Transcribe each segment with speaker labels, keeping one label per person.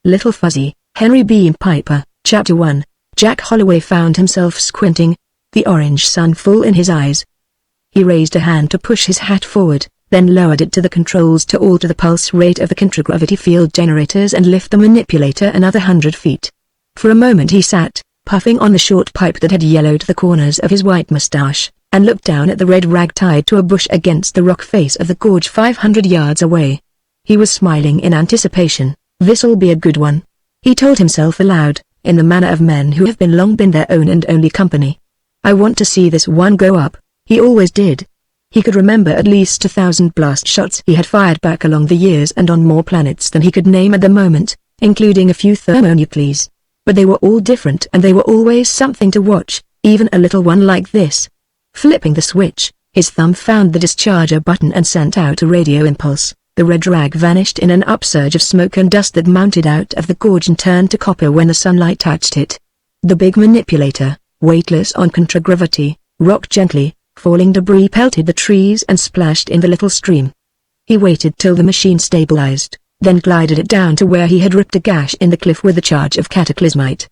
Speaker 1: Little Fuzzy, Henry Beam Piper. Chapter 1. Jack Holloway found himself squinting, the orange sun full in his eyes. He raised a hand to push his hat forward, then lowered it to the controls to alter the pulse rate of the contragravity field generators and lift the manipulator another 100 feet. For a moment he sat, puffing on the short pipe that had yellowed the corners of his white mustache, and looked down at the red rag tied to a bush against the rock face of the gorge 500 yards away. He was smiling in anticipation. "This'll be a good one," he told himself aloud, in the manner of men who have long been their own and only company. "I want to see this one go up." He always did. He could remember at least 1,000 blast shots he had fired back along the years and on more planets than he could name at the moment, including a few thermonuclees. But they were all different and they were always something to watch, even a little one like this. Flipping the switch, his thumb found the discharger button and sent out a radio impulse. The red rag vanished in an upsurge of smoke and dust that mounted out of the gorge and turned to copper when the sunlight touched it. The big manipulator, weightless on contragravity, rocked gently. Falling debris pelted the trees and splashed in the little stream. He waited till the machine stabilized, then glided it down to where he had ripped a gash in the cliff with a charge of cataclysmite.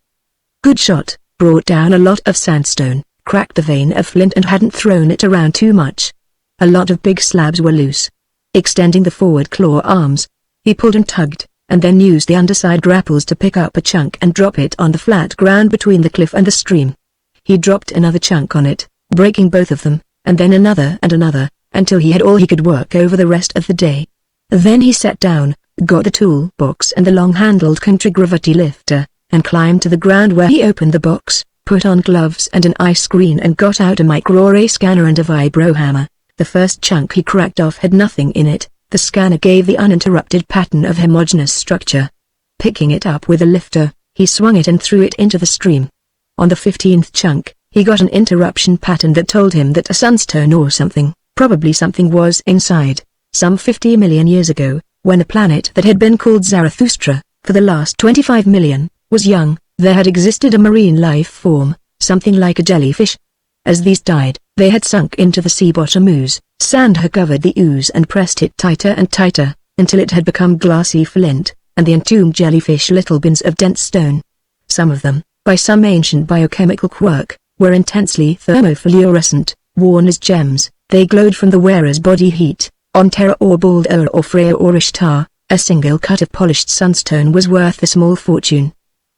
Speaker 1: Good shot, brought down a lot of sandstone, cracked the vein of flint and hadn't thrown it around too much. A lot of big slabs were loose. Extending the forward claw arms, he pulled and tugged, and then used the underside grapples to pick up a chunk and drop it on the flat ground between the cliff and the stream. He dropped another chunk on it, breaking both of them, and then another and another, until he had all he could work over the rest of the day. Then he sat down, got the tool box and the long-handled contragravity lifter, and climbed to the ground where he opened the box, put on gloves and an eye screen and got out a microarray scanner and a vibro hammer. The first chunk he cracked off had nothing in it. The scanner gave the uninterrupted pattern of homogeneous structure. Picking it up with a lifter, he swung it and threw it into the stream. On the 15th chunk, he got an interruption pattern that told him that a sunstone or something, probably something, was inside. Some 50 million years ago, when a planet that had been called Zarathustra, for the last 25 million, was young, there had existed a marine life form, something like a jellyfish. As these died, they had sunk into the sea bottom ooze. Sand had covered the ooze and pressed it tighter and tighter, until it had become glassy flint, and the entombed jellyfish little bins of dense stone. Some of them, by some ancient biochemical quirk, were intensely thermofluorescent, worn as gems. They glowed from the wearer's body heat. On Terra or Baldur or Freya or Ishtar, a single cut of polished sunstone was worth a small fortune.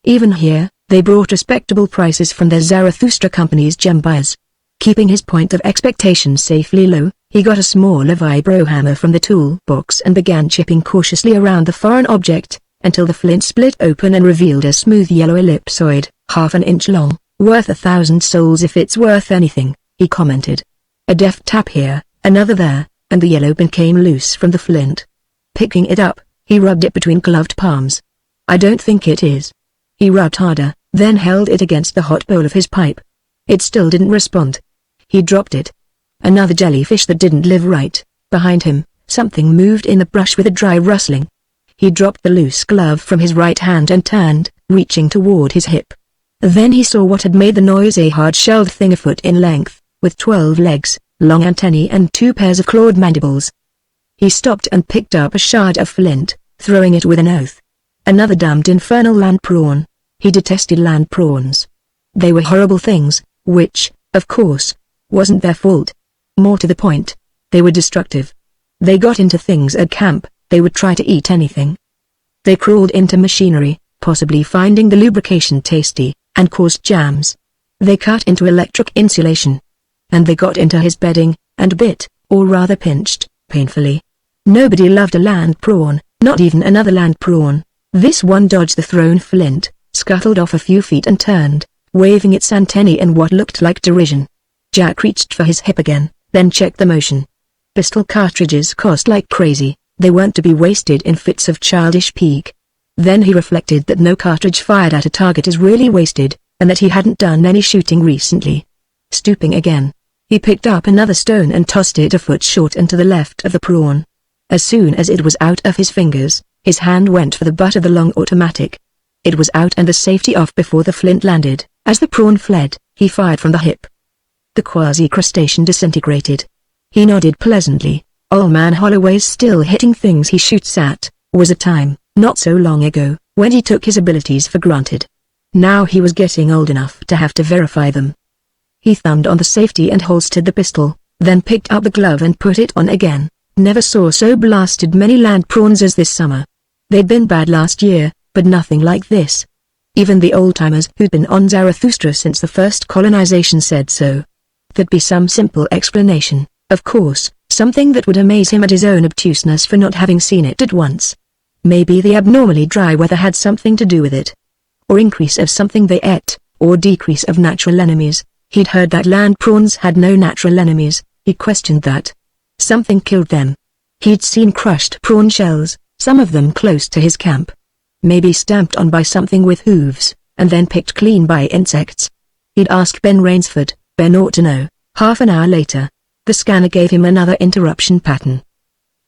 Speaker 1: Even here, they brought respectable prices from their Zarathustra company's gem buyers. Keeping his point of expectation safely low, he got a smaller vibro hammer from the tool box and began chipping cautiously around the foreign object, until the flint split open and revealed a smooth yellow ellipsoid, half an inch long. "Worth 1,000 souls if it's worth anything," he commented. A deft tap here, another there, and the yellow bin came loose from the flint. Picking it up, he rubbed it between gloved palms. "I don't think it is." He rubbed harder, then held it against the hot bowl of his pipe. It still didn't respond. He dropped it. Another jellyfish that didn't live right. Behind him, something moved in the brush with a dry rustling. He dropped the loose glove from his right hand and turned, reaching toward his hip. Then he saw what had made the noise: a hard-shelled thing a foot in length, with 12 legs, long antennae and 2 pairs of clawed mandibles. He stopped and picked up a shard of flint, throwing it with an oath. Another damned infernal land prawn. He detested land prawns. They were horrible things, which, of course, wasn't their fault. More to the point, they were destructive. They got into things at camp. They would try to eat anything. They crawled into machinery, possibly finding the lubrication tasty, and caused jams. They cut into electric insulation. And they got into his bedding, and bit, or rather pinched, painfully. Nobody loved a land prawn, not even another land prawn. This one dodged the thrown flint, scuttled off a few feet and turned, waving its antennae in what looked like derision. Jack reached for his hip again, then checked the motion. Pistol cartridges cost like crazy. They weren't to be wasted in fits of childish pique. Then he reflected that no cartridge fired at a target is really wasted, and that he hadn't done any shooting recently. Stooping again, he picked up another stone and tossed it a foot short and to the left of the prawn. As soon as it was out of his fingers, his hand went for the butt of the long automatic. It was out and the safety off before the flint landed. As the prawn fled, he fired from the hip. The quasi-crustacean disintegrated. He nodded pleasantly. Old man Holloway's still hitting things he shoots at. Was a time, not so long ago, when he took his abilities for granted. Now he was getting old enough to have to verify them. He thumbed on the safety and holstered the pistol, then picked up the glove and put it on again. Never saw so blasted many land prawns as this summer. They'd been bad last year, but nothing like this. Even the old-timers who'd been on Zarathustra since the first colonization said so. There'd be some simple explanation, of course, something that would amaze him at his own obtuseness for not having seen it at once. Maybe the abnormally dry weather had something to do with it. Or increase of something they ate, or decrease of natural enemies. He'd heard that land prawns had no natural enemies. He questioned that. Something killed them. He'd seen crushed prawn shells, some of them close to his camp. Maybe stamped on by something with hooves, and then picked clean by insects. He'd asked Ben Rainsford. Ben ought to know. Half an hour later, the scanner gave him another interruption pattern.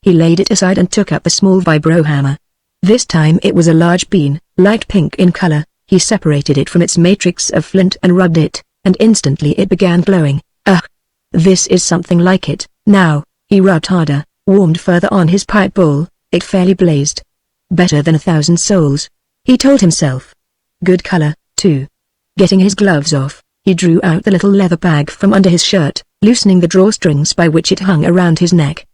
Speaker 1: He laid it aside and took up a small vibrohammer. This time it was a large bean, light pink in color. He separated it from its matrix of flint and rubbed it, and instantly it began glowing. Ugh! This is something like it. Now, he rubbed harder, warmed further on his pipe bowl. It fairly blazed. Better than 1,000 souls, he told himself. Good color, too. Getting his gloves off, he drew out the little leather bag from under his shirt, loosening the drawstrings by which it hung around his neck.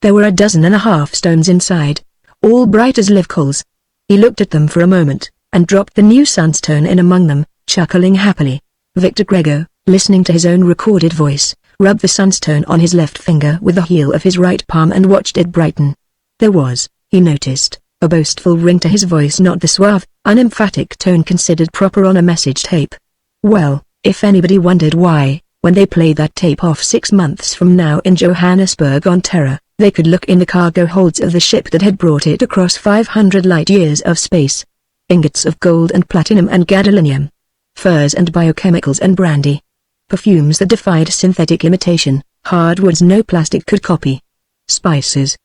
Speaker 1: There were 12 stones inside, all bright as live coals. He looked at them for a moment, and dropped the new sunstone in among them, chuckling happily. Victor Grego, listening to his own recorded voice, rubbed the sunstone on his left finger with the heel of his right palm and watched it brighten. There was, he noticed, a boastful ring to his voice, not the suave, unemphatic tone considered proper on a message tape. Well, if anybody wondered why, when they played that tape off 6 months from now in Johannesburg on Terra, they could look in the cargo holds of the ship that had brought it across 500 light-years of space. Ingots of gold and platinum and gadolinium. Furs and biochemicals and brandy. Perfumes that defied synthetic imitation, hardwoods no plastic could copy. Spices.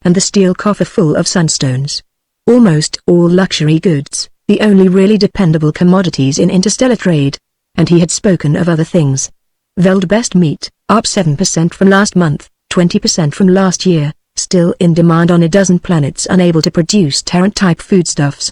Speaker 1: And the steel coffer full of sunstones. Almost all luxury goods, the only really dependable commodities in interstellar trade. And he had spoken of other things. Veld best meat, up 7% from last month, 20% from last year, still in demand on a dozen planets unable to produce Terran-type foodstuffs.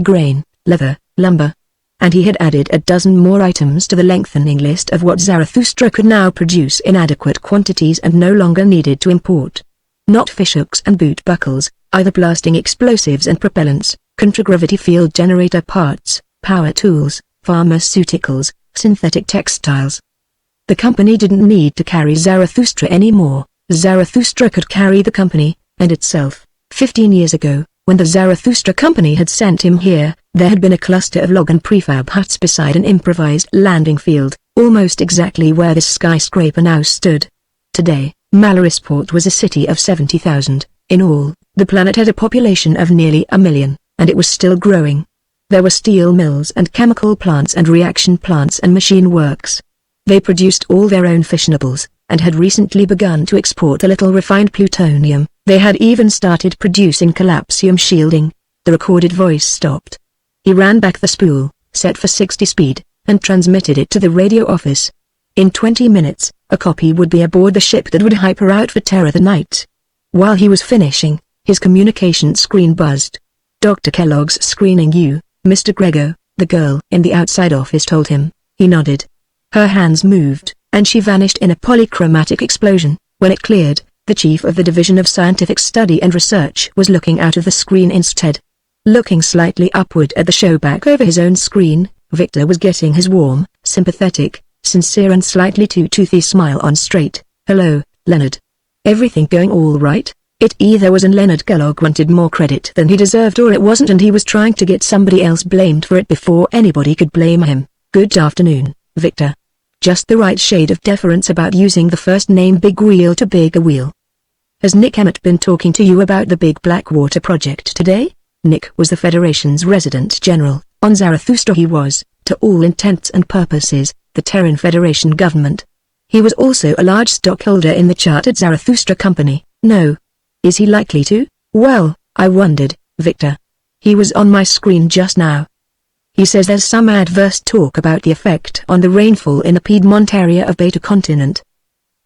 Speaker 1: Grain, leather, lumber. And he had added a dozen more items to the lengthening list of what Zarathustra could now produce in adequate quantities and no longer needed to import. Not fishhooks and boot buckles, either blasting explosives and propellants, contragravity field generator parts, power tools, pharmaceuticals, synthetic textiles. The company didn't need to carry Zarathustra anymore. Zarathustra could carry the company, and itself. 15 years ago, when the Zarathustra company had sent him here, there had been a cluster of log and prefab huts beside an improvised landing field, almost exactly where this skyscraper now stood. Today, Malarisport was a city of 70,000. In all, the planet had a population of nearly 1 million, and it was still growing. There were steel mills and chemical plants and reaction plants and machine works. They produced all their own fissionables, and had recently begun to export a little refined plutonium. They had even started producing collapsium shielding. The recorded voice stopped. He ran back the spool, set for 60 speed, and transmitted it to the radio office. In 20 minutes, a copy would be aboard the ship that would hyper out for Terra that night. While he was finishing, his communication screen buzzed. Dr. Kellogg's screening you, Mr. Grego, the girl in the outside office told him. He nodded. Her hands moved, and she vanished in a polychromatic explosion. When it cleared, the chief of the Division of Scientific Study and Research was looking out of the screen instead. Looking slightly upward at the show back over his own screen, Victor was getting his warm, sympathetic, sincere and slightly too toothy smile on straight. Hello, Leonard. Everything going all right? It either was and Leonard Kellogg wanted more credit than he deserved, or it wasn't and he was trying to get somebody else blamed for it before anybody could blame him. Good afternoon, Victor. Just the right shade of deference about using the first name Big Wheel to Bigger Wheel. Has Nick Emmett been talking to you about the Big Blackwater project today? Nick was the Federation's resident general. On Zarathustra he was, to all intents and purposes, the Terran Federation government. He was also a large stockholder in the chartered Zarathustra company. No. Is he likely to? Well, I wondered, Victor. He was on my screen just now. He says there's some adverse talk about the effect on the rainfall in the Piedmont area of Beta Continent.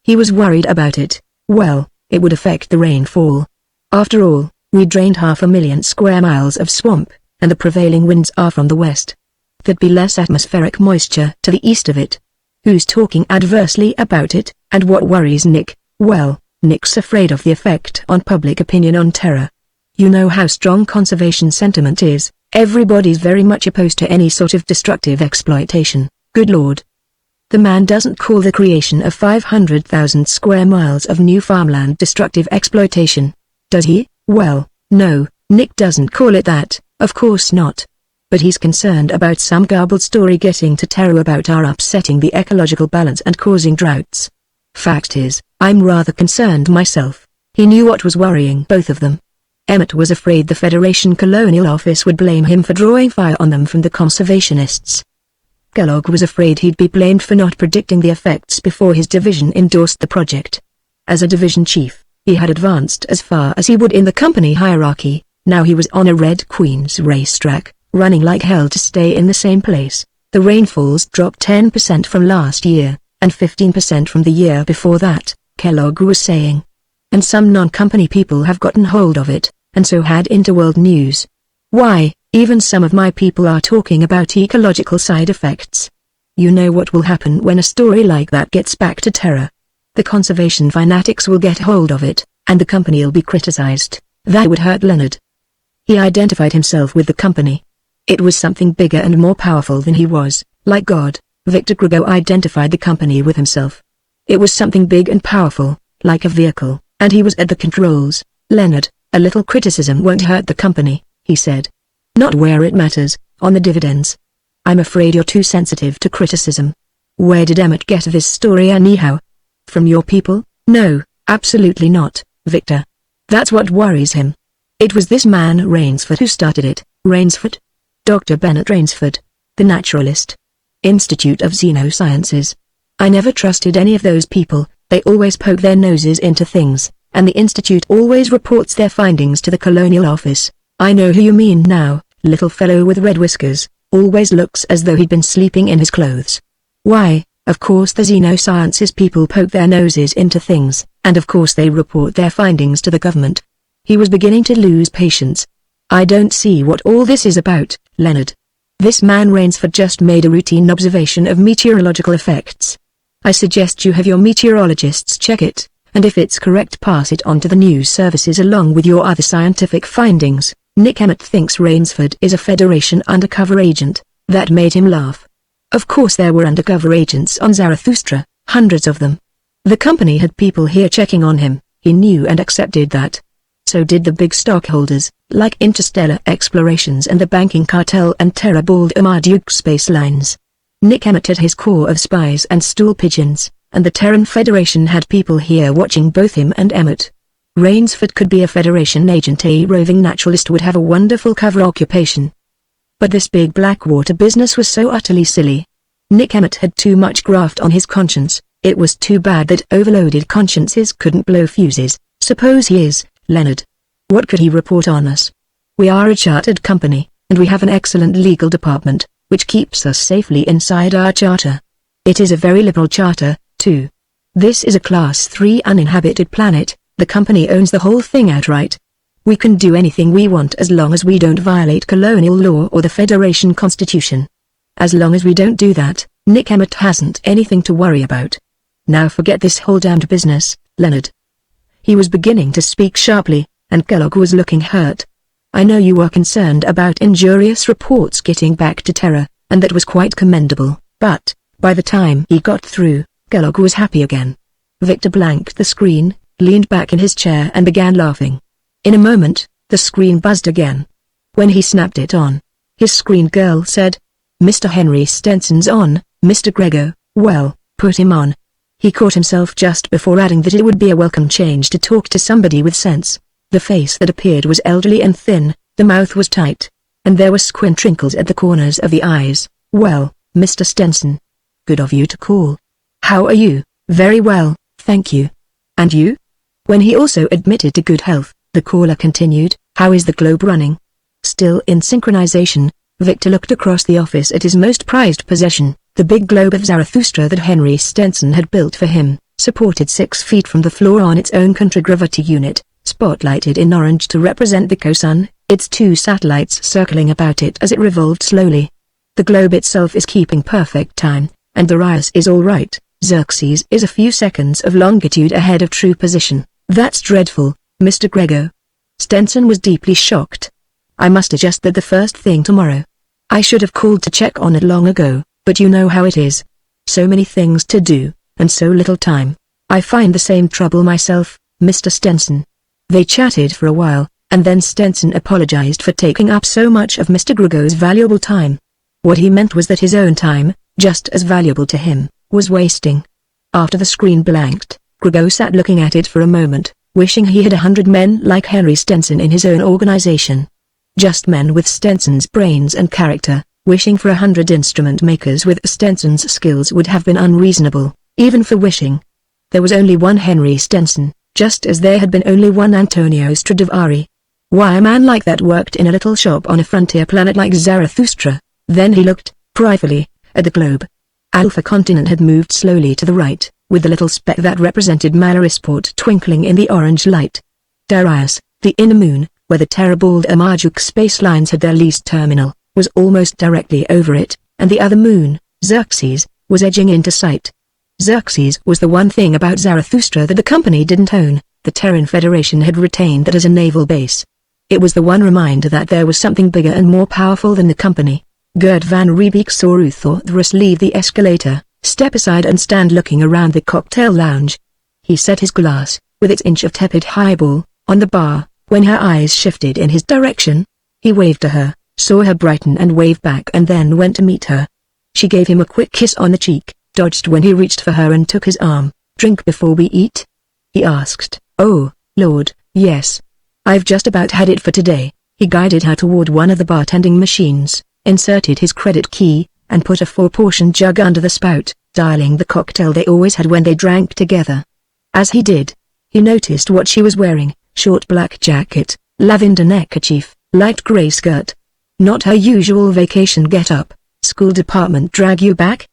Speaker 1: He was worried about it. Well, it would affect the rainfall. After all, we drained 500,000 square miles of swamp, and the prevailing winds are from the west. There'd be less atmospheric moisture to the east of it. Who's talking adversely about it, and what worries Nick? Well, Nick's afraid of the effect on public opinion on Terra. You know how strong conservation sentiment is. Everybody's very much opposed to any sort of destructive exploitation. Good Lord. The man doesn't call the creation of 500,000 square miles of new farmland destructive exploitation. Does he? Well, no, Nick doesn't call it that, of course not. But he's concerned about some garbled story getting to Terra about our upsetting the ecological balance and causing droughts. Fact is, I'm rather concerned myself. He knew what was worrying both of them. Emmett was afraid the Federation Colonial Office would blame him for drawing fire on them from the conservationists. Kellogg was afraid he'd be blamed for not predicting the effects before his division endorsed the project. As a division chief, he had advanced as far as he would in the company hierarchy. Now he was on a Red Queen's racetrack, running like hell to stay in the same place. The rainfalls dropped 10% from last year, and 15% from the year before that, Kellogg was saying. And some non-company people have gotten hold of it, and so had interworld news. Why, even some of my people are talking about ecological side effects. You know what will happen when a story like that gets back to Terra. The conservation fanatics will get hold of it, and the company'll be criticized. That would hurt Leonard. He identified himself with the company. It was something bigger and more powerful than he was, like God. Victor Grego identified the company with himself. It was something big and powerful, like a vehicle, and he was at the controls. Leonard, a little criticism won't hurt the company, he said. Not where it matters, on the dividends. I'm afraid you're too sensitive to criticism. Where did Emmett get this story anyhow? From your people? No, absolutely not, Victor. That's what worries him. It was this man Rainsford who started it. Rainsford? Dr. Bennett Rainsford, the naturalist. Institute of Xenosciences. I never trusted any of those people. They always poke their noses into things, and the Institute always reports their findings to the Colonial Office. I know who you mean now, little fellow with red whiskers, always looks as though he'd been sleeping in his clothes. Why, of course the Xenosciences people poke their noses into things, and of course they report their findings to the government. He was beginning to lose patience. I don't see what all this is about, Leonard. This man Rainsford just made a routine observation of meteorological effects. I suggest you have your meteorologists check it, and if it's correct pass it on to the news services along with your other scientific findings. Nick Emmett thinks Rainsford is a Federation undercover agent. That made him laugh. Of course there were undercover agents on Zarathustra, hundreds of them. The company had people here checking on him, he knew and accepted that. So did the big stockholders, like Interstellar Explorations and the banking cartel and Terra Bald Marduk space lines. Nick Emmett had his core of spies and stool pigeons, and the Terran Federation had people here watching both him and Emmett. Rainsford could be a Federation agent. A roving naturalist would have a wonderful cover occupation. But this big Blackwater business was so utterly silly. Nick Emmett had too much graft on his conscience. It was too bad that overloaded consciences couldn't blow fuses. Suppose he is, Leonard. What could he report on us? We are a chartered company, and we have an excellent legal department, which keeps us safely inside our charter. It is a very liberal charter, too. This is a Class 3 uninhabited planet. The company owns the whole thing outright. We can do anything we want as long as we don't violate colonial law or the Federation Constitution. As long as we don't do that, Nick Emmett hasn't anything to worry about. Now forget this whole damned business, Leonard. He was beginning to speak sharply, and Kellogg was looking hurt. I know you were concerned about injurious reports getting back to Terra, and that was quite commendable, but, by the time he got through, Kellogg was happy again. Victor blanked the screen, leaned back in his chair and began laughing. In a moment, the screen buzzed again. When he snapped it on, his screen girl said, "Mr. Henry Stenson's on, Mr. Grego." Well, put him on. He caught himself just before adding that it would be a welcome change to talk to somebody with sense. The face that appeared was elderly and thin, the mouth was tight, and there were squint wrinkles at the corners of the eyes. "Well, Mr. Stenson. Good of you to call. How are you?" "Very well, thank you. And you?" When he also admitted to good health, the caller continued, "How is the globe running?" Still in synchronization, Victor looked across the office at his most prized possession, the big globe of Zarathustra that Henry Stenson had built for him, supported 6 feet from the floor on its own contragravity unit, spotlighted in orange to represent the co-sun. its 2 satellites circling about it as it revolved slowly. The globe itself is keeping perfect time, and Darius is all right. Xerxes is a few seconds of longitude ahead of true position. That's dreadful, Mr. Grego. Stenson was deeply shocked. I must adjust that the first thing tomorrow. I should have called to check on it long ago, but you know how it is. So many things to do, and so little time. I find the same trouble myself, Mr. Stenson. They chatted for a while, and then Stenson apologized for taking up so much of Mr. Grego's valuable time. What he meant was that his own time, just as valuable to him, was wasting. After the screen blanked, Grego sat looking at it for a moment, wishing he had 100 men like Henry Stenson in his own organization. Just men with Stenson's brains and character. Wishing for 100 instrument makers with Stenson's skills would have been unreasonable, even for wishing. There was only one Henry Stenson, just as there had been only one Antonio Stradivari. Why a man like that worked in a little shop on a frontier planet like Zarathustra? Then he looked, pridefully, at the globe. Alpha Continent had moved slowly to the right, with the little speck that represented Malarisport twinkling in the orange light. Darius, the inner moon, where the Terabald and Marduk space lines had their least terminal, was almost directly over it, and the other moon, Xerxes, was edging into sight. Xerxes was the one thing about Zarathustra that the company didn't own. The Terran Federation had retained that as a naval base. It was the one reminder that there was something bigger and more powerful than the company. Gert van Riebeek saw Ruthodrus leave the escalator, step aside and stand looking around the cocktail lounge. He set his glass, with its inch of tepid highball, on the bar. When her eyes shifted in his direction, he waved to her, saw her brighten and wave back and then went to meet her. She gave him a quick kiss on the cheek, dodged when he reached for her and took his arm. "Drink before we eat?" he asked. "Oh, Lord, yes. I've just about had it for today." He guided her toward one of the bartending machines, inserted his credit key, and put a 4-portion jug under the spout, dialing the cocktail they always had when they drank together. As he did, he noticed what she was wearing: short black jacket, lavender neckerchief, light gray skirt. Not her usual vacation get-up. "School department drag you back?"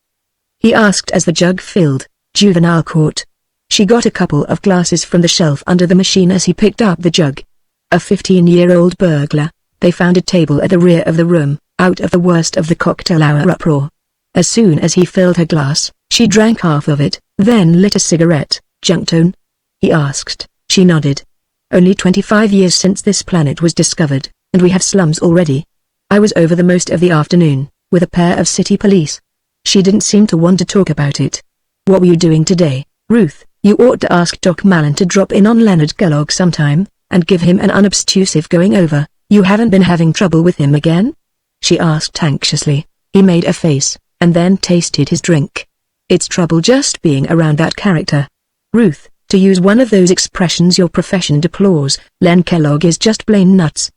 Speaker 1: he asked as the jug filled. "Juvenile court." She got a couple of glasses from the shelf under the machine as he picked up the jug. A 15-year-old burglar. They found a table at the rear of the room, out of the worst of the cocktail hour uproar. As soon as he filled her glass, she drank half of it, then lit a cigarette. "Junktone?" he asked. She nodded. "Only 25 years since this planet was discovered, and we have slums already. I was over the most of the afternoon, with a pair of city police." She didn't seem to want to talk about it. "What were you doing today, Ruth?" "You ought to ask Doc Mallon to drop in on Leonard Kellogg sometime, and give him an unobtrusive going over. You haven't been having trouble with him again?" she asked anxiously. He made a face, and then tasted his drink. "It's trouble just being around that character. Ruth, to use one of those expressions your profession deplores, Len Kellogg is just plain nuts."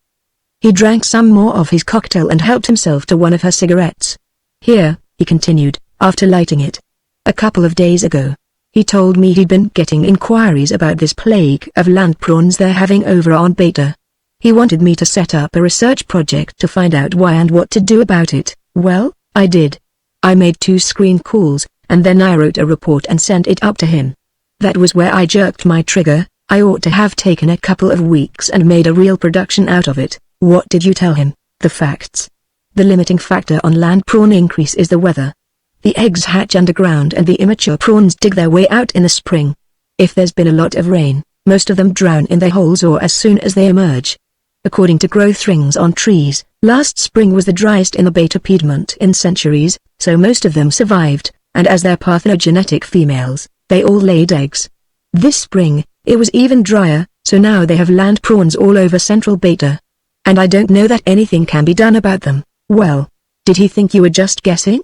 Speaker 1: He drank some more of his cocktail and helped himself to one of her cigarettes. "Here," he continued, after lighting it. "A couple of days ago, he told me he'd been getting inquiries about this plague of land prawns they're having over on Beta. He wanted me to set up a research project to find out why and what to do about it. Well, I did. I made 2 screen calls, and then I wrote a report and sent it up to him. That was where I jerked my trigger. I ought to have taken a couple of weeks and made a real production out of it." "What did you tell him?" "The facts. The limiting factor on land prawn increase is the weather. The eggs hatch underground and the immature prawns dig their way out in the spring. If there's been a lot of rain, most of them drown in their holes or as soon as they emerge. According to growth rings on trees, last spring was the driest in the Beta Piedmont in centuries, so most of them survived, and as they're parthenogenetic females, they all laid eggs. This spring, it was even drier, so now they have land prawns all over central Beta. And I don't know that anything can be done about them." "Well, did he think you were just guessing?"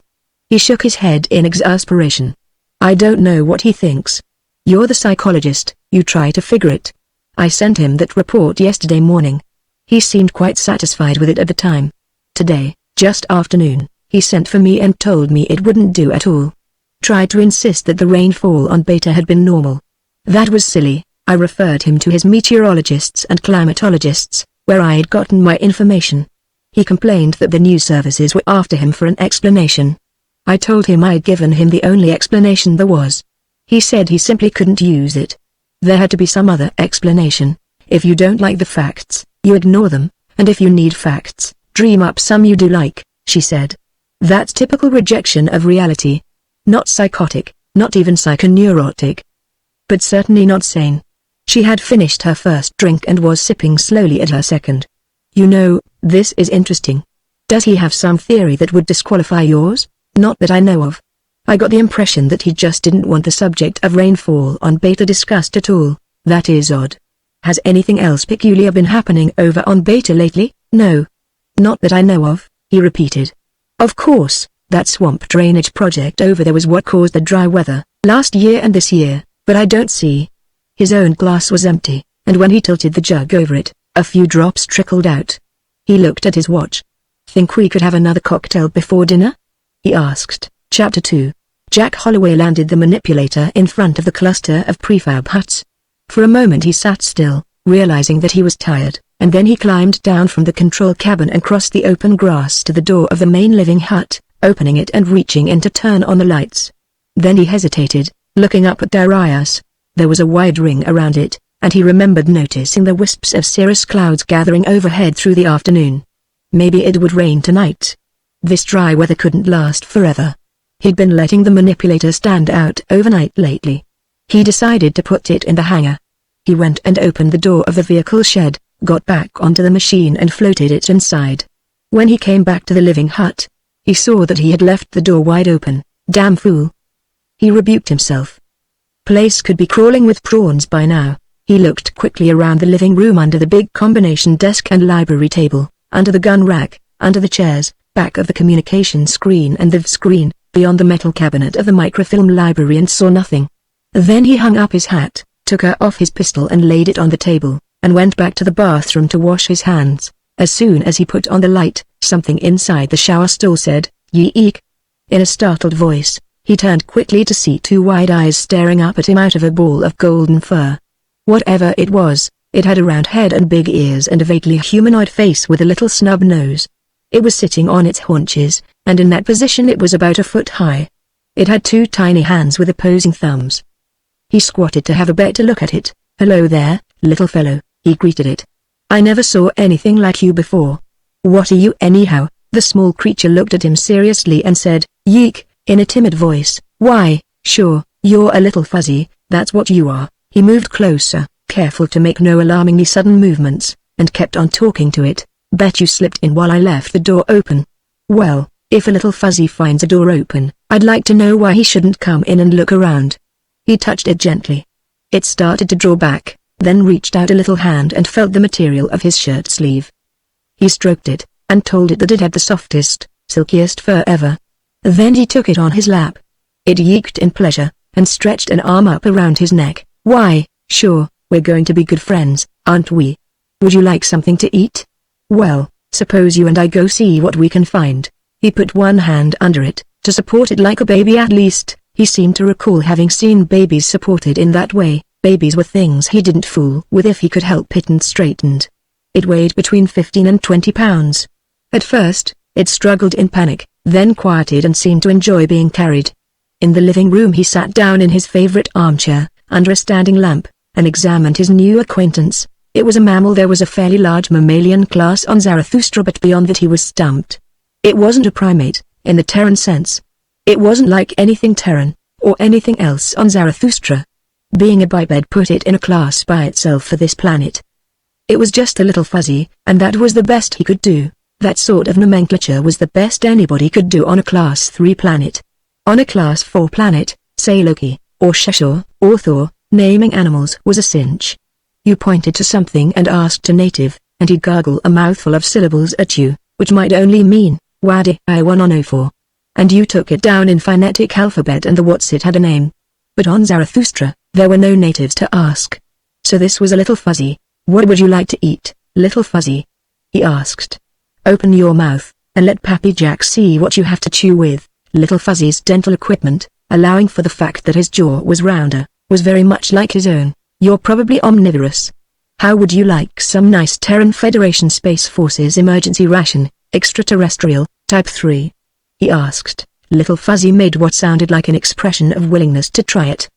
Speaker 1: He shook his head in exasperation. "I don't know what he thinks. You're the psychologist, you try to figure it. I sent him that report yesterday morning. He seemed quite satisfied with it at the time. Today, just afternoon, he sent for me and told me it wouldn't do at all. Tried to insist that the rainfall on Beta had been normal. That was silly. I referred him to his meteorologists and climatologists, where I had gotten my information. He complained that the news services were after him for an explanation. I told him I had given him the only explanation there was. He said he simply couldn't use it. There had to be some other explanation. If you don't like the facts, you ignore them, and if you need facts, dream up some you do like, she said. That's typical rejection of reality. Not psychotic, not even psychoneurotic. But certainly not sane. She had finished her first drink and was sipping slowly at her second. You know, this is interesting. Does he have some theory that would disqualify yours? Not that I know of. I got the impression that he just didn't want the subject of rainfall on Beta discussed at all. That is odd. Has anything else peculiar been happening over on Beta lately? No. Not that I know of, he repeated. Of course, that swamp drainage project over there was what caused the dry weather, last year and this year, but I don't see. His own glass was empty, and when he tilted the jug over it, a few drops trickled out. He looked at his watch. Think we could have another cocktail before dinner? He asked. Chapter 2. Jack Holloway landed the manipulator in front of the cluster of prefab huts. For a moment he sat still, realizing that he was tired, and then he climbed down from the control cabin and crossed the open grass to the door of the main living hut, opening it and reaching in to turn on the lights. Then he hesitated, looking up at Darius. There was a wide ring around it, and he remembered noticing the wisps of cirrus clouds gathering overhead through the afternoon. Maybe it would rain tonight. This dry weather couldn't last forever. He'd been letting the manipulator stand out overnight lately. He decided to put it in the hangar. He went and opened the door of the vehicle shed, got back onto the machine and floated it inside. When he came back to the living hut, he saw that he had left the door wide open. Damn fool. He rebuked himself. Place could be crawling with prawns by now. He looked quickly around the living room under the big combination desk and library table, under the gun rack, under the chairs, back of the communication screen and the screen, beyond the metal cabinet of the microfilm library and saw nothing. Then he hung up his hat, took her off his pistol and laid it on the table, and went back to the bathroom to wash his hands. As soon as he put on the light, something inside the shower stall said, "Yeek." In a startled voice, he turned quickly to see two wide eyes staring up at him out of a ball of golden fur. Whatever it was, it had a round head and big ears and a vaguely humanoid face with a little snub nose. It was sitting on its haunches, and in that position it was about a foot high. It had two tiny hands with opposing thumbs. He squatted to have a better look at it. "Hello there, little fellow," he greeted it. "I never saw anything like you before. What are you anyhow?" The small creature looked at him seriously and said, "Yeek," in a timid voice. "Why, sure, you're a little fuzzy, that's what you are." He moved closer, careful to make no alarmingly sudden movements, and kept on talking to it. "Bet you slipped in while I left the door open. Well, if a little fuzzy finds a door open, I'd like to know why he shouldn't come in and look around." He touched it gently. It started to draw back, then reached out a little hand and felt the material of his shirt sleeve. He stroked it, and told it that it had the softest, silkiest fur ever. Then he took it on his lap. It yeeked in pleasure, and stretched an arm up around his neck. "Why, sure, we're going to be good friends, aren't we? Would you like something to eat? Well, suppose you and I go see what we can find." He put one hand under it, to support it like a baby at least. He seemed to recall having seen babies supported in that way. Babies were things he didn't fool with if he could help it, and straightened. It weighed between 15 and 20 pounds. At first, it struggled in panic, then quieted and seemed to enjoy being carried. In the living room he sat down in his favorite armchair, under a standing lamp, and examined his new acquaintance. It was a mammal. There was a fairly large mammalian class on Zarathustra, but beyond that he was stumped. It wasn't a primate, in the Terran sense. It wasn't like anything Terran, or anything else on Zarathustra. Being a biped put it in a class by itself for this planet. It was just a little fuzzy, and that was the best he could do. That sort of nomenclature was the best anybody could do on a Class 3 planet. On a Class 4 planet, say Loki, or Sheshor, or Thor, naming animals was a cinch. You pointed to something and asked a native, and he'd gargle a mouthful of syllables at you, which might only mean, Wadi I-104. And you took it down in phonetic alphabet and the what's-it had a name. But on Zarathustra, there were no natives to ask. So this was a little fuzzy. "What would you like to eat, little fuzzy?" he asked. "Open your mouth, and let Pappy Jack see what you have to chew with." Little Fuzzy's dental equipment, allowing for the fact that his jaw was rounder, was very much like his own. "You're probably omnivorous. How would you like some nice Terran Federation Space Forces emergency ration, extraterrestrial, Type 3? He asked. Little Fuzzy made what sounded like an expression of willingness to try it.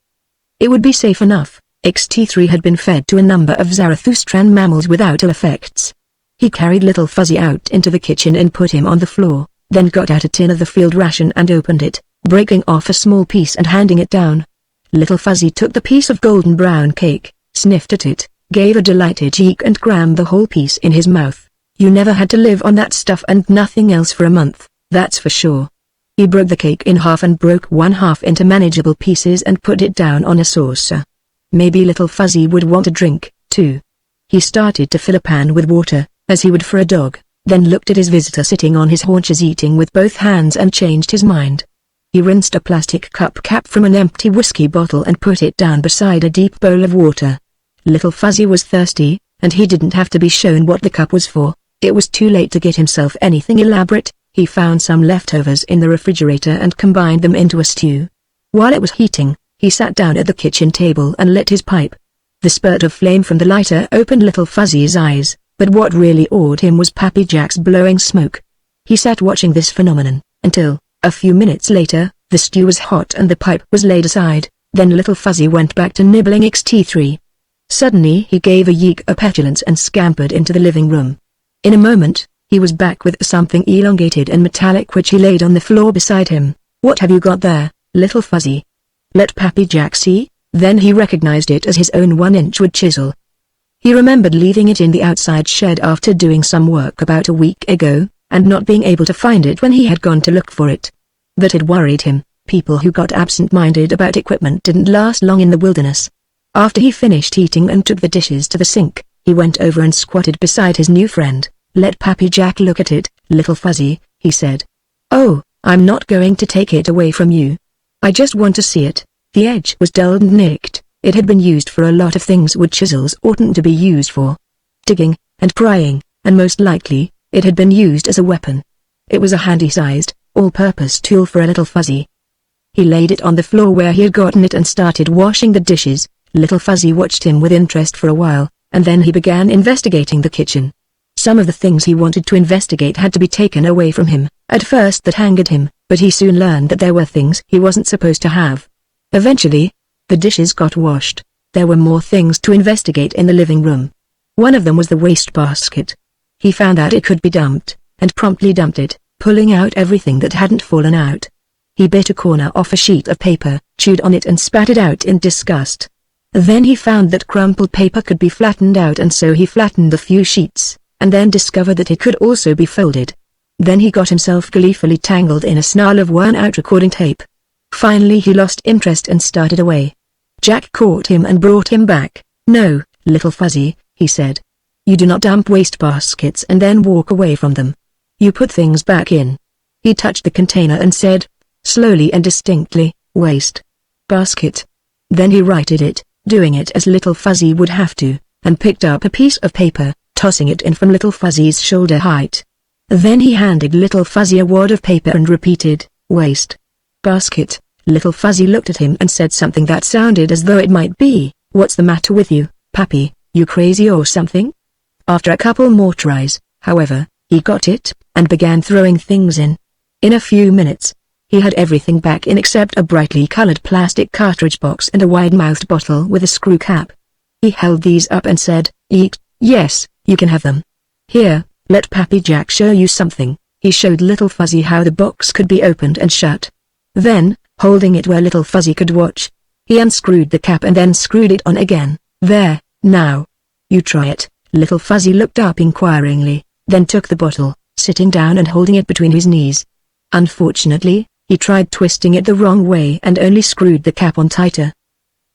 Speaker 1: It would be safe enough. XT3 had been fed to a number of Zarathustran mammals without ill effects. He carried Little Fuzzy out into the kitchen and put him on the floor, then got out a tin of the field ration and opened it, breaking off a small piece and handing it down. Little Fuzzy took the piece of golden brown cake, sniffed at it, gave a delighted yeek and crammed the whole piece in his mouth. You never had to live on that stuff and nothing else for a month, that's for sure. He broke the cake in half and broke one half into manageable pieces and put it down on a saucer. Maybe Little Fuzzy would want a drink, too. He started to fill a pan with water, as he would for a dog, then looked at his visitor sitting on his haunches eating with both hands and changed his mind. He rinsed a plastic cup cap from an empty whiskey bottle and put it down beside a deep bowl of water. Little Fuzzy was thirsty, and he didn't have to be shown what the cup was for. It was too late to get himself anything elaborate. He found some leftovers in the refrigerator and combined them into a stew. While it was heating, he sat down at the kitchen table and lit his pipe. The spurt of flame from the lighter opened Little Fuzzy's eyes, but what really awed him was Pappy Jack's blowing smoke. He sat watching this phenomenon, until, a few minutes later, the stew was hot and the pipe was laid aside. Then Little Fuzzy went back to nibbling XT3. Suddenly he gave a yeek of petulance and scampered into the living room. In a moment, he was back with something elongated and metallic which he laid on the floor beside him. "What have you got there, Little Fuzzy?" Let Pappy Jack see. Then he recognized it as his own 1-inch wood chisel. He remembered leaving it in the outside shed after doing some work about a week ago, and not being able to find it when he had gone to look for it. That had worried him. People who got absent-minded about equipment didn't last long in the wilderness. After he finished eating and took the dishes to the sink, he went over and squatted beside his new friend. "Let Pappy Jack look at it, Little Fuzzy," he said. "Oh, I'm not going to take it away from you. I just want to see it." The edge was dulled and nicked. It had been used for a lot of things wood chisels oughtn't to be used for. Digging, and prying, and most likely, it had been used as a weapon. It was a handy-sized, all-purpose tool for a Little Fuzzy. He laid it on the floor where he had gotten it and started washing the dishes. Little Fuzzy watched him with interest for a while, and then he began investigating the kitchen. Some of the things he wanted to investigate had to be taken away from him. At first that angered him, but he soon learned that there were things he wasn't supposed to have. Eventually, the dishes got washed. There were more things to investigate in the living room. One of them was the wastebasket. He found out it could be dumped, and promptly dumped it, pulling out everything that hadn't fallen out. He bit a corner off a sheet of paper, chewed on it and spat it out in disgust. Then he found that crumpled paper could be flattened out, and so he flattened the few sheets, and then discovered that it could also be folded. Then he got himself gleefully tangled in a snarl of worn-out recording tape. Finally he lost interest and started away. Jack caught him and brought him back. "No, Little Fuzzy," he said. "You do not dump wastebaskets and then walk away from them. You put things back in." He touched the container and said, slowly and distinctly, "Waste basket." Then he righted it, doing it as Little Fuzzy would have to, and picked up a piece of paper, tossing it in from Little Fuzzy's shoulder height. Then he handed Little Fuzzy a wad of paper and repeated, "Waste basket." Little Fuzzy looked at him and said something that sounded as though it might be, "What's the matter with you, Pappy, you crazy or something?" After a couple more tries, however, he got it, and began throwing things in. In a few minutes, he had everything back in except a brightly colored plastic cartridge box and a wide-mouthed bottle with a screw cap. He held these up and said, "Eat, yes, you can have them. Here, let Pappy Jack show you something." He showed Little Fuzzy how the box could be opened and shut. Then, holding it where Little Fuzzy could watch, he unscrewed the cap and then screwed it on again. "There, now. You try it." Little Fuzzy looked up inquiringly, then took the bottle, sitting down and holding it between his knees. Unfortunately, he tried twisting it the wrong way and only screwed the cap on tighter.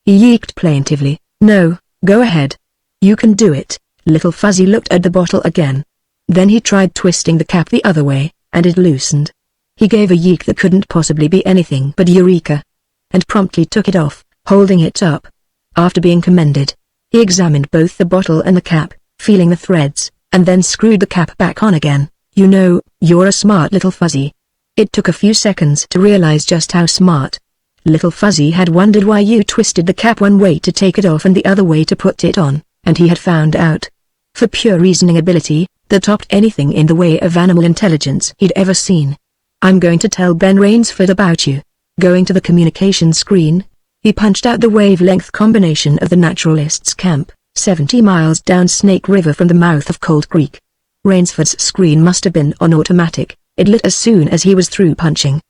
Speaker 1: He yeeked plaintively, "No, go ahead. You can do it." Little Fuzzy looked at the bottle again. Then he tried twisting the cap the other way, and it loosened. He gave a yeek that couldn't possibly be anything but eureka, and promptly took it off, holding it up. After being commended, he examined both the bottle and the cap, feeling the threads, and then screwed the cap back on again. "You know, you're a smart Little Fuzzy." It took a few seconds to realize just how smart. Little Fuzzy had wondered why you twisted the cap one way to take it off and the other way to put it on, and he had found out. For pure reasoning ability, that topped anything in the way of animal intelligence he'd ever seen. "I'm going to tell Ben Rainsford about you." Going to the communication screen, he punched out the wavelength combination of the naturalist's camp, 70 miles down Snake River from the mouth of Cold Creek. Rainsford's screen must have been on automatic. It lit as soon as he was through punching.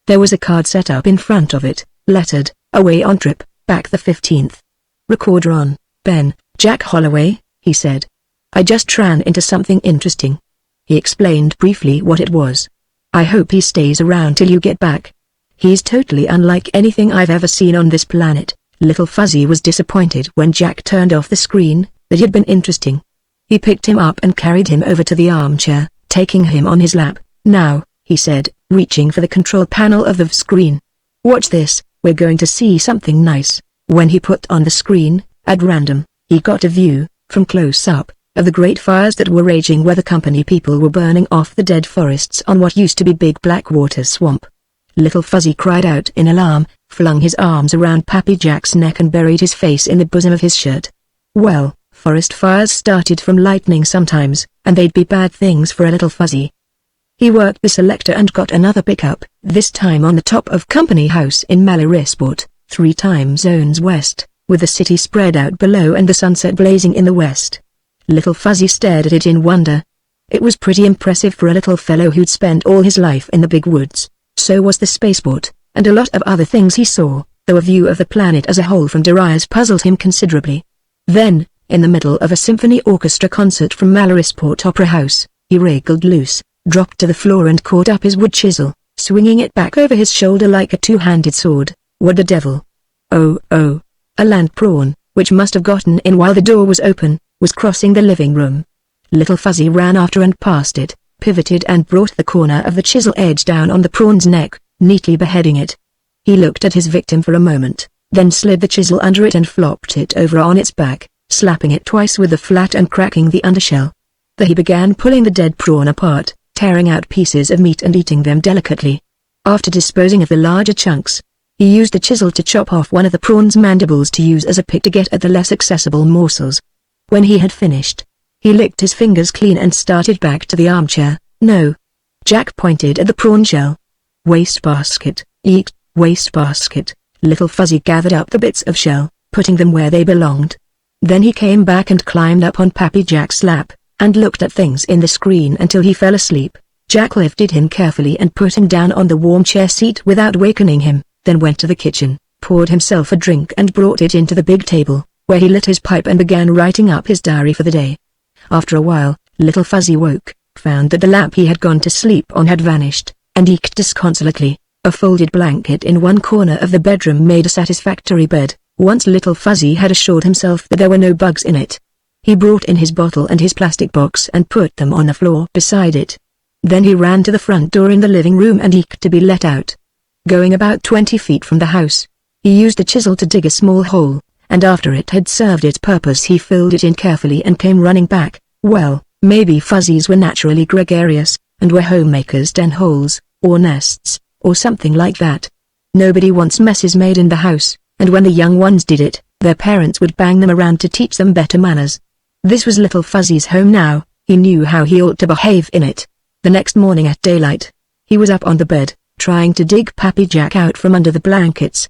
Speaker 1: There was a card set up in front of it, lettered, "Away on trip, back the 15th. Recorder on, Ben, Jack Holloway," he said. "I just ran into something interesting." He explained briefly what it was. "I hope he stays around till you get back. He's totally unlike anything I've ever seen on this planet." Little Fuzzy was disappointed when Jack turned off the screen. That had been interesting. He picked him up and carried him over to the armchair, taking him on his lap. "Now," he said, reaching for the control panel of the screen. "Watch this, we're going to see something nice." When he put on the screen, at random, he got a view, from close up, of the great fires that were raging where the company people were burning off the dead forests on what used to be Big Blackwater Swamp. Little Fuzzy cried out in alarm, flung his arms around Pappy Jack's neck and buried his face in the bosom of his shirt. Well, forest fires started from lightning sometimes, and they'd be bad things for a Little Fuzzy. He worked the selector and got another pickup, this time on the top of Company House in Mallorysport, 3 time zones west, with the city spread out below and the sunset blazing in the west. Little Fuzzy stared at it in wonder. It was pretty impressive for a little fellow who'd spent all his life in the big woods. So was the spaceport, and a lot of other things he saw, though a view of the planet as a whole from Darius puzzled him considerably. Then, in the middle of a symphony orchestra concert from Mallorysport Opera House, he wriggled loose, dropped to the floor and caught up his wood chisel, swinging it back over his shoulder like a two-handed sword. What the devil? Oh, a land prawn, which must have gotten in while the door was open, was crossing the living room. Little Fuzzy ran after and past it, pivoted and brought the corner of the chisel edge down on the prawn's neck, neatly beheading it. He looked at his victim for a moment, then slid the chisel under it and flopped it over on its back, slapping it twice with the flat and cracking the undershell. Then he began pulling the dead prawn apart, tearing out pieces of meat and eating them delicately. After disposing of the larger chunks, he used the chisel to chop off one of the prawn's mandibles to use as a pick to get at the less accessible morsels. When he had finished, he licked his fingers clean and started back to the armchair. "No." Jack pointed at the prawn shell. "Wastebasket, eek, wastebasket." Little Fuzzy gathered up the bits of shell, putting them where they belonged. Then he came back and climbed up on Pappy Jack's lap, and looked at things in the screen until he fell asleep. Jack lifted him carefully and put him down on the warm chair seat without wakening him, then went to the kitchen, poured himself a drink and brought it into the big table, where he lit his pipe and began writing up his diary for the day. After a while, Little Fuzzy woke, found that the lap he had gone to sleep on had vanished, and eked disconsolately. A folded blanket in one corner of the bedroom made a satisfactory bed. Once Little Fuzzy had assured himself that there were no bugs in it. He brought in his bottle and his plastic box and put them on the floor beside it. Then he ran to the front door in the living room and eked to be let out. Going about 20 feet from the house, he used a chisel to dig a small hole, and after it had served its purpose he filled it in carefully and came running back. Well, maybe fuzzies were naturally gregarious, and were homemakers' den holes, or nests, or something like that. Nobody wants messes made in the house, and when the young ones did it, their parents would bang them around to teach them better manners. This was Little Fuzzy's home now. He knew how he ought to behave in it. The next morning at daylight, he was up on the bed, trying to dig Pappy Jack out from under the blankets.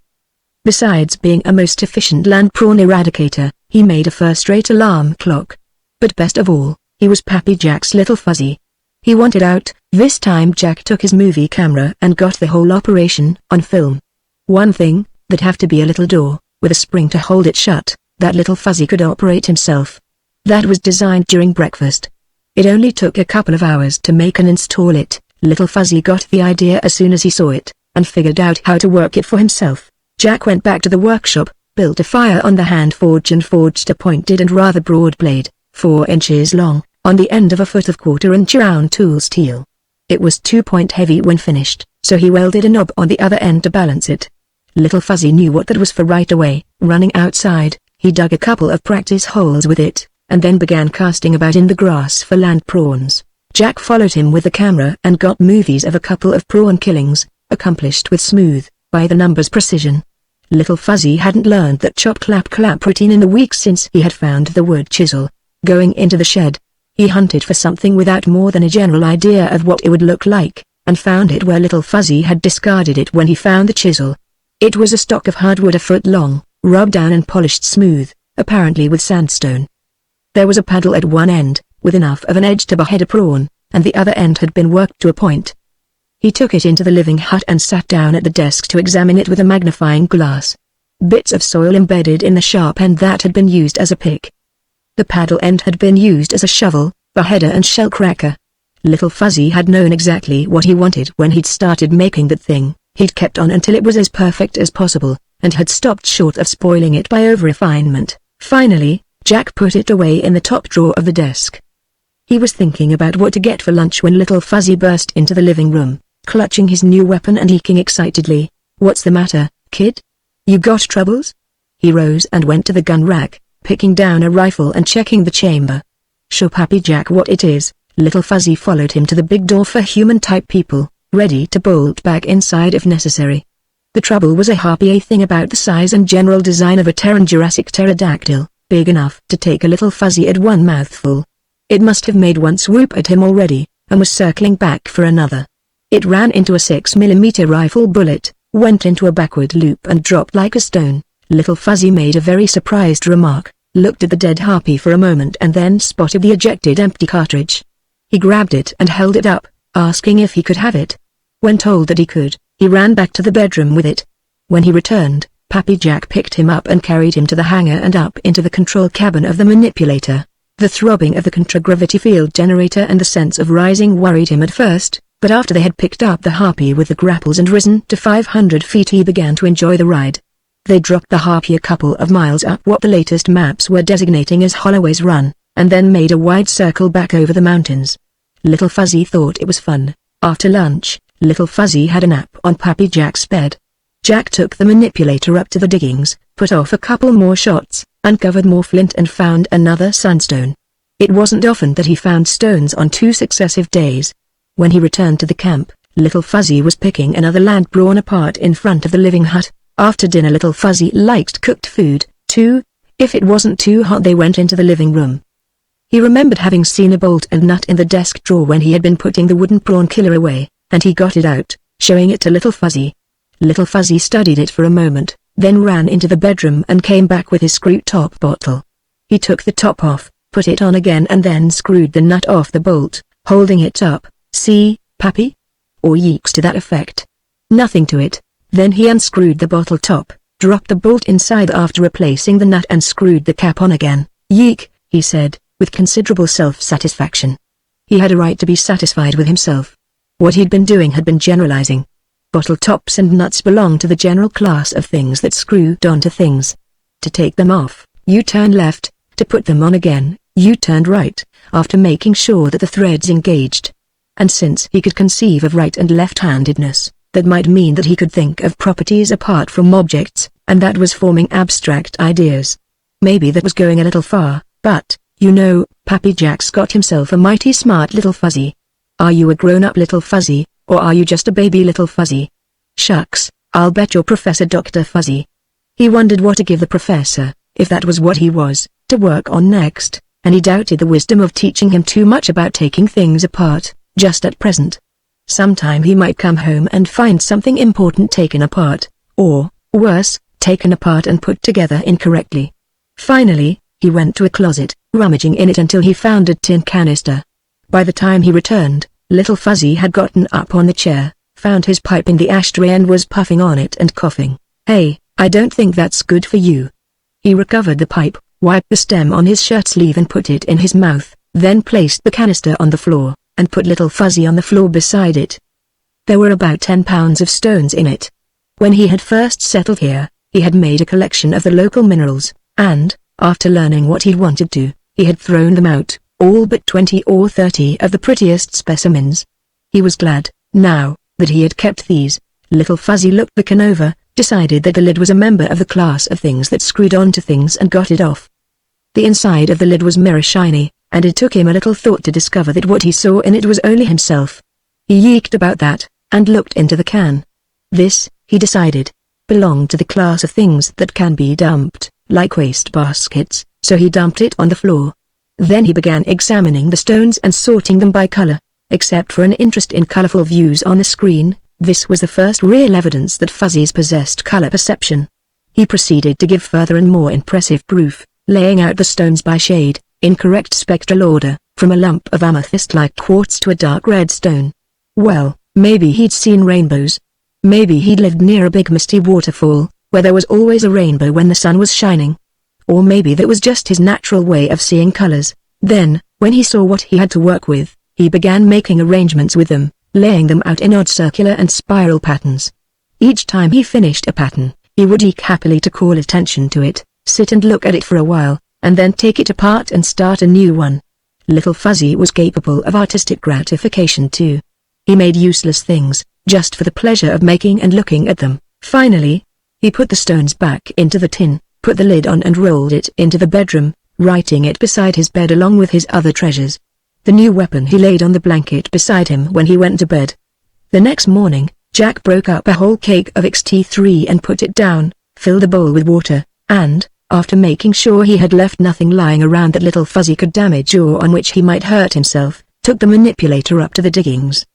Speaker 1: Besides being a most efficient land prawn eradicator, he made a first-rate alarm clock. But best of all, he was Pappy Jack's Little Fuzzy. He wanted out. This time Jack took his movie camera and got the whole operation on film. One thing, that'd have to be a little door, with a spring to hold it shut, that Little Fuzzy could operate himself. That was designed during breakfast. It only took a couple of hours to make and install it. Little Fuzzy got the idea as soon as he saw it, and figured out how to work it for himself. Jack went back to the workshop, built a fire on the hand forge and forged a pointed and rather broad blade, 4 inches long, on the end of a foot of 1/4-inch round tool steel. It was 2-point heavy when finished, so he welded a knob on the other end to balance it. Little Fuzzy knew what that was for right away. Running outside, he dug a couple of practice holes with it, and then began casting about in the grass for land prawns. Jack followed him with the camera and got movies of a couple of prawn killings, accomplished with smooth, by-the-numbers precision. Little Fuzzy hadn't learned that chop-clap-clap routine in the weeks since he had found the wood chisel. Going into the shed, he hunted for something without more than a general idea of what it would look like, and found it where Little Fuzzy had discarded it when he found the chisel. It was a stock of hardwood a foot long, rubbed down and polished smooth, apparently with sandstone. There was a paddle at one end, with enough of an edge to behead a prawn, and the other end had been worked to a point. He took it into the living hut and sat down at the desk to examine it with a magnifying glass. Bits of soil embedded in the sharp end that had been used as a pick. The paddle end had been used as a shovel, beheader and shell cracker. Little Fuzzy had known exactly what he wanted when he'd started making that thing. He'd kept on until it was as perfect as possible, and had stopped short of spoiling it by over-refinement. Finally, Jack put it away in the top drawer of the desk. He was thinking about what to get for lunch when Little Fuzzy burst into the living room, clutching his new weapon and eking excitedly. "What's the matter, kid? You got troubles?" He rose and went to the gun rack, picking down a rifle and checking the chamber. "Show Pappy Jack what it is." Little Fuzzy followed him to the big door for human-type people, ready to bolt back inside if necessary. The trouble was a harpy thing about the size and general design of a Terran Jurassic pterodactyl, big enough to take a Little Fuzzy at one mouthful. It must have made one swoop at him already, and was circling back for another. It ran into a 6mm rifle bullet, went into a backward loop and dropped like a stone. Little Fuzzy made a very surprised remark, looked at the dead harpy for a moment and then spotted the ejected empty cartridge. He grabbed it and held it up, asking if he could have it. When told that he could, he ran back to the bedroom with it. When he returned, Pappy Jack picked him up and carried him to the hangar and up into the control cabin of the manipulator. The throbbing of the contragravity field generator and the sense of rising worried him at first, but after they had picked up the harpy with the grapples and risen to 500 feet he began to enjoy the ride. They dropped the harpy a couple of miles up what the latest maps were designating as Holloway's Run, and then made a wide circle back over the mountains. Little Fuzzy thought it was fun. After lunch, Little Fuzzy had a nap on Pappy Jack's bed. Jack took the manipulator up to the diggings, put off a couple more shots, uncovered more flint and found another sunstone. It wasn't often that he found stones on 2 successive days. When he returned to the camp, Little Fuzzy was picking another land prawn apart in front of the living hut. After dinner Little Fuzzy liked cooked food, too. If it wasn't too hot they went into the living room. He remembered having seen a bolt and nut in the desk drawer when he had been putting the wooden prawn killer away, and he got it out, showing it to Little Fuzzy. Little Fuzzy studied it for a moment, then ran into the bedroom and came back with his screw-top bottle. He took the top off, put it on again and then screwed the nut off the bolt, holding it up. "See, Pappy?" Or yeeks to that effect. Nothing to it. Then he unscrewed the bottle top, dropped the bolt inside after replacing the nut and screwed the cap on again. "Yeek," he said, with considerable self-satisfaction. He had a right to be satisfied with himself. What he'd been doing had been generalizing. Bottle tops and nuts belong to the general class of things that screwed onto things. To take them off, you turn left. To put them on again, you turned right, after making sure that the threads engaged. And since he could conceive of right and left-handedness, that might mean that he could think of properties apart from objects, and that was forming abstract ideas. Maybe that was going a little far, but, you know, Pappy Jack's got himself a mighty smart Little Fuzzy. Are you a grown-up Little Fuzzy, or are you just a baby Little Fuzzy? Shucks, I'll bet you're Professor Dr. Fuzzy. He wondered what to give the professor, if that was what he was, to work on next, and he doubted the wisdom of teaching him too much about taking things apart, just at present. Sometime he might come home and find something important taken apart, or, worse, taken apart and put together incorrectly. Finally, he went to a closet, rummaging in it until he found a tin canister. By the time he returned, Little Fuzzy had gotten up on the chair, found his pipe in the ashtray and was puffing on it and coughing. "Hey, I don't think that's good for you." He recovered the pipe, wiped the stem on his shirt sleeve and put it in his mouth, then placed the canister on the floor, and put Little Fuzzy on the floor beside it. There were about 10 pounds of stones in it. When he had first settled here, he had made a collection of the local minerals, and, after learning what he'd wanted to, he had thrown them out, all but 20 or 30 of the prettiest specimens. He was glad, now, that he had kept these. Little Fuzzy looked the can over, decided that the lid was a member of the class of things that screwed onto things and got it off. The inside of the lid was mirror shiny, and it took him a little thought to discover that what he saw in it was only himself. He yeeked about that, and looked into the can. This, he decided, belonged to the class of things that can be dumped, like waste baskets, so he dumped it on the floor. Then he began examining the stones and sorting them by color. Except for an interest in colorful views on the screen, this was the first real evidence that Fuzzies possessed color perception. He proceeded to give further and more impressive proof, laying out the stones by shade, in correct spectral order, from a lump of amethyst-like quartz to a dark red stone. Well, maybe he'd seen rainbows. Maybe he'd lived near a big misty waterfall, where there was always a rainbow when the sun was shining. Or maybe that was just his natural way of seeing colors. Then, when he saw what he had to work with, he began making arrangements with them, laying them out in odd circular and spiral patterns. Each time he finished a pattern, he would eke happily to call attention to it, sit and look at it for a while, and then take it apart and start a new one. Little Fuzzy was capable of artistic gratification too. He made useless things, just for the pleasure of making and looking at them. Finally, he put the stones back into the tin, put the lid on and rolled it into the bedroom, writing it beside his bed along with his other treasures. The new weapon he laid on the blanket beside him when he went to bed. The next morning, Jack broke up a whole cake of XT3 and put it down, filled a bowl with water, and, after making sure he had left nothing lying around that Little Fuzzy could damage or on which he might hurt himself, took the manipulator up to the diggings.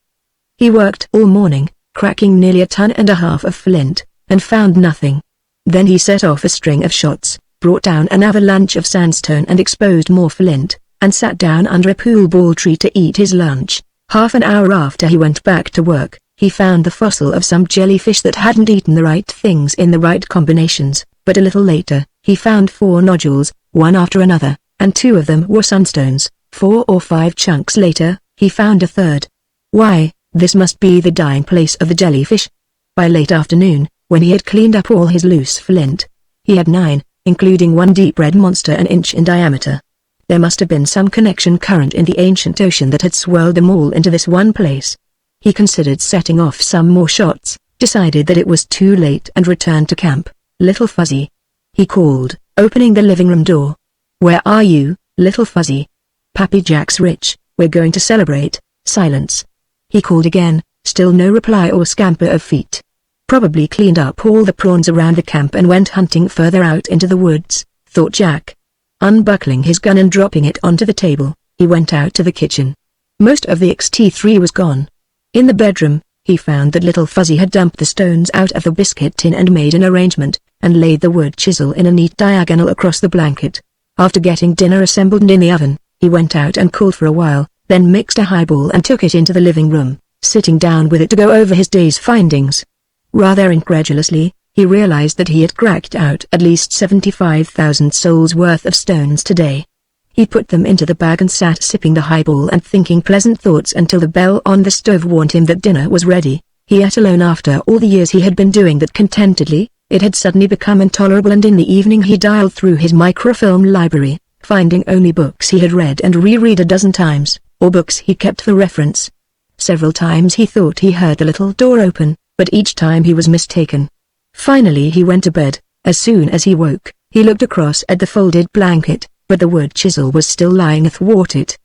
Speaker 1: He worked all morning, cracking nearly 1.5 tons of flint, and found nothing. Then he set off a string of shots, brought down an avalanche of sandstone and exposed more flint, and sat down under a pool ball tree to eat his lunch. Half an hour after he went back to work, he found the fossil of some jellyfish that hadn't eaten the right things in the right combinations, but a little later, he found 4 nodules, one after another, and 2 of them were sunstones. 4 or 5 chunks later, he found a third. Why, this must be the dying place of the jellyfish. By late afternoon, when he had cleaned up all his loose flint, he had 9, including one deep red monster an inch in diameter. There must have been some connection current in the ancient ocean that had swirled them all into this one place. He considered setting off some more shots, decided that it was too late and returned to camp. Little Fuzzy, he called, opening the living room door. Where are you, Little Fuzzy? Pappy Jack's rich, we're going to celebrate. Silence. He called again, still no reply or scamper of feet. Probably cleaned up all the prawns around the camp and went hunting further out into the woods, thought Jack. Unbuckling his gun and dropping it onto the table, he went out to the kitchen. Most of the XT3 was gone. In the bedroom, he found that Little Fuzzy had dumped the stones out of the biscuit tin and made an arrangement, and laid the wood chisel in a neat diagonal across the blanket. After getting dinner assembled and in the oven, he went out and called for a while, then mixed a highball and took it into the living room, sitting down with it to go over his day's findings. Rather incredulously, he realized that he had cracked out at least 75,000 souls worth of stones today. He put them into the bag and sat sipping the highball and thinking pleasant thoughts until the bell on the stove warned him that dinner was ready. He ate alone after all the years he had been doing that contentedly. It had suddenly become intolerable, and in the evening he dialed through his microfilm library, finding only books he had read and reread a dozen times, or books he kept for reference. Several times he thought he heard the little door open, but each time he was mistaken. Finally he went to bed. As soon as he woke, he looked across at the folded blanket, but the wood chisel was still lying athwart it.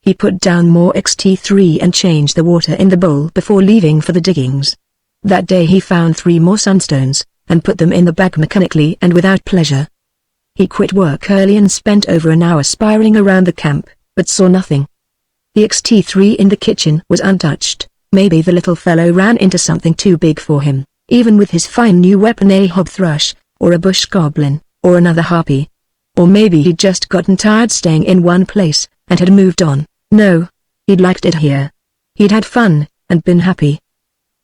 Speaker 1: He put down more XT3 and changed the water in the bowl before leaving for the diggings. That day he found 3 more sunstones, and put them in the bag mechanically and without pleasure. He quit work early and spent over an hour spiraling around the camp, but saw nothing. The XT3 in the kitchen was untouched. Maybe the little fellow ran into something too big for him, even with his fine new weapon, a hob thrush, or a bush goblin, or another harpy. Or maybe he'd just gotten tired staying in one place, and had moved on. No, he'd liked it here. He'd had fun, and been happy.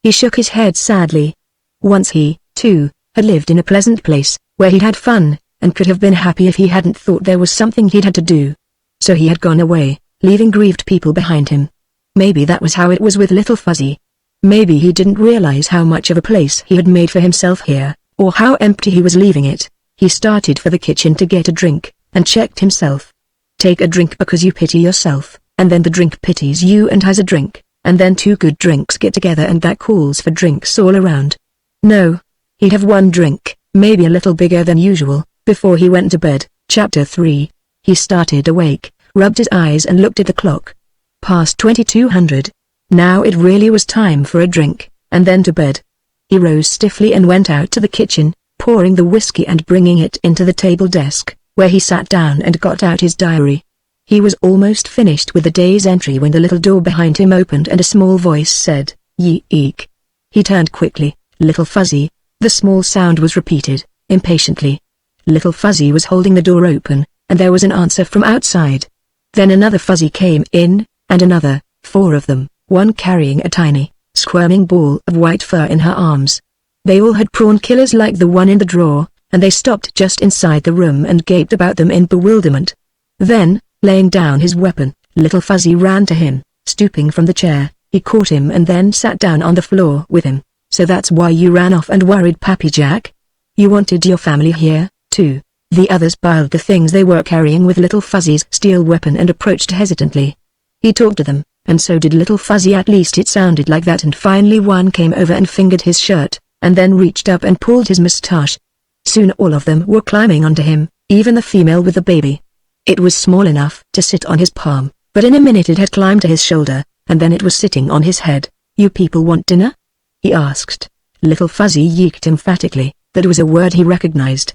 Speaker 1: He shook his head sadly. Once he, too, had lived in a pleasant place, where he'd had fun, and could have been happy if he hadn't thought there was something he'd had to do. So he had gone away, leaving grieved people behind him. Maybe that was how it was with Little Fuzzy. Maybe he didn't realize how much of a place he had made for himself here, or how empty he was leaving it. He started for the kitchen to get a drink, and checked himself. Take a drink because you pity yourself, and then the drink pities you and has a drink, and then 2 good drinks get together and that calls for drinks all around. No. He'd have 1 drink, maybe a little bigger than usual, before he went to bed. Chapter 3. He started awake, rubbed his eyes and looked at the clock. Past 2200. Now it really was time for a drink, and then to bed. He rose stiffly and went out to the kitchen, pouring the whiskey and bringing it into the table desk, where he sat down and got out his diary. He was almost finished with the day's entry when the little door behind him opened and a small voice said, "Yeek." He turned quickly. Little Fuzzy. The small sound was repeated, impatiently. Little Fuzzy was holding the door open, and there was an answer from outside. Then another Fuzzy came in, and another, 4 of them, one carrying a tiny, squirming ball of white fur in her arms. They all had prawn killers like the one in the drawer, and they stopped just inside the room and gaped about them in bewilderment. Then, laying down his weapon, little Fuzzy ran to him. Stooping from the chair, he caught him and then sat down on the floor with him. "So that's why you ran off and worried Pappy Jack? You wanted your family here, too?" The others piled the things they were carrying with little Fuzzy's steel weapon and approached hesitantly. He talked to them, and so did little Fuzzy, at least it sounded like that, and finally one came over and fingered his shirt, and then reached up and pulled his mustache. Soon all of them were climbing onto him, even the female with the baby. It was small enough to sit on his palm, but in a minute it had climbed to his shoulder, and then it was sitting on his head. "You people want dinner?" he asked. Little Fuzzy yeeked emphatically. That was a word he recognized.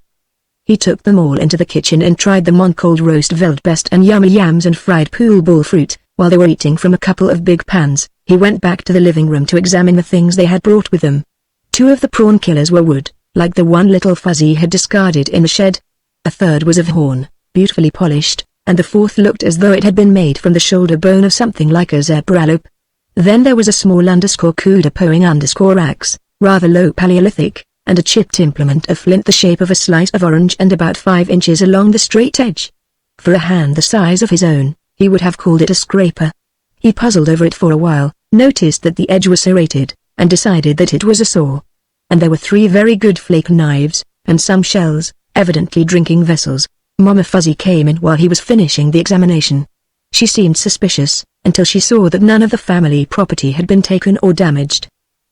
Speaker 1: He took them all into the kitchen and tried them on cold roast veldbest and yummy yams and fried pool ball fruit. While they were eating from a couple of big pans, he went back to the living room to examine the things they had brought with them. 2 of the prawn killers were wood, like the one little Fuzzy had discarded in the shed. A third was of horn, beautifully polished, and the 4th looked as though it had been made from the shoulder bone of something like a zebralope. Then there was a small _Kuda axe, rather low Paleolithic, and a chipped implement of flint the shape of a slice of orange and about 5 inches along the straight edge. For a hand the size of his own, he would have called it a scraper. He puzzled over it for a while, noticed that the edge was serrated, and decided that it was a saw. And there were 3 very good flake knives, and some shells, evidently drinking vessels. Mama Fuzzy came in while he was finishing the examination. She seemed suspicious, until she saw that none of the family property had been taken or damaged.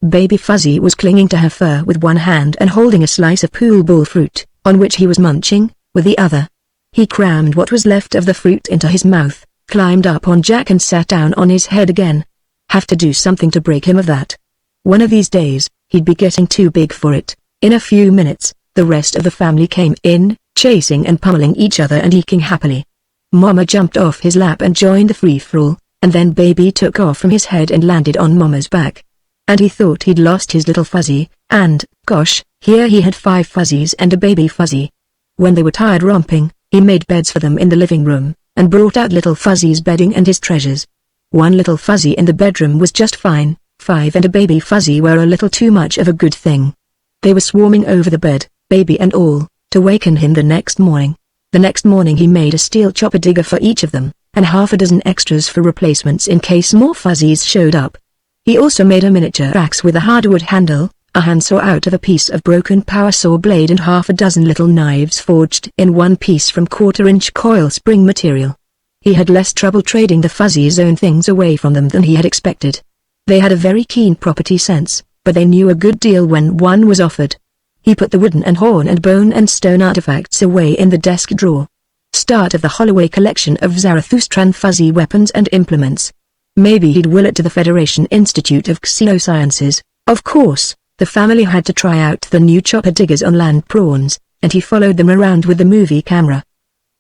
Speaker 1: Baby Fuzzy was clinging to her fur with one hand and holding a slice of pool ball fruit, on which he was munching, with the other. He crammed what was left of the fruit into his mouth, climbed up on Jack and sat down on his head again. Have to do something to break him of that. One of these days, he'd be getting too big for it. In a few minutes, the rest of the family came in, chasing and pummeling each other and eking happily. Mama jumped off his lap and joined the free-for-all, and then Baby took off from his head and landed on Mama's back. And he thought he'd lost his little Fuzzy, and, gosh, here he had 5 Fuzzies and a baby Fuzzy. When they were tired romping, he made beds for them in the living room, and brought out little Fuzzy's bedding and his treasures. 1 little Fuzzy in the bedroom was just fine, 5 and a baby Fuzzy were a little too much of a good thing. They were swarming over the bed, baby and all, to waken him the next morning. The next morning he made a steel chopper digger for each of them, and half a dozen extras for replacements in case more Fuzzies showed up. He also made a miniature axe with a hardwood handle, a handsaw out of a piece of broken power saw blade, and half a dozen little knives forged in one piece from 1/4-inch coil spring material. He had less trouble trading the Fuzzies' own things away from them than he had expected. They had a very keen property sense, but they knew a good deal when one was offered. He put the wooden and horn and bone and stone artifacts away in the desk drawer. Start of the Holloway collection of Zarathustran fuzzy weapons and implements. Maybe he'd will it to the Federation Institute of Xenosciences. Of course, the family had to try out the new chopper diggers on land prawns, and he followed them around with the movie camera.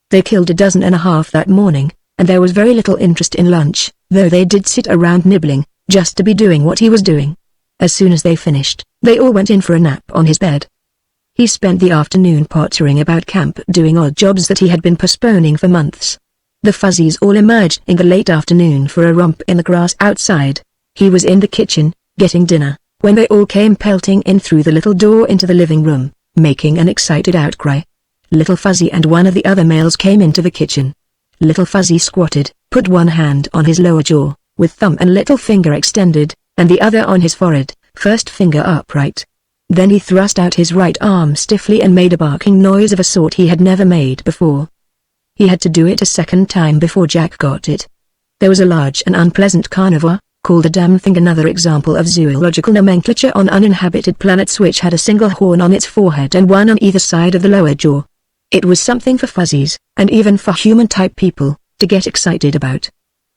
Speaker 1: They killed 1.5 dozen that morning, and there was very little interest in lunch, though they did sit around nibbling, just to be doing what he was doing. As soon as they finished, they all went in for a nap on his bed. He spent the afternoon pottering about camp doing odd jobs that he had been postponing for months. The Fuzzies all emerged in the late afternoon for a romp in the grass outside. He was in the kitchen, getting dinner, when they all came pelting in through the little door into the living room, making an excited outcry. Little Fuzzy and one of the other males came into the kitchen. Little Fuzzy squatted, put one hand on his lower jaw, with thumb and little finger extended, and the other on his forehead, first finger upright. Then he thrust out his right arm stiffly and made a barking noise of a sort he had never made before. He had to do it a second time before Jack got it. There was a large and unpleasant carnivore, called a damn thing, another example of zoological nomenclature on uninhabited planets, which had a single horn on its forehead and one on either side of the lower jaw. It was something for Fuzzies, and even for human-type people, to get excited about.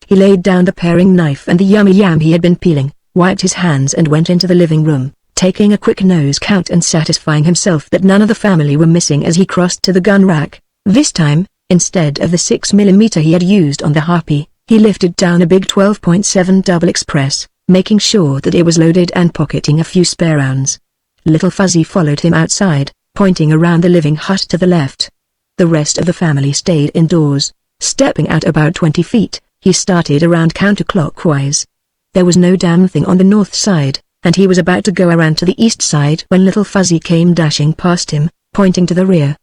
Speaker 1: He laid down the paring knife and the yummy yam he had been peeling, wiped his hands and went into the living room, taking a quick nose count and satisfying himself that none of the family were missing as he crossed to the gun rack. This time, instead of the 6mm he had used on the Harpy, he lifted down a big 12.7 double express, making sure that it was loaded and pocketing a few spare rounds. Little Fuzzy followed him outside, pointing around the living hut to the left. The rest of the family stayed indoors, Stepping out about 20 feet, he started around counterclockwise. There was no damn thing on the north side, and he was about to go around to the east side when Little Fuzzy came dashing past him, pointing to the rear.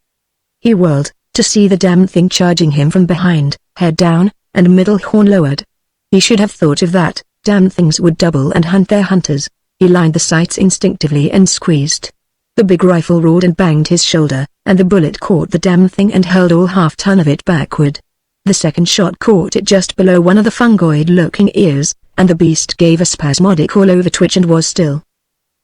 Speaker 1: He whirled, to see the damn thing charging him from behind, head down, and middle horn lowered. He should have thought of that. Damn things would double and hunt their hunters. He lined the sights instinctively and squeezed. The big rifle roared and banged his shoulder, and the bullet caught the damn thing and hurled all half-ton of it backward. The second shot caught it just below one of the fungoid-looking ears, and the beast gave a spasmodic all-over twitch and was still.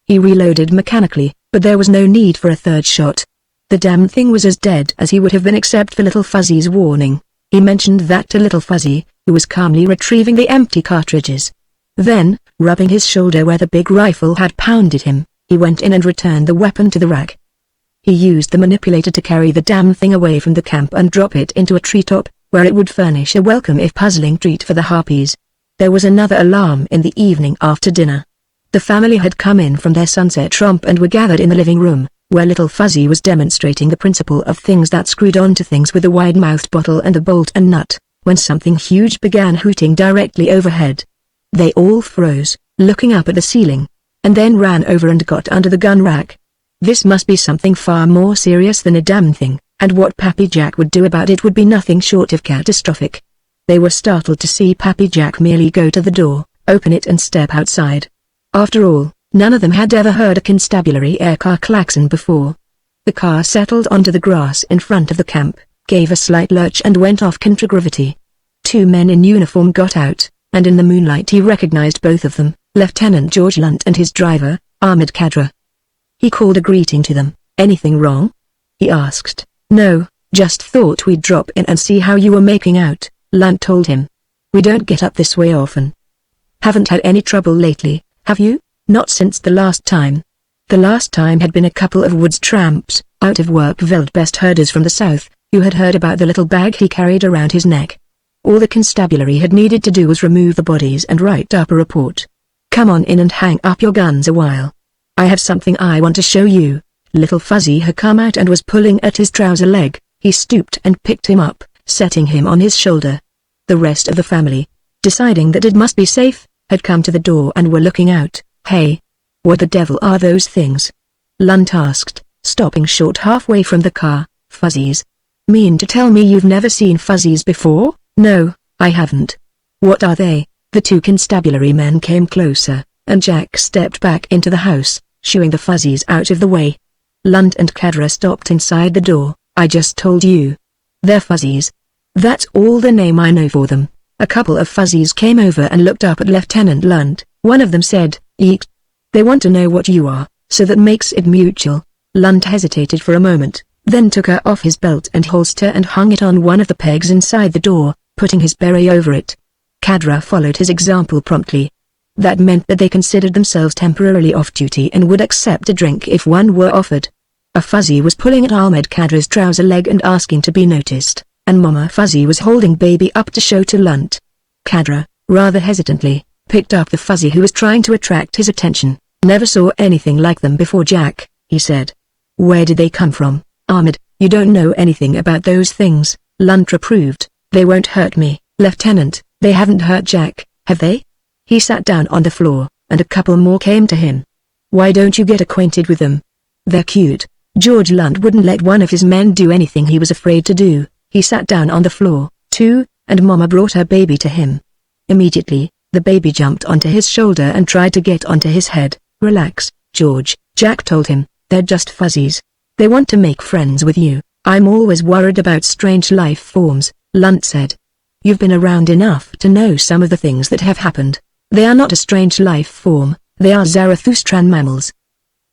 Speaker 1: He reloaded mechanically, but there was no need for a third shot. The damn thing was as dead as he would have been except for Little Fuzzy's warning. He mentioned that to Little Fuzzy, who was calmly retrieving the empty cartridges. Then, rubbing his shoulder where the big rifle had pounded him, he went in and returned the weapon to the rack. He used the manipulator to carry the damn thing away from the camp and drop it into a treetop, where it would furnish a welcome if puzzling treat for the harpies. There was another alarm in the evening after dinner. The family had come in from their sunset romp and were gathered in the living room, where Little Fuzzy was demonstrating the principle of things that screwed onto things with a wide-mouthed bottle and a bolt and nut, when something huge began hooting directly overhead. They all froze, looking up at the ceiling, and then ran over and got under the gun rack. This must be something far more serious than a damn thing, and what Pappy Jack would do about it would be nothing short of catastrophic. They were startled to see Pappy Jack merely go to the door, open it and step outside. After all, none of them had ever heard a constabulary air car klaxon before. The car settled onto the grass in front of the camp, gave a slight lurch and went off contragravity. Two men in uniform got out, and in the moonlight he recognized both of them, Lieutenant George Lunt and his driver, Ahmed Khadra. He called a greeting to them. "Anything wrong?" he asked. "No, just thought we'd drop in and see how you were making out," Lunt told him. "We don't get up this way often." "Haven't had any trouble lately, have you?" "Not since the last time." The last time had been a couple of woods tramps, out-of-work wild-best herders from the south, who had heard about the little bag he carried around his neck. All the constabulary had needed to do was remove the bodies and write up a report. "Come on in and hang up your guns a while. I have something I want to show you." Little Fuzzy had come out and was pulling at his trouser leg. He stooped and picked him up, setting him on his shoulder. The rest of the family, deciding that it must be safe, had come to the door and were looking out. "Hey, what the devil are those things?" Lunt asked, stopping short halfway from the car. "Fuzzies? Mean to tell me you've never seen fuzzies before?" "No, I haven't." "What are they?" The two constabulary men came closer, and Jack stepped back into the house, shooing the fuzzies out of the way. Lunt and Khadra stopped inside the door. "I just told you. They're fuzzies. That's all the name I know for them." A couple of fuzzies came over and looked up at Lieutenant Lunt. One of them said, "Eek. They want to know what you are, so that makes it mutual." Lunt hesitated for a moment, then took her off his belt and holster and hung it on one of the pegs inside the door, putting his beret over it. Khadra followed his example promptly. That meant that they considered themselves temporarily off-duty and would accept a drink if one were offered. A fuzzy was pulling at Ahmed Khadra's trouser leg and asking to be noticed, and Mama Fuzzy was holding baby up to show to Lunt. Khadra, rather hesitantly, picked up the fuzzy who was trying to attract his attention. "Never saw anything like them before, Jack," he said. "Where did they come from, Ahmed? You don't know anything about those things," Lunt reproved. "They won't hurt me, Lieutenant." "They haven't hurt Jack, have they?" He sat down on the floor, and a couple more came to him. "Why don't you get acquainted with them? They're cute." George Lunt wouldn't let one of his men do anything he was afraid to do. He sat down on the floor, too, and Mama brought her baby to him. Immediately, the baby jumped onto his shoulder and tried to get onto his head. "Relax, George," Jack told him. "They're just fuzzies. They want to make friends with you." "I'm always worried about strange life forms," Lunt said. "You've been around enough to know some of the things that have happened. They are not a strange life form, they are Zarathustran mammals.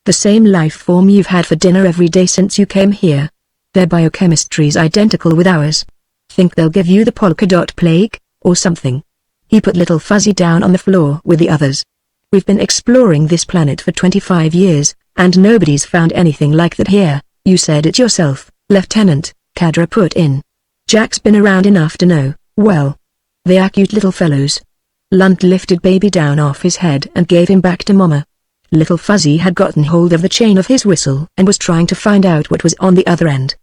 Speaker 1: The same life form you've had for dinner every day since you came here. Their biochemistry's identical with ours. Think they'll give you the polka dot plague, or something?" He put Little Fuzzy down on the floor with the others. "We've been exploring this planet for 25 years, and nobody's found anything like that here." "You said it yourself, Lieutenant," Khadra put in. "Jack's been around enough to know." "Well, they are cute little fellows." Lunt lifted baby down off his head and gave him back to Mama. Little Fuzzy had gotten hold of the chain of his whistle and was trying to find out what was on the other end.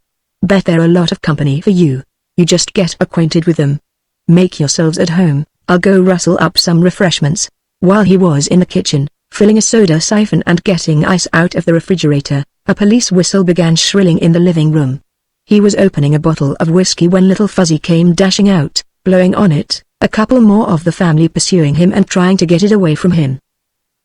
Speaker 1: "Bet they're a lot of company for you." You just get acquainted with them. Make yourselves at home, I'll go rustle up some refreshments. While he was in the kitchen, filling a soda siphon and getting ice out of the refrigerator, a police whistle began shrilling in the living room. He was opening a bottle of whiskey when Little Fuzzy came dashing out, blowing on it, a couple more of the family pursuing him and trying to get it away from him.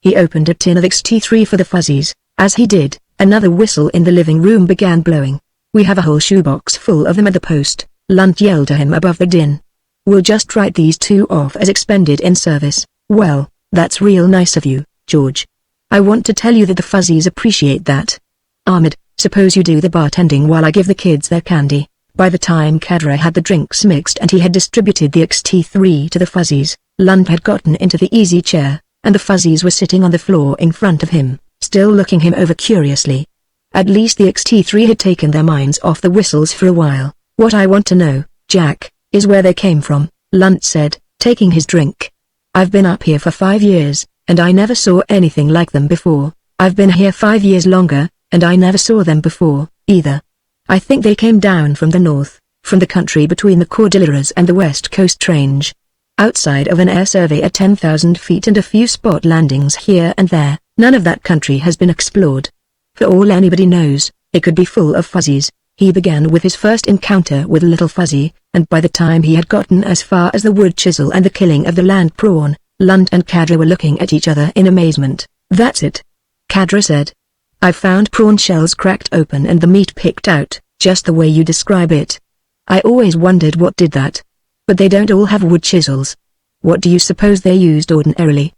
Speaker 1: He opened a tin of XT3 for the Fuzzies. As he did, another whistle in the living room began blowing. "We have a whole shoebox full of them at the post," Lunt yelled to him above the din. "We'll just write these two off as expended in service." "Well, that's real nice of you, George. I want to tell you that the Fuzzies appreciate that. Ahmed, suppose you do the bartending while I give the kids their candy." By the time Kadra had the drinks mixed and he had distributed the XT3 to the Fuzzies, Lunt had gotten into the easy chair, and the Fuzzies were sitting on the floor in front of him, still looking him over curiously. At least the XT3 had taken their minds off the whistles for a while. "What I want to know, Jack, is where they came from," Lunt said, taking his drink. "I've been up here for 5 years, and I never saw anything like them before. I've been here 5 years longer, and I never saw them before, either. I think they came down from the north, from the country between the Cordilleras and the West Coast Range. Outside of an air survey at 10,000 feet and a few spot landings here and there, none of that country has been explored. For all anybody knows, it could be full of Fuzzies." He began with his first encounter with Little Fuzzy, and by the time he had gotten as far as the wood chisel and the killing of the land prawn, Lunt and Kadra were looking at each other in amazement. "That's it," Kadra said. "I've found prawn shells cracked open and the meat picked out, just the way you describe it. I always wondered what did that. But they don't all have wood chisels. What do you suppose they used ordinarily?"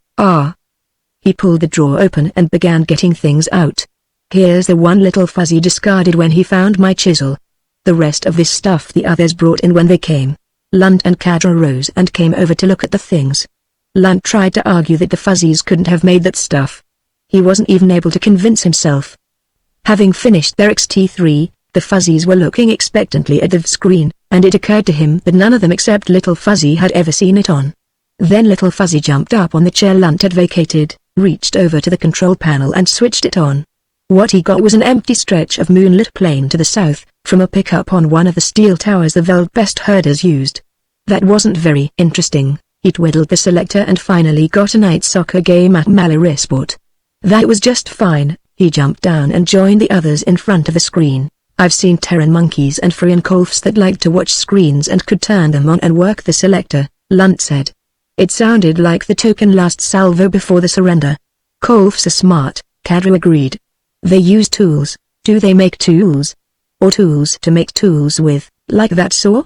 Speaker 1: He pulled the drawer open and began getting things out. "Here's the one Little Fuzzy discarded when he found my chisel. The rest of this stuff the others brought in when they came." Lunt and Kadra rose and came over to look at the things. Lunt tried to argue that the Fuzzies couldn't have made that stuff. He wasn't even able to convince himself. Having finished their XT3, the Fuzzies were looking expectantly at the screen, and it occurred to him that none of them except Little Fuzzy had ever seen it on. Then Little Fuzzy jumped up on the chair Lunt had vacated, reached over to the control panel and switched it on. What he got was an empty stretch of moonlit plain to the south, from a pickup on one of the steel towers the Veldbest herders used. That wasn't very interesting. He twiddled the selector and finally got a night soccer game at Malarisport. That was just fine. He jumped down and joined the others in front of the screen. "I've seen Terran monkeys and Frien Kolfs that liked to watch screens and could turn them on and work the selector," Lunt said. "It sounded like the token last salvo before the surrender." "Kolfs are smart," Kadra agreed. "They use tools." "Do they make tools? Or tools to make tools with, like that saw?"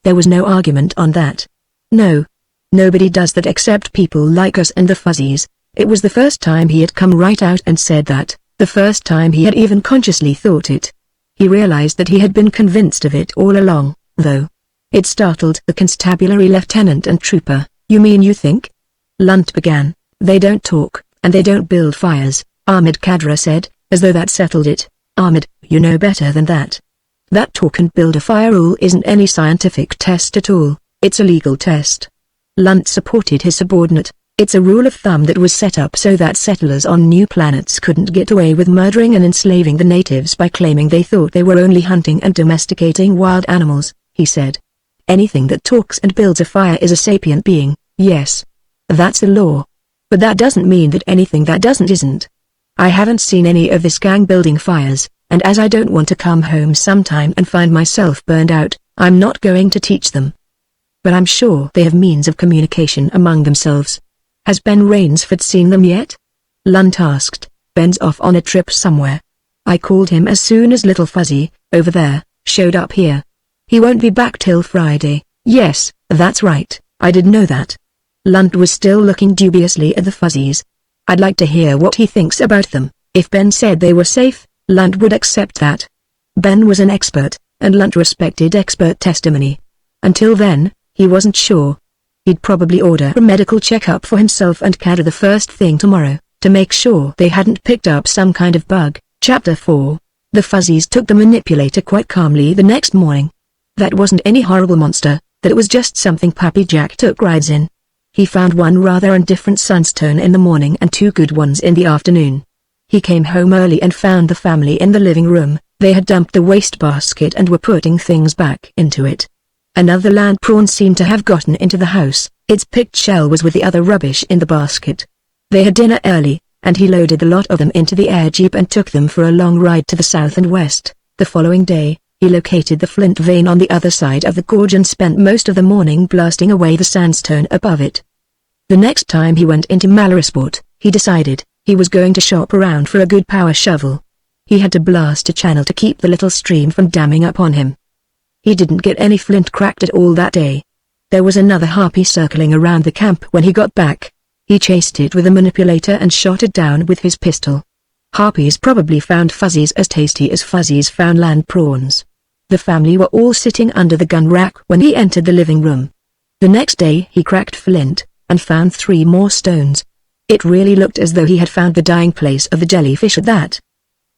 Speaker 1: There was no argument on that. "No. Nobody does that except people like us and the Fuzzies." It was the first time he had come right out and said that, the first time he had even consciously thought it. He realized that he had been convinced of it all along, though. It startled the constabulary lieutenant and trooper. "You mean you think?" Lunt began. "They don't talk, and they don't build fires," Ahmed Kadra said, as though that settled it. "Ahmed, you know better than that. That talk and build a fire rule isn't any scientific test at all, it's a legal test." Lunt supported his subordinate. "It's a rule of thumb that was set up so that settlers on new planets couldn't get away with murdering and enslaving the natives by claiming they thought they were only hunting and domesticating wild animals," he said. "Anything that talks and builds a fire is a sapient being, yes. That's the law. But that doesn't mean that anything that doesn't isn't. I haven't seen any of this gang building fires, and as I don't want to come home sometime and find myself burned out, I'm not going to teach them. But I'm sure they have means of communication among themselves. Has Ben Rainsford seen them yet?" Lunt asked. "Ben's off on a trip somewhere. I called him as soon as Little Fuzzy, over there, showed up here. He won't be back till Friday." "Yes, that's right, I did know that." Lunt was still looking dubiously at the Fuzzies. "I'd like to hear what he thinks about them." If Ben said they were safe, Lunt would accept that. Ben was an expert, and Lunt respected expert testimony. Until then, he wasn't sure. He'd probably order a medical checkup for himself and Kadra the first thing tomorrow, to make sure they hadn't picked up some kind of bug. Chapter 4. The Fuzzies took the manipulator quite calmly the next morning. That wasn't any horrible monster, that was just something Pappy Jack took rides in. He found one rather indifferent sunstone in the morning and 2 good ones in the afternoon. He came home early and found the family in the living room. They had dumped the wastebasket and were putting things back into it. Another land prawn seemed to have gotten into the house. Its picked shell was with the other rubbish in the basket. They had dinner early, and he loaded the lot of them into the air jeep and took them for a long ride to the south and west. The following day, he located the flint vein on the other side of the gorge and spent most of the morning blasting away the sandstone above it. The next time he went into Malarisport, he decided he was going to shop around for a good power shovel. He had to blast a channel to keep the little stream from damming up on him. He didn't get any flint cracked at all that day. There was another harpy circling around the camp when he got back. He chased it with a manipulator and shot it down with his pistol. Harpies probably found fuzzies as tasty as fuzzies found land prawns. The family were all sitting under the gun rack when he entered the living room. The next day he cracked flint, and found 3 more stones. It really looked as though he had found the dying place of the jellyfish at that.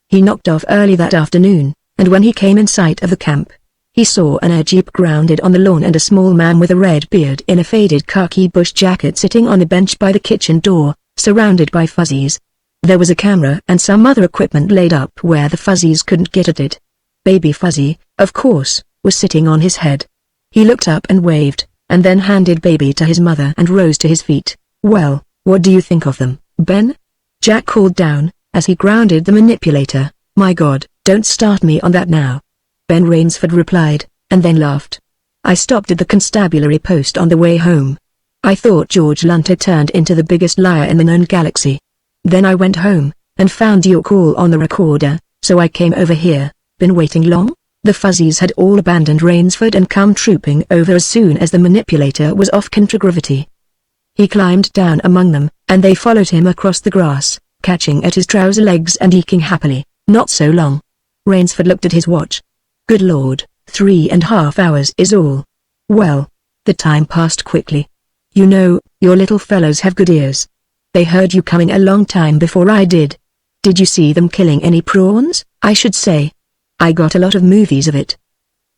Speaker 1: He knocked off early that afternoon, and when he came in sight of the camp, he saw an air jeep grounded on the lawn and a small man with a red beard in a faded khaki bush jacket sitting on a bench by the kitchen door, surrounded by fuzzies. There was a camera and some other equipment laid up where the fuzzies couldn't get at it. Baby Fuzzy, of course, was sitting on his head. He looked up and waved, and then handed Baby to his mother and rose to his feet. "Well, what do you think of them, Ben?" Jack called down, as he grounded the manipulator. "My God, don't start me on that now," Ben Rainsford replied, and then laughed. "I stopped at the constabulary post on the way home. I thought George Lunt had turned into the biggest liar in the known galaxy. Then I went home, and found your call on the recorder, so I came over here." "Been waiting long?" The fuzzies had all abandoned Rainsford and come trooping over as soon as the manipulator was off contragravity. He climbed down among them, and they followed him across the grass, catching at his trouser legs and eking happily. "Not so long." Rainsford looked at his watch. "Good Lord, 3.5 hours is all." "Well, the time passed quickly. You know, your little fellows have good ears. They heard you coming a long time before I did. Did you see them killing any prawns?" "I should say. I got a lot of movies of it."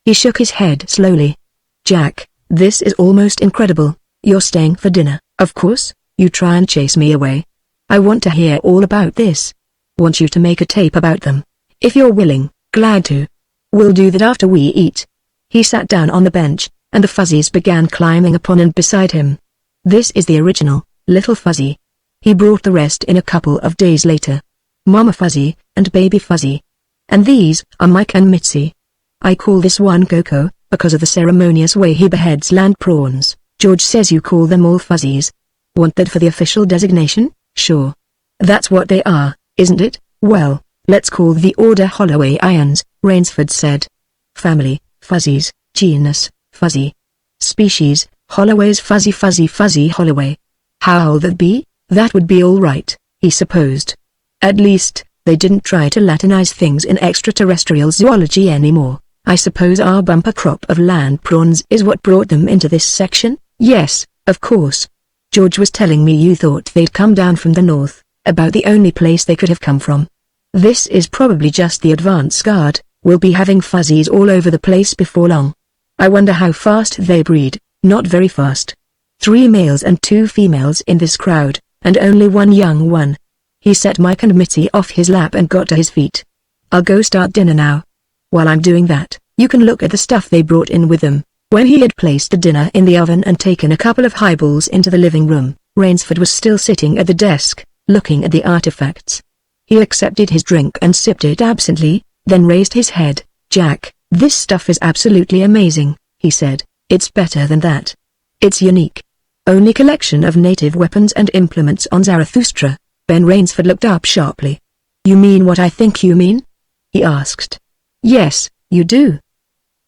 Speaker 1: He shook his head slowly. "Jack, this is almost incredible. You're staying for dinner, of course. You try and chase me away. I want to hear all about this. Want you to make a tape about them. If you're willing, glad to. We'll do that after we eat." He sat down on the bench, and the fuzzies began climbing upon and beside him. "This is the original, Little Fuzzy." He brought the rest in a couple of days later. "Mama Fuzzy, and Baby Fuzzy. And these are Mike and Mitzi. I call this one Coco, because of the ceremonious way he beheads land prawns. George says you call them all fuzzies. Want that for the official designation?" "Sure. That's what they are, isn't it?" "Well, let's call the order Holloway Ions," Rainsford said. "Family, fuzzies. Genus, fuzzy. Species, Holloway's fuzzy fuzzy fuzzy Holloway. How'll that be?" That would be all right, he supposed. At least, they didn't try to Latinize things in extraterrestrial zoology anymore. "I suppose our bumper crop of land prawns is what brought them into this section?" "Yes, of course. George was telling me you thought they'd come down from the north, about the only place they could have come from. This is probably just the advance guard. We'll be having fuzzies all over the place before long. I wonder how fast they breed." "Not very fast. 3 males and 2 females in this crowd, and only 1 young one." He set Mike and Mitzi off his lap and got to his feet. "I'll go start dinner now. While I'm doing that, you can look at the stuff they brought in with them." When he had placed the dinner in the oven and taken a couple of highballs into the living room, Rainsford was still sitting at the desk, looking at the artifacts. He accepted his drink and sipped it absently, then raised his head. "Jack, this stuff is absolutely amazing," he said. "It's better than that. It's unique. Only collection of native weapons and implements on Zarathustra." Ben Rainsford looked up sharply. "You mean what I think you mean?" he asked. "Yes, you do."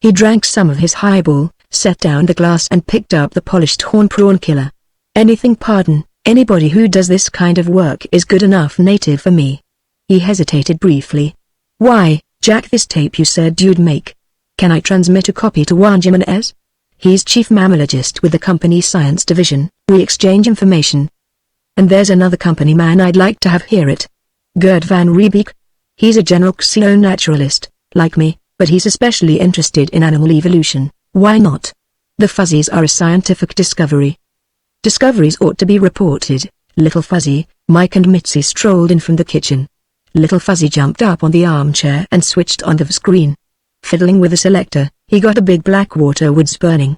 Speaker 1: He drank some of his highball, set down the glass and picked up the polished horn prawn killer. "Anything pardon, anybody who does this kind of work is good enough native for me." He hesitated briefly. "Why, Jack, this tape you said you'd make. Can I transmit a copy to Juan Jimenez? He's chief mammalogist with the company's science division. We exchange information. And there's another company man I'd like to have hear it. Gert van Riebeek. He's a general xenonaturalist, like me, but he's especially interested in animal evolution. Why not? The fuzzies are a scientific discovery. Discoveries ought to be reported." Little Fuzzy, Mike and Mitzi strolled in from the kitchen. Little Fuzzy jumped up on the armchair and switched on the screen. Fiddling with the selector, he got a big black water woods burning.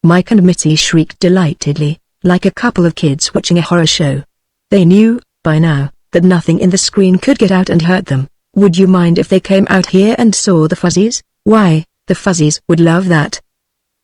Speaker 1: Mike and Mitzi shrieked delightedly, like a couple of kids watching a horror show. They knew, by now, that nothing in the screen could get out and hurt them. Would you mind if they came out here and saw the fuzzies? Why, the fuzzies would love that.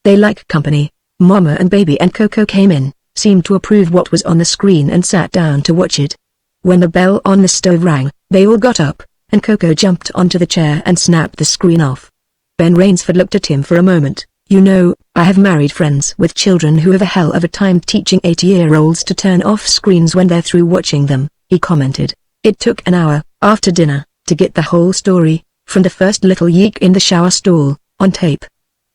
Speaker 1: They like company. Mama and Baby and Coco came in, seemed to approve what was on the screen and sat down to watch it. When the bell on the stove rang, they all got up, and Coco jumped onto the chair and snapped the screen off. Ben Rainsford looked at him for a moment. You know, I have married friends with children who have a hell of a time teaching 8-year-olds to turn off screens when they're through watching them, he commented. It took an hour, after dinner, to get the whole story, from the first little yeek in the shower stall, on tape.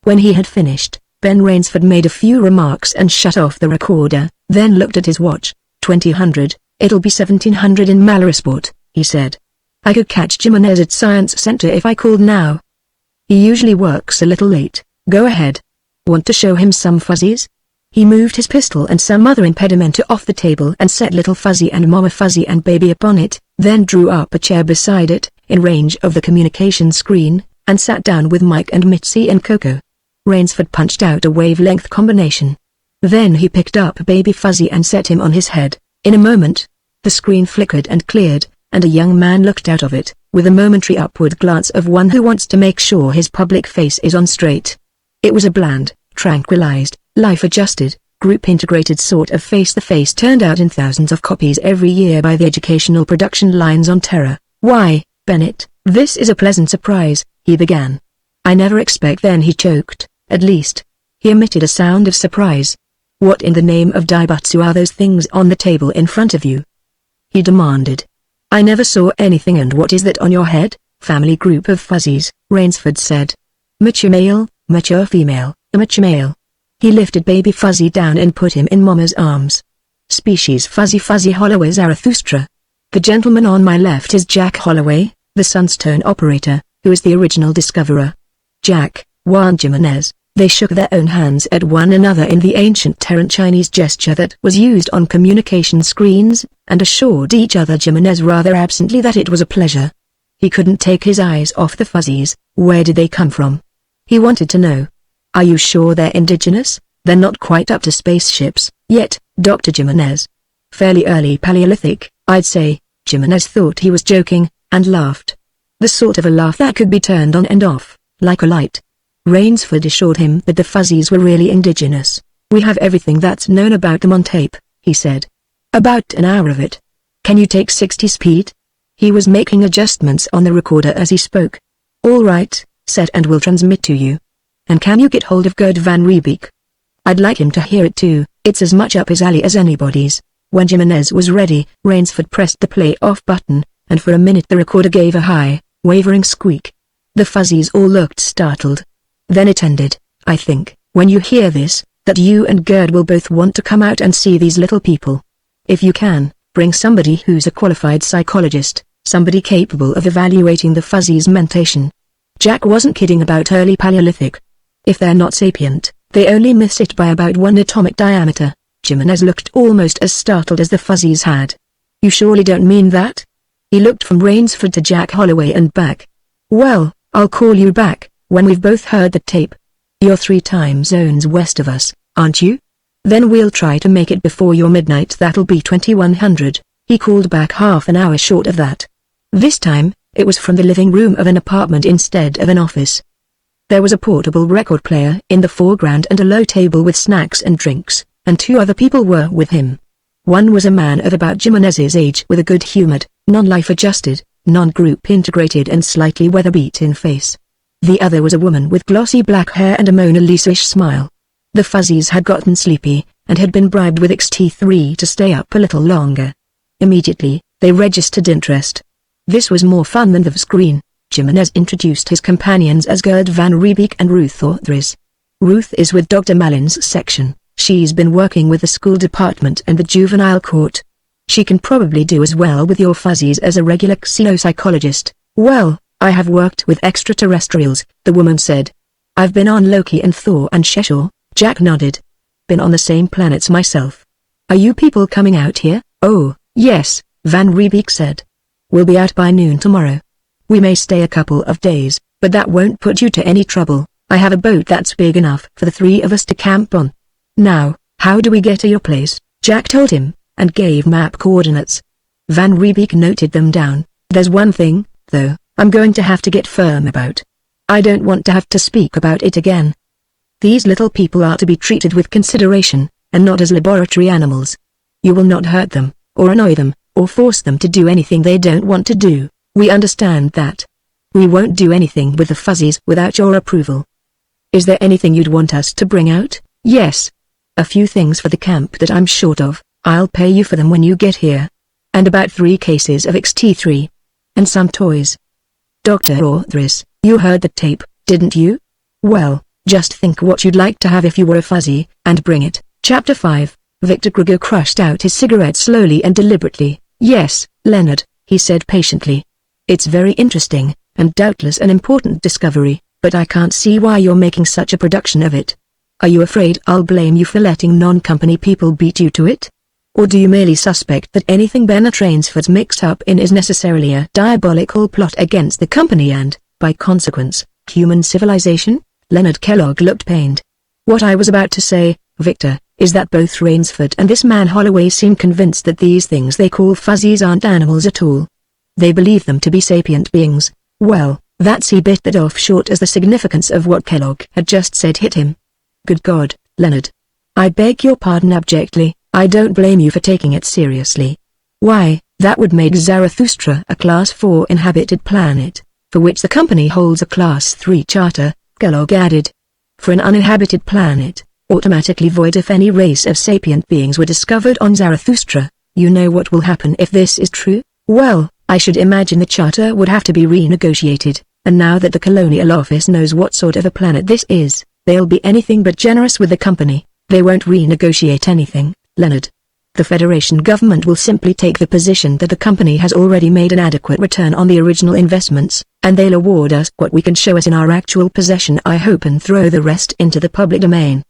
Speaker 1: When he had finished, Ben Rainsford made a few remarks and shut off the recorder, then looked at his watch. 2000, it'll be 1700 in Mallorysport, he said. I could catch Jimenez at Science Center if I called now. He usually works a little late. Go ahead. Want to show him some fuzzies? He moved his pistol and some other impedimenta off the table and set Little Fuzzy and Mama Fuzzy and Baby upon it, then drew up a chair beside it, in range of the communication screen, and sat down with Mike and Mitzi and Coco. Rainsford punched out a wavelength combination. Then he picked up Baby Fuzzy and set him on his head. In a moment, the screen flickered and cleared, and a young man looked out of it, with a momentary upward glance of one who wants to make sure his public face is on straight. It was a bland, tranquilized, life-adjusted, group-integrated sort of face. The face turned out in thousands of copies every year by the educational production lines on Terra. Why, Bennett, this is a pleasant surprise, he began. I never expect. Then he choked, at least. He emitted a sound of surprise. What in the name of Daibatsu are those things on the table in front of you? He demanded. I never saw anything. And what is that on your head? Family group of fuzzies, Rainsford said. Mature male, mature female, immature male. He lifted Baby Fuzzy down and put him in Mama's arms. Species Fuzzy Fuzzy Holloway Zarathustra. The gentleman on my left is Jack Holloway, the Sunstone operator, who is the original discoverer. Jack, Juan Jimenez. They shook their own hands at one another in the ancient Terran Chinese gesture that was used on communication screens, and assured each other, Jimenez rather absently, that it was a pleasure. He couldn't take his eyes off the fuzzies. Where did they come from? He wanted to know. Are you sure they're indigenous? They're not quite up to spaceships yet, Dr. Jimenez. Fairly early Paleolithic, I'd say. Jimenez thought he was joking, and laughed. The sort of a laugh that could be turned on and off, like a light. Rainsford assured him that the fuzzies were really indigenous. We have everything that's known about them on tape, he said. About an hour of it. Can you take 60 speed? He was making adjustments on the recorder as he spoke. All right, set and we'll transmit to you. And can you get hold of Gerd van Riebeek? I'd like him to hear it too. It's as much up his alley as anybody's. When Jimenez was ready, Rainsford pressed the play off button, and for a minute the recorder gave a high, wavering squeak. The fuzzies all looked startled. Then it ended. I think, when you hear this, that you and Gerd will both want to come out and see these little people. If you can, bring somebody who's a qualified psychologist, somebody capable of evaluating the fuzzies' mentation. Jack wasn't kidding about early Paleolithic. If they're not sapient, they only miss it by about 1 atomic diameter. Jimenez looked almost as startled as the fuzzies had. You surely don't mean that? He looked from Rainsford to Jack Holloway and back. Well, I'll call you back, when we've both heard the tape. You're 3 time zones west of us, aren't you? Then we'll try to make it before your midnight. That'll be 2100. He called back half an hour short of that. This time, it was from the living room of an apartment instead of an office. There was a portable record player in the foreground and a low table with snacks and drinks, and 2 other people were with him. One was a man of about Jimenez's age with a good-humored, non-life adjusted, non-group integrated and slightly weather-beaten face. The other was a woman with glossy black hair and a Mona Lisa-ish smile. The fuzzies had gotten sleepy, and had been bribed with XT3 to stay up a little longer. Immediately, they registered interest. This was more fun than the screen. Jimenez introduced his companions as Gerd van Riebeek and Ruth Orthris. Ruth is with Dr. Malin's section. She's been working with the school department and the juvenile court. She can probably do as well with your fuzzies as a regular xenopsychologist. Well, I have worked with extraterrestrials, the woman said. I've been on Loki and Thor and Sheshor. Jack nodded. Been on the same planets myself. Are you people coming out here? Oh, yes, Van Riebeek said. We'll be out by noon tomorrow. We may stay a couple of days. But that won't put you to any trouble. I have a boat that's big enough for the three of us to camp on. Now, how do we get to your place? Jack told him, and gave map coordinates. Van Riebeek noted them down. There's one thing, though, I'm going to have to get firm about. I don't want to have to speak about it again. These little people are to be treated with consideration, and not as laboratory animals. You will not hurt them, or annoy them, or force them to do anything they don't want to do. We understand that. We won't do anything with the fuzzies without your approval. Is there anything you'd want us to bring out? Yes. A few things for the camp that I'm short of. I'll pay you for them when you get here. And about 3 cases of XT3. And some toys. Dr. Orthris, you heard the tape, didn't you? Well, just think what you'd like to have if you were a fuzzy, and bring it. Chapter 5. Victor Kruger crushed out his cigarette slowly and deliberately. Yes, Leonard, he said patiently. It's very interesting, and doubtless an important discovery, but I can't see why you're making such a production of it. Are you afraid I'll blame you for letting non-company people beat you to it? Or do you merely suspect that anything Benner Trainsford's mixed up in is necessarily a diabolical plot against the company and, by consequence, human civilization? Leonard Kellogg looked pained. What I was about to say, Victor, is that both Rainsford and this man Holloway seem convinced that these things they call fuzzies aren't animals at all. They believe them to be sapient beings. Well, that's a bit that off short as the significance of what Kellogg had just said hit him. Good God, Leonard. I beg your pardon abjectly, I don't blame you for taking it seriously. Why, that would make Zarathustra a Class 4 inhabited planet, for which the company holds a Class 3 charter, Kellogg added. For an uninhabited planet, automatically void if any race of sapient beings were discovered on Zarathustra. You know what will happen if this is true? Well, I should imagine the charter would have to be renegotiated, and now that the Colonial Office knows what sort of a planet this is, they'll be anything but generous with the company. They won't renegotiate anything, Leonard. The Federation government will simply take the position that the company has already made an adequate return on the original investments, and they'll award us what we can show us in our actual possession, I hope, and throw the rest into the public domain.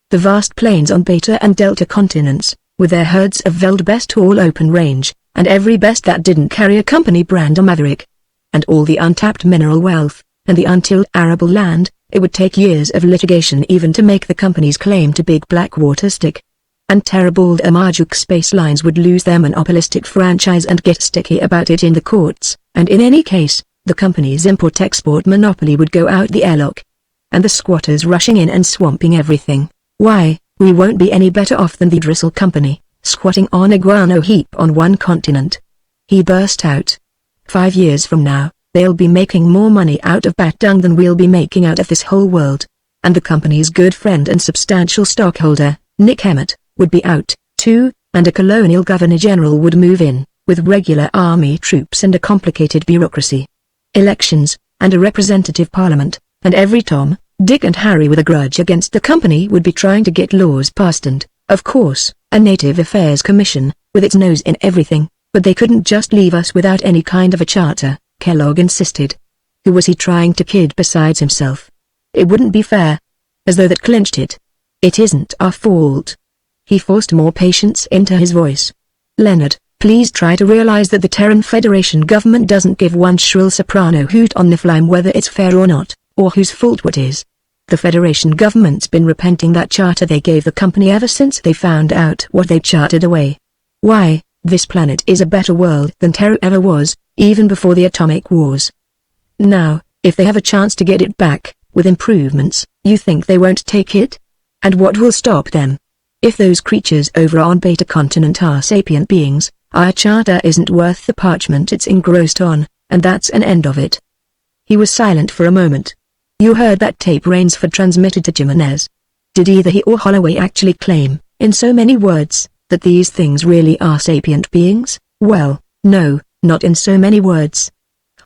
Speaker 1: The vast plains on Beta and Delta continents, with their herds of Veldbest all open range, and every best that didn't carry a company brand or Maverick. And all the untapped mineral wealth, and the untilled arable land, it would take years of litigation even to make the company's claim to Big Blackwater stick. And Terabald Amajuk Space Lines would lose their monopolistic franchise and get sticky about it in the courts, and in any case, the company's import-export monopoly would go out the airlock. And the squatters rushing in and swamping everything. Why, we won't be any better off than the Driscoll Company, squatting on a guano heap on one continent. He burst out. 5 years from now, they'll be making more money out of bat dung than we'll be making out of this whole world. And the company's good friend and substantial stockholder, Nick Emmett, would be out, too, and a colonial governor-general would move in, with regular army troops and a complicated bureaucracy. Elections, and a representative parliament, and every Tom, Dick and Harry with a grudge against the company would be trying to get laws passed and, of course, a Native Affairs Commission, with its nose in everything, but they couldn't just leave us without any kind of a charter, Kellogg insisted. Who was he trying to kid besides himself? It wouldn't be fair. As though that clinched it. It isn't our fault. He forced more patience into his voice. Leonard, please try to realize that the Terran Federation government doesn't give one shrill soprano hoot on the flame whether it's fair or not, or whose fault what is. The Federation government's been repenting that charter they gave the company ever since they found out what they chartered away. Why, this planet is a better world than Terra ever was, even before the atomic wars. Now, if they have a chance to get it back, with improvements, you think they won't take it? And what will stop them? If those creatures over on Beta Continent are sapient beings, our charter isn't worth the parchment it's engrossed on, and that's an end of it. He was silent for a moment. You heard that tape Rainsford transmitted to Jimenez. Did either he or Holloway actually claim, in so many words, that these things really are sapient beings? Well, no, not in so many words.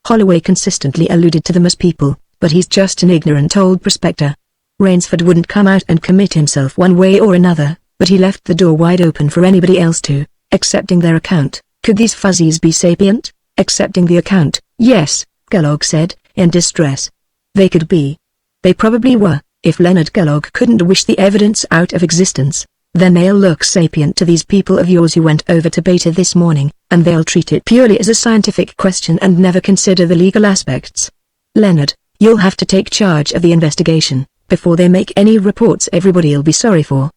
Speaker 1: Holloway consistently alluded to them as people, but he's just an ignorant old prospector. Rainsford wouldn't come out and commit himself one way or another, but he left the door wide open for anybody else to, accepting their account. Could these fuzzies be sapient? Accepting the account, yes, Kellogg said, in distress. They could be. They probably were. If Leonard Kellogg couldn't wish the evidence out of existence, then they'll look sapient to these people of yours who went over to Beta this morning, and they'll treat it purely as a scientific question and never consider the legal aspects. Leonard, You'll have to take charge of the investigation. Before they make any reports everybody'll be sorry for.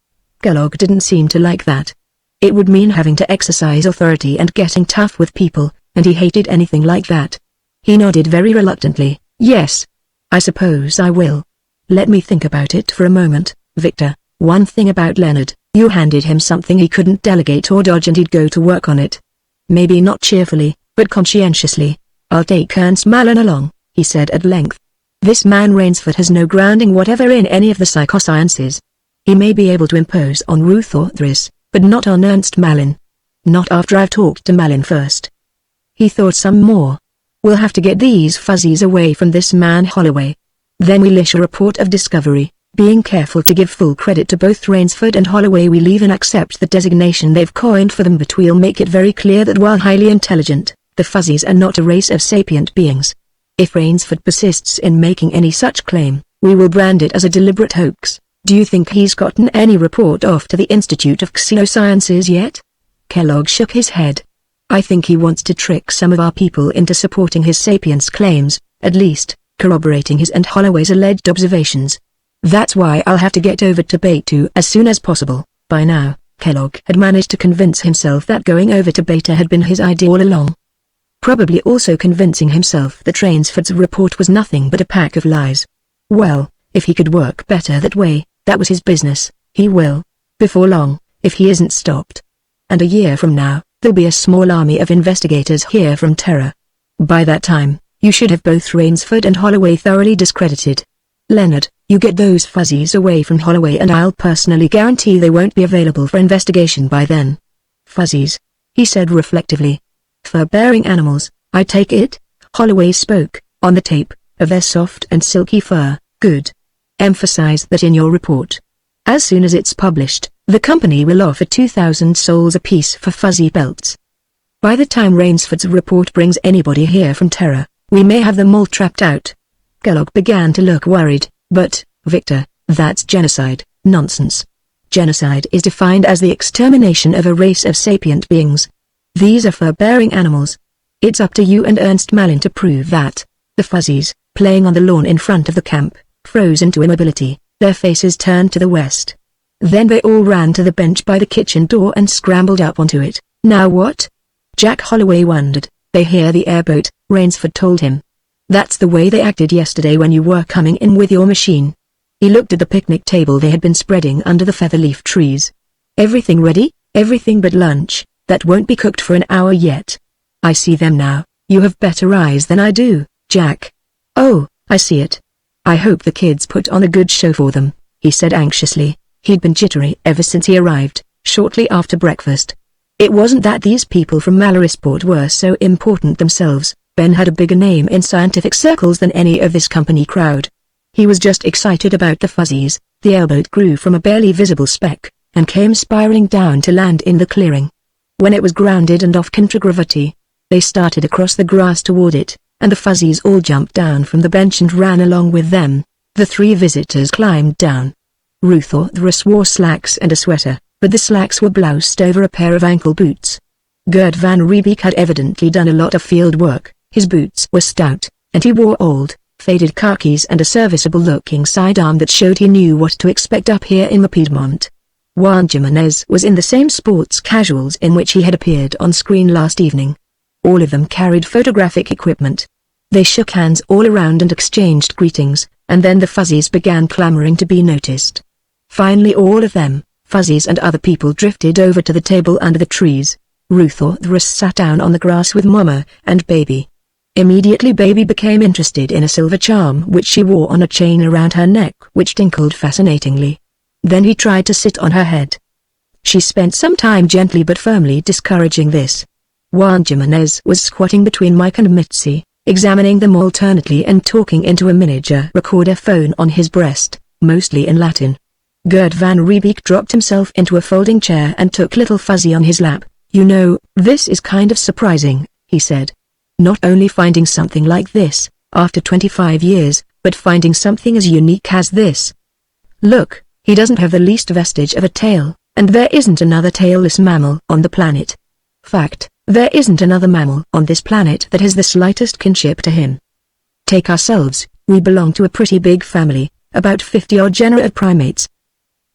Speaker 1: Kellogg didn't seem to like that. It would mean having to exercise authority and getting tough with people, and he hated anything like that. He nodded very reluctantly. Yes. I suppose I will. Let me think about it for a moment, Victor. One thing about Leonard, you handed him something he couldn't delegate or dodge and he'd go to work on it. Maybe not cheerfully, but conscientiously. I'll take Ernst Malin along, he said at length. This man Rainsford has no grounding whatever in any of the psychosciences. He may be able to impose on Ruth Orthris, but not on Ernst Malin. Not after I've talked to Malin first. He thought some more. We'll have to get these fuzzies away from this man Holloway. Then we'll issue a report of discovery, being careful to give full credit to both Rainsford and Holloway. We'll even accept the designation they've coined for them, but we'll make it very clear that while highly intelligent, the fuzzies are not a race of sapient beings. If Rainsford persists in making any such claim, we will brand it as a deliberate hoax. Do you think he's gotten any report off to the Institute of Xenosciences yet? Kellogg shook his head. I think he wants to trick some of our people into supporting his sapience claims, at least, corroborating his and Holloway's alleged observations. That's why I'll have to get over to Beta as soon as possible. By now, Kellogg had managed to convince himself that going over to Beta had been his idea all along. Probably also convincing himself that Rainsford's report was nothing but a pack of lies. Well, if he could work better that way, that was his business. He will. Before long, if he isn't stopped. And a year from now, there'll be a small army of investigators here from Terra. By that time, you should have both Rainsford and Holloway thoroughly discredited. Leonard, you get those fuzzies away from Holloway and I'll personally guarantee they won't be available for investigation by then. Fuzzies, he said reflectively. Fur-bearing animals, I take it? Holloway spoke, on the tape, of their soft and silky fur. Good. Emphasize that in your report. As soon as it's published, the company will offer 2,000 souls apiece for fuzzy belts. By the time Rainsford's report brings anybody here from Terra, we may have them all trapped out. Kellogg began to look worried, but, Victor, that's genocide. Nonsense. Genocide is defined as the extermination of a race of sapient beings. These are fur-bearing animals. It's up to you and Ernst Malin to prove that. The fuzzies, playing on the lawn in front of the camp, froze into immobility, their faces turned to the west. Then they all ran to the bench by the kitchen door and scrambled up onto it. Now what? Jack Holloway wondered. They hear the airboat, Rainsford told him. That's the way they acted yesterday when you were coming in with your machine. He looked at the picnic table they had been spreading under the featherleaf trees. Everything ready? Everything but lunch. That won't be cooked for an hour yet. I see them now. You have better eyes than I do, Jack. Oh, I see it. I hope the kids put on a good show for them, he said anxiously. He'd been jittery ever since he arrived, shortly after breakfast. It wasn't that these people from Malarisport were so important themselves. Ben had a bigger name in scientific circles than any of this company crowd. He was just excited about the fuzzies. The airboat grew from a barely visible speck, and came spiraling down to land in the clearing. When it was grounded and off contragravity, they started across the grass toward it, and the fuzzies all jumped down from the bench and ran along with them. The three visitors climbed down. Ruth Orthris wore slacks and a sweater, but the slacks were bloused over a pair of ankle boots. Gert van Riebeek had evidently done a lot of field work. His boots were stout, and he wore old, faded khakis and a serviceable-looking sidearm that showed he knew what to expect up here in the Piedmont. Juan Jimenez was in the same sports casuals in which he had appeared on screen last evening. All of them carried photographic equipment. They shook hands all around and exchanged greetings, and then the fuzzies began clamoring to be noticed. Finally all of them, fuzzies and other people, drifted over to the table under the trees. Ruth Orthris sat down on the grass with Mama and Baby. Immediately Baby became interested in a silver charm which she wore on a chain around her neck which tinkled fascinatingly. Then he tried to sit on her head. She spent some time gently but firmly discouraging this. Juan Jimenez was squatting between Mike and Mitzi, examining them alternately and talking into a miniature recorder phone on his breast, mostly in Latin. Gert van Riebeek dropped himself into a folding chair and took little Fuzzy on his lap. You know, this is kind of surprising, he said. Not only finding something like this, after 25 years, but finding something as unique as this. Look, he doesn't have the least vestige of a tail, and there isn't another tailless mammal on the planet. Fact, there isn't another mammal on this planet that has the slightest kinship to him. Take ourselves, We belong to a pretty big family, about 50-odd genera of primates.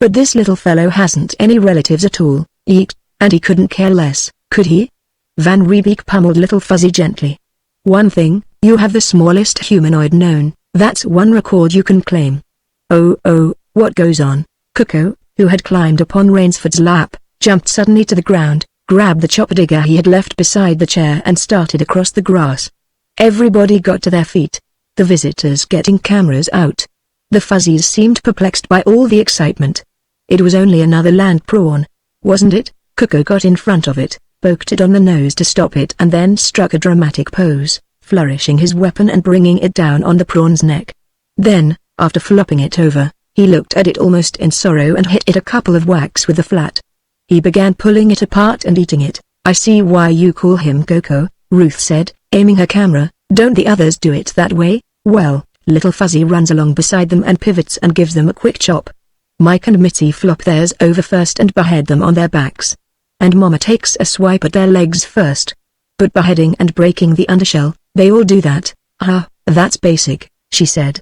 Speaker 1: But this little fellow hasn't any relatives at all, eek, and he couldn't care less, could he? Van Riebeek pummeled Little Fuzzy gently. One thing, you have the smallest humanoid known, that's one record you can claim. Oh, what goes on? Coco, who had climbed upon Rainsford's lap, jumped suddenly to the ground, grabbed the chopper digger he had left beside the chair and started across the grass. Everybody got to their feet. The visitors getting cameras out. The Fuzzies seemed perplexed by all the excitement. It was only another land prawn, wasn't it? Coco got in front of it, poked it on the nose to stop it and then struck a dramatic pose, flourishing his weapon and bringing it down on the prawn's neck. Then, after flopping it over, he looked at it almost in sorrow and hit it a couple of whacks with the flat. He began pulling it apart and eating it. I see why you call him Coco, Ruth said, aiming her camera. Don't the others do it that way? Well, Little Fuzzy runs along beside them and pivots and gives them a quick chop. Mike and Mitzi flop theirs over first and behead them on their backs. And Mama takes a swipe at their legs first. But beheading and breaking the undershell, they all do that. Ah, that's basic, she said.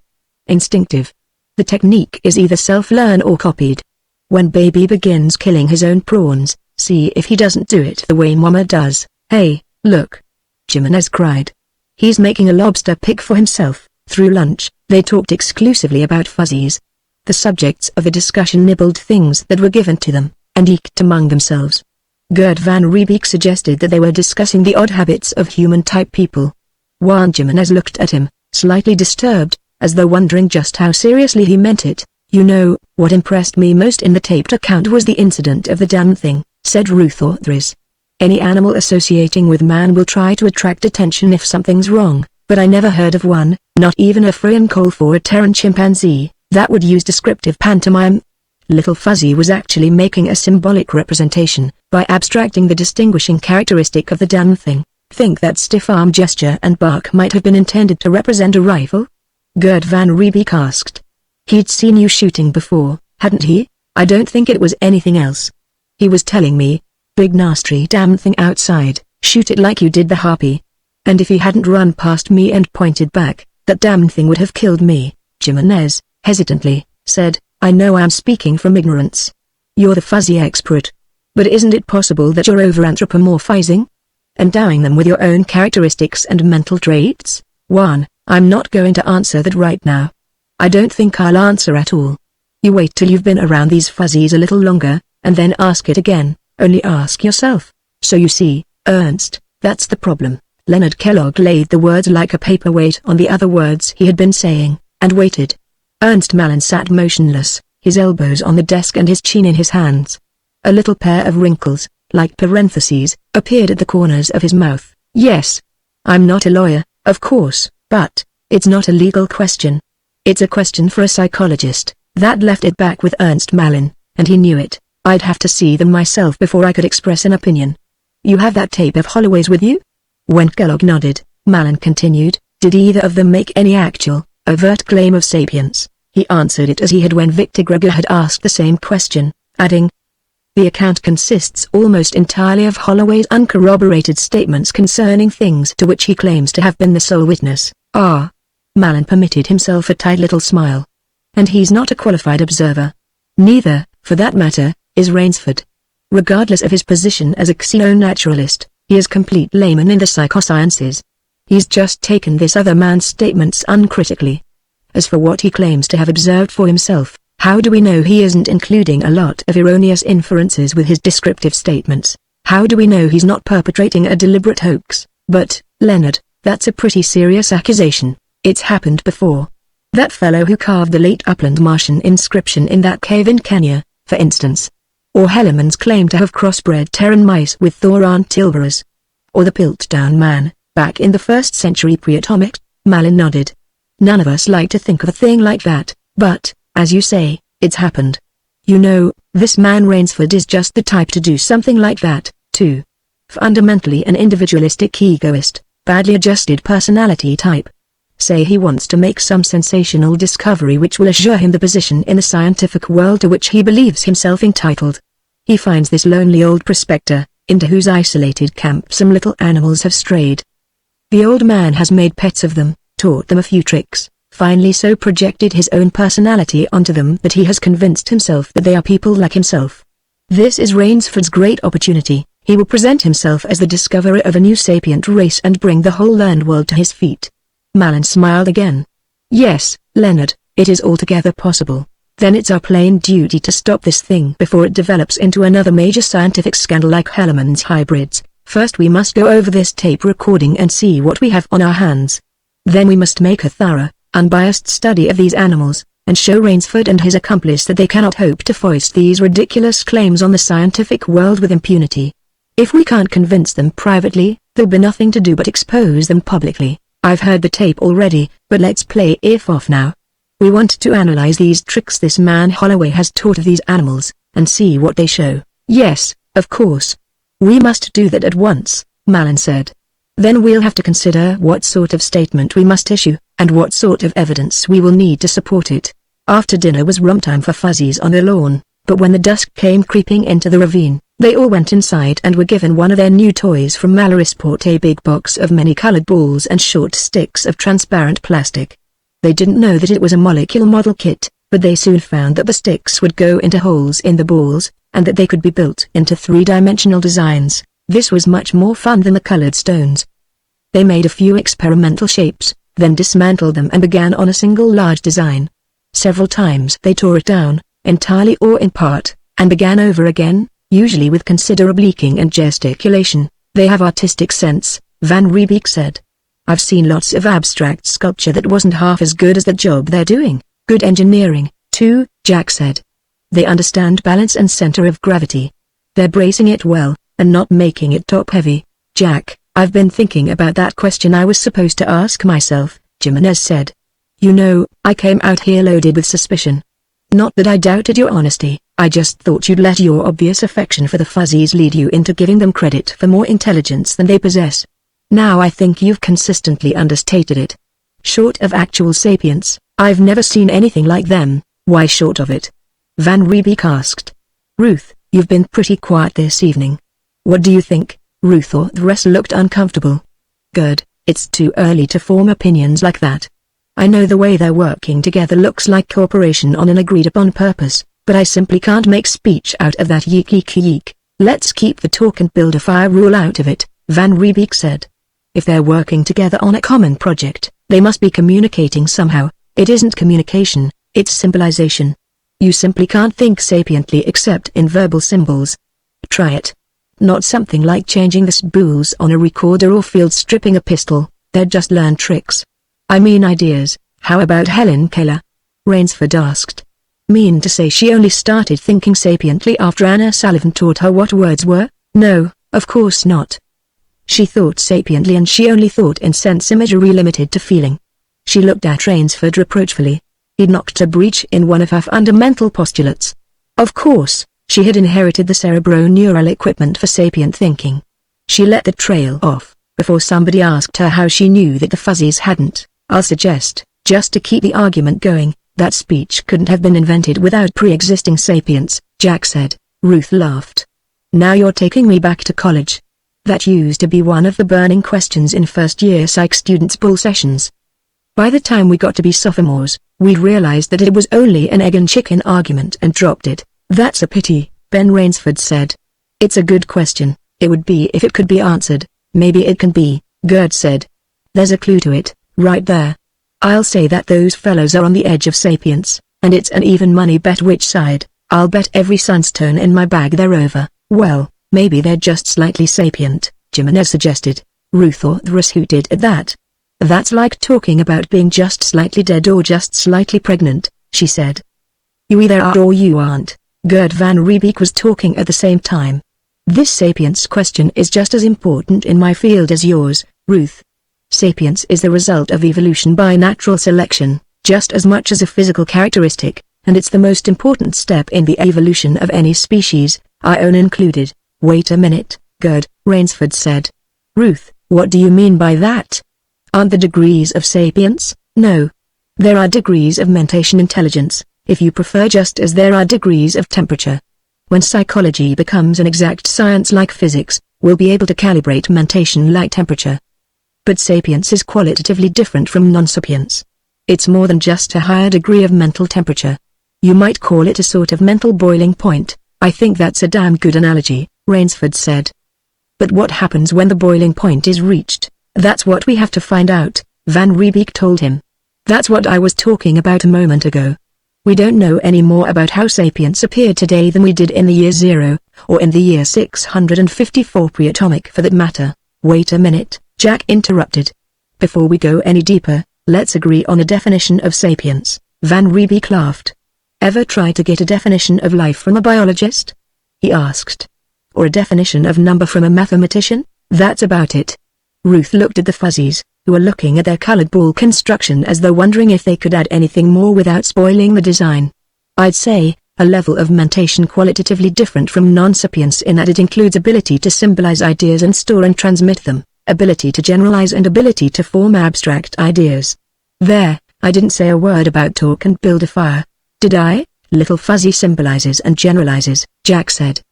Speaker 1: Instinctive. The technique is either self-learned or copied. When baby begins killing his own prawns, see if he doesn't do it the way Mama does. Hey, look. Jimenez cried. He's making a lobster pick for himself. Through lunch, they talked exclusively about fuzzies. The subjects of the discussion nibbled things that were given to them, and eked among themselves. Gert Van Riebeek suggested that they were discussing the odd habits of human-type people. Juan Jimenez looked at him, slightly disturbed, as though wondering just how seriously he meant it. You know, what impressed me most in the taped account was the incident of the damn thing, said Ruth Orthris. Any animal associating with man will try to attract attention if something's wrong, but I never heard of one, not even a Freudian call for a Terran chimpanzee, that would use descriptive pantomime. Little Fuzzy was actually making a symbolic representation, by abstracting the distinguishing characteristic of the damn thing. Think that stiff arm gesture and bark might have been intended to represent a rifle? Gert Van Riebeek asked. He'd seen you shooting before, hadn't he? I don't think it was anything else. He was telling me, big nasty damn thing outside, shoot it like you did the harpy. And if he hadn't run past me and pointed back, that damn thing would have killed me. Jimenez, hesitantly, said, I know I'm speaking from ignorance. You're the fuzzy expert. But isn't it possible that you're over-anthropomorphizing? Endowing them with your own characteristics and mental traits? Juan, I'm not going to answer that right now. I don't think I'll answer at all. You wait till you've been around these fuzzies a little longer, and then ask it again, only ask yourself. So you see, Ernst, that's the problem. Leonard Kellogg laid the words like a paperweight on the other words he had been saying, and waited. Ernst Malin sat motionless, his elbows on the desk and his chin in his hands. A little pair of wrinkles, like parentheses, appeared at the corners of his mouth. Yes. I'm not a lawyer, of course, but it's not a legal question. It's a question for a psychologist. That left it back with Ernst Malin, and he knew it. I'd have to see them myself before I could express an opinion. You have that tape of Holloway's with you? When Kellogg nodded, Malin continued, did either of them make any actual, overt claim of sapience? He answered it as he had when Victor Gregor had asked the same question, adding, the account consists almost entirely of Holloway's uncorroborated statements concerning things to which he claims to have been the sole witness. Ah. Malin permitted himself a tight little smile. And he's not a qualified observer. Neither, for that matter, is Rainsford. Regardless of his position as a xenonaturalist, he is complete layman in the psychosciences. He's just taken this other man's statements uncritically. As for what he claims to have observed for himself, how do we know he isn't including a lot of erroneous inferences with his descriptive statements? How do we know he's not perpetrating a deliberate hoax? But, Leonard, that's a pretty serious accusation. It's happened before. That fellow who carved the late Upland Martian inscription in that cave in Kenya, for instance. Or Hellerman's claim to have crossbred Terran mice with Thoran tilberas. Or the Piltdown Man, back in the 1st century pre-atomic. Malin nodded. None of us like to think of a thing like that, but, as you say, it's happened. You know, this man Rainsford is just the type to do something like that, too. Fundamentally an individualistic egoist, badly adjusted personality type. Say he wants to make some sensational discovery which will assure him the position in the scientific world to which he believes himself entitled. He finds this lonely old prospector, into whose isolated camp some little animals have strayed. The old man has made pets of them, taught them a few tricks, finally so projected his own personality onto them that he has convinced himself that they are people like himself. This is Rainsford's great opportunity. He will present himself as the discoverer of a new sapient race and bring the whole learned world to his feet. Malin smiled again. Yes, Leonard, it is altogether possible. Then it's our plain duty to stop this thing before it develops into another major scientific scandal like Hellerman's hybrids. First we must go over this tape recording and see what we have on our hands. Then we must make a thorough, unbiased study of these animals, and show Rainsford and his accomplice that they cannot hope to foist these ridiculous claims on the scientific world with impunity. If we can't convince them privately, there'll be nothing to do but expose them publicly. I've heard the tape already, but let's play it off now. We want to analyze these tricks this man Holloway has taught of these animals, and see what they show. Yes, of course. We must do that at once, Malin said. Then we'll have to consider what sort of statement we must issue, and what sort of evidence we will need to support it. After dinner was room time for Fuzzies on the lawn, but when the dusk came creeping into the ravine, they all went inside and were given one of their new toys from Mallorysport, a big box of many-colored balls and short sticks of transparent plastic. They didn't know that it was a molecule model kit, but they soon found that the sticks would go into holes in the balls, and that they could be built into three-dimensional designs. This was much more fun than the colored stones. They made a few experimental shapes, then dismantled them and began on a single large design. Several times they tore it down, entirely or in part, and began over again, usually with considerable leaking and gesticulation. They have artistic sense, Van Riebeek said. I've seen lots of abstract sculpture that wasn't half as good as the job they're doing. Good engineering, too, Jack said. They understand balance and center of gravity. They're bracing it well, and not making it top-heavy. Jack, I've been thinking about that question I was supposed to ask myself, Jimenez said. You know, I came out here loaded with suspicion. Not that I doubted your honesty, I just thought you'd let your obvious affection for the Fuzzies lead you into giving them credit for more intelligence than they possess. Now I think you've consistently understated it. Short of actual sapience, I've never seen anything like them. Why short of it? Van Riebeek asked. Ruth, you've been pretty quiet this evening. What do you think? Ruth or the rest looked uncomfortable. Good, it's too early to form opinions like that. I know the way they're working together looks like cooperation on an agreed-upon purpose, but I simply can't make speech out of that yeek yeek yeek. Let's keep the talk and build a fire rule out of it, Van Riebeek said. If they're working together on a common project, they must be communicating somehow. It isn't communication, it's symbolization. You simply can't think sapiently except in verbal symbols. Try it. Not something like changing the spools on a recorder or field stripping a pistol, they're just learned tricks. I mean ideas. How about Helen Keller? Rainsford asked. Mean to say she only started thinking sapiently after Anna Sullivan taught her what words were? No, of course not. She thought sapiently and she only thought in sense imagery limited to feeling. She looked at Rainsford reproachfully. He'd knocked a breach in one of her fundamental postulates. Of course, she had inherited the cerebro-neural equipment for sapient thinking. She let the trail off, before somebody asked her how she knew that the Fuzzies hadn't. I'll suggest, just to keep the argument going, that speech couldn't have been invented without pre-existing sapience, Jack said. Ruth laughed. Now you're taking me back to college. That used to be one of the burning questions in first-year psych students' bull sessions. By the time we got to be sophomores, we'd realized that it was only an egg and chicken argument and dropped it. That's a pity, Ben Rainsford said. It's a good question. It would be if it could be answered. Maybe it can be, Gerd said. There's a clue to it, right there. I'll say that those fellows are on the edge of sapience, and it's an even money bet which side. I'll bet every sunstone in my bag they're over. Well, maybe they're just slightly sapient, Jimenez suggested. Ruth or the rest hooted at that. That's like talking about being just slightly dead or just slightly pregnant, she said. You either are or you aren't. Gerd Van Riebeek was talking at the same time. This sapience question is just as important in my field as yours, Ruth. Sapience is the result of evolution by natural selection, just as much as a physical characteristic, and it's the most important step in the evolution of any species, our own included. Wait a minute, Gerd, Rainsford said. Ruth, what do you mean by that? Aren't the degrees of sapience? No. There are degrees of mentation intelligence, if you prefer, just as there are degrees of temperature. When psychology becomes an exact science like physics, we'll be able to calibrate mentation like temperature. But sapience is qualitatively different from non-sapience. It's more than just a higher degree of mental temperature. You might call it a sort of mental boiling point. I think that's a damn good analogy, Rainsford said. But what happens when the boiling point is reached? That's what we have to find out, Van Riebeek told him. That's what I was talking about a moment ago. We don't know any more about how sapients appeared today than we did in the year 0, or in the year 654 pre-atomic for that matter. Wait a minute, Jack interrupted. Before we go any deeper, let's agree on a definition of sapience. Van Riebeek laughed. Ever try to get a definition of life from a biologist? He asked. Or a definition of number from a mathematician? That's about it. Ruth looked at the fuzzies, who were looking at their colored ball construction as though wondering if they could add anything more without spoiling the design. I'd say, a level of mentation qualitatively different from non-sapience in that it includes ability to symbolize ideas and store and transmit them, ability to generalize and ability to form abstract ideas. There, I didn't say a word about talk and build a fire. Did I? Little fuzzy symbolizes and generalizes, Jack said.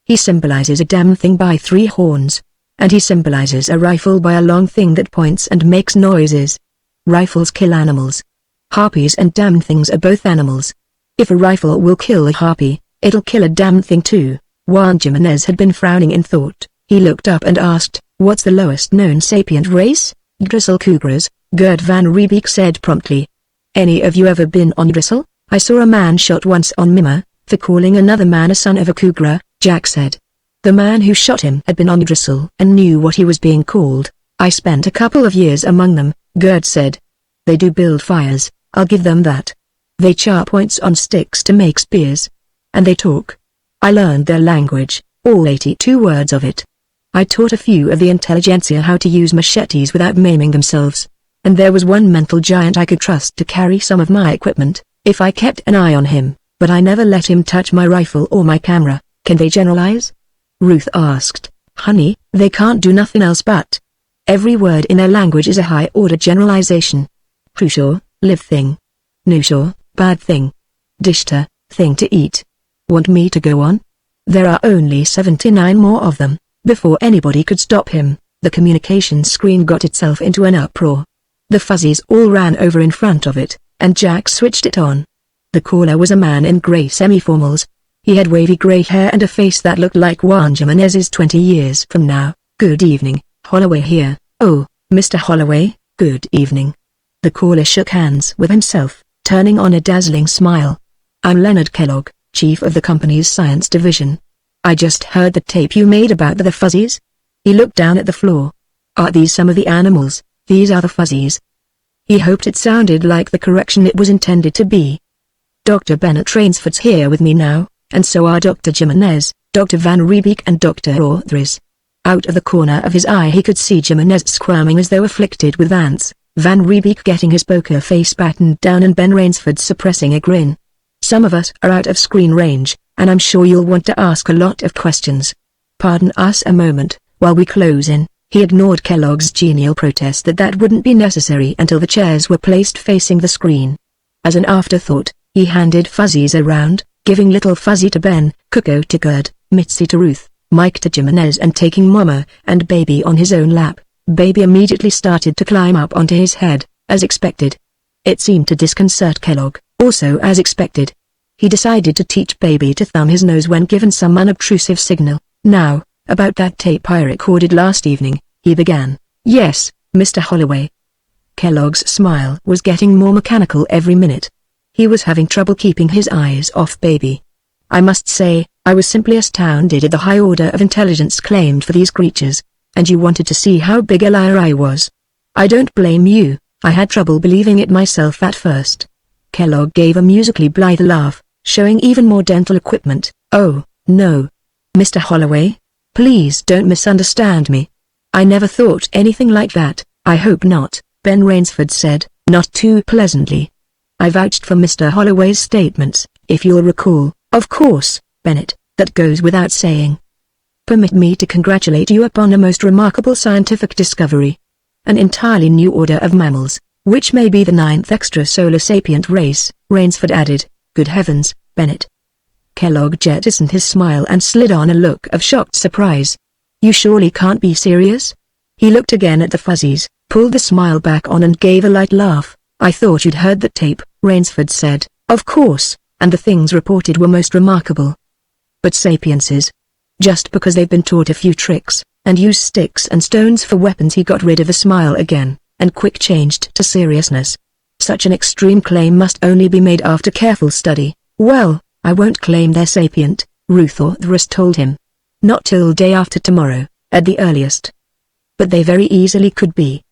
Speaker 1: He symbolizes a damn thing by 3 horns. And he symbolizes a rifle by a long thing that points and makes noises. Rifles kill animals. Harpies and damn things are both animals. If a rifle will kill a harpy, it'll kill a damn thing too. Juan Jimenez had been frowning in thought. He looked up and asked, what's the lowest known sapient race? Yggdrasil cougars, Gerd Van Riebeek said promptly. Any of you ever been on Yggdrasil? I saw a man shot once on Mima, for calling another man a son of a cougar, Jack said. The man who shot him had been on Yggdrasil and knew what he was being called. I spent a couple of years among them, Gerd said. They do build fires, I'll give them that. They char points on sticks to make spears. And they talk. I learned their language, all 82 words of it. I taught a few of the intelligentsia how to use machetes without maiming themselves. And there was one mental giant I could trust to carry some of my equipment, if I kept an eye on him, but I never let him touch my rifle or my camera. Can they generalize? Ruth asked. Honey, they can't do nothing else but. Every word in their language is a high-order generalization. Hushaw, live thing. Nushaw, bad thing. Dishta, thing to eat. Want me to go on? There are only 79 more of them. Before anybody could stop him, the communication screen got itself into an uproar. The fuzzies all ran over in front of it, and Jack switched it on. The caller was a man in grey semi-formals. He had wavy grey hair and a face that looked like Juan Jimenez's 20 years from now. Good evening, Holloway here. Oh, Mr. Holloway, good evening. The caller shook hands with himself, turning on a dazzling smile. I'm Leonard Kellogg, chief of the company's science division. I just heard the tape you made about the fuzzies. He looked down at the floor. Are these some of the animals? These are the fuzzies. He hoped it sounded like the correction it was intended to be. Dr. Bennett Rainsford's here with me now. And so are Dr. Jimenez, Dr. Van Riebeek and Dr. Ordris. Out of the corner of his eye he could see Jimenez squirming as though afflicted with ants, Van Riebeek getting his poker face battened down and Ben Rainsford suppressing a grin. Some of us are out of screen range, and I'm sure you'll want to ask a lot of questions. Pardon us a moment, while we close in. He ignored Kellogg's genial protest that wouldn't be necessary until the chairs were placed facing the screen. As an afterthought, he handed fuzzies around, giving little fuzzy to Ben, Coco to Gerd, Mitzi to Ruth, Mike to Jimenez and taking Mama and Baby on his own lap. Baby immediately started to climb up onto his head, as expected. It seemed to disconcert Kellogg, also as expected. He decided to teach Baby to thumb his nose when given some unobtrusive signal. Now, about that tape I recorded last evening, he began. Yes, Mr. Holloway. Kellogg's smile was getting more mechanical every minute. He was having trouble keeping his eyes off Baby. I must say, I was simply astounded at the high order of intelligence claimed for these creatures, and you wanted to see how big a liar I was. I don't blame you, I had trouble believing it myself at first. Kellogg gave a musically blithe laugh, showing even more dental equipment. Oh, no. Mr. Holloway, please don't misunderstand me. I never thought anything like that. I hope not, Ben Rainsford said, not too pleasantly. I vouched for Mr. Holloway's statements, if you'll recall. Of course, Bennett, that goes without saying. Permit me to congratulate you upon a most remarkable scientific discovery. An entirely new order of mammals, which may be the 9th extrasolar sapient race, Rainsford added. Good heavens, Bennett. Kellogg jettisoned his smile and slid on a look of shocked surprise. You surely can't be serious? He looked again at the fuzzies, pulled the smile back on and gave a light laugh. I thought you'd heard that tape, Rainsford said. Of course, and the things reported were most remarkable. But sapiences. Just because they've been taught a few tricks, and use sticks and stones for weapons. He got rid of a smile again, and quick changed to seriousness. Such an extreme claim must only be made after careful study. Well, I won't claim they're sapient, Ruth or Thrus told him. Not till day after tomorrow, at the earliest. But they very easily could be.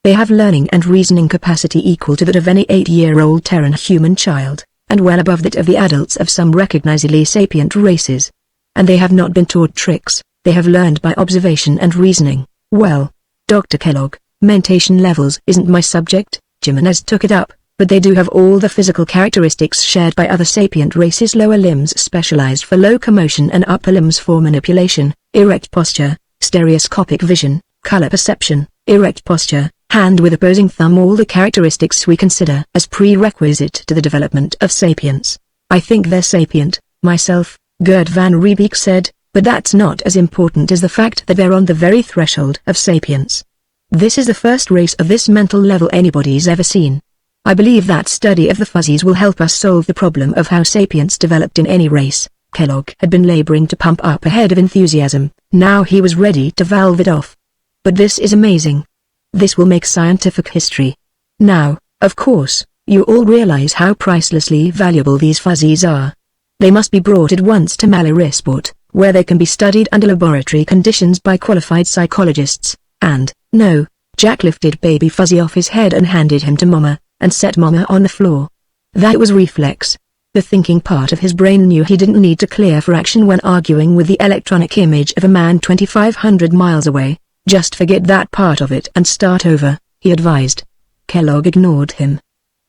Speaker 1: They have learning and reasoning capacity equal to that of any 8-year-old Terran human child, and well above that of the adults of some recognizably sapient races. And they have not been taught tricks, they have learned by observation and reasoning. Well, Dr. Kellogg, mentation levels isn't my subject, Jimenez took it up, but they do have all the physical characteristics shared by other sapient races. Lower limbs specialized for locomotion and upper limbs for manipulation, erect posture, stereoscopic vision, color perception, erect posture, hand with opposing thumb, all the characteristics we consider as prerequisite to the development of sapience. I think they're sapient, myself, Gerd van Riebeek said, but that's not as important as the fact that they're on the very threshold of sapience. This is the first race of this mental level anybody's ever seen. I believe that study of the fuzzies will help us solve the problem of how sapience developed in any race. Kellogg had been laboring to pump up a head of enthusiasm, now he was ready to valve it off. But this is amazing. This will make scientific history. Now, of course, you all realize how pricelessly valuable these fuzzies are. They must be brought at once to Malarisport, where they can be studied under laboratory conditions by qualified psychologists, and, no, Jack lifted baby Fuzzy off his head and handed him to Mama, and set Mama on the floor. That was reflex. The thinking part of his brain knew he didn't need to clear for action when arguing with the electronic image of a man 2,500 miles away. Just forget that part of it and start over, he advised. Kellogg ignored him.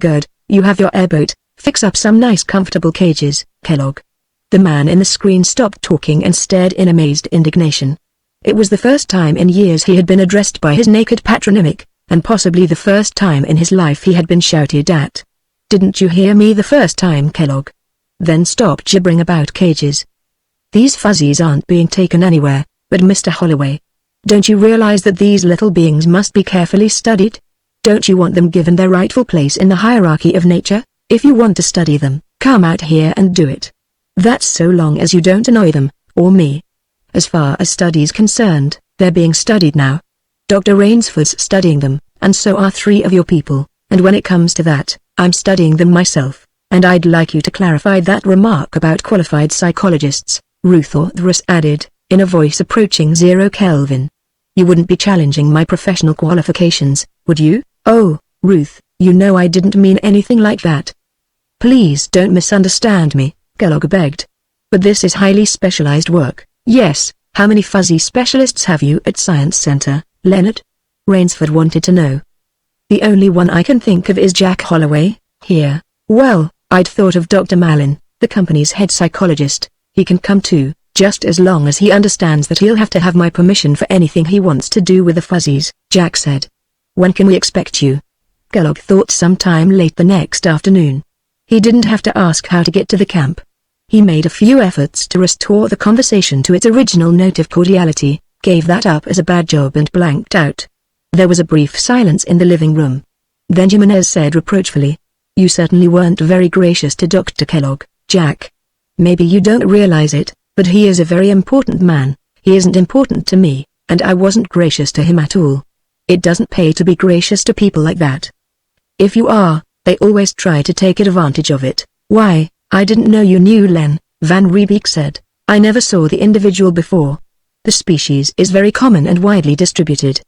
Speaker 1: Good, you have your airboat, fix up some nice comfortable cages, Kellogg. The man in the screen stopped talking and stared in amazed indignation. It was the first time in years he had been addressed by his naked patronymic, and possibly the first time in his life he had been shouted at. Didn't you hear me the first time, Kellogg? Then stop gibbering about cages. These fuzzies aren't being taken anywhere, but Mr. Holloway. Don't you realize that these little beings must be carefully studied? Don't you want them given their rightful place in the hierarchy of nature? If you want to study them, come out here and do it. That's so long as you don't annoy them, or me. As far as study's concerned, they're being studied now. Dr. Rainsford's studying them, and so are 3 of your people, and when it comes to that, I'm studying them myself, and I'd like you to clarify that remark about qualified psychologists, Ruth or Thrus added, in a voice approaching 0 Kelvin. You wouldn't be challenging my professional qualifications, would you? Oh, Ruth, you know I didn't mean anything like that. Please don't misunderstand me, Kellogg begged. But this is highly specialized work. Yes, how many fuzzy specialists have you at Science Center, Leonard? Rainsford wanted to know. The only one I can think of is Jack Holloway, here. Well, I'd thought of Dr. Malin, the company's head psychologist. He can come too, just as long as he understands that he'll have to have my permission for anything he wants to do with the fuzzies, Jack said. When can we expect you? Kellogg thought sometime late the next afternoon. He didn't have to ask how to get to the camp. He made a few efforts to restore the conversation to its original note of cordiality, gave that up as a bad job and blanked out. There was a brief silence in the living room. Then Jimenez said reproachfully, "You certainly weren't very gracious to Dr. Kellogg, Jack. Maybe you don't realize it, but he is a very important man. He isn't important to me, and I wasn't gracious to him at all. It doesn't pay to be gracious to people like that. If you are, they always try to take advantage of it." "Why, I didn't know you knew Len," Van Riebeek said. "I never saw the individual before. The species is very common and widely distributed."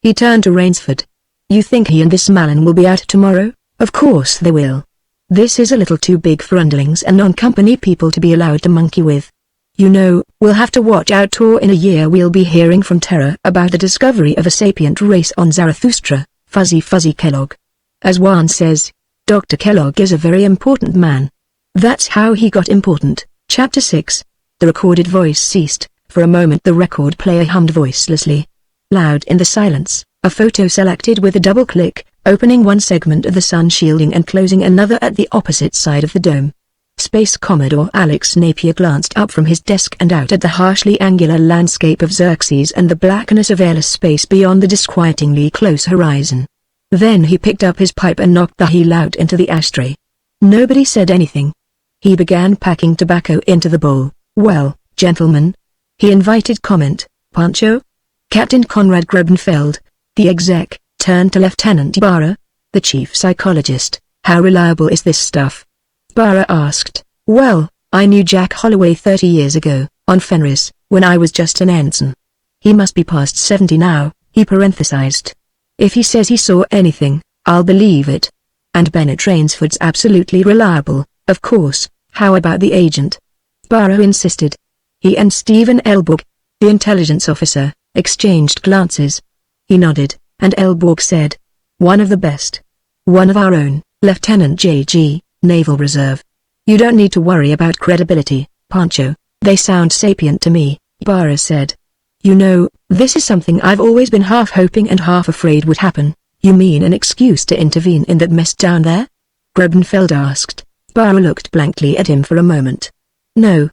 Speaker 1: He turned to Rainsford. "You think he and this Malin will be out tomorrow?" "Of course they will. This is a little too big for underlings and non-company people to be allowed to monkey with. You know, we'll have to watch out, or in a year we'll be hearing from Terra about the discovery of a sapient race on Zarathustra, Fuzzy Kellogg. As Juan says, Dr. Kellogg is a very important man. That's how he got important." Chapter 6. The recorded voice ceased. For a moment the record player hummed voicelessly. Loud in the silence, a photo selected with a double click, opening one segment of the sun shielding and closing another at the opposite side of the dome. Space Commodore Alex Napier glanced up from his desk and out at the harshly angular landscape of Xerxes and the blackness of airless space beyond the disquietingly close horizon. Then he picked up his pipe and knocked the heel out into the ashtray. Nobody said anything. He began packing tobacco into the bowl. "Well, gentlemen," he invited comment, "Pancho?" Captain Conrad Grubenfeld, the exec, turned to Lieutenant Ibarra, the chief psychologist. "How reliable is this stuff?" Ibarra asked. "Well, I knew Jack Holloway 30 years ago, on Fenris, when I was just an ensign. He must be past 70 now," he parenthesized. "If he says he saw anything, I'll believe it. And Bennett Rainsford's absolutely reliable, of course. How about the agent?" Ibarra insisted. He and Stephen Elborg, the intelligence officer, exchanged glances. He nodded, and Elborg said, "One of the best. One of our own, Lieutenant J.G., Naval Reserve. You don't need to worry about credibility, Pancho. They sound sapient to me," Ibarra said. "You know, this is something I've always been half hoping and half afraid would happen." "You mean an excuse to intervene in that mess down there?" Grubenfeld asked. Ibarra looked blankly at him for a moment. No,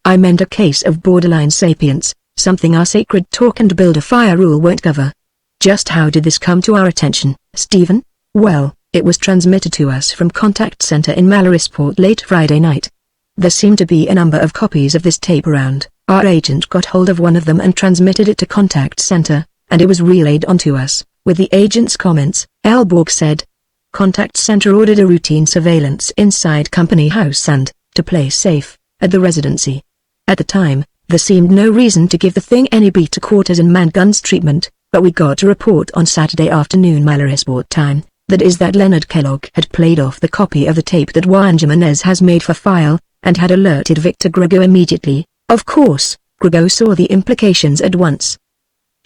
Speaker 1: I meant a case of borderline sapience, something our sacred talk and build a fire rule won't cover." "Just how did this come to our attention, Stephen?" "Well, it was transmitted to us from Contact Center in Mallorysport late Friday night. There seemed to be a number of copies of this tape around. Our agent got hold of one of them and transmitted it to Contact Center, and it was relayed onto us, with the agent's comments," Elborg said. "Contact Center ordered a routine surveillance inside Company House and, to play safe, at the residency. At the time, there seemed no reason to give the thing any beta quarters and man-guns treatment, but we got a report on Saturday afternoon Mallorysport time, that Leonard Kellogg had played off the copy of the tape that Juan Jimenez has made for file, and had alerted Victor Grego immediately. Of course, Grego saw the implications at once.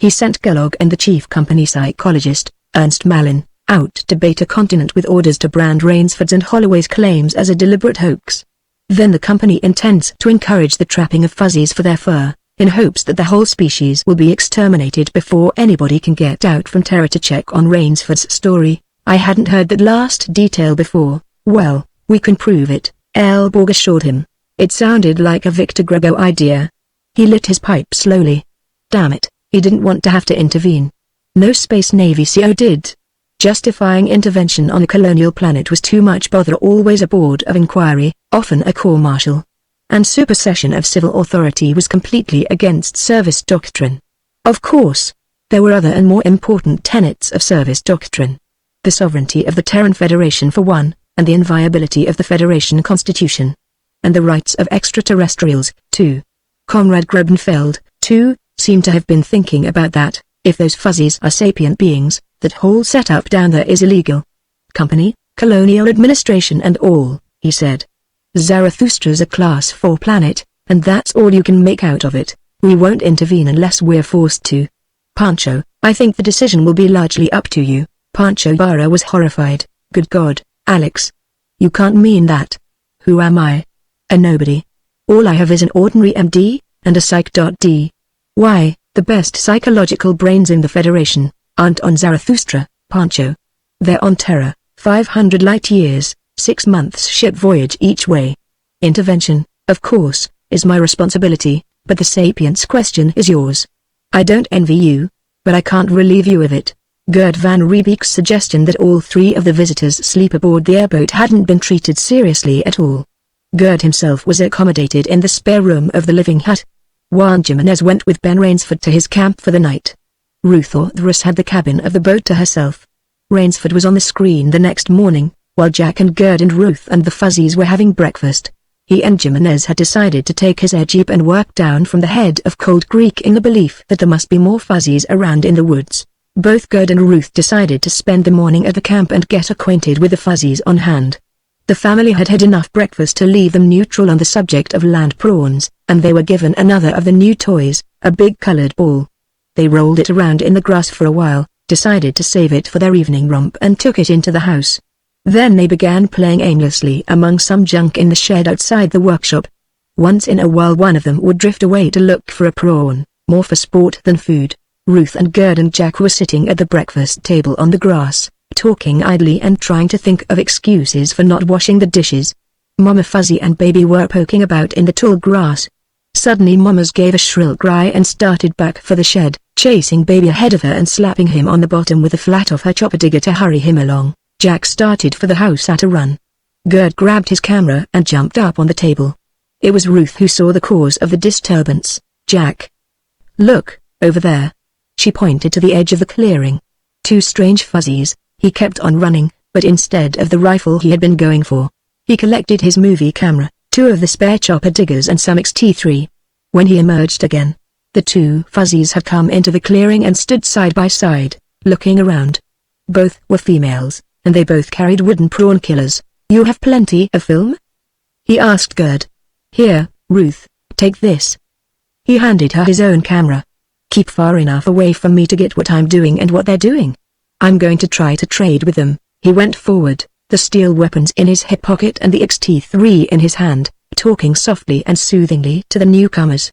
Speaker 1: He sent Kellogg and the chief company psychologist, Ernst Malin, out to Beta Continent with orders to brand Rainsford's and Holloway's claims as a deliberate hoax. Then the company intends to encourage the trapping of fuzzies for their fur, in hopes that the whole species will be exterminated before anybody can get out from Terra to check on Rainsford's story. I hadn't heard that last detail before. "Well, we can prove it," Elborg assured him. It sounded like a Victor Grego idea. He lit his pipe slowly. Damn it, he didn't want to have to intervene. No Space Navy CO did. Justifying intervention on a colonial planet was too much bother. Always a board of inquiry, often a court-martial. And supersession of civil authority was completely against service doctrine. Of course, there were other and more important tenets of service doctrine. The sovereignty of the Terran Federation for one, and the inviolability of the Federation Constitution. And the rights of extraterrestrials, too. Comrade Grubenfeld, too, seemed to have been thinking about that. If those fuzzies are sapient beings, that whole setup down there is illegal. Company, colonial administration and all, he said. Zarathustra's a Class 4 planet, and that's all you can make out of it. We won't intervene unless we're forced to. Pancho, I think the decision will be largely up to you. Pancho Ibarra was horrified. Good God, Alex. You can't mean that. Who am I? A nobody. All I have is an ordinary MD, and a Psych.D. Why, the best psychological brains in the Federation, aren't on Zarathustra, Pancho. They're on Terra, 500 light-years, 6 months ship voyage each way. Intervention, of course, is my responsibility, but the sapience question is yours. I don't envy you, but I can't relieve you of it. Gert van Riebeek's suggestion that all 3 of the visitors sleep aboard the airboat hadn't been treated seriously at all. Gert himself was accommodated in the spare room of the living hut. Juan Jimenez went with Ben Rainsford to his camp for the night. Ruth Orthrus had the cabin of the boat to herself. Rainsford was on the screen the next morning, while Jack and Gerd and Ruth and the fuzzies were having breakfast. He and Jimenez had decided to take his air jeep and work down from the head of Cold Creek in the belief that there must be more fuzzies around in the woods. Both Gerd and Ruth decided to spend the morning at the camp and get acquainted with the fuzzies on hand. The family had had enough breakfast to leave them neutral on the subject of land prawns, and they were given another of the new toys, a big colored ball. They rolled it around in the grass for a while, decided to save it for their evening romp and took it into the house. Then they began playing aimlessly among some junk in the shed outside the workshop. Once in a while one of them would drift away to look for a prawn, more for sport than food. Ruth and Gerd and Jack were sitting at the breakfast table on the grass, talking idly and trying to think of excuses for not washing the dishes. Mama Fuzzy and Baby were poking about in the tall grass. Suddenly Mamas gave a shrill cry and started back for the shed. chasing Baby ahead of her and slapping him on the bottom with the flat of her chopper digger to hurry him along. Jack started for the house at a run. Gerd grabbed his camera and jumped up on the table. It was Ruth who saw the cause of the disturbance. "Jack. Look, over there." She pointed to the edge of the clearing. Two strange fuzzies. He kept on running, but instead of the rifle he had been going for, he collected his movie camera, two of the spare chopper diggers and some XT3. When he emerged again, the two fuzzies had come into the clearing and stood side by side, looking around. Both were females, and they both carried wooden prawn killers. "You have plenty of film?" he asked Gerd. "Here, Ruth, take this." He handed her his own camera. "Keep far enough away from me to get what I'm doing and what they're doing. I'm going to try to trade with them." He went forward, the steel weapons in his hip pocket and the XT3 in his hand, talking softly and soothingly to the newcomers.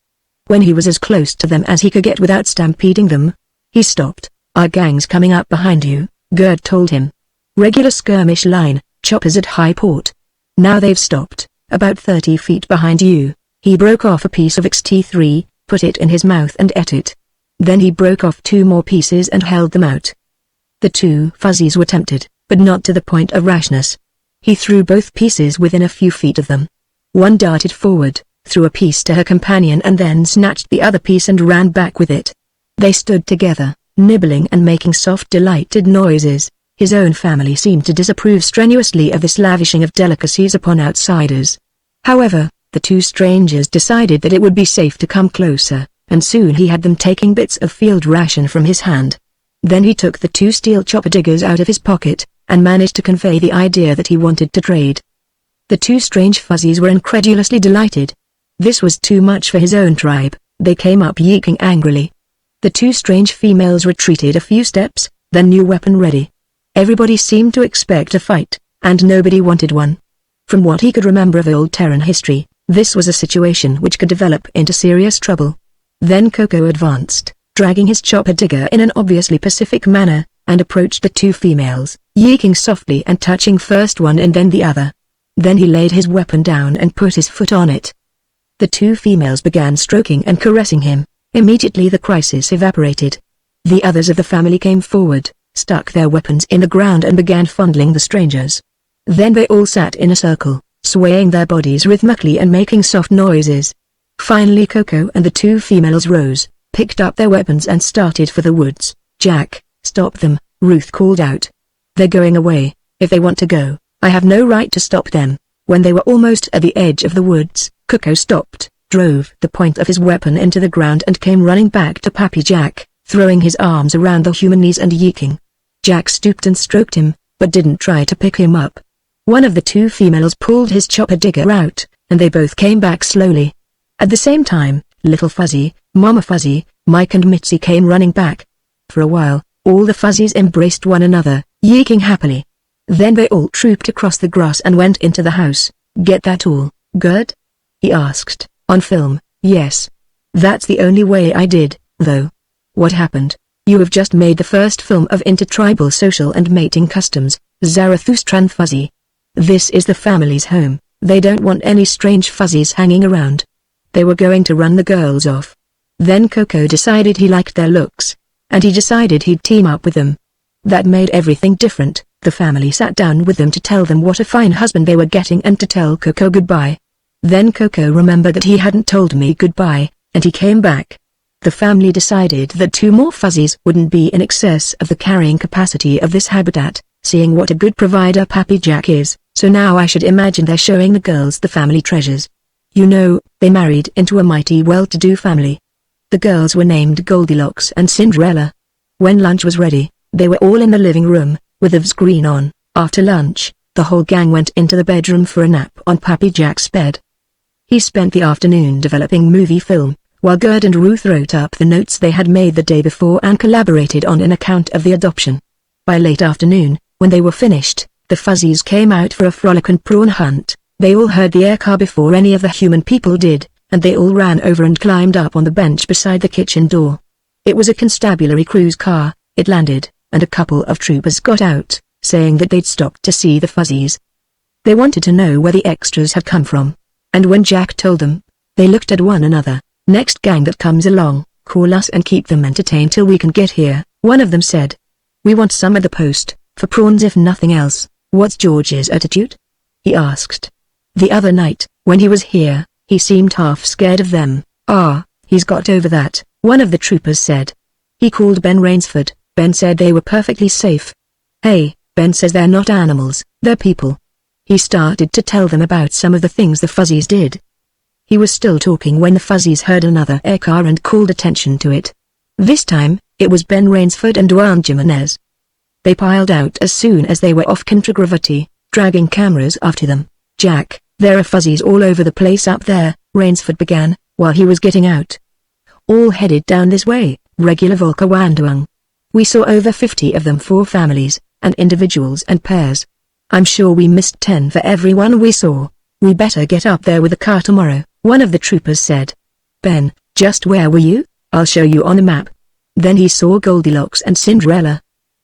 Speaker 1: When he was as close to them as he could get without stampeding them, he stopped. "Our gang's coming up behind you," Gerd told him. "Regular skirmish line, choppers at high port. Now they've stopped, about 30 feet behind you." He broke off a piece of XT3, put it in his mouth and ate it. Then he broke off 2 more pieces and held them out. The two fuzzies were tempted, but not to the point of rashness. He threw both pieces within a few feet of them. One darted forward, threw a piece to her companion and then snatched the other piece and ran back with it. They stood together, nibbling and making soft delighted noises. His own family seemed to disapprove strenuously of this lavishing of delicacies upon outsiders. However, the two strangers decided that it would be safe to come closer, and soon he had them taking bits of field ration from his hand. Then he took the 2 steel chopper diggers out of his pocket, and managed to convey the idea that he wanted to trade. The two strange fuzzies were incredulously delighted. This was too much for his own tribe. They came up yeeking angrily. The two strange females retreated a few steps, their new weapon ready. Everybody seemed to expect a fight, and nobody wanted one. From what he could remember of old Terran history, this was a situation which could develop into serious trouble. Then Coco advanced, dragging his chopper digger in an obviously pacific manner, and approached the two females, yeeking softly and touching first one and then the other. Then he laid his weapon down and put his foot on it. The two females began stroking and caressing him. Immediately the crisis evaporated. The others of the family came forward, stuck their weapons in the ground and began fondling the strangers. Then they all sat in a circle, swaying their bodies rhythmically and making soft noises. Finally Coco and the two females rose, picked up their weapons and started for the woods. "Jack, stop them," Ruth called out. "They're going away. If they want to go, I have no right to stop them." When they were almost at the edge of the woods, Coco stopped, drove the point of his weapon into the ground and came running back to Pappy Jack, throwing his arms around the human knees and yeeking. Jack stooped and stroked him, but didn't try to pick him up. One of the two females pulled his chopper digger out, and they both came back slowly. At the same time, Little Fuzzy, Mama Fuzzy, Mike and Mitzi came running back. For a while, all the fuzzies embraced one another, yeeking happily. Then they all trooped across the grass and went into the house. "Get that all, Gerd?" he asked. "On film, yes. That's the only way I did, though." "What happened?" "You have just made the first film of intertribal social and mating customs, Zarathustran Fuzzy. This is the family's home. They don't want any strange fuzzies hanging around." They were going to run the girls off. Then Coco decided he liked their looks, and he decided he'd team up with them. That made everything different. The family sat down with them to tell them what a fine husband they were getting and to tell Coco goodbye. Then Coco remembered that he hadn't told me goodbye, and he came back. The family decided that 2 more fuzzies wouldn't be in excess of the carrying capacity of this habitat, seeing what a good provider Pappy Jack is, so now I should imagine they're showing the girls the family treasures. You know, they married into a mighty well-to-do family. The girls were named Goldilocks and Cinderella. When lunch was ready, they were all in the living room, with the screen on. After lunch, the whole gang went into the bedroom for a nap on Pappy Jack's bed. He spent the afternoon developing movie film, while Gerd and Ruth wrote up the notes they had made the day before and collaborated on an account of the adoption. By late afternoon, when they were finished, the fuzzies came out for a frolic and prawn hunt. They all heard the air car before any of the human people did, and they all ran over and climbed up on the bench beside the kitchen door. It was a constabulary cruise car. It landed, and a couple of troopers got out, saying that they'd stopped to see the fuzzies. They wanted to know where the extras had come from. And when Jack told them, they looked at one another. "Next gang that comes along, Call us and keep them entertained till we can get here, one of them said. We want some at the post, for prawns if nothing else. What's George's attitude? He asked. The other night, when he was here, he seemed half scared of them. Ah, he's got over that, one of the troopers said. He called Ben Rainsford. Ben said they were perfectly safe. Hey, Ben says they're not animals, they're people. He started to tell them about some of the things the Fuzzies did. He was still talking when the Fuzzies heard another air car and called attention to it. This time, it was Ben Rainsford and Juan Jimenez. They piled out as soon as they were off contragravity, dragging cameras after them. Jack, there are Fuzzies all over the place up there, Rainsford began, while he was getting out. All headed down this way, regular Volker Wanduang. We saw over 50 of them, 4 families, and individuals and pairs. I'm sure we missed 10 for everyone we saw. We better get up there with the car tomorrow, one of the troopers said. Ben, just where were you? I'll show you on a map. Then he saw Goldilocks and Cinderella.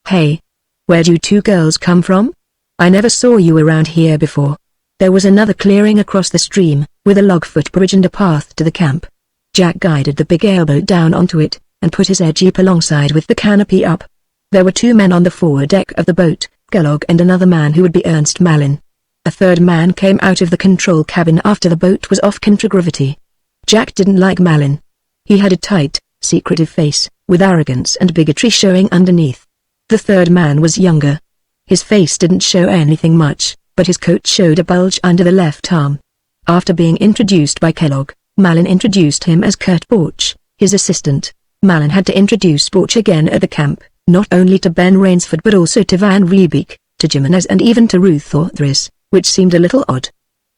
Speaker 1: Hey. Where'd you 2 girls come from? I never saw you around here before. There was another clearing across the stream, with a log footbridge and a path to the camp. Jack guided the big airboat down onto it, and put his air jeep alongside with the canopy up. There were 2 men on the forward deck of the boat, Kellogg and another man who would be Ernst Malin. A third man came out of the control cabin after the boat was off contragravity. Jack didn't like Malin. He had a tight, secretive face, with arrogance and bigotry showing underneath. The third man was younger. His face didn't show anything much, but his coat showed a bulge under the left arm. After being introduced by Kellogg, Malin introduced him as Kurt Borch, his assistant. Malin had to introduce Borch again at the camp, not only to Ben Rainsford but also to Van Riebeek, to Jimenez and even to Ruth Orthris, which seemed a little odd.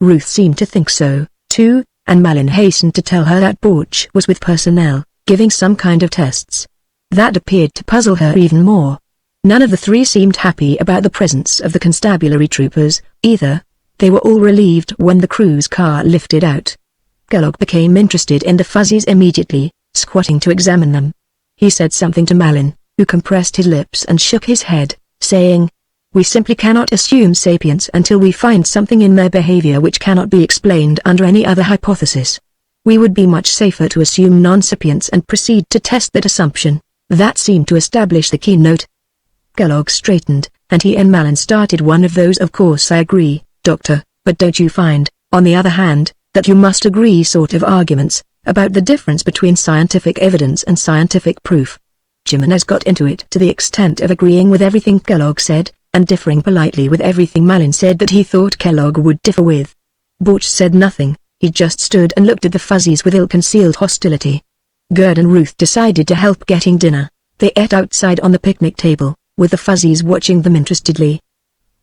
Speaker 1: Ruth seemed to think so, too, and Malin hastened to tell her that Borch was with personnel, giving some kind of tests. That appeared to puzzle her even more. None of the 3 seemed happy about the presence of the constabulary troopers, either. They were all relieved when the cruise car lifted out. Kellogg became interested in the Fuzzies immediately, squatting to examine them. He said something to Malin, who compressed his lips and shook his head, saying, "We simply cannot assume sapience until we find something in their behavior which cannot be explained under any other hypothesis. We would be much safer to assume non-sapience and proceed to test that assumption." That seemed to establish the keynote. Kellogg straightened, and he and Malin started one of those "of course I agree, Doctor, but don't you find, on the other hand, that you must agree" sort of arguments, about the difference between scientific evidence and scientific proof. Jimenez got into it to the extent of agreeing with everything Kellogg said, and differing politely with everything Malin said that he thought Kellogg would differ with. Borch said nothing, he just stood and looked at the Fuzzies with ill-concealed hostility. Gerd and Ruth decided to help getting dinner. They ate outside on the picnic table, with the Fuzzies watching them interestedly.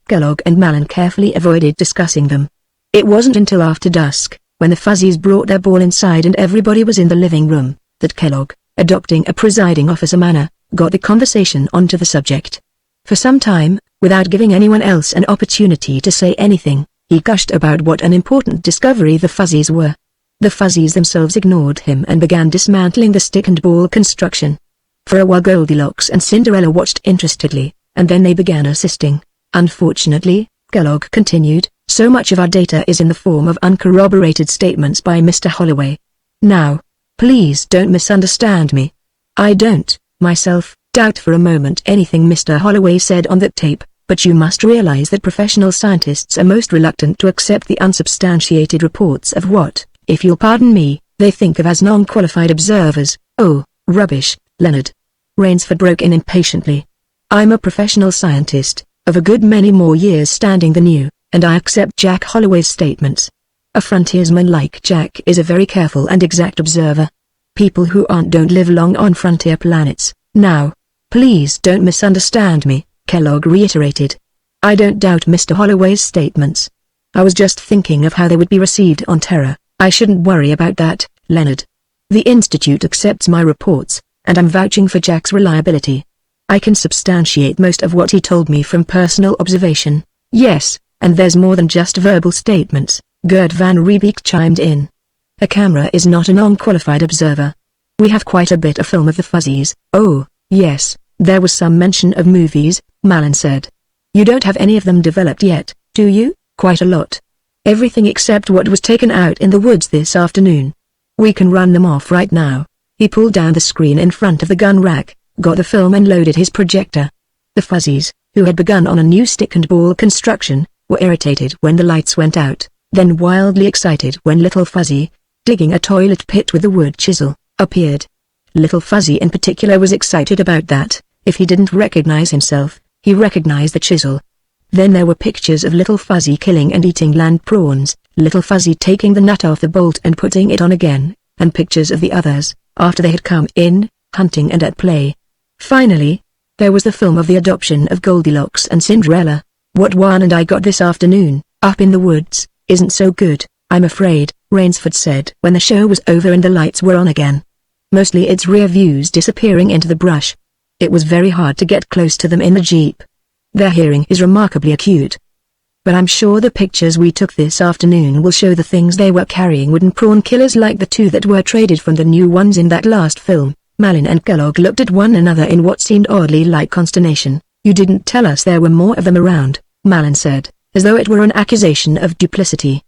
Speaker 1: Kellogg and Malin carefully avoided discussing them. It wasn't until after dusk, when the Fuzzies brought their ball inside and everybody was in the living room, that Kellogg, adopting a presiding officer manner, got the conversation onto the subject. For some time, without giving anyone else an opportunity to say anything, he gushed about what an important discovery the Fuzzies were. The Fuzzies themselves ignored him and began dismantling the stick and ball construction. For a while Goldilocks and Cinderella watched interestedly, and then they began assisting. Unfortunately, Kellogg continued, so much of our data is in the form of uncorroborated statements by Mr. Holloway. Now, please don't misunderstand me. I don't, myself, doubt for a moment anything Mr. Holloway said on that tape, but you must realize that professional scientists are most reluctant to accept the unsubstantiated reports of what, if you'll pardon me, they think of as non-qualified observers. Oh, rubbish, Leonard. Rainsford broke in impatiently. I'm a professional scientist, of a good many more years standing than you, and I accept Jack Holloway's statements. A frontiersman like Jack is a very careful and exact observer. People who aren't don't live long on frontier planets. Now, please don't misunderstand me, Kellogg reiterated. I don't doubt Mr. Holloway's statements. I was just thinking of how they would be received on Terra. I shouldn't worry about that, Leonard. The Institute accepts my reports, and I'm vouching for Jack's reliability. I can substantiate most of what he told me from personal observation. Yes, and there's more than just verbal statements, Gerd Van Riebeek chimed in. A camera is not a non-qualified observer. We have quite a bit of film of the Fuzzies. Oh, yes, there was some mention of movies, Malin said. You don't have any of them developed yet, do you? Quite a lot. Everything except what was taken out in the woods this afternoon. We can run them off right now. He pulled down the screen in front of the gun rack, got the film and loaded his projector. The Fuzzies, who had begun on a new stick and ball construction, were irritated when the lights went out, then wildly excited when Little Fuzzy, digging a toilet pit with a wood chisel, appeared. Little Fuzzy in particular was excited about that. If he didn't recognize himself, he recognized the chisel. Then there were pictures of Little Fuzzy killing and eating land prawns, Little Fuzzy taking the nut off the bolt and putting it on again, and pictures of the others, after they had come in, hunting and at play. Finally, there was the film of the adoption of Goldilocks and Cinderella. What Juan and I got this afternoon, up in the woods, isn't so good, I'm afraid, Rainsford said when the show was over and the lights were on again. Mostly its rear views disappearing into the brush. It was very hard to get close to them in the jeep. Their hearing is remarkably acute. But I'm sure the pictures we took this afternoon will show the things they were carrying wooden prawn killers like the two that were traded from the new ones in that last film. Malin and Kellogg looked at one another in what seemed oddly like consternation. You didn't tell us there were more of them around, Malin said, as though it were an accusation of duplicity.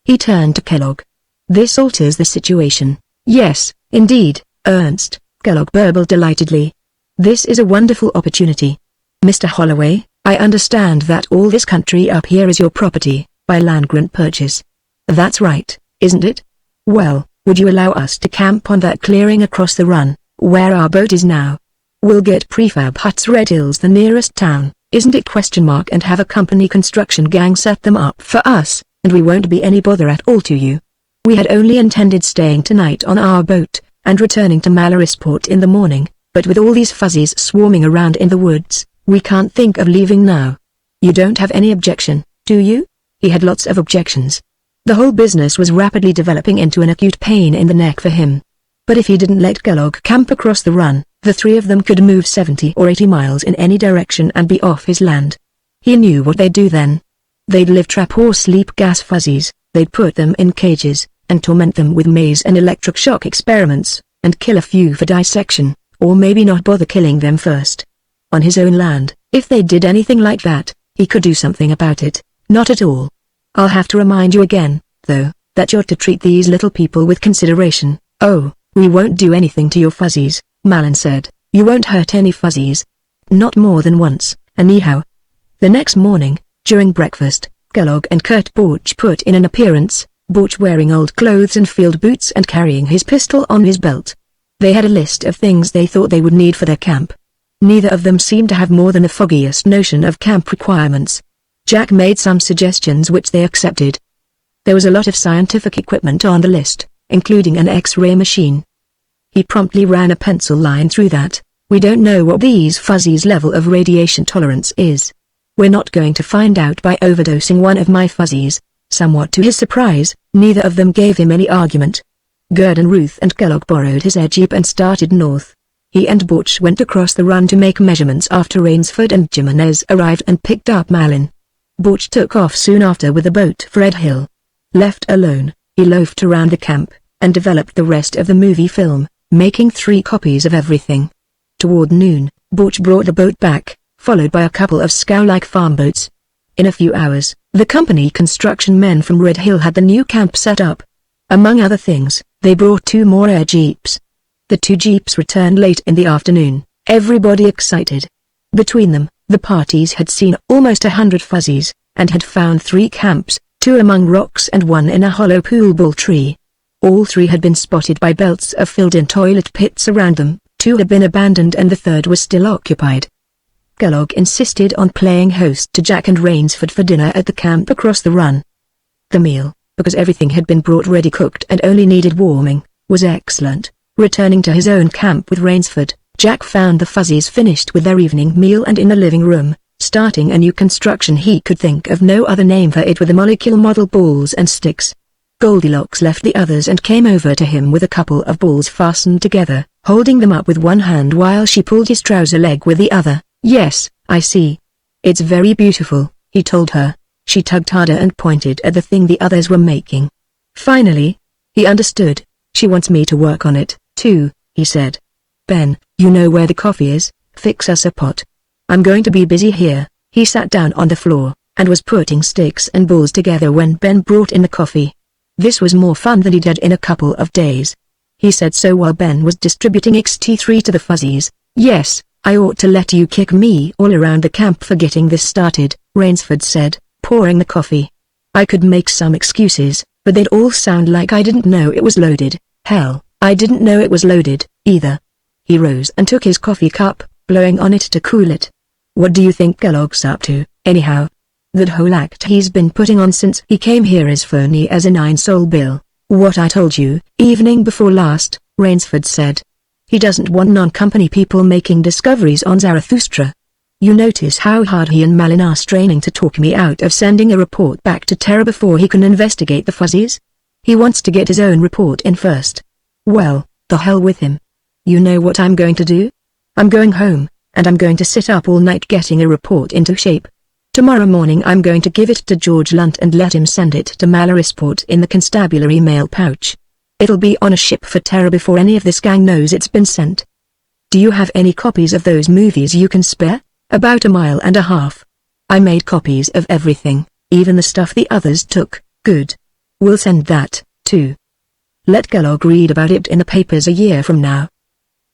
Speaker 1: He turned to Kellogg. This alters the situation. Yes, indeed, Ernst, Kellogg burbled delightedly. This is a wonderful opportunity. Mr. Holloway, I understand that all this country up here is your property, by land grant purchase. That's right, isn't it? Well, would you allow us to camp on that clearing across the run, where our boat is now? We'll get prefab huts. Red Hill's the nearest town, isn't it? And have a company construction gang set them up for us, and we won't be any bother at all to you. We had only intended staying tonight on our boat, and returning to Mallorysport in the morning, but with all these Fuzzies swarming around in the woods, we can't think of leaving now. You don't have any objection, do you? He had lots of objections. The whole business was rapidly developing into an acute pain in the neck for him. But if he didn't let Kellogg camp across the run, the three of them could move 70 or 80 miles in any direction and be off his land. He knew what they'd do then. They'd live trap or sleep gas Fuzzies, they'd put them in cages, and torment them with maze and electric shock experiments, and kill a few for dissection, or maybe not bother killing them first. On his own land, if they did anything like that, he could do something about it. Not at all. I'll have to remind you again, though, that you're to treat these little people with consideration. Oh, we won't do anything to your Fuzzies, Malin said. You won't hurt any Fuzzies. Not more than once, anyhow. The next morning, during breakfast, Kellogg and Kurt Borch put in an appearance, Borch wearing old clothes and field boots and carrying his pistol on his belt. They had a list of things they thought they would need for their camp. Neither of them seemed to have more than the foggiest notion of camp requirements. Jack made some suggestions which they accepted. There was a lot of scientific equipment on the list, including an X-ray machine. He promptly ran a pencil line through that. We don't know what these Fuzzies' level of radiation tolerance is. We're not going to find out by overdosing one of my Fuzzies. Somewhat to his surprise, neither of them gave him any argument. Gerd and Ruth and Kellogg borrowed his air jeep and started north. He and Borch went across the run to make measurements after Rainsford and Jimenez arrived and picked up Malin. Borch took off soon after with the boat for Red Hill. Left alone, he loafed around the camp, and developed the rest of the movie film, making 3 copies of everything. Toward noon, Borch brought the boat back, followed by a couple of scow-like farm boats. In a few hours, the company construction men from Red Hill had the new camp set up. Among other things, they brought 2 more air jeeps. The 2 jeeps returned late in the afternoon, everybody excited. Between them, the parties had seen almost 100 Fuzzies, and had found 3 camps, 2 among rocks and 1 in a hollow pool ball tree. All 3 had been spotted by belts of filled-in toilet pits around them, 2 had been abandoned and the 3rd was still occupied. Kellogg insisted on playing host to Jack and Rainsford for dinner at the camp across the run. The meal, because everything had been brought ready cooked and only needed warming, was excellent. Returning to his own camp with Rainsford, Jack found the Fuzzies finished with their evening meal and in the living room, starting a new construction. He could think of no other name for it with the molecule model balls and sticks. Goldilocks left the others and came over to him with a couple of balls fastened together, holding them up with one hand while she pulled his trouser leg with the other. Yes, I see. It's very beautiful, he told her. She tugged harder and pointed at the thing the others were making. Finally, he understood. She wants me to work on it, too, he said. Ben, you know where the coffee is, fix us a pot. I'm going to be busy here. He sat down on the floor, and was putting sticks and balls together when Ben brought in the coffee. This was more fun than he'd had in a couple of days. He said so while Ben was distributing XT3 to the fuzzies. Yes, I ought to let you kick me all around the camp for getting this started, Rainsford said, pouring the coffee. I could make some excuses, but they'd all sound like I didn't know it was loaded. Hell, I didn't know it was loaded, either. He rose and took his coffee cup, blowing on it to cool it. What do you think Kellogg's up to, anyhow? That whole act he's been putting on since he came here is phony as a 9-sol bill. What I told you, evening before last, Rainsford said. He doesn't want non-company people making discoveries on Zarathustra. You notice how hard he and Malin are straining to talk me out of sending a report back to Terra before he can investigate the fuzzies? He wants to get his own report in first. Well, the hell with him. You know what I'm going to do? I'm going home, and I'm going to sit up all night getting a report into shape. Tomorrow morning I'm going to give it to George Lunt and let him send it to Malarisport in the constabulary mail pouch. It'll be on a ship for Terra before any of this gang knows it's been sent. Do you have any copies of those movies you can spare? About 1.5 miles. I made copies of everything, even the stuff the others took. Good. We'll send that, too. Let Kellogg read about it in the papers a year from now.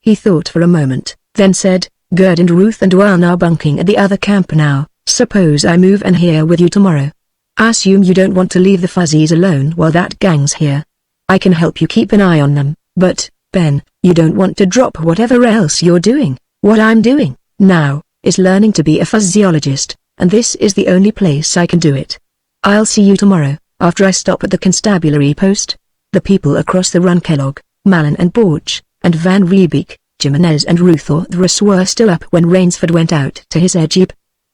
Speaker 1: He thought for a moment, then said, Gerd and Ruth and Juan are bunking at the other camp now. Suppose I move in here with you tomorrow. I assume you don't want to leave the fuzzies alone while that gang's here. I can help you keep an eye on them, but, Ben, you don't want to drop whatever else you're doing. What I'm doing, now, is learning to be a physiologist, and this is the only place I can do it. I'll see you tomorrow, after I stop at the constabulary post. The people across the run Kellogg, Malin and Borch, and Van Riebeek, Jimenez and Ruthorthras were still up when Rainsford went out to his air jeep.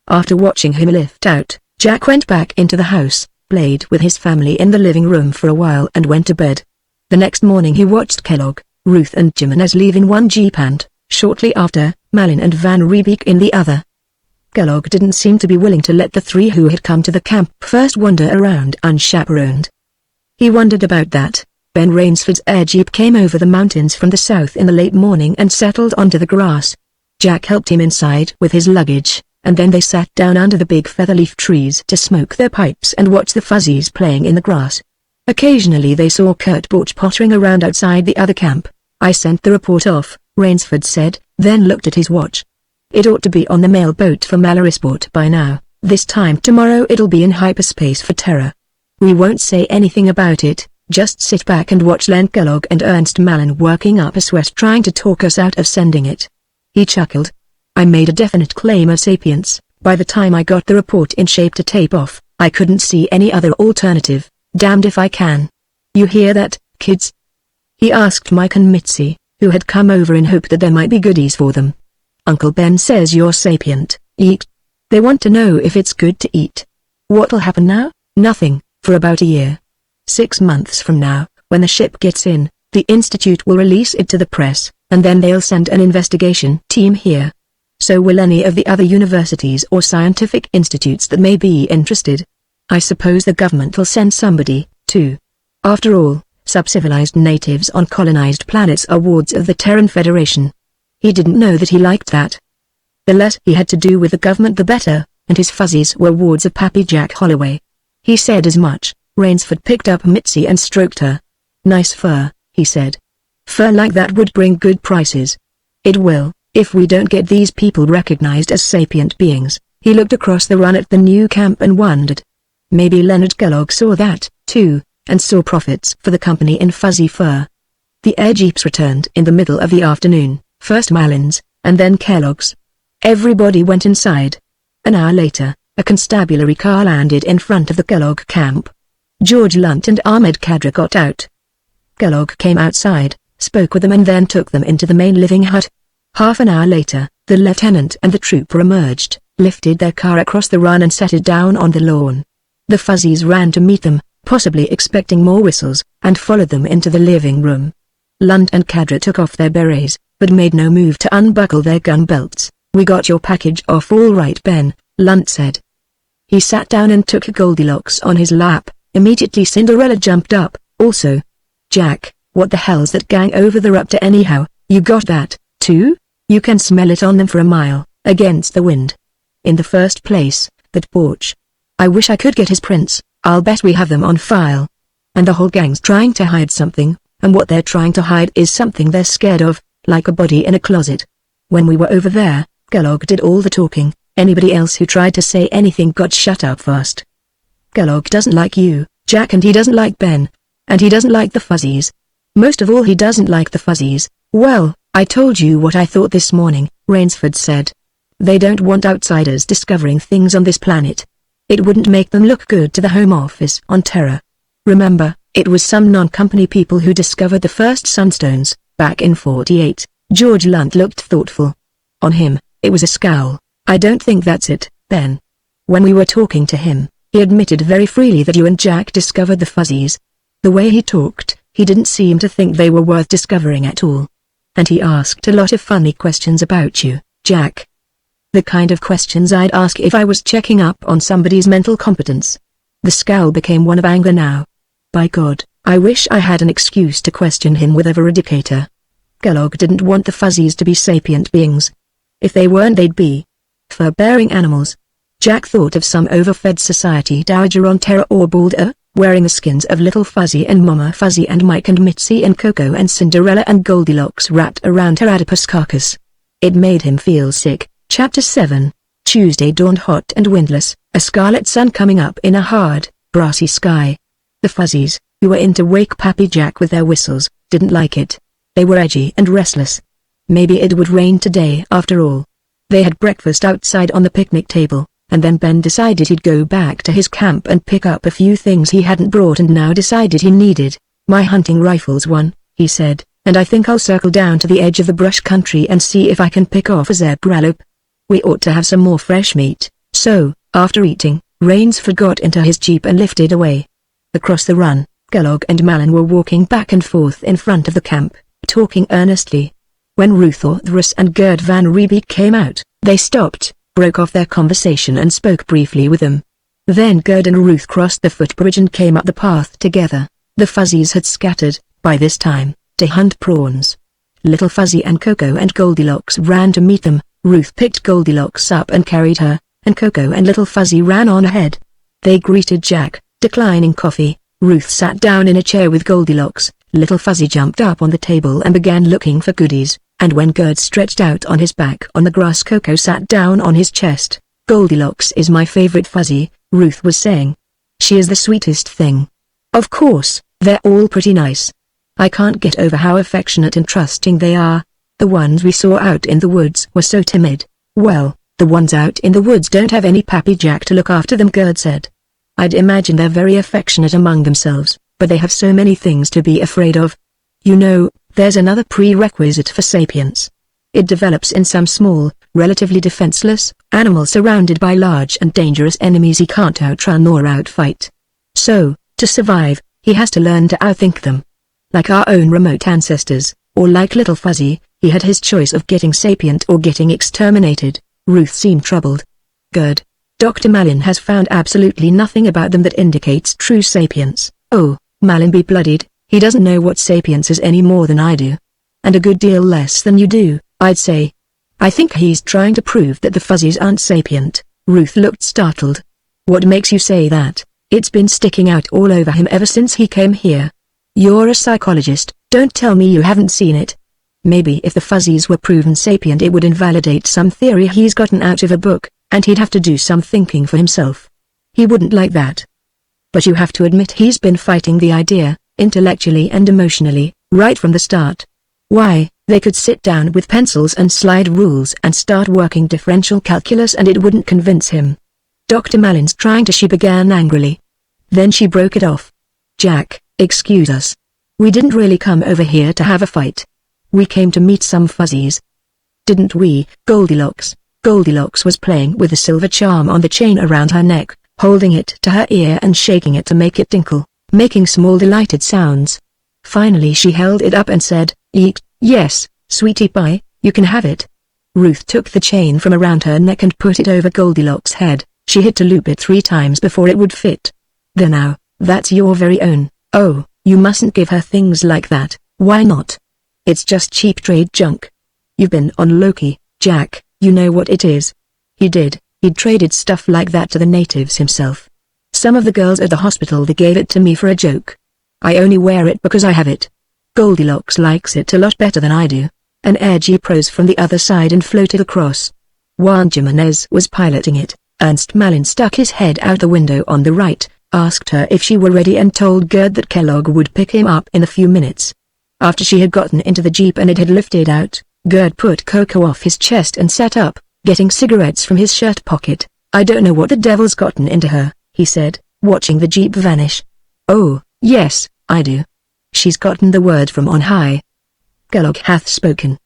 Speaker 1: After watching him lift out, Jack went back into the house, played with his family in the living room for a while and went to bed. The next morning he watched Kellogg, Ruth and Jimenez leave in one jeep and, shortly after, Malin and Van Riebeek in the other. Kellogg didn't seem to be willing to let the three who had come to the camp first wander around unchaperoned. He wondered about that. Ben Rainsford's air jeep came over the mountains from the south in the late morning and settled onto the grass. Jack helped him inside with his luggage, and then they sat down under the big featherleaf trees to smoke their pipes and watch the fuzzies playing in the grass. Occasionally they saw Kurt Borch pottering around outside the other camp. I sent the report off, Rainsford said, then looked at his watch. It ought to be on the mail boat for Malarisport by now. This time tomorrow it'll be in hyperspace for Terra. We won't say anything about it, just sit back and watch Len Kellogg and Ernst Malin working up a sweat trying to talk us out of sending it. He chuckled. I made a definite claim of sapience. By the time I got the report in shape to tape off, I couldn't see any other alternative. Damned if I can. You hear that, kids? He asked Mike and Mitzi, who had come over in hope that there might be goodies for them. Uncle Ben says you're sapient. Eat. They want to know if it's good to eat. What'll happen now? Nothing, for about a year. 6 months from now, when the ship gets in, the Institute will release it to the press, and then they'll send an investigation team here. So will any of the other universities or scientific institutes that may be interested. I suppose the government will send somebody, too. After all, sub-civilized natives on colonized planets are wards of the Terran Federation. He didn't know that he liked that. The less he had to do with the government the better, and his fuzzies were wards of Pappy Jack Holloway. He said as much. Rainsford picked up Mitzi and stroked her. Nice fur, he said. Fur like that would bring good prices. It will, if we don't get these people recognized as sapient beings. He looked across the run at the new camp and wondered. Maybe Leonard Kellogg saw that, too, and saw profits for the company in fuzzy fur. The air jeeps returned in the middle of the afternoon, first Malin's, and then Kellogg's. Everybody went inside. An hour later, a constabulary car landed in front of the Kellogg camp. George Lunt and Ahmed Kadra got out. Kellogg came outside, spoke with them and then took them into the main living hut. Half an hour later, the lieutenant and the trooper emerged, lifted their car across the run and set it down on the lawn. The fuzzies ran to meet them, possibly expecting more whistles, and followed them into the living room. Lunt and Kadra took off their berets, but made no move to unbuckle their gun belts. We got your package off all right, Ben, Lunt said. He sat down and took Goldilocks on his lap. Immediately Cinderella jumped up, also. Jack, what the hell's that gang over there up to anyhow? You got that, too? You can smell it on them for a mile, against the wind. In the first place, that Borch. I wish I could get his prints. I'll bet we have them on file. And the whole gang's trying to hide something, and what they're trying to hide is something they're scared of, like a body in a closet. When we were over there, Kellogg did all the talking. Anybody else who tried to say anything got shut up fast. Kellogg doesn't like you, Jack, and he doesn't like Ben. And he doesn't like the Fuzzies. Most of all, he doesn't like the Fuzzies. Well, I told you what I thought this morning, Rainsford said. They don't want outsiders discovering things on this planet. It wouldn't make them look good to the Home Office on Terra. Remember, it was some non-company people who discovered the first sunstones, back in '48. George Lunt looked thoughtful. On him, it was a scowl. I don't think that's it, Ben. When we were talking to him, he admitted very freely that you and Jack discovered the Fuzzies. The way he talked, he didn't seem to think they were worth discovering at all. And he asked a lot of funny questions about you, Jack. The kind of questions I'd ask if I was checking up on somebody's mental competence. The scowl became one of anger now. By God, I wish I had an excuse to question him with a veridicator. Kellogg didn't want the Fuzzies to be sapient beings. If they weren't, they'd be fur-bearing animals. Jack thought of some overfed society dowager on Terra or Balder, wearing the skins of Little Fuzzy and Mama Fuzzy and Mike and Mitzi and Coco and Cinderella and Goldilocks wrapped around her adipose carcass. It made him feel sick. Chapter 7. Tuesday dawned hot and windless, a scarlet sun coming up in a hard, brassy sky. The Fuzzies, who were into Wake Pappy Jack with their whistles, didn't like it. They were edgy and restless. Maybe it would rain today after all. They had breakfast outside on the picnic table, and then Ben decided he'd go back to his camp and pick up a few things he hadn't brought and now decided he needed. My hunting rifle's one, he said, and I think I'll circle down to the edge of the brush country and see if I can pick off a zebralope. We ought to have some more fresh meat. So, after eating, Rainsford got into his jeep and lifted away. Across the run, Kellogg and Malin were walking back and forth in front of the camp, talking earnestly. When Ruth Orthrus and Gerd Van Riebeek came out, they stopped, broke off their conversation and spoke briefly with them. Then Gerd and Ruth crossed the footbridge and came up the path together. The Fuzzies had scattered, by this time, to hunt prawns. Little Fuzzy and Coco and Goldilocks ran to meet them. Ruth picked Goldilocks up and carried her, and Coco and Little Fuzzy ran on ahead. They greeted Jack, declining coffee. Ruth sat down in a chair with Goldilocks. Little Fuzzy jumped up on the table and began looking for goodies, and when Gerd stretched out on his back on the grass, Coco sat down on his chest. Goldilocks is my favorite Fuzzy, Ruth was saying. She is the sweetest thing. Of course, they're all pretty nice. I can't get over how affectionate and trusting they are. The ones we saw out in the woods were so timid. Well, the ones out in the woods don't have any Pappy Jack to look after them, Gerd said. I'd imagine they're very affectionate among themselves, but they have so many things to be afraid of. You know, there's another prerequisite for sapience. It develops in some small, relatively defenseless, animal surrounded by large and dangerous enemies he can't outrun or outfight. So, to survive, he has to learn to outthink them. Like our own remote ancestors, or like Little Fuzzy, he had his choice of getting sapient or getting exterminated. Ruth seemed troubled. Gerd, Dr. Malin has found absolutely nothing about them that indicates true sapience. Oh, Malin be bloodied, he doesn't know what sapience is any more than I do. And a good deal less than you do, I'd say. I think he's trying to prove that the Fuzzies aren't sapient. Ruth looked startled. What makes you say that? It's been sticking out all over him ever since he came here. You're a psychologist, don't tell me you haven't seen it. Maybe if the Fuzzies were proven sapient it would invalidate some theory he's gotten out of a book, and he'd have to do some thinking for himself. He wouldn't like that. But you have to admit he's been fighting the idea, intellectually and emotionally, right from the start. Why, they could sit down with pencils and slide rules and start working differential calculus and it wouldn't convince him. Dr. Malin's trying to, she began angrily. Then she broke it off. Jack, excuse us. We didn't really come over here to have a fight. We came to meet some Fuzzies. Didn't we, Goldilocks? Goldilocks was playing with the silver charm on the chain around her neck, holding it to her ear and shaking it to make it tinkle, making small delighted sounds. Finally she held it up and said, "Eek, yes, sweetie pie, you can have it." Ruth took the chain from around her neck and put it over Goldilocks' head. She had to loop it 3 times before it would fit. There now, that's your very own. Oh, you mustn't give her things like that. Why not? It's just cheap trade junk. You've been on Loki, Jack, you know what it is. He'd traded stuff like that to the natives himself. Some of the girls at the hospital, they gave it to me for a joke. I only wear it because I have it. Goldilocks likes it a lot better than I do. An air jeep rose from the other side and floated across. Juan Jimenez was piloting it. Ernst Malin stuck his head out the window on the right, asked her if she were ready and told Gerd that Kellogg would pick him up in a few minutes. After she had gotten into the jeep and it had lifted out, Gerd put Coco off his chest and sat up, getting cigarettes from his shirt pocket. "I don't know what the devil's gotten into her," he said, watching the jeep vanish. "Oh, yes, I do. She's gotten the word from on high. Kellogg hath spoken.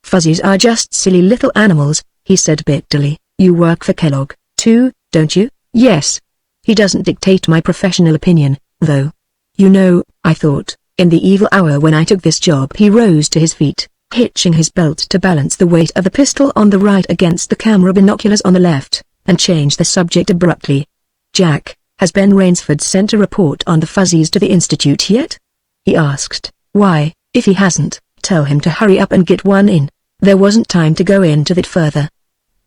Speaker 1: Fuzzies are just silly little animals," he said bitterly. "You work for Kellogg, too, don't you?" "Yes. He doesn't dictate my professional opinion, though. You know, I thought, in the evil hour when I took this job." He rose to his feet, hitching his belt to balance the weight of the pistol on the right against the camera binoculars on the left, and changed the subject abruptly. "Jack, has Ben Rainsford sent a report on the Fuzzies to the Institute yet?" he asked. "Why, if he hasn't, tell him to hurry up and get one in." There wasn't time to go into that further.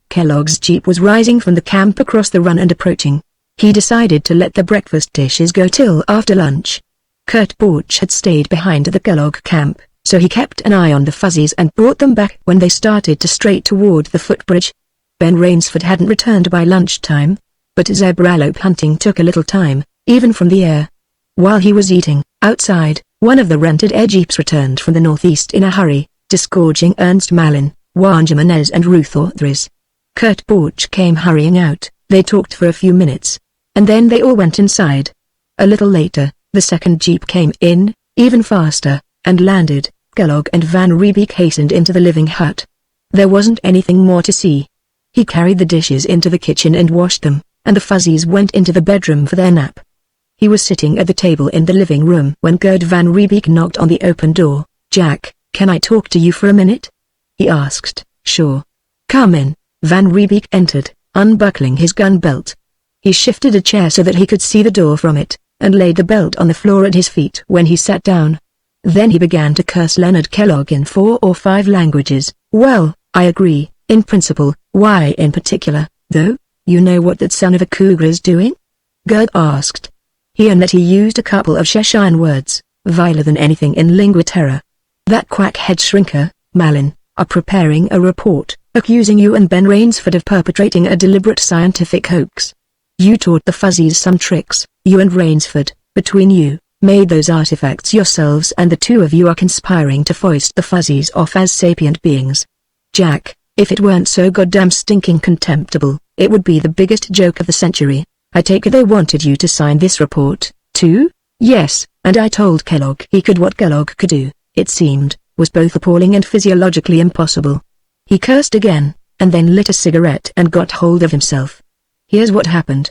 Speaker 1: Kellogg's jeep was rising from the camp across the run and approaching. He decided to let the breakfast dishes go till after lunch. Kurt Borch had stayed behind at the Kellogg camp, so he kept an eye on the Fuzzies and brought them back when they started to straight toward the footbridge. Ben Rainsford hadn't returned by lunchtime, but zebralope hunting took a little time, even from the air. While he was eating, outside, one of the rented air jeeps returned from the northeast in a hurry, disgorging Ernst Malin, Juan Jimenez and Ruth Orthris. Kurt Borch came hurrying out. They talked for a few minutes, and then they all went inside. A little later, the second jeep came in, even faster, and landed. Kellogg and Van Riebeek hastened into the living hut. There wasn't anything more to see. He carried the dishes into the kitchen and washed them, and the Fuzzies went into the bedroom for their nap. He was sitting at the table in the living room when Gerd Van Riebeek knocked on the open door. "Jack, can I talk to you for a minute?" he asked. "Sure. Come in." Van Riebeek entered, unbuckling his gun belt. He shifted a chair so that he could see the door from it, and laid the belt on the floor at his feet when he sat down. Then he began to curse Leonard Kellogg in 4 or 5 languages. "Well, I agree, in principle. Why in particular, though? You know what that son of a cougar is doing?" Gerd asked. He and that he used a couple of Cheshire words, viler than anything in lingua terra. "That quackhead shrinker, Malin, are preparing a report, accusing you and Ben Rainsford of perpetrating a deliberate scientific hoax. You taught the Fuzzies some tricks. You and Rainsford, between you, made those artifacts yourselves, and the two of you are conspiring to foist the Fuzzies off as sapient beings. Jack, if it weren't so goddamn stinking contemptible, it would be the biggest joke of the century. I take it they wanted you to sign this report, too?" "Yes, and I told Kellogg he could. What Kellogg could do, it seemed, was both appalling and physiologically impossible." He cursed again, and then lit a cigarette and got hold of himself. "Here's what happened.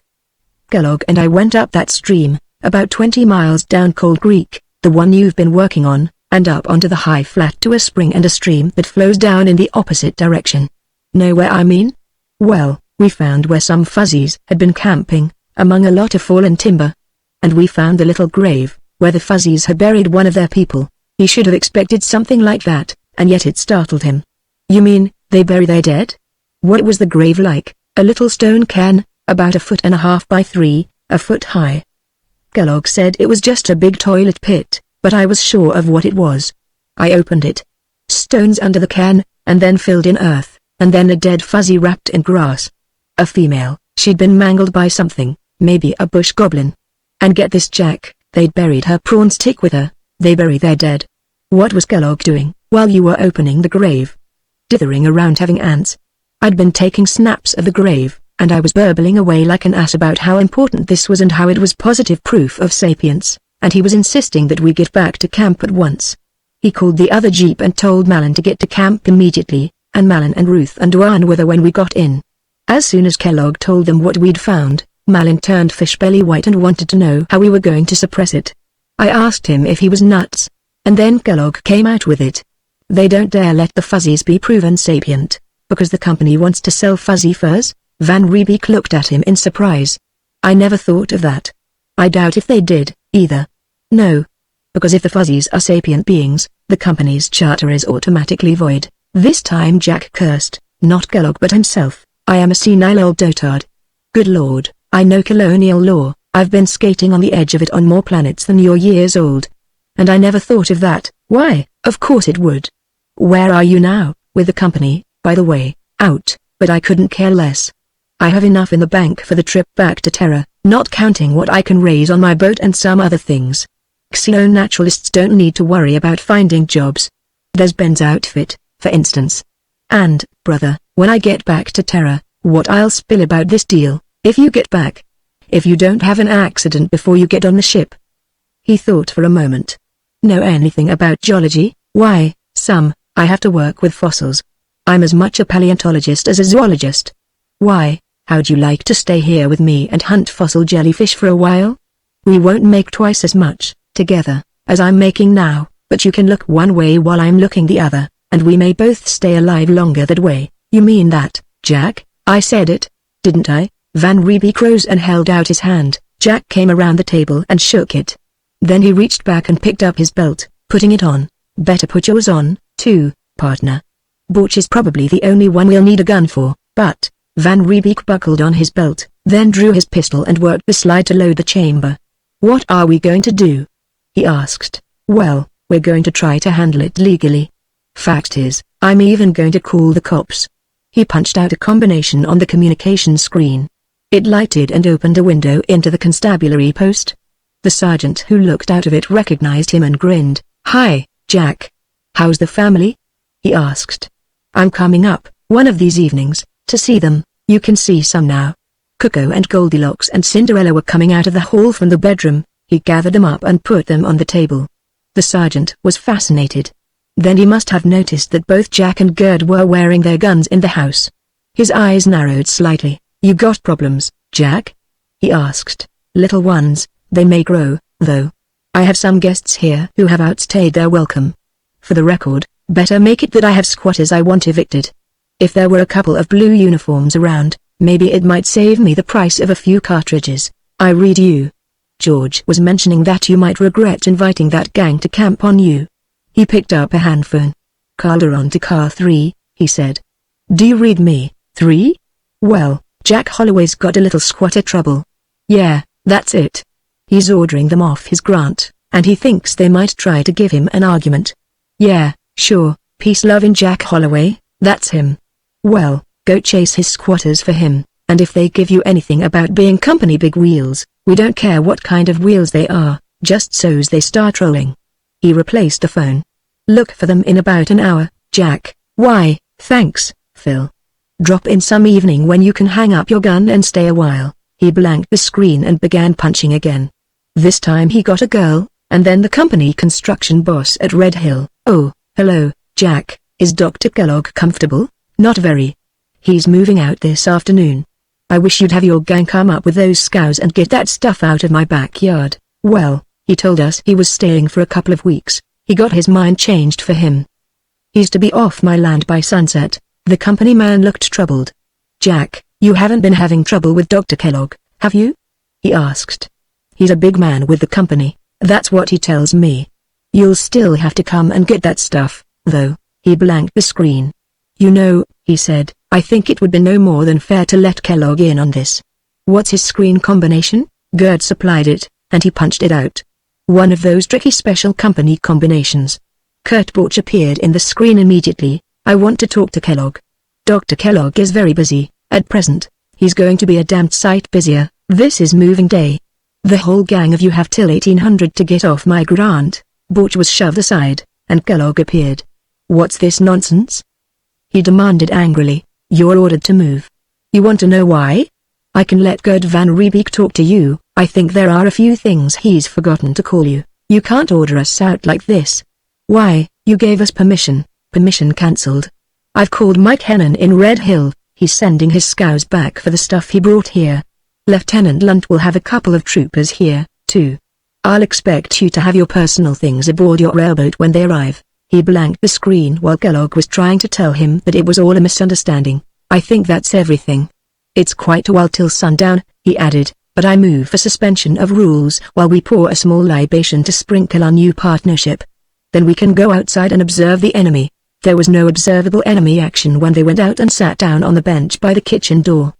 Speaker 1: Kellogg and I went up that stream, about 20 miles down Cold Creek, the one you've been working on, and up onto the high flat to a spring and a stream that flows down in the opposite direction. Know where I mean? Well, we found where some Fuzzies had been camping, among a lot of fallen timber. And we found a little grave, where the Fuzzies had buried one of their people." He should have expected something like that, and yet it startled him. "You mean, they bury their dead?" "What was the grave like?" "A little stone cairn, about 1.5 feet by 3 feet high. Kellogg said it was just a big toilet pit, but I was sure of what it was. I opened it. Stones under the cairn, and then filled in earth, and then a dead Fuzzy wrapped in grass. A female, she'd been mangled by something, maybe a bush goblin. And get this, Jack, they'd buried her prawn stick with her. They bury their dead." "What was Kellogg doing while you were opening the grave?" "Dithering around having ants. I'd been taking snaps of the grave, and I was burbling away like an ass about how important this was and how it was positive proof of sapience, and he was insisting that we get back to camp at once. He called the other jeep and told Malin to get to camp immediately, and Malin and Ruth and Juan were there when we got in. As soon as Kellogg told them what we'd found, Malin turned fish-belly white and wanted to know how we were going to suppress it. I asked him if he was nuts, and then Kellogg came out with it. They don't dare let the Fuzzies be proven sapient, because the company wants to sell fuzzy furs." Van Riebeek looked at him in surprise. "I never thought of that. I doubt if they did, either. No. Because if the Fuzzies are sapient beings, the company's charter is automatically void." This time Jack cursed, not Kellogg but himself. "I am a senile old dotard. Good Lord, I know colonial law. I've been skating on the edge of it on more planets than you're years old. And I never thought of that, Why, of course it would. Where are you now? With the company, by the way. Out, but I couldn't care less. I have enough in the bank for the trip back to Terra, not counting what I can raise on my boat and some other things. Xenonaturalists don't need to worry about finding jobs. There's Ben's outfit, for instance. And, brother, when I get back to Terra, what I'll spill about this deal, if you get back. If you don't have an accident before you get on the ship. He thought for a moment. Know anything about geology? Why, some. I have to work with fossils. I'm as much a paleontologist as a zoologist. Why, how'd you like to stay here with me and hunt fossil jellyfish for a while? We won't make twice as much, together, as I'm making now, but you can look one way while I'm looking the other, and we may both stay alive longer that way. You mean that, Jack? I said it, didn't I? Van Riebeek rose and held out his hand. Jack came around the table and shook it. Then he reached back and picked up his belt, putting it on. Better put yours on, too, partner. Borch is probably the only one we'll need a gun for, but... Van Riebeek buckled on his belt, then drew his pistol and worked the slide to load the chamber. What are we going to do? He asked. Well, we're going to try to handle it legally. Fact is, I'm even going to call the cops. He punched out a combination on the communication screen. It lighted and opened a window into the constabulary post. The sergeant who looked out of it recognized him and grinned. Hi, Jack. How's the family? He asked. I'm coming up, one of these evenings, to see them. You can see some now. Coco and Goldilocks and Cinderella were coming out of the hall from the bedroom. He gathered them up and put them on the table. The sergeant was fascinated. Then he must have noticed that both Jack and Gerd were wearing their guns in the house. His eyes narrowed slightly. You got problems, Jack? He asked. Little ones, they may grow, though. I have some guests here who have outstayed their welcome. For the record, better make it that I have squatters I want evicted. If there were a couple of blue uniforms around, maybe it might save me the price of a few cartridges. I read you. George was mentioning that you might regret inviting that gang to camp on you. He picked up a handphone. Calderon to car 3, he said. Do you read me, 3? Well, Jack Holloway's got a little squatter trouble. Yeah, that's it. He's ordering them off his grant, and he thinks they might try to give him an argument. Yeah, sure, peace-loving Jack Holloway, that's him. Well, go chase his squatters for him, and if they give you anything about being company big wheels, we don't care what kind of wheels they are, just so's they start rolling. He replaced the phone. Look for them in about an hour, Jack. Why, thanks, Phil. Drop in some evening when you can hang up your gun and stay a while. He blanked the screen and began punching again. This time he got a girl, and then the company construction boss at Red Hill. Oh, hello, Jack, is Dr. Kellogg comfortable? Not very. He's moving out this afternoon. I wish you'd have your gang come up with those scows and get that stuff out of my backyard. Well, he told us he was staying for a couple of weeks. He got his mind changed for him. He's to be off my land by sunset. The company man looked troubled. Jack, you haven't been having trouble with Dr. Kellogg, have you? He asked. He's a big man with the company, that's what he tells me. You'll still have to come and get that stuff, though. He blanked the screen. You know, he said, I think it would be no more than fair to let Kellogg in on this. What's his screen combination? Gerd supplied it, and he punched it out. One of those tricky special company combinations. Kurt Borch appeared in the screen immediately. I want to talk to Kellogg. Dr. Kellogg is very busy, at present. He's going to be a damned sight busier. This is moving day. The whole gang of you have till 1800 to get off my grant. Borch was shoved aside, and Kellogg appeared. What's this nonsense? He demanded angrily. You're ordered to move. You want to know why? I can let Gerd Van Riebeek talk to you. I think there are a few things he's forgotten to call you. You can't order us out like this. Why, you gave us permission. Permission cancelled. I've called Mike Hennon in Red Hill. He's sending his scows back for the stuff he brought here. Lieutenant Lunt will have a couple of troopers here, too. I'll expect you to have your personal things aboard your railboat when they arrive. He blanked the screen while Kellogg was trying to tell him that it was all a misunderstanding. I think that's everything. It's quite a while till sundown, he added, but I move for suspension of rules while we pour a small libation to sprinkle our new partnership. Then we can go outside and observe the enemy. There was no observable enemy action when they went out and sat down on the bench by the kitchen door.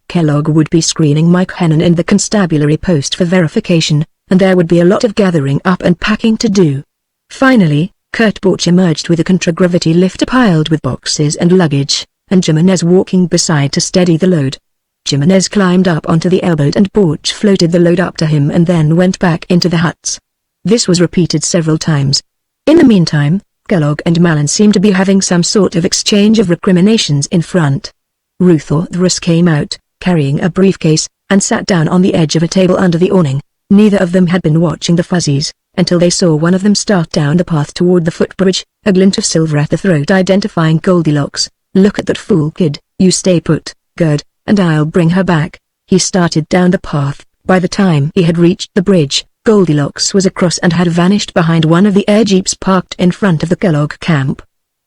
Speaker 1: Kellogg would be screening Mike Hennon in the constabulary post for verification, and there would be a lot of gathering up and packing to do. Finally, Kurt Borch emerged with a contragravity lifter piled with boxes and luggage, and Jimenez walking beside to steady the load. Jimenez climbed up onto the airboat and Borch floated the load up to him and then went back into the huts. This was repeated several times. In the meantime, Kellogg and Malin seemed to be having some sort of exchange of recriminations in front. Ruth Orthrus came out, carrying a briefcase, and sat down on the edge of a table under the awning. Neither of them had been watching the fuzzies, until they saw one of them start down the path toward the footbridge, a glint of silver at the throat identifying Goldilocks. "Look at that fool kid, you stay put, Gerd, and I'll bring her back." He started down the path. By the time he had reached the bridge, Goldilocks was across and had vanished behind one of the air jeeps parked in front of the Kellogg camp.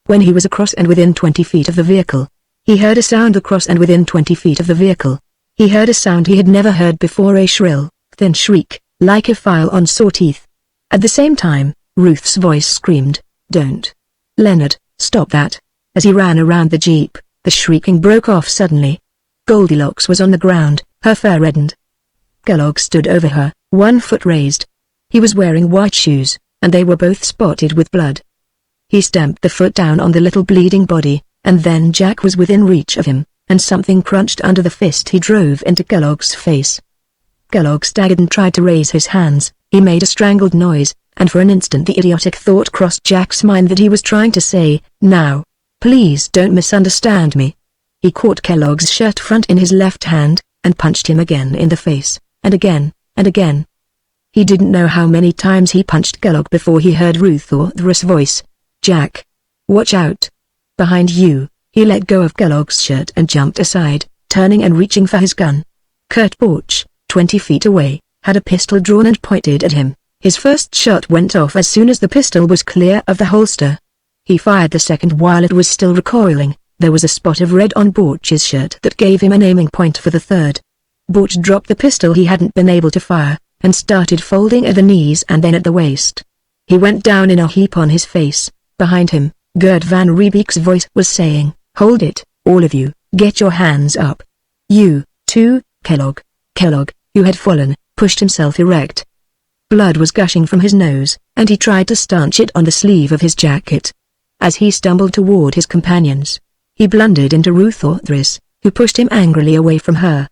Speaker 1: When he was across and within 20 feet of the vehicle, he heard a sound across and within 20 feet of the vehicle. He heard a sound he had never heard before, a shrill, thin shriek, like a file on saw teeth. At the same time, Ruth's voice screamed, "Don't. Leonard, stop that." As he ran around the jeep, the shrieking broke off suddenly. Goldilocks was on the ground, her fur reddened. Kellogg stood over her, one foot raised. He was wearing white shoes, and they were both spotted with blood. He stamped the foot down on the little bleeding body, and then Jack was within reach of him, and something crunched under the fist he drove into Kellogg's face. Kellogg staggered and tried to raise his hands. He made a strangled noise, and for an instant the idiotic thought crossed Jack's mind that he was trying to say, "Now, please don't misunderstand me." He caught Kellogg's shirt front in his left hand, and punched him again in the face, and again, and again. He didn't know how many times he punched Kellogg before he heard Ruth Orthrus' voice. "Jack. Watch out. Behind you." He let go of Kellogg's shirt and jumped aside, turning and reaching for his gun. Kurt Borch, 20 feet away, had a pistol drawn and pointed at him. His first shot went off as soon as the pistol was clear of the holster. He fired the second while it was still recoiling. There was a spot of red on Borch's shirt that gave him an aiming point for the third. Borch dropped the pistol he hadn't been able to fire, and started folding at the knees and then at the waist. He went down in a heap on his face. Behind him, Gert van Riebeek's voice was saying, "Hold it, all of you, get your hands up." "You, too, Kellogg." Kellogg, who had fallen, pushed himself erect. Blood was gushing from his nose, and he tried to stanch it on the sleeve of his jacket. As he stumbled toward his companions, he blundered into Ruth Orthrus, who pushed him angrily away from her.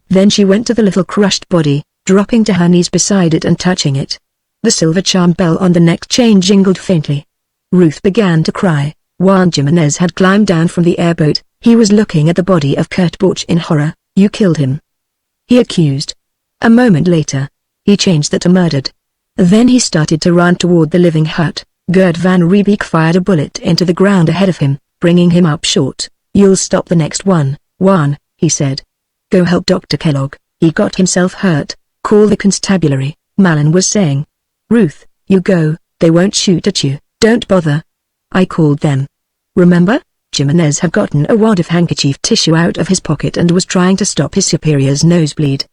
Speaker 1: Then she went to the little crushed body, dropping to her knees beside it and touching it. The silver charm bell on the neck chain jingled faintly. Ruth began to cry. While Jimenez had climbed down from the airboat, he was looking at the body of Kurt Borch in horror. "You killed him," he accused. A moment later, he changed that to murdered. Then he started to run toward the living hut. Gert van Riebeek fired a bullet into the ground ahead of him, bringing him up short. "You'll stop the next one, Juan," he said. "Go help Dr. Kellogg, he got himself hurt. Call the constabulary," Malin was saying. "Ruth, you go, they won't shoot at you, don't bother. I called them. Remember?" Jimenez had gotten a wad of handkerchief tissue out of his pocket and was trying to stop his superior's nosebleed.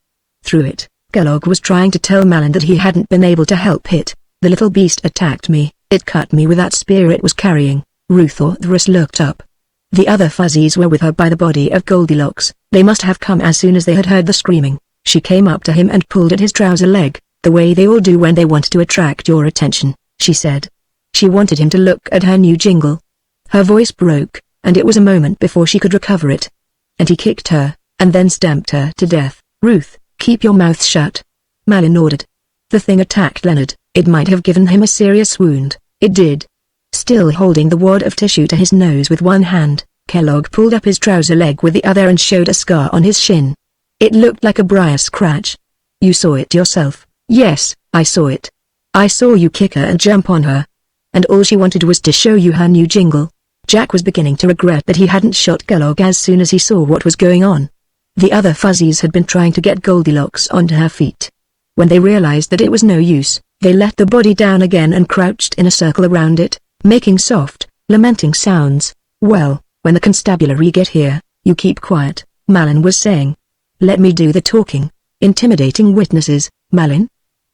Speaker 1: Through it, Kellogg was trying to tell Malin that he hadn't been able to help it. "The little beast attacked me, it cut me with that spear it was carrying." Ruth Orthrus looked up. The other fuzzies were with her by the body of Goldilocks. They must have come as soon as they had heard the screaming. She came up to him and pulled at his trouser leg, the way they all do when they want to attract your attention, she said. She wanted him to look at her new jingle. Her voice broke, and it was a moment before she could recover it. "And he kicked her, and then stamped her to death." "Ruth, keep your mouth shut," Malin ordered. "The thing attacked Leonard, it might have given him a serious wound." "It did." Still holding the wad of tissue to his nose with one hand, Kellogg pulled up his trouser leg with the other and showed a scar on his shin. It looked like a briar scratch. "You saw it yourself." "Yes, I saw it. I saw you kick her and jump on her. And all she wanted was to show you her new jingle." Jack was beginning to regret that he hadn't shot Kellogg as soon as he saw what was going on. The other fuzzies had been trying to get Goldilocks onto her feet. When they realized that it was no use, they let the body down again and crouched in a circle around it, making soft, lamenting sounds. "Well, when the constabulary get here, you keep quiet," Malin was saying. "Let me do the talking." "Intimidating witnesses, Malin?"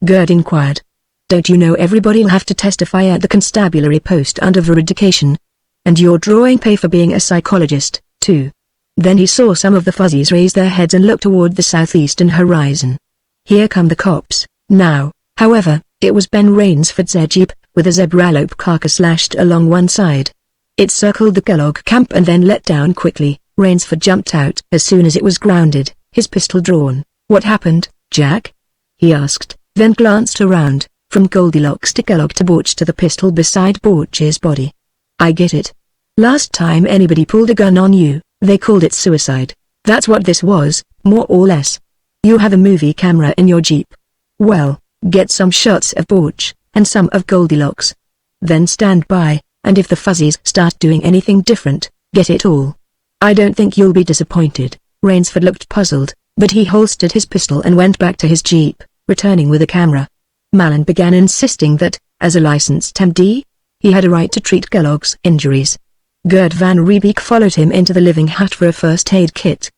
Speaker 1: Gerd inquired. "Don't you know everybody'll have to testify at the constabulary post under veridication? And you're drawing pay for being a psychologist, too." Then he saw some of the fuzzies raise their heads and look toward the southeastern horizon. "Here come the cops." Now, however, it was Ben Rainsford's air jeep, with a zebralope carcass lashed along one side. It circled the Kellogg camp and then let down quickly. Rainsford jumped out as soon as it was grounded, his pistol drawn. "What happened, Jack?" he asked, then glanced around, from Goldilocks to Kellogg to Borch to the pistol beside Borch's body. "I get it. Last time anybody pulled a gun on you, they called it suicide. That's what this was, more or less. You have a movie camera in your Jeep. Well, get some shots of Borch, and some of Goldilocks. Then stand by, and if the Fuzzies start doing anything different, get it all. I don't think you'll be disappointed." Rainsford looked puzzled, but he holstered his pistol and went back to his Jeep, returning with a camera. Malin began insisting that, as a licensed MD, he had a right to treat Kellogg's injuries. Gert Van Riebeek followed him into the living hut for a first aid kit.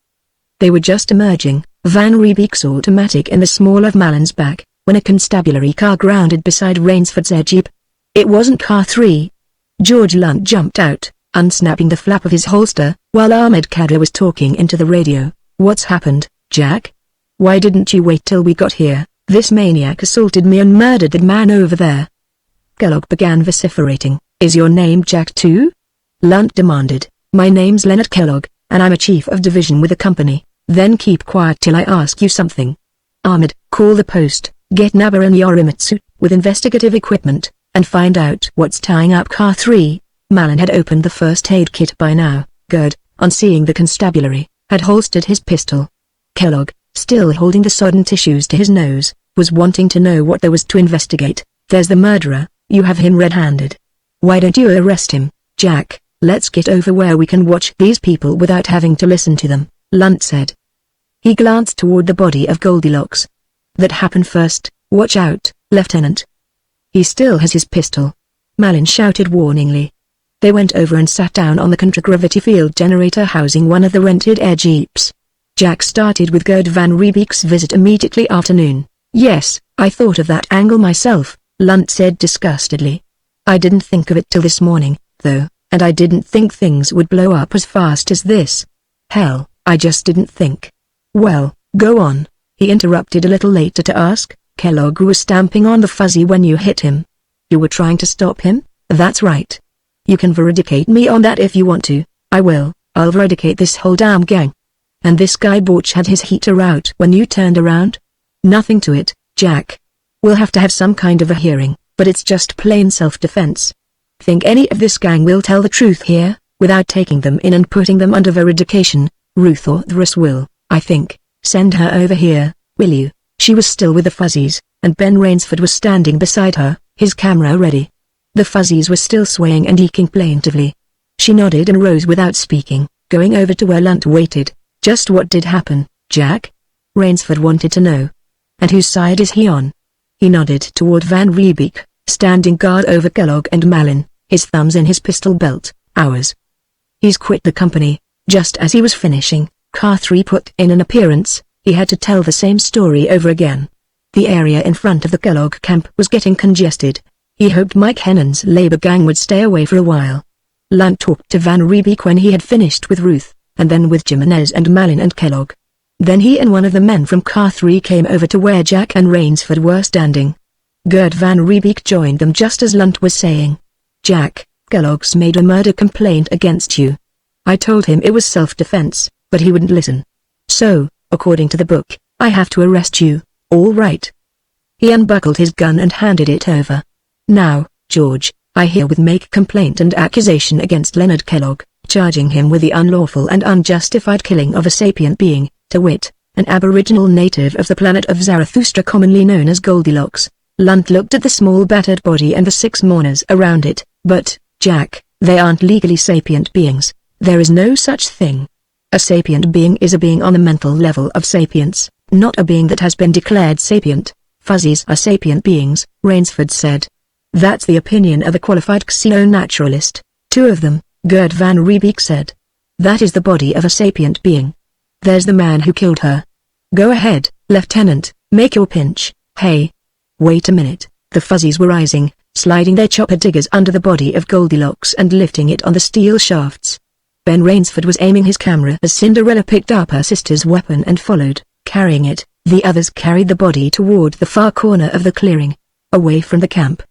Speaker 1: They were just emerging, Van Riebeek's automatic in the small of Malin's back, when a constabulary car grounded beside Rainsford's Jeep. It wasn't Car 3. George Lunt jumped out, unsnapping the flap of his holster, while Ahmed Khadr was talking into the radio. "What's happened, Jack? Why didn't you wait till we got here? This maniac assaulted me and murdered that man over there." Kellogg began vociferating. "Is your name Jack too?" Lunt demanded. "My name's Leonard Kellogg, and I'm a chief of division with the company." "Then keep quiet till I ask you something. Ahmed, call the post, get Naba and Yorimitsu, with investigative equipment, and find out what's tying up Car 3. Malin had opened the first aid kit by now. Gerd, on seeing the constabulary, had holstered his pistol. Kellogg, still holding the sodden tissues to his nose, was wanting to know what there was to investigate. "There's the murderer, you have him red-handed. Why don't you arrest him, Jack? Let's get over where we can watch these people without having to listen to them," Lunt said. He glanced toward the body of Goldilocks. "That happened first, watch out, Lieutenant. He still has his pistol," Malin shouted warningly. They went over and sat down on the contragravity field generator housing one of the rented air jeeps. Jack started with Gerd Van Riebeek's visit immediately after noon. "Yes, I thought of that angle myself," Lunt said disgustedly. "I didn't think of it till this morning, though, and I didn't think things would blow up as fast as this. Hell, I just didn't think." "Well, go on," he interrupted a little later to ask. "Kellogg was stamping on the Fuzzy when you hit him. You were trying to stop him?" "That's right. You can veridicate me on that if you want to." "I will. I'll veridicate this whole damn gang." "And this guy Borch had his heater out when you turned around?" "Nothing to it, Jack. We'll have to have some kind of a hearing, but it's just plain self-defense. Think any of this gang will tell the truth here, without taking them in and putting them under veridication? Ruth or Thris will, I think. Send her over here, will you?" She was still with the Fuzzies, and Ben Rainsford was standing beside her, his camera ready. The Fuzzies were still swaying and eking plaintively. She nodded and rose without speaking, going over to where Lunt waited. "Just what did happen, Jack?" Rainsford wanted to know. "And whose side is he on?" He nodded toward Van Riebeek, standing guard over Kellogg and Malin, his thumbs in his pistol belt. "Ours. He's quit the company." Just as he was finishing, Car 3 put in an appearance. He had to tell the same story over again. The area in front of the Kellogg camp was getting congested. He hoped Mike Hennon's labor gang would stay away for a while. Lunt talked to Van Riebeek when he had finished with Ruth, and then with Jimenez and Malin and Kellogg. Then he and one of the men from Car 3 came over to where Jack and Rainsford were standing. Gerd Van Riebeek joined them just as Lunt was saying, "Jack, Kellogg's made a murder complaint against you. I told him it was self-defense, but he wouldn't listen. So, according to the book, I have to arrest you, all right?" He unbuckled his gun and handed it over. "Now, George, I herewith make complaint and accusation against Leonard Kellogg, charging him with the unlawful and unjustified killing of a sapient being, to wit, an aboriginal native of the planet of Zarathustra commonly known as Goldilocks." Lunt looked at the small battered body and the 6 mourners around it. "But, Jack, they aren't legally sapient beings. There is no such thing. A sapient being is a being on the mental level of sapience, not a being that has been declared sapient." "Fuzzies are sapient beings," Rainsford said. "That's the opinion of a qualified xenonaturalist. 2 of them," Gerd Van Riebeek said. "That is the body of a sapient being. There's the man who killed her. Go ahead, Lieutenant, make your pinch." "Hey. Wait a minute." The Fuzzies were rising, sliding their chopper diggers under the body of Goldilocks and lifting it on the steel shafts. Ben Rainsford was aiming his camera as Cinderella picked up her sister's weapon and followed, carrying it. The others carried the body toward the far corner of the clearing, away from the camp.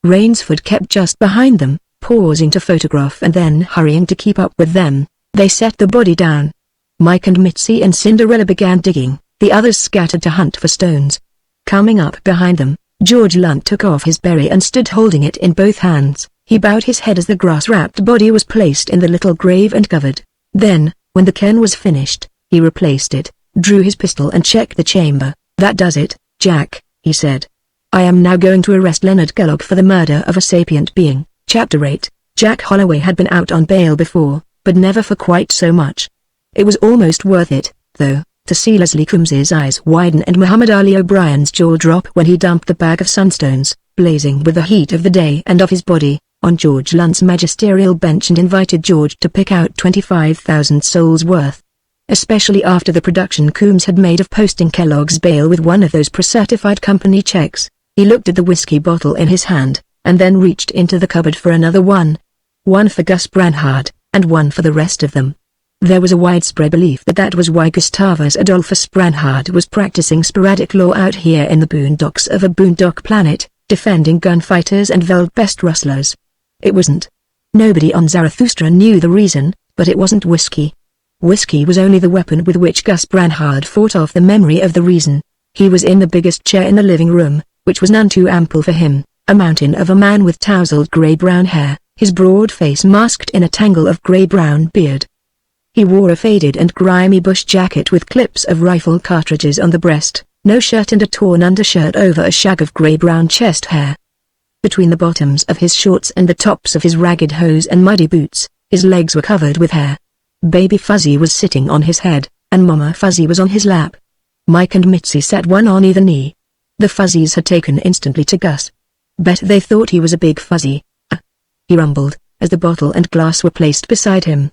Speaker 1: Rainsford kept just behind them, pausing to photograph and then hurrying to keep up with them. They set the body down. Mike and Mitzi and Cinderella began digging, the others scattered to hunt for stones. Coming up behind them, George Lunt took off his berry and stood holding it in both hands. He bowed his head as the grass-wrapped body was placed in the little grave and covered. Then, when the cairn was finished, he replaced it, drew his pistol and checked the chamber. "That does it, Jack," he said. "I am now going to arrest Leonard Kellogg for the murder of a sapient being." Chapter 8. Jack Holloway had been out on bail before, but never for quite so much. It was almost worth it, though, to see Leslie Coombs's eyes widen and Muhammad Ali O'Brien's jaw drop when he dumped the bag of sunstones, blazing with the heat of the day and of his body, on George Lunt's magisterial bench and invited George to pick out 25,000 souls worth. Especially after the production Coombs had made of posting Kellogg's bail with one of those pre-certified company checks. He looked at the whiskey bottle in his hand, and then reached into the cupboard for another one. One for Gus Branhard, and one for the rest of them. There was a widespread belief that that was why Gustavus Adolphus Branhard was practicing sporadic law out here in the boondocks of a boondock planet, defending gunfighters and Veldbest rustlers. It wasn't. Nobody on Zarathustra knew the reason, but it wasn't whiskey. Whiskey was only the weapon with which Gus Branhard fought off the memory of the reason. He was in the biggest chair in the living room, which was none too ample for him, a mountain of a man with tousled grey-brown hair, his broad face masked in a tangle of grey-brown beard. He wore a faded and grimy bush jacket with clips of rifle cartridges on the breast, no shirt and a torn undershirt over a shag of grey-brown chest hair. Between the bottoms of his shorts and the tops of his ragged hose and muddy boots, his legs were covered with hair. Baby Fuzzy was sitting on his head, and Mama Fuzzy was on his lap. Mike and Mitzi sat one on either knee. The Fuzzies had taken instantly to Gus. "Bet they thought he was a big fuzzy," he rumbled, as the bottle and glass were placed beside him.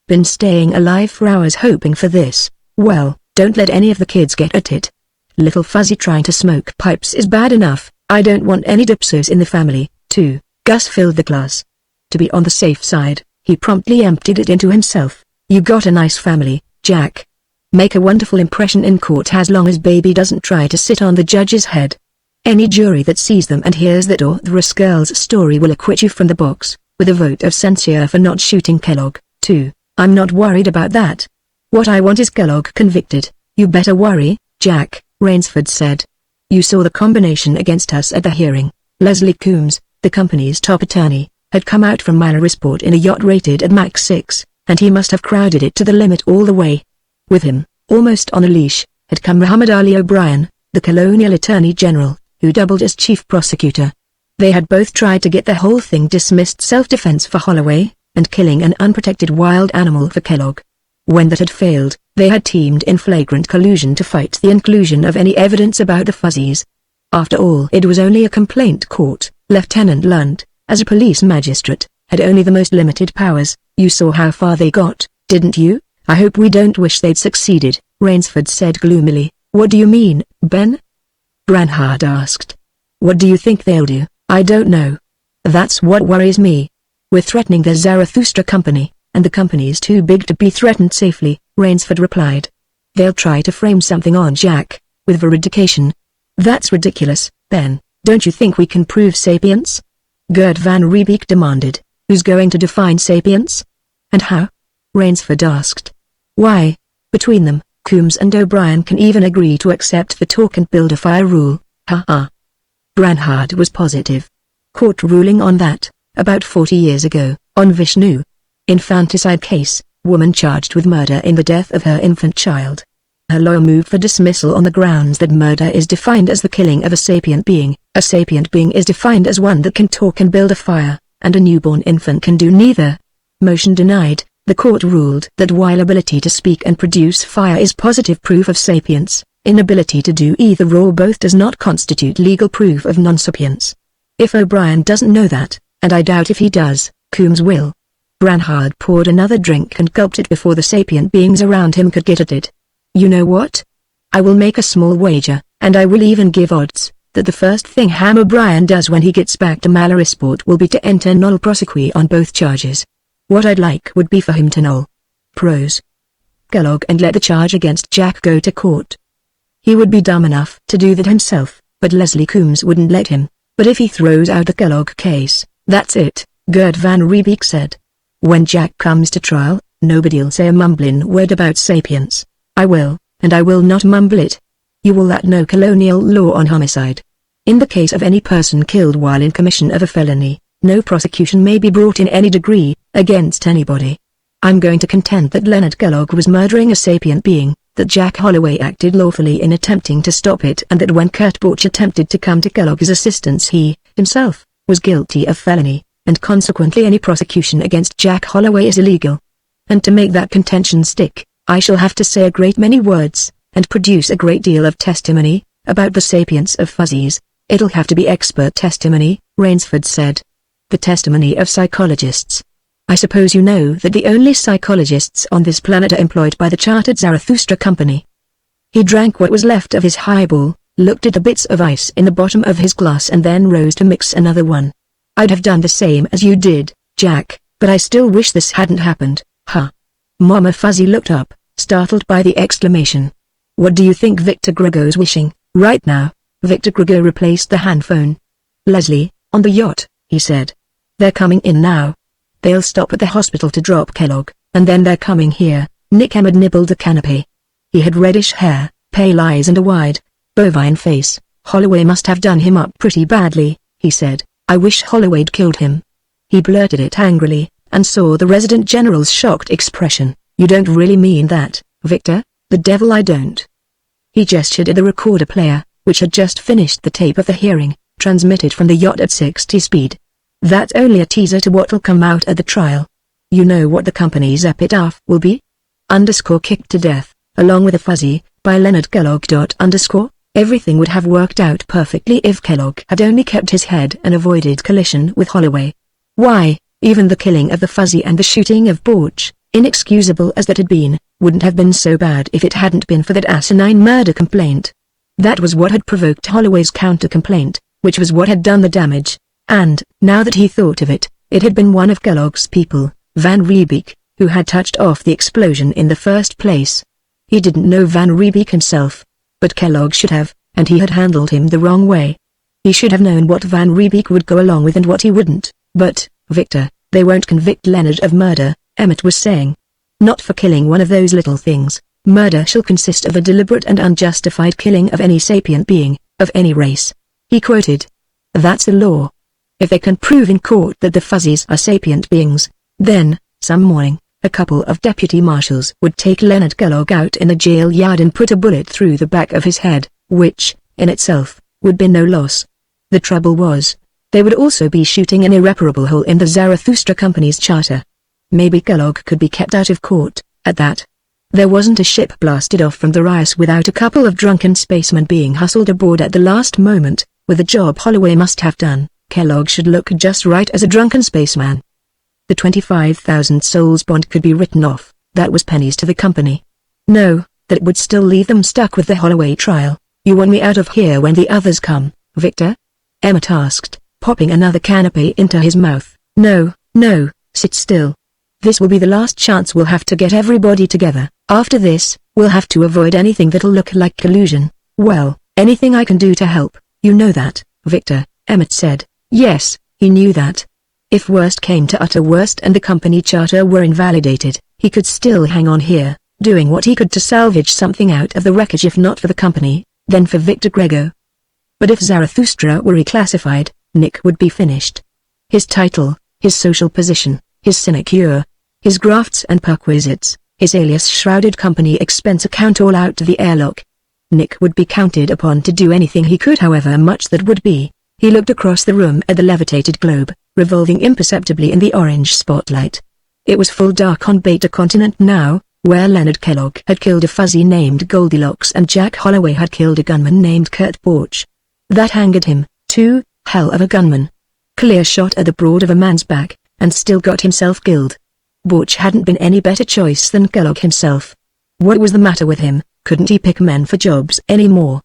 Speaker 1: "Been staying alive for hours hoping for this. Well, don't let any of the kids get at it. Little Fuzzy trying to smoke pipes is bad enough. I don't want any dipsos in the family, too." Gus filled the glass. To be on the safe side, he promptly emptied it into himself. "You got a nice family, Jack. Make a wonderful impression in court as long as baby doesn't try to sit on the judge's head. Any jury that sees them and hears that O'Driscoll's story will acquit you from the box, with a vote of censure for not shooting Kellogg, too. I'm not worried about that. What I want is Kellogg convicted." "You better worry, Jack," Rainsford said. "You saw the combination against us at the hearing. Leslie Coombs, the company's top attorney, had come out from Mallorysport in a yacht rated at Mach 6, and he must have crowded it to the limit all the way. With him, almost on a leash, had come Muhammad Ali O'Brien, the colonial attorney general, who doubled as chief prosecutor. They had both tried to get the whole thing dismissed self-defense for Holloway, and killing an unprotected wild animal for Kellogg. When that had failed, they had teamed in flagrant collusion to fight the inclusion of any evidence about the Fuzzies. After all, it was only a complaint court. Lieutenant Lunt, as a police magistrate, had only the most limited powers. "You saw how far they got, didn't you? I hope we don't wish they'd succeeded," Rainsford said gloomily. "What do you mean, Ben?" Branhard asked. "What do you think they'll do?" "I don't know. That's what worries me. We're threatening the Zarathustra company, and the company's too big to be threatened safely," Rainsford replied. "They'll try to frame something on Jack, with veridication." "That's ridiculous, Ben. Don't you think we can prove sapience?" Gert van Riebeek demanded. "Who's going to define sapience? And how?" Rainsford asked. "Why, between them, Coombs and O'Brien can even agree to accept the talk and build a fire rule, ha. Branhard was positive. "Court ruling on that, about 40 years ago, on Vishnu. Infanticide case, woman charged with murder in the death of her infant child. Her lawyer moved for dismissal on the grounds that murder is defined as the killing of a sapient being. A sapient being is defined as one that can talk and build a fire, and a newborn infant can do neither. Motion denied. The court ruled that while ability to speak and produce fire is positive proof of sapience, inability to do either or both does not constitute legal proof of non-sapience. If O'Brien doesn't know that, and I doubt if he does, Coombs will." Branhard poured another drink and gulped it before the sapient beings around him could get at it. "You know what? I will make a small wager, and I will even give odds, that the first thing Ham O'Brien does when he gets back to Mallorysport will be to enter nolle prosequi on both charges. What I'd like would be for him to nolle pros Kellogg and let the charge against Jack go to court. He would be dumb enough to do that himself, but Leslie Coombs wouldn't let him. But if he throws out the Kellogg case, that's it, Gert Van Riebeek said. When Jack comes to trial, nobody'll say a mumbling word about sapience. I will, and I will not mumble it. You will that no colonial law on homicide. In the case of any person killed while in commission of a felony, no prosecution may be brought in any degree, against anybody. I'm going to contend that Leonard Kellogg was murdering a sapient being, that Jack Holloway acted lawfully in attempting to stop it, and that when Kurt Borch attempted to come to Kellogg's assistance he, himself, was guilty of felony, and consequently any prosecution against Jack Holloway is illegal. And to make that contention stick, I shall have to say a great many words, and produce a great deal of testimony, about the sapience of fuzzies. It'll have to be expert testimony, Rainsford said. The testimony of psychologists. I suppose you know that the only psychologists on this planet are employed by the Chartered Zarathustra Company. He drank what was left of his highball, looked at the bits of ice in the bottom of his glass and then rose to mix another one. I'd have done the same as you did, Jack, but I still wish this hadn't happened, huh? Mama Fuzzy looked up, startled by the exclamation. What do you think Victor Grego's wishing, right now? Victor Grego replaced the handphone. Leslie, on the yacht, he said. They're coming in now. They'll stop at the hospital to drop Kellogg, and then they're coming here. Nick Emmett nibbled a canapé. He had reddish hair, pale eyes and a wide, bovine face. Holloway must have done him up pretty badly, he said. I wish Holloway'd killed him. He blurted it angrily, and saw the resident general's shocked expression. You don't really mean that, Victor? The devil I don't. He gestured at the recorder player, which had just finished the tape of the hearing, transmitted from the yacht at 60 speed. That's only a teaser to what'll come out at the trial. You know what the company's epitaph will be? Kicked to death, along with a fuzzy, by Leonard Kellogg. Everything would have worked out perfectly if Kellogg had only kept his head and avoided collision with Holloway. Why, even the killing of the fuzzy and the shooting of Borch, inexcusable as that had been, wouldn't have been so bad if it hadn't been for that asinine murder complaint. That was what had provoked Holloway's counter-complaint, which was what had done the damage. And, now that he thought of it, it had been one of Kellogg's people, Van Riebeek, who had touched off the explosion in the first place. He didn't know Van Riebeek himself, but Kellogg should have, and he had handled him the wrong way. He should have known what Van Riebeek would go along with and what he wouldn't. But, Victor, they won't convict Leonard of murder, Emmett was saying. Not for killing one of those little things. Murder shall consist of a deliberate and unjustified killing of any sapient being, of any race. He quoted. That's the law. If they can prove in court that the fuzzies are sapient beings, then, some morning, a couple of deputy marshals would take Leonard Kellogg out in a jail yard and put a bullet through the back of his head, which, in itself, would be no loss. The trouble was, they would also be shooting an irreparable hole in the Zarathustra Company's charter. Maybe Kellogg could be kept out of court, at that. There wasn't a ship blasted off from the Rias without a couple of drunken spacemen being hustled aboard at the last moment. With the job Holloway must have done, Kellogg should look just right as a drunken spaceman. The 25,000 souls bond could be written off, that was pennies to the company. No, that would still leave them stuck with the Holloway trial. You want me out of here when the others come, Victor? Emmett asked, popping another canapé into his mouth. No, sit still. This will be the last chance we'll have to get everybody together. After this, we'll have to avoid anything that'll look like collusion. Well, anything I can do to help, you know that, Victor, Emmett said. Yes, he knew that. If worst came to utter worst and the company charter were invalidated, he could still hang on here, doing what he could to salvage something out of the wreckage if not for the company, then for Victor Grego. But if Zarathustra were reclassified, Nick would be finished. His title, his social position, his sinecure, his grafts and perquisites, his alias shrouded company expense account all out to the airlock. Nick would be counted upon to do anything he could, however much that would be. He looked across the room at the levitated globe, revolving imperceptibly in the orange spotlight. It was full dark on Beta Continent now, where Leonard Kellogg had killed a fuzzy named Goldilocks and Jack Holloway had killed a gunman named Kurt Borch. That angered him, too, hell of a gunman. Clear shot at the broad of a man's back, and still got himself killed. Borch hadn't been any better choice than Kellogg himself. What was the matter with him? Couldn't he pick men for jobs anymore?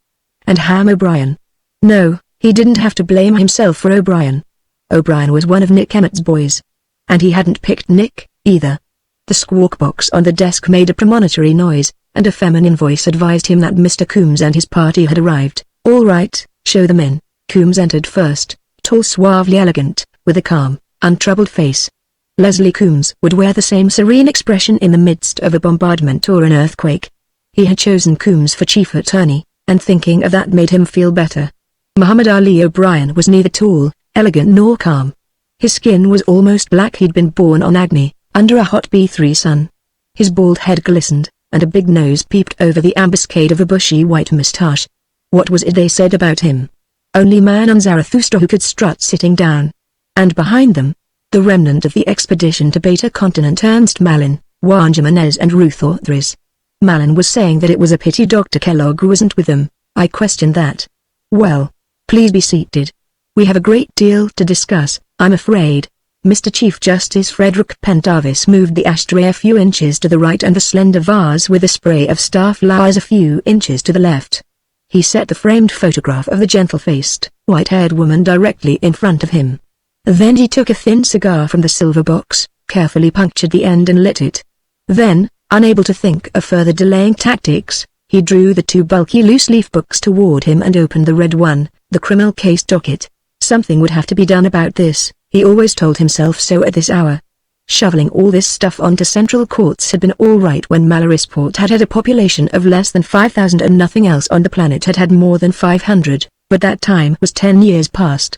Speaker 1: And Ham O'Brien? No, he didn't have to blame himself for O'Brien. O'Brien was one of Nick Emmett's boys. And he hadn't picked Nick, either. The squawk box on the desk made a premonitory noise, and a feminine voice advised him that Mr. Coombs and his party had arrived. All right, show them in. Coombs entered first, tall, suavely elegant, with a calm, untroubled face. Leslie Coombs would wear the same serene expression in the midst of a bombardment or an earthquake. He had chosen Coombs for chief attorney, and thinking of that made him feel better. Muhammad Ali O'Brien was neither tall, elegant nor calm. His skin was almost black. He'd been born on Agni, under a hot B3 sun. His bald head glistened, and a big nose peeped over the ambuscade of a bushy white moustache. What was it they said about him? Only man on Zarathustra who could strut sitting down. And behind them, the remnant of the expedition to Beta Continent: Ernst Malin, Juan Jimenez and Ruth Orthries. Malin was saying that it was a pity Dr. Kellogg wasn't with them. I questioned that. Well, please be seated. We have a great deal to discuss, I'm afraid. Mr. Chief Justice Frederick Pendarvis moved the ashtray a few inches to the right and the slender vase with a spray of star flowers a few inches to the left. He set the framed photograph of the gentle-faced, white-haired woman directly in front of him. Then he took a thin cigar from the silver box, carefully punctured the end and lit it. Then, unable to think of further delaying tactics, he drew the two bulky loose-leaf books toward him and opened the red one, the criminal case docket. Something would have to be done about this, he always told himself so at this hour. Shoveling all this stuff onto Central Courts had been all right when Malarisport had had a population of less than 5,000 and nothing else on the planet had had more than 500, but that time was 10 years past.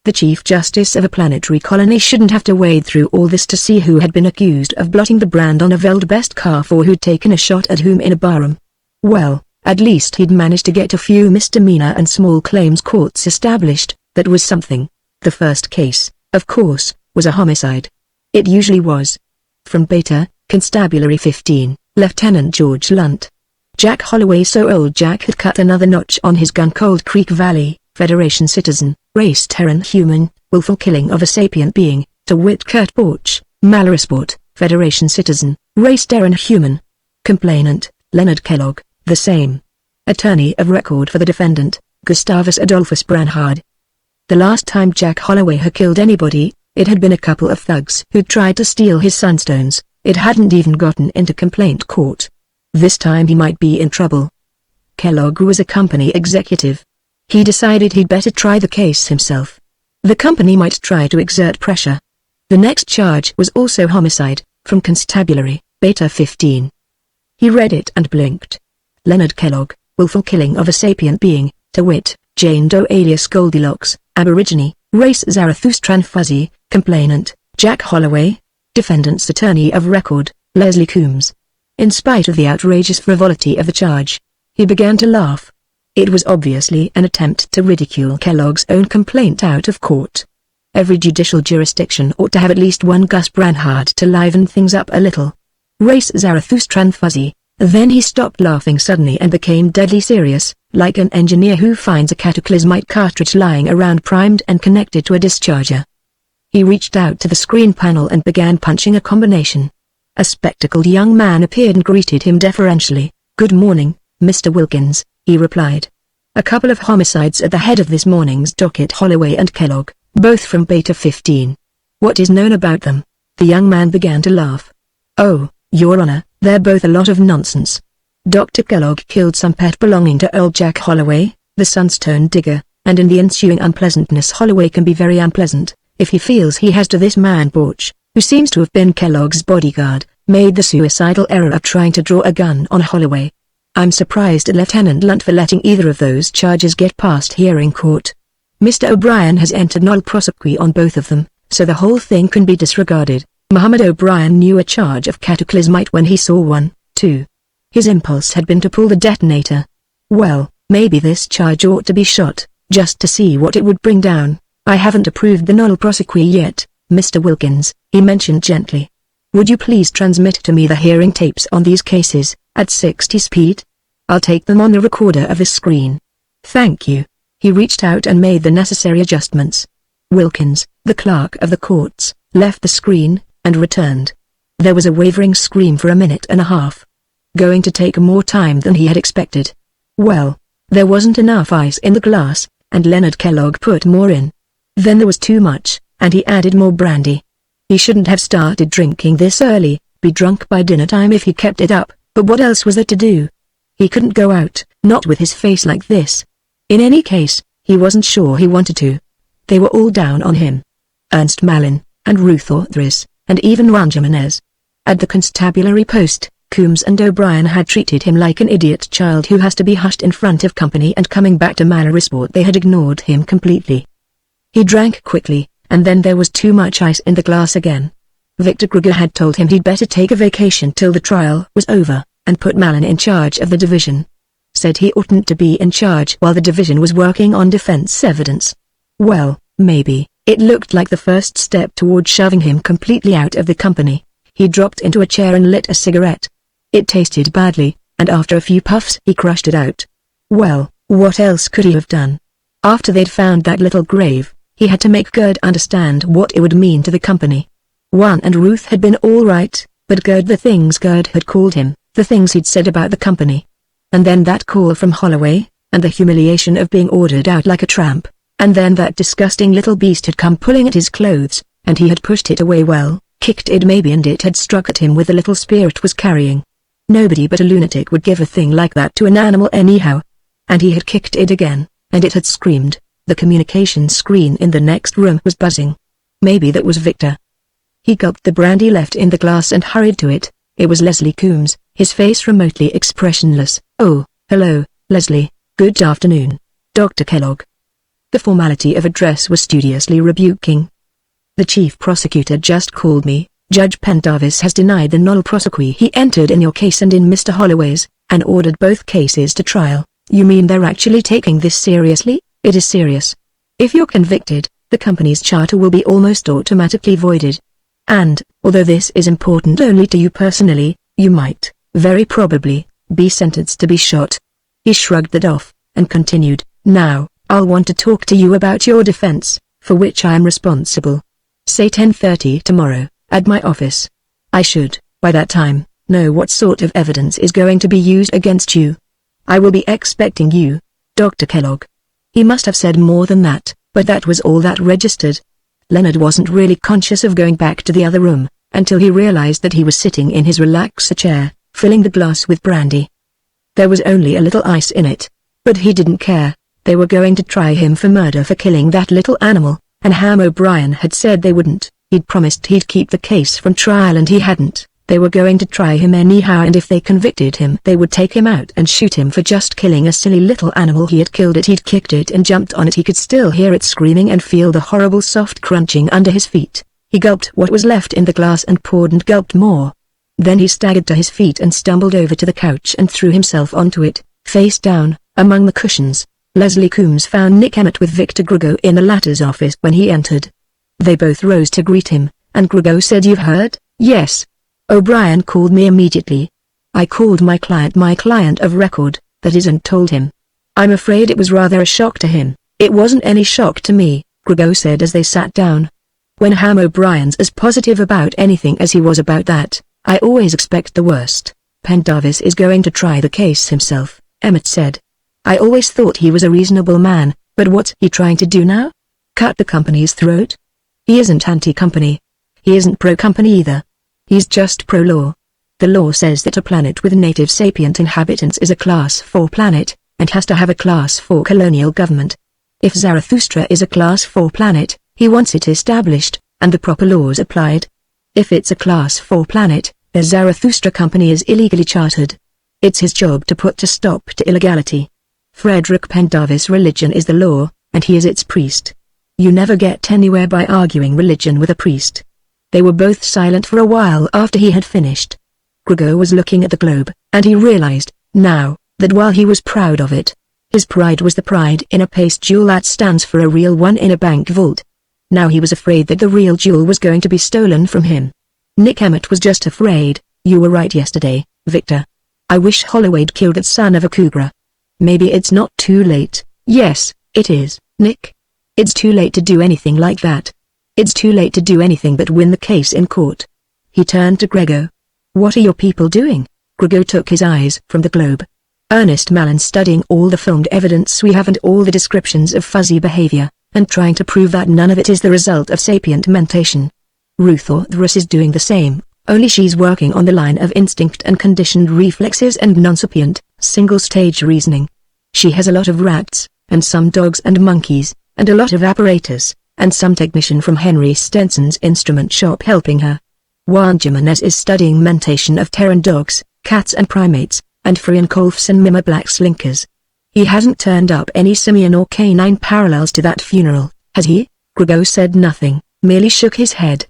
Speaker 1: The Chief Justice of a planetary colony shouldn't have to wade through all this to see who had been accused of blotting the brand on a Veldbest calf or who'd taken a shot at whom in a barroom. Well, at least he'd managed to get a few misdemeanor and small claims courts established. That was something. The first case, of course, was a homicide. It usually was. From Beta, Constabulary 15, Lieutenant George Lunt. Jack Holloway. So old Jack had cut another notch on his gun. Cold Creek Valley, Federation citizen, race Terran human, willful killing of a sapient being, to wit Kurt Borch, Malarisport, Federation citizen, race Terran human. Complainant, Leonard Kellogg, the same. Attorney of record for the defendant, Gustavus Adolphus Branhard. The last time Jack Holloway had killed anybody, it had been a couple of thugs who'd tried to steal his sunstones. It hadn't even gotten into complaint court. This time he might be in trouble. Kellogg was a company executive. He decided he'd better try the case himself. The company might try to exert pressure. The next charge was also homicide, from Constabulary, Beta 15. He read it and blinked. Leonard Kellogg, willful killing of a sapient being, to wit, Jane Doe alias Goldilocks, Aborigine, race Zarathustran Fuzzy, complainant, Jack Holloway, defendant's attorney of record, Leslie Coombs. In spite of the outrageous frivolity of the charge, he began to laugh. It was obviously an attempt to ridicule Kellogg's own complaint out of court. Every judicial jurisdiction ought to have at least one Gus Branhard to liven things up a little. Race Zarathustran Fuzzy. Then he stopped laughing suddenly and became deadly serious, like an engineer who finds a cataclysmite cartridge lying around primed and connected to a discharger. He reached out to the screen panel and began punching a combination. A spectacled young man appeared and greeted him deferentially. "Good morning, Mr. Wilkins," he replied. "A couple of homicides at the head of this morning's docket. Holloway and Kellogg, both from Beta 15. What is known about them?" The young man began to laugh. "Oh, Your Honor, they're both a lot of nonsense. Dr. Kellogg killed some pet belonging to old Jack Holloway, the sunstone digger, and in the ensuing unpleasantness Holloway can be very unpleasant, if he feels he has to this man Borch, who seems to have been Kellogg's bodyguard, made the suicidal error of trying to draw a gun on Holloway. I'm surprised at Lieutenant Lunt for letting either of those charges get past hearing court. Mr. O'Brien has entered nolle prosequi on both of them, so the whole thing can be disregarded." Muhammad O'Brien knew a charge of cataclysmite when he saw one, too. His impulse had been to pull the detonator. Well, maybe this charge ought to be shot, just to see what it would bring down. "I haven't approved the nolle prosequi yet, Mr. Wilkins," he mentioned gently. "Would you please transmit to me the hearing tapes on these cases, at 60 speed? I'll take them on the recorder of this screen." "Thank you." He reached out and made the necessary adjustments. Wilkins, the clerk of the courts, left the screen, and returned. There was a wavering scream for a minute and a half. Going to take more time than he had expected. Well, there wasn't enough ice in the glass, and Leonard Kellogg put more in. Then there was too much, and he added more brandy. He shouldn't have started drinking this early, be drunk by dinner time if he kept it up, but what else was there to do? He couldn't go out, not with his face like this. In any case, he wasn't sure he wanted to. They were all down on him. Ernst Malin, and Ruth Orthris, and even Juan Jimenez. At the constabulary post, Coombs and O'Brien had treated him like an idiot child who has to be hushed in front of company, and coming back to Malarisport they had ignored him completely. He drank quickly, and then there was too much ice in the glass again. Victor Kruger had told him he'd better take a vacation till the trial was over, and put Malin in charge of the division. Said he oughtn't to be in charge while the division was working on defense evidence. Well, maybe. It looked like the first step toward shoving him completely out of the company. He dropped into a chair and lit a cigarette. It tasted badly, and after a few puffs he crushed it out. Well, what else could he have done? After they'd found that little grave, he had to make Gerd understand what it would mean to the company. Juan and Ruth had been all right, but Gerd, the things Gerd had called him, the things he'd said about the company. And then that call from Holloway, and the humiliation of being ordered out like a tramp, and then that disgusting little beast had come pulling at his clothes, and he had pushed it away, well, kicked it maybe, and it had struck at him with the little spear it was carrying. Nobody but a lunatic would give a thing like that to an animal anyhow. And he had kicked it again, and it had screamed. The communication screen in the next room was buzzing. Maybe that was Victor. He gulped the brandy left in the glass and hurried to it. It was Leslie Coombs, his face remotely expressionless. "Oh, hello, Leslie. Good afternoon, Dr. Kellogg." The formality of address was studiously rebuking. "The chief prosecutor just called me. Judge Pendarvis has denied the nolle prosequi he entered in your case and in Mr. Holloway's, and ordered both cases to trial." "You mean they're actually taking this seriously?" "It is serious. If you're convicted, the company's charter will be almost automatically voided. And, although this is important only to you personally, you might, very probably, be sentenced to be shot." He shrugged that off, and continued, "Now, I'll want to talk to you about your defense, for which I am responsible. Say 10:30 tomorrow, at my office. I should, by that time, know what sort of evidence is going to be used against you. I will be expecting you, Dr. Kellogg." He must have said more than that, but that was all that registered. Leonard wasn't really conscious of going back to the other room, until he realized that he was sitting in his relaxer chair, filling the glass with brandy. There was only a little ice in it. But he didn't care. They were going to try him for murder for killing that little animal, and Ham O'Brien had said they wouldn't. He'd promised he'd keep the case from trial and he hadn't. They were going to try him anyhow, and if they convicted him they would take him out and shoot him for just killing a silly little animal. He had killed it, he'd kicked it and jumped on it. He could still hear it screaming and feel the horrible soft crunching under his feet. He gulped what was left in the glass and poured and gulped more. Then he staggered to his feet and stumbled over to the couch and threw himself onto it, face down, among the cushions. Leslie Coombs found Nick Emmett with Victor Grugo in the latter's office when he entered. They both rose to greet him, and Grugo said, "You've heard?" "Yes. O'Brien called me immediately. I called my client of record, that is, and told him. I'm afraid it was rather a shock to him." "It wasn't any shock to me," Grugo said as they sat down. "When Ham O'Brien's as positive about anything as he was about that, I always expect the worst." "Pendarvis is going to try the case himself," Emmett said. "I always thought he was a reasonable man, but what's he trying to do now? Cut the company's throat? He isn't anti-company. He isn't pro-company either. He's just pro-law. The law says that a planet with native sapient inhabitants is a Class 4 planet, and has to have a Class 4 colonial government. If Zarathustra is a Class 4 planet, he wants it established, and the proper laws applied. If it's a Class 4 planet, the Zarathustra company is illegally chartered. It's his job to put a stop to illegality. Frederick Pendarvis' religion is the law, and he is its priest. You never get anywhere by arguing religion with a priest." They were both silent for a while after he had finished. Grugo was looking at the globe, and he realized, now, that while he was proud of it, his pride was the pride in a paste jewel that stands for a real one in a bank vault. Now he was afraid that the real jewel was going to be stolen from him. Nick Emmett was just afraid. "You were right yesterday, Victor. I wish Holloway'd killed that son of a cougar. Maybe it's not too late." "Yes, it is, Nick. It's too late to do anything like that. It's too late to do anything but win the case in court." He turned to Grego. "What are your people doing?" Grego took his eyes from the globe. "Ernest Mallin's studying all the filmed evidence we have and all the descriptions of fuzzy behavior, and trying to prove that none of it is the result of sapient mentation. Ruth Orthris is doing the same, only she's working on the line of instinct and conditioned reflexes and non-sapient, single-stage reasoning. She has a lot of rats, and some dogs and monkeys, and a lot of apparatus, and some technician from Henry Stenson's instrument shop helping her. Juan Jimenez is studying mentation of Terran dogs, cats and primates, and Frien Kolfson Mima black slinkers. He hasn't turned up any simian or canine parallels to that funeral, has he? Grego said nothing, merely shook his head.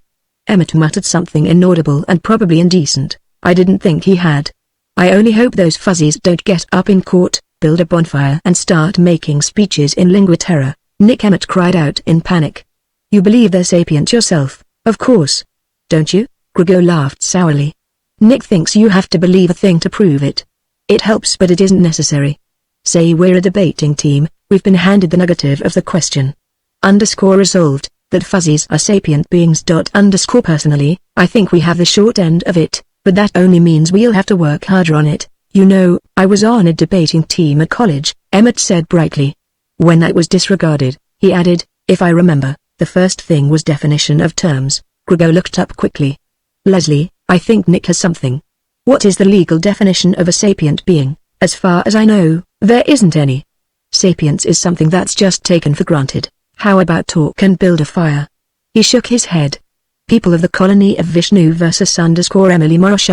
Speaker 1: Emmett muttered something inaudible and probably indecent. I didn't think he had. I only hope those fuzzies don't get up in court, build a bonfire and start making speeches in lingua terra, Nick Emmett cried out in panic. You believe they're sapient yourself, of course. Don't you? Grego laughed sourly. Nick thinks you have to believe a thing to prove it. It helps but it isn't necessary. Say we're a debating team, we've been handed the negative of the question. Resolved, that fuzzies are sapient beings. Personally, I think we have the short end of it, but that only means we'll have to work harder on it. You know, I was on a debating team at college, Emmett said brightly. When that was disregarded, he added, if I remember, the first thing was definition of terms. Grego looked up quickly. Leslie, I think Nick has something. What is the legal definition of a sapient being? As far as I know, there isn't any. Sapience is something that's just taken for granted. How about talk and build a fire? He shook his head. People of the colony of Vishnu versus Emily Morosh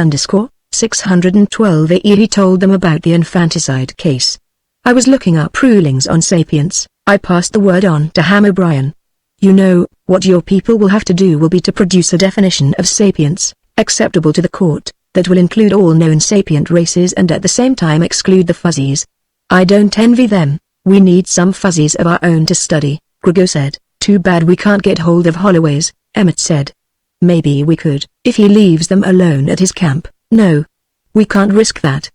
Speaker 1: 612 AE. He told them about the infanticide case. I was looking up rulings on sapience. I passed the word on to Ham O'Brien. You know, what your people will have to do will be to produce a definition of sapience, acceptable to the court, that will include all known sapient races and at the same time exclude the fuzzies. I don't envy them. We need some fuzzies of our own to study, Grego said. Too bad we can't get hold of Holloway's, Emmett said. Maybe we could, if he leaves them alone at his camp. No. We can't risk that.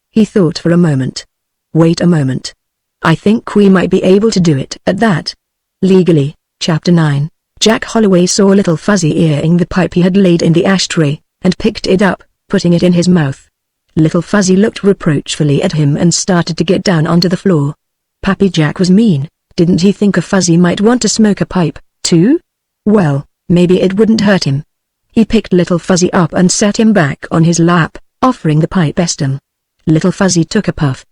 Speaker 1: He thought for a moment. Wait a moment. I think we might be able to do it at that. Legally. Chapter 9. Jack Holloway saw Little Fuzzy earing the pipe he had laid in the ashtray, and picked it up, putting it in his mouth. Little Fuzzy looked reproachfully at him and started to get down onto the floor. Pappy Jack was mean. Didn't he think a Fuzzy might want to smoke a pipe, too? Well, maybe it wouldn't hurt him. He picked Little Fuzzy up and sat him back on his lap, offering the pipe estem. Little Fuzzy took a puff.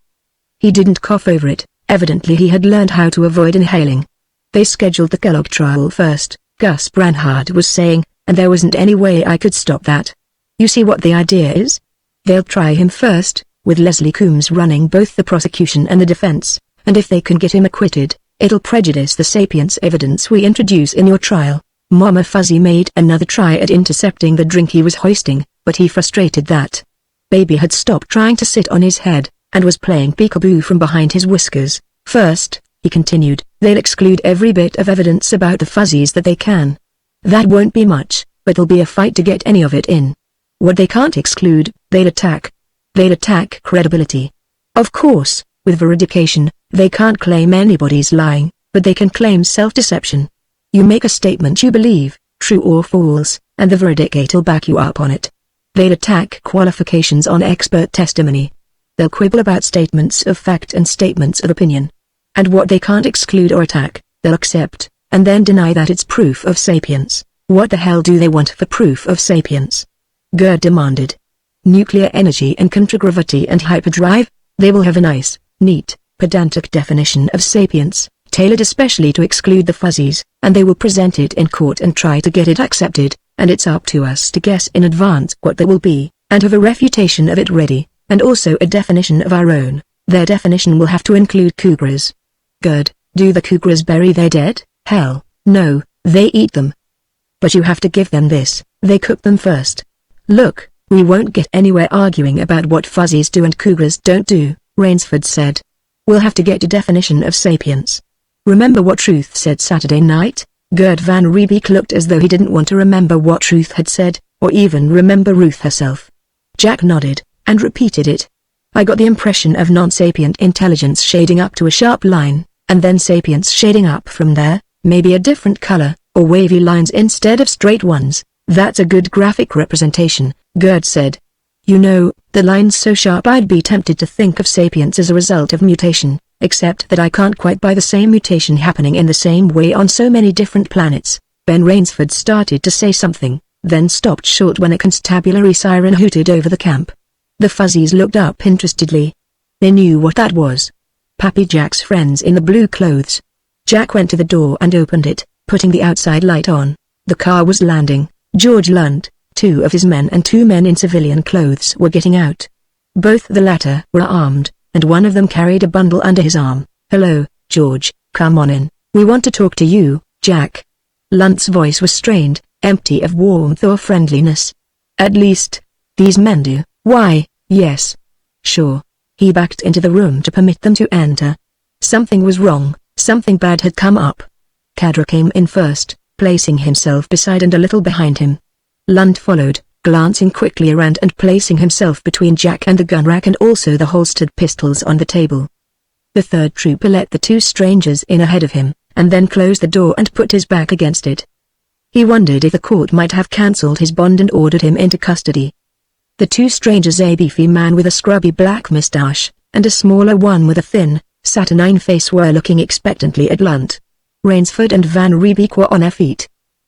Speaker 1: He didn't cough over it. Evidently he had learned how to avoid inhaling. They scheduled the Kellogg trial first, Gus Branhard was saying, and there wasn't any way I could stop that. You see what the idea is? They'll try him first, with Leslie Coombs running both the prosecution and the defense, and if they can get him acquitted, it'll prejudice the sapience evidence we introduce in your trial. Mama Fuzzy made another try at intercepting the drink he was hoisting, but he frustrated that. Baby had stopped trying to sit on his head, and was playing peekaboo from behind his whiskers. First, he continued, they'll exclude every bit of evidence about the fuzzies that they can. That won't be much, but it'll be a fight to get any of it in. What they can't exclude, they'll attack. They'll attack credibility. Of course, with veridication, they can't claim anybody's lying, but they can claim self-deception. You make a statement you believe, true or false, and the veridicate'll back you up on it. They'll attack qualifications on expert testimony. They'll quibble about statements of fact and statements of opinion. And what they can't exclude or attack, they'll accept, and then deny that it's proof of sapience. What the hell do they want for proof of sapience? Gerd demanded. Nuclear energy and contragravity and hyperdrive? They will have a nice, neat, pedantic definition of sapience, tailored especially to exclude the fuzzies, and they will present it in court and try to get it accepted, and it's up to us to guess in advance what that will be, and have a refutation of it ready, and also a definition of our own. Their definition will have to include cougars. Good. Do the cougars bury their dead? Hell, no, they eat them. But you have to give them this, they cook them first. Look, we won't get anywhere arguing about what fuzzies do and cougars don't do, Rainsford said. We'll have to get a definition of sapience. Remember what Truth said Saturday night? Gerd Van Riebeek looked as though he didn't want to remember what Truth had said, or even remember Ruth herself. Jack nodded, and repeated it. I got the impression of non-sapient intelligence shading up to a sharp line, and then sapience shading up from there, maybe a different color, or wavy lines instead of straight ones. That's a good graphic representation, Gerd said. You know, the line's so sharp I'd be tempted to think of sapience as a result of mutation, except that I can't quite buy the same mutation happening in the same way on so many different planets. Ben Rainsford started to say something, then stopped short when a constabulary siren hooted over the camp. The fuzzies looked up interestedly. They knew what that was. Pappy Jack's friends in the blue clothes. Jack went to the door and opened it, putting the outside light on. The car was landing. George Lunt, 2 of his men and 2 men in civilian clothes were getting out. Both the latter were armed, and one of them carried a bundle under his arm. "Hello, George, come on in. We want to talk to you, Jack." Lunt's voice was strained, empty of warmth or friendliness. "At least, these men do." "Why, yes. Sure." He backed into the room to permit them to enter. Something was wrong, something bad had come up. Cadra came in first, placing himself beside and a little behind him. Lunt followed, glancing quickly around and placing himself between Jack and the gun rack and also the holstered pistols on the table. The third trooper let the 2 strangers in ahead of him, and then closed the door and put his back against it. He wondered if the court might have cancelled his bond and ordered him into custody. The 2 strangers, a beefy man with a scrubby black moustache, and a smaller one with a thin, saturnine face, were looking expectantly at Lunt. Rainsford and Van Riebeek were on their feet.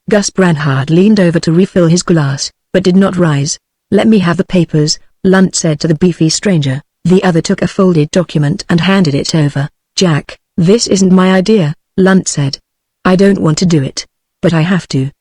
Speaker 1: Gus Branhard leaned over to refill his glass, but did not rise. "Let me have the papers," Lunt said to the beefy stranger. The other took a folded document and handed it over. "Jack, this isn't my idea," Lunt said. "I don't want to do it. But I have to.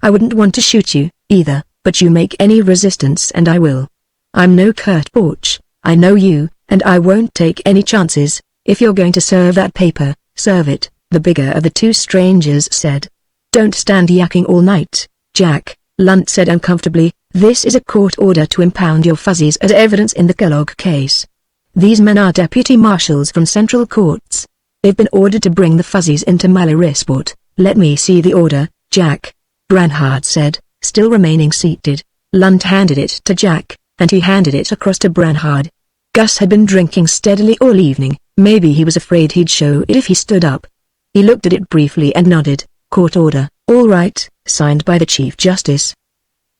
Speaker 1: I wouldn't want to shoot you, either, but you make any resistance and I will. I'm no Kurt Borch, I know you, and I won't take any chances. If you're going to serve that paper, serve it," the bigger of the 2 strangers said. "Don't stand yakking all night, Jack," Lunt said uncomfortably. "This is a court order to impound your fuzzies as evidence in the Kellogg case. These men are deputy marshals from Central Courts. They've been ordered to bring the fuzzies into Mallorysport." "Let me see the order, Jack," Branhard said, still remaining seated. Lunt handed it to Jack, and he handed it across to Branhard. Gus had been drinking steadily all evening. Maybe he was afraid he'd show it if he stood up. He looked at it briefly and nodded. "Court order, all right, signed by the Chief Justice."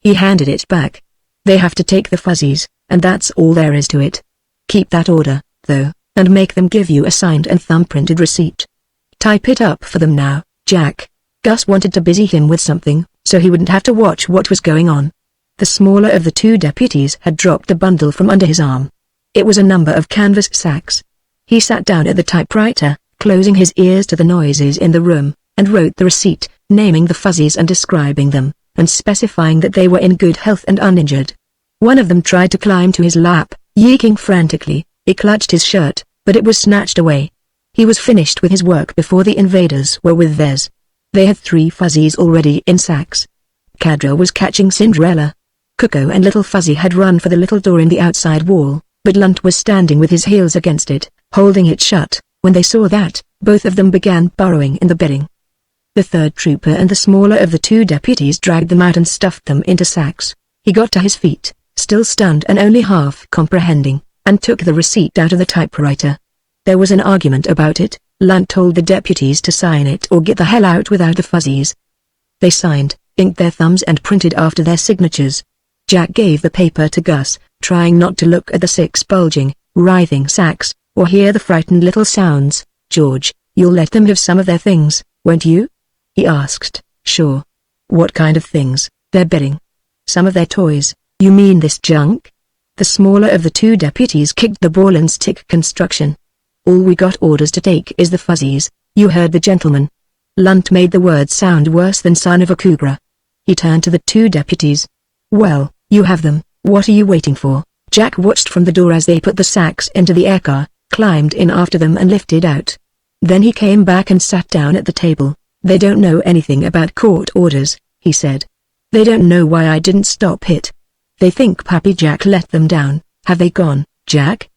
Speaker 1: He handed it back. "They have to take the fuzzies, and that's all there is to it. Keep that order, though, and make them give you a signed and thumbprinted receipt. Type it up for them now, Jack." Gus wanted to busy him with something, so he wouldn't have to watch what was going on. The smaller of the 2 deputies had dropped the bundle from under his arm. It was a number of canvas sacks. He sat down at the typewriter, closing his ears to the noises in the room, and wrote the receipt, naming the fuzzies and describing them, and specifying that they were in good health and uninjured. One of them tried to climb to his lap, yeeking frantically. He clutched his shirt, but it was snatched away. He was finished with his work before the invaders were with theirs. They had 3 fuzzies already in sacks. Cadra was catching Cinderella. Coco and Little Fuzzy had run for the little door in the outside wall, but Lunt was standing with his heels against it, holding it shut. When they saw that, both of them began burrowing in the bedding. The third trooper and the smaller of the 2 deputies dragged them out and stuffed them into sacks. He got to his feet, still stunned and only half comprehending, and took the receipt out of the typewriter. There was an argument about it. Lunt told the deputies to sign it or get the hell out without the fuzzies. They signed, inked their thumbs and printed after their signatures. Jack gave the paper to Gus, trying not to look at the 6 bulging, writhing sacks, or hear the frightened little sounds. "George, you'll let them have some of their things, won't you?" he asked. "Sure." "What kind of things?" "Their bedding. Some of their toys." "You mean this junk?" The smaller of the 2 deputies kicked the ball and stick construction. "All we got orders to take is the fuzzies, you heard the gentleman." Lunt made the words sound worse than son of a cougar. He turned to the 2 deputies. "Well, you have them, what are you waiting for?" Jack watched from the door as they put the sacks into the aircar, climbed in after them and lifted out. Then he came back and sat down at the table. "They don't know anything about court orders," he said. "They don't know why I didn't stop it. They think Pappy Jack let them down." "Have they gone, Jack?"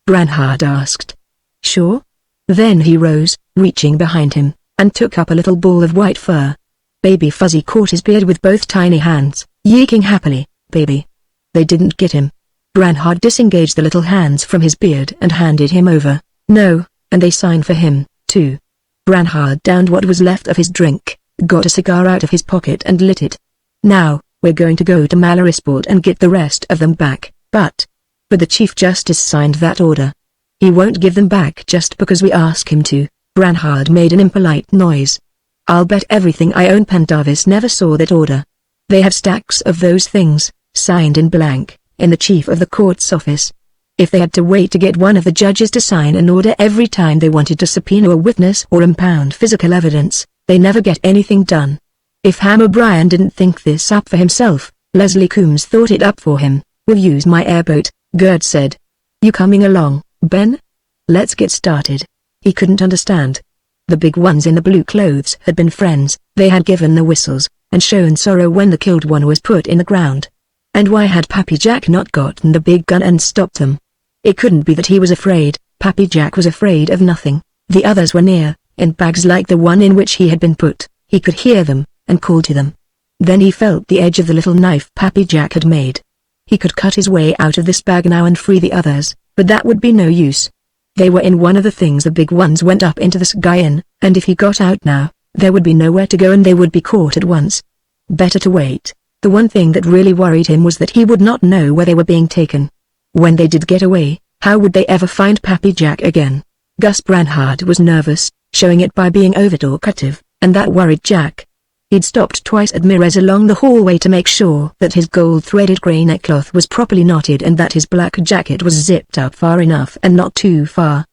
Speaker 1: Branhard asked. "Sure." Then he rose, reaching behind him, and took up a little ball of white fur. Baby Fuzzy caught his beard with both tiny hands, yeeking happily. "Baby." "They didn't get him." Branhard disengaged the little hands from his beard and handed him over. "No, and they signed for him, too." Branhard downed what was left of his drink, got a cigar out of his pocket and lit it. "Now, we're going to go to Mallorysport and get the rest of them back, but the Chief Justice signed that order. He won't give them back just because we ask him to." Branhard made an impolite noise. "I'll bet everything I own Pendarvis never saw that order. They have stacks of those things, signed in blank, in the chief of the court's office." If they had to wait to get one of the judges to sign an order every time they wanted to subpoena a witness or impound physical evidence, they never get anything done. If Ham O'Brien didn't think this up for himself, Leslie Coombs thought it up for him. "We'll use my airboat," Gerd said. "You coming along, Ben? Let's get started." He couldn't understand. The big ones in the blue clothes had been friends, they had given the whistles, and shown sorrow when the killed one was put in the ground. And why had Pappy Jack not gotten the big gun and stopped them? It couldn't be that he was afraid. Pappy Jack was afraid of nothing. The others were near, in bags like the one in which he had been put. He could hear them, and call to them. Then he felt the edge of the little knife Pappy Jack had made. He could cut his way out of this bag now and free the others, but that would be no use. They were in one of the things the big ones went up into the sky in, and if he got out now, there would be nowhere to go and they would be caught at once. Better to wait. The one thing that really worried him was that he would not know where they were being taken. When they did get away, how would they ever find Pappy Jack again? Gus Branhard was nervous, showing it by being over-talkative, and that worried Jack. He'd stopped twice at mirrors along the hallway to make sure that his gold-threaded grey neckcloth was properly knotted and that his black jacket was zipped up far enough and not too far.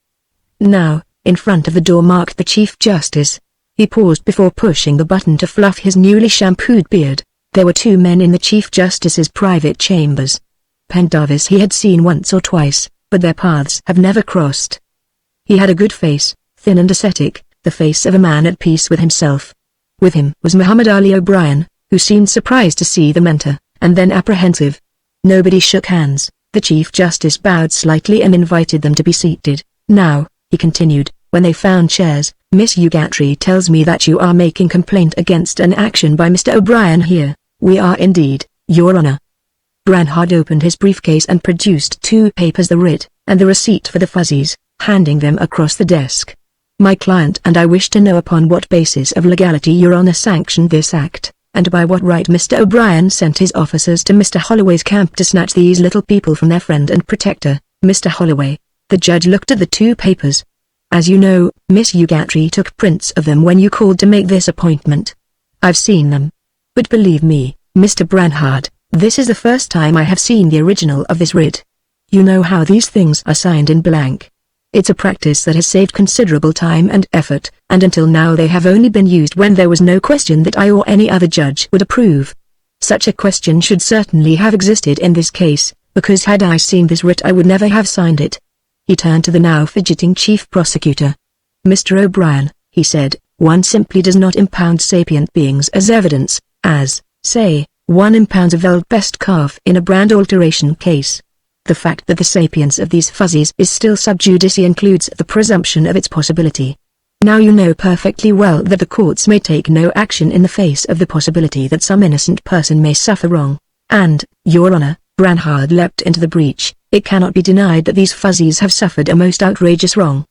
Speaker 1: Now, in front of the door marked the Chief Justice. He paused before pushing the button to fluff his newly shampooed beard. There were two men in the Chief Justice's private chambers. Pendarvis he had seen once or twice, but their paths have never crossed. He had a good face, thin and ascetic, the face of a man at peace with himself. With him was Muhammad Ali O'Brien, who seemed surprised to see them enter, and then apprehensive. Nobody shook hands. The Chief Justice bowed slightly and invited them to be seated. "Now," he continued, when they found chairs, "Miss Ugatry tells me that you are making complaint against an action by Mr. O'Brien here." "We are indeed, Your Honor." Branhard opened his briefcase and produced two papers, the writ, and the receipt for the fuzzies, handing them across the desk. "My client and I wish to know upon what basis of legality Your Honor sanctioned this act, and by what right Mr. O'Brien sent his officers to Mr. Holloway's camp to snatch these little people from their friend and protector, Mr. Holloway." The judge looked at the two papers. "As you know, Miss Ugatry took prints of them when you called to make this appointment. I've seen them. But believe me, Mr. Branhard, this is the first time I have seen the original of this writ. You know how these things are signed in blank. It's a practice that has saved considerable time and effort, and until now they have only been used when there was no question that I or any other judge would approve. Such a question should certainly have existed in this case, because had I seen this writ I would never have signed it." He turned to the now fidgeting chief prosecutor. "Mr. O'Brien," he said, "one simply does not impound sapient beings as evidence, as, say, one impounds a Veld best calf in a brand alteration case. The fact that the sapience of these fuzzies is still sub judice includes the presumption of its possibility. Now you know perfectly well that the courts may take no action in the face of the possibility that some innocent person may suffer wrong. And, Your Honor," Branhard leapt into the breach, "it cannot be denied that these fuzzies have suffered a most outrageous wrong.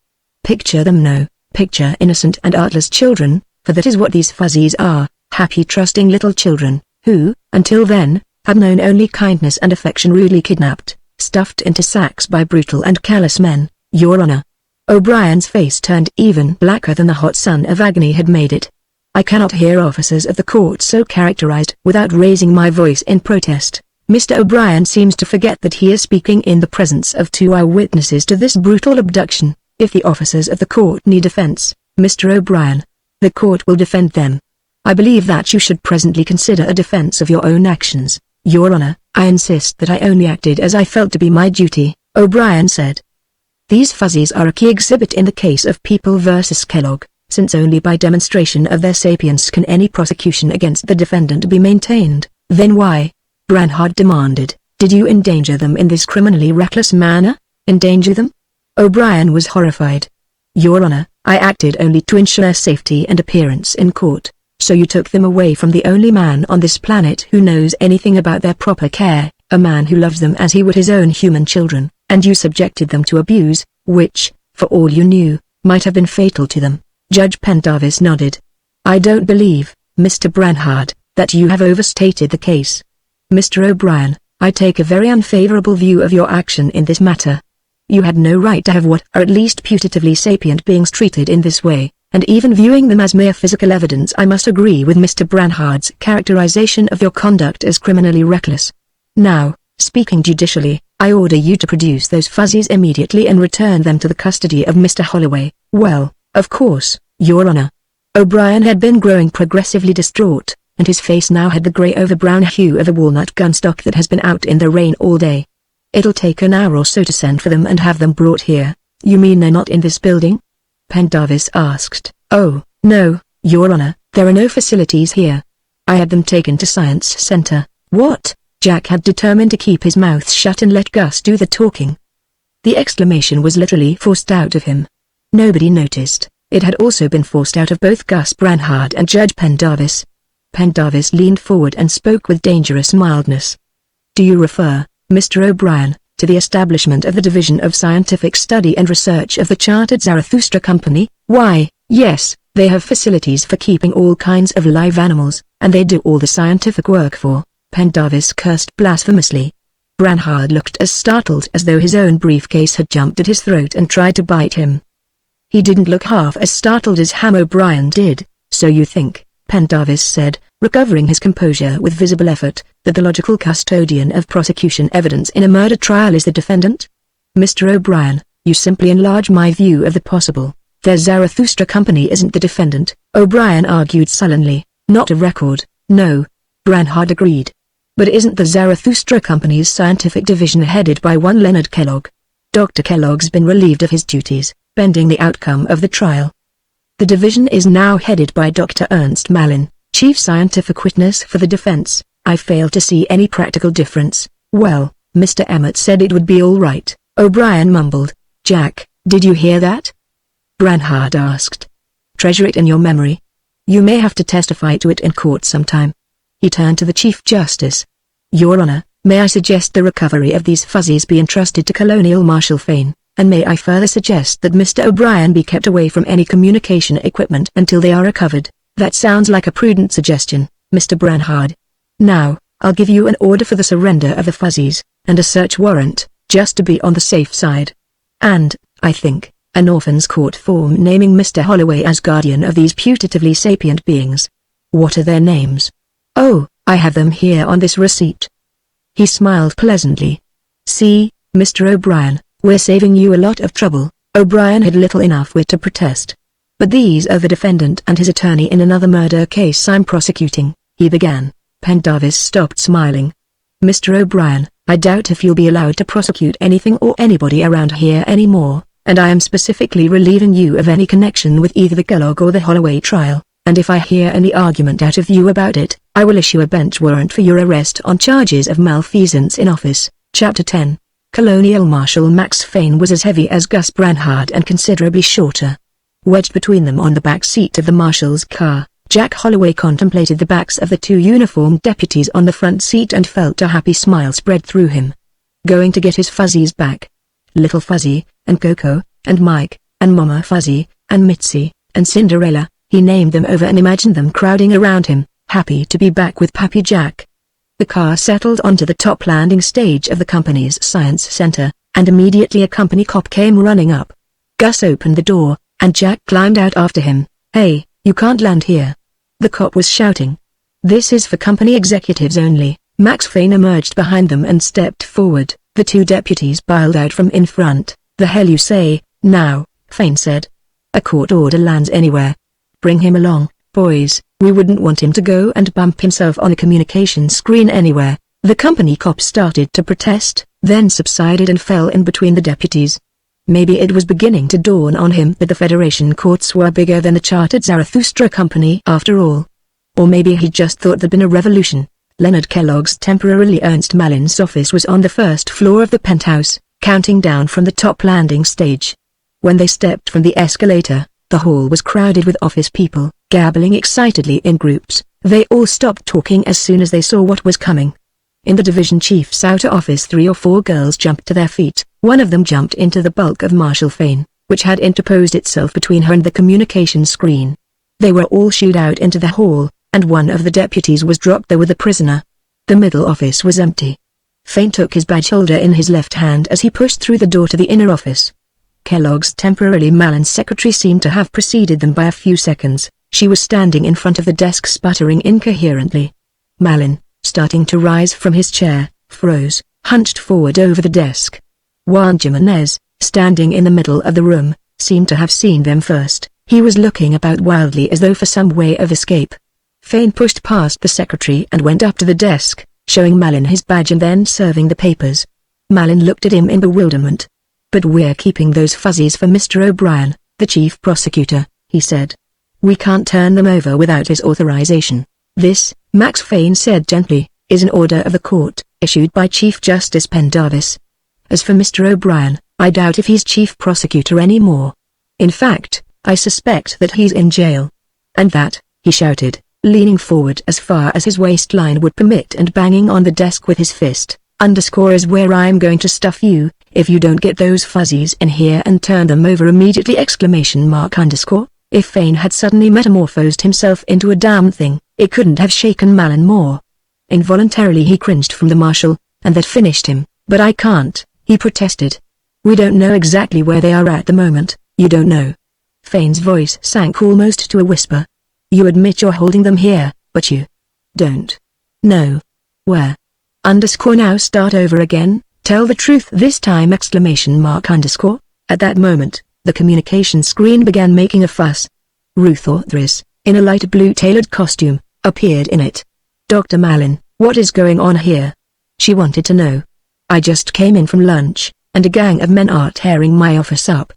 Speaker 1: Picture them no, picture innocent and artless children, for that is what these fuzzies are, happy trusting little children, who, until then, have known only kindness and affection rudely kidnapped, stuffed into sacks by brutal and callous men, Your Honor." O'Brien's face turned even blacker than the hot sun of agony had made it. "I cannot hear officers of the court so characterized without raising my voice in protest. Mr. O'Brien seems to forget that he is speaking in the presence of two eyewitnesses to this brutal abduction. If the officers of the court need defense, Mr. O'Brien, the court will defend them. I believe that you should presently consider a defense of your own actions. Your Honor, I insist that I only acted as I felt to be my duty," O'Brien said. "These fuzzies are a key exhibit in the case of People vs. Kellogg, since only by demonstration of their sapience can any prosecution against the defendant be maintained." "Then why," Branhard demanded, "did you endanger them in this criminally reckless manner?" "Endanger them?" O'Brien was horrified. "Your Honor, I acted only to ensure safety and appearance in court. So you took them away from the only man on this planet who knows anything about their proper care, a man who loves them as he would his own human children, and you subjected them to abuse, which, for all you knew, might have been fatal to them." Judge Pendarvis nodded. "I don't believe, Mr. Branhard, that you have overstated the case. Mr. O'Brien, I take a very unfavorable view of your action in this matter. You had no right to have what are at least putatively sapient beings treated in this way. And even viewing them as mere physical evidence, I must agree with Mr. Branhard's characterization of your conduct as criminally reckless. Now, speaking judicially, I order you to produce those fuzzies immediately and return them to the custody of Mr. Holloway." "Well, of course, Your Honor." O'Brien had been growing progressively distraught, and his face now had the grey over brown hue of a walnut gunstock that has been out in the rain all day. "It'll take an hour or so to send for them and have them brought here." "You mean they're not in this building?" Pendarvis asked. "Oh, no, Your Honor, there are no facilities here. I had them taken to Science Center." "What?" Jack had determined to keep his mouth shut and let Gus do the talking. The exclamation was literally forced out of him. Nobody noticed. It had also been forced out of both Gus Branhard and Judge Pendarvis. Pendarvis leaned forward and spoke with dangerous mildness. "Do you refer, Mr. O'Brien, to the establishment of the Division of Scientific Study and Research of the Chartered Zarathustra Company?" "Why, yes, they have facilities for keeping all kinds of live animals, and they do all the scientific work for—" Pendarvis cursed blasphemously. Branhard looked as startled as though his own briefcase had jumped at his throat and tried to bite him. He didn't look half as startled as Ham O'Brien did. "So you think," Pendarvis said, recovering his composure with visible effort, "that the logical custodian of prosecution evidence in a murder trial is the defendant?" "Mr. O'Brien, you simply enlarge my view of the possible. The Zarathustra Company isn't the defendant," O'Brien argued sullenly. "Not a record, no," Branhard agreed. "But isn't the Zarathustra Company's scientific division headed by one Leonard Kellogg? Dr. Kellogg's been relieved of his duties, pending the outcome of the trial. The division is now headed by Dr. Ernst Malin, chief scientific witness for the defense. I fail to see any practical difference." "Well, Mr. Emmett said it would be all right," O'Brien mumbled. "Jack, did you hear that?" Branhard asked. "Treasure it in your memory. You may have to testify to it in court sometime." He turned to the Chief Justice. "Your Honor, may I suggest the recovery of these fuzzies be entrusted to Colonial Marshal Fane, and may I further suggest that Mr. O'Brien be kept away from any communication equipment until they are recovered?" "That sounds like a prudent suggestion, Mr. Branhard. Now, I'll give you an order for the surrender of the fuzzies, and a search warrant, just to be on the safe side. And, I think, an orphan's court form naming Mr. Holloway as guardian of these putatively sapient beings." "What are their names?" "Oh, I have them here on this receipt." He smiled pleasantly. "See, Mr. O'Brien, we're saving you a lot of trouble." O'Brien had little enough wit to protest. "But these are the defendant and his attorney in another murder case I'm prosecuting," he began. Pendarvis stopped smiling. "Mr. O'Brien, I doubt if you'll be allowed to prosecute anything or anybody around here anymore, and I am specifically relieving you of any connection with either the Kellogg or the Holloway trial, and if I hear any argument out of you about it, I will issue a bench warrant for your arrest on charges of malfeasance in office." Chapter 10. Colonial Marshal Max Fane was as heavy as Gus Branhard and considerably shorter. Wedged between them on the back seat of the marshal's car, Jack Holloway contemplated the backs of the two uniformed deputies on the front seat and felt a happy smile spread through him. Going to get his fuzzies back. Little Fuzzy, and Coco, and Mike, and Mama Fuzzy, and Mitzi, and Cinderella, he named them over and imagined them crowding around him, happy to be back with Pappy Jack. The car settled onto the top landing stage of the company's science center, and immediately a company cop came running up. Gus opened the door, and Jack climbed out after him. "Hey, you can't land here," the cop was shouting. "This is for company executives only." Max Fane emerged behind them and stepped forward. The two deputies piled out from in front. "The hell you say, now," Fane said. "A court order lands anywhere. Bring him along, boys. We wouldn't want him to go and bump himself on a communication screen anywhere." The company cop started to protest, then subsided and fell in between the deputies. Maybe it was beginning to dawn on him that the Federation courts were bigger than the Chartered Zarathustra Company after all. Or maybe he just thought there'd been a revolution. Leonard Kellogg's temporarily Ernst Malin's office was on the first floor of the penthouse, counting down from the top landing stage. When they stepped from the escalator, the hall was crowded with office people, gabbling excitedly in groups. They all stopped talking as soon as they saw what was coming. In the division chief's outer office 3 or 4 girls jumped to their feet. One of them jumped into the bulk of Marshal Fane, which had interposed itself between her and the communication screen. They were all shooed out into the hall, and one of the deputies was dropped there with a prisoner. The middle office was empty. Fane took his badge holder in his left hand as he pushed through the door to the inner office. Kellogg's temporarily Malin's secretary seemed to have preceded them by a few seconds. She was standing in front of the desk sputtering incoherently. Malin, starting to rise from his chair, froze. hunched forward over the desk. Juan Jimenez, standing in the middle of the room, seemed to have seen them first. He was looking about wildly as though for some way of escape. Fane pushed past the secretary and went up to the desk, showing Malin his badge and then serving the papers. Malin looked at him in bewilderment. "But we're keeping those fuzzies for Mr. O'Brien, the chief prosecutor," he said. "We can't turn them over without his authorization. This," Max Fane said gently, "is an order of the court, issued by Chief Justice Pendarvis. As for Mr. O'Brien, I doubt if he's chief prosecutor anymore. In fact, I suspect that he's in jail. And that," he shouted, leaning forward as far as his waistline would permit and banging on the desk with his fist, "is where I'm going to stuff you, if you don't get those fuzzies in here and turn them over immediately!" If Fane had suddenly metamorphosed himself into a damn thing, it couldn't have shaken Malin more. Involuntarily he cringed from the marshal, and that finished him. "But I can't," he protested. "We don't know exactly where they are at the moment." "You don't know?" Fane's voice sank almost to a whisper. "You admit you're holding them here, but you don't know where. Now start over again, tell the truth this time! At that moment, the communication screen began making a fuss. Ruth Orthris, in a light blue tailored costume, appeared in it. "Dr. Malin, what is going on here?" she wanted to know. "I just came in from lunch, and a gang of men are tearing my office up."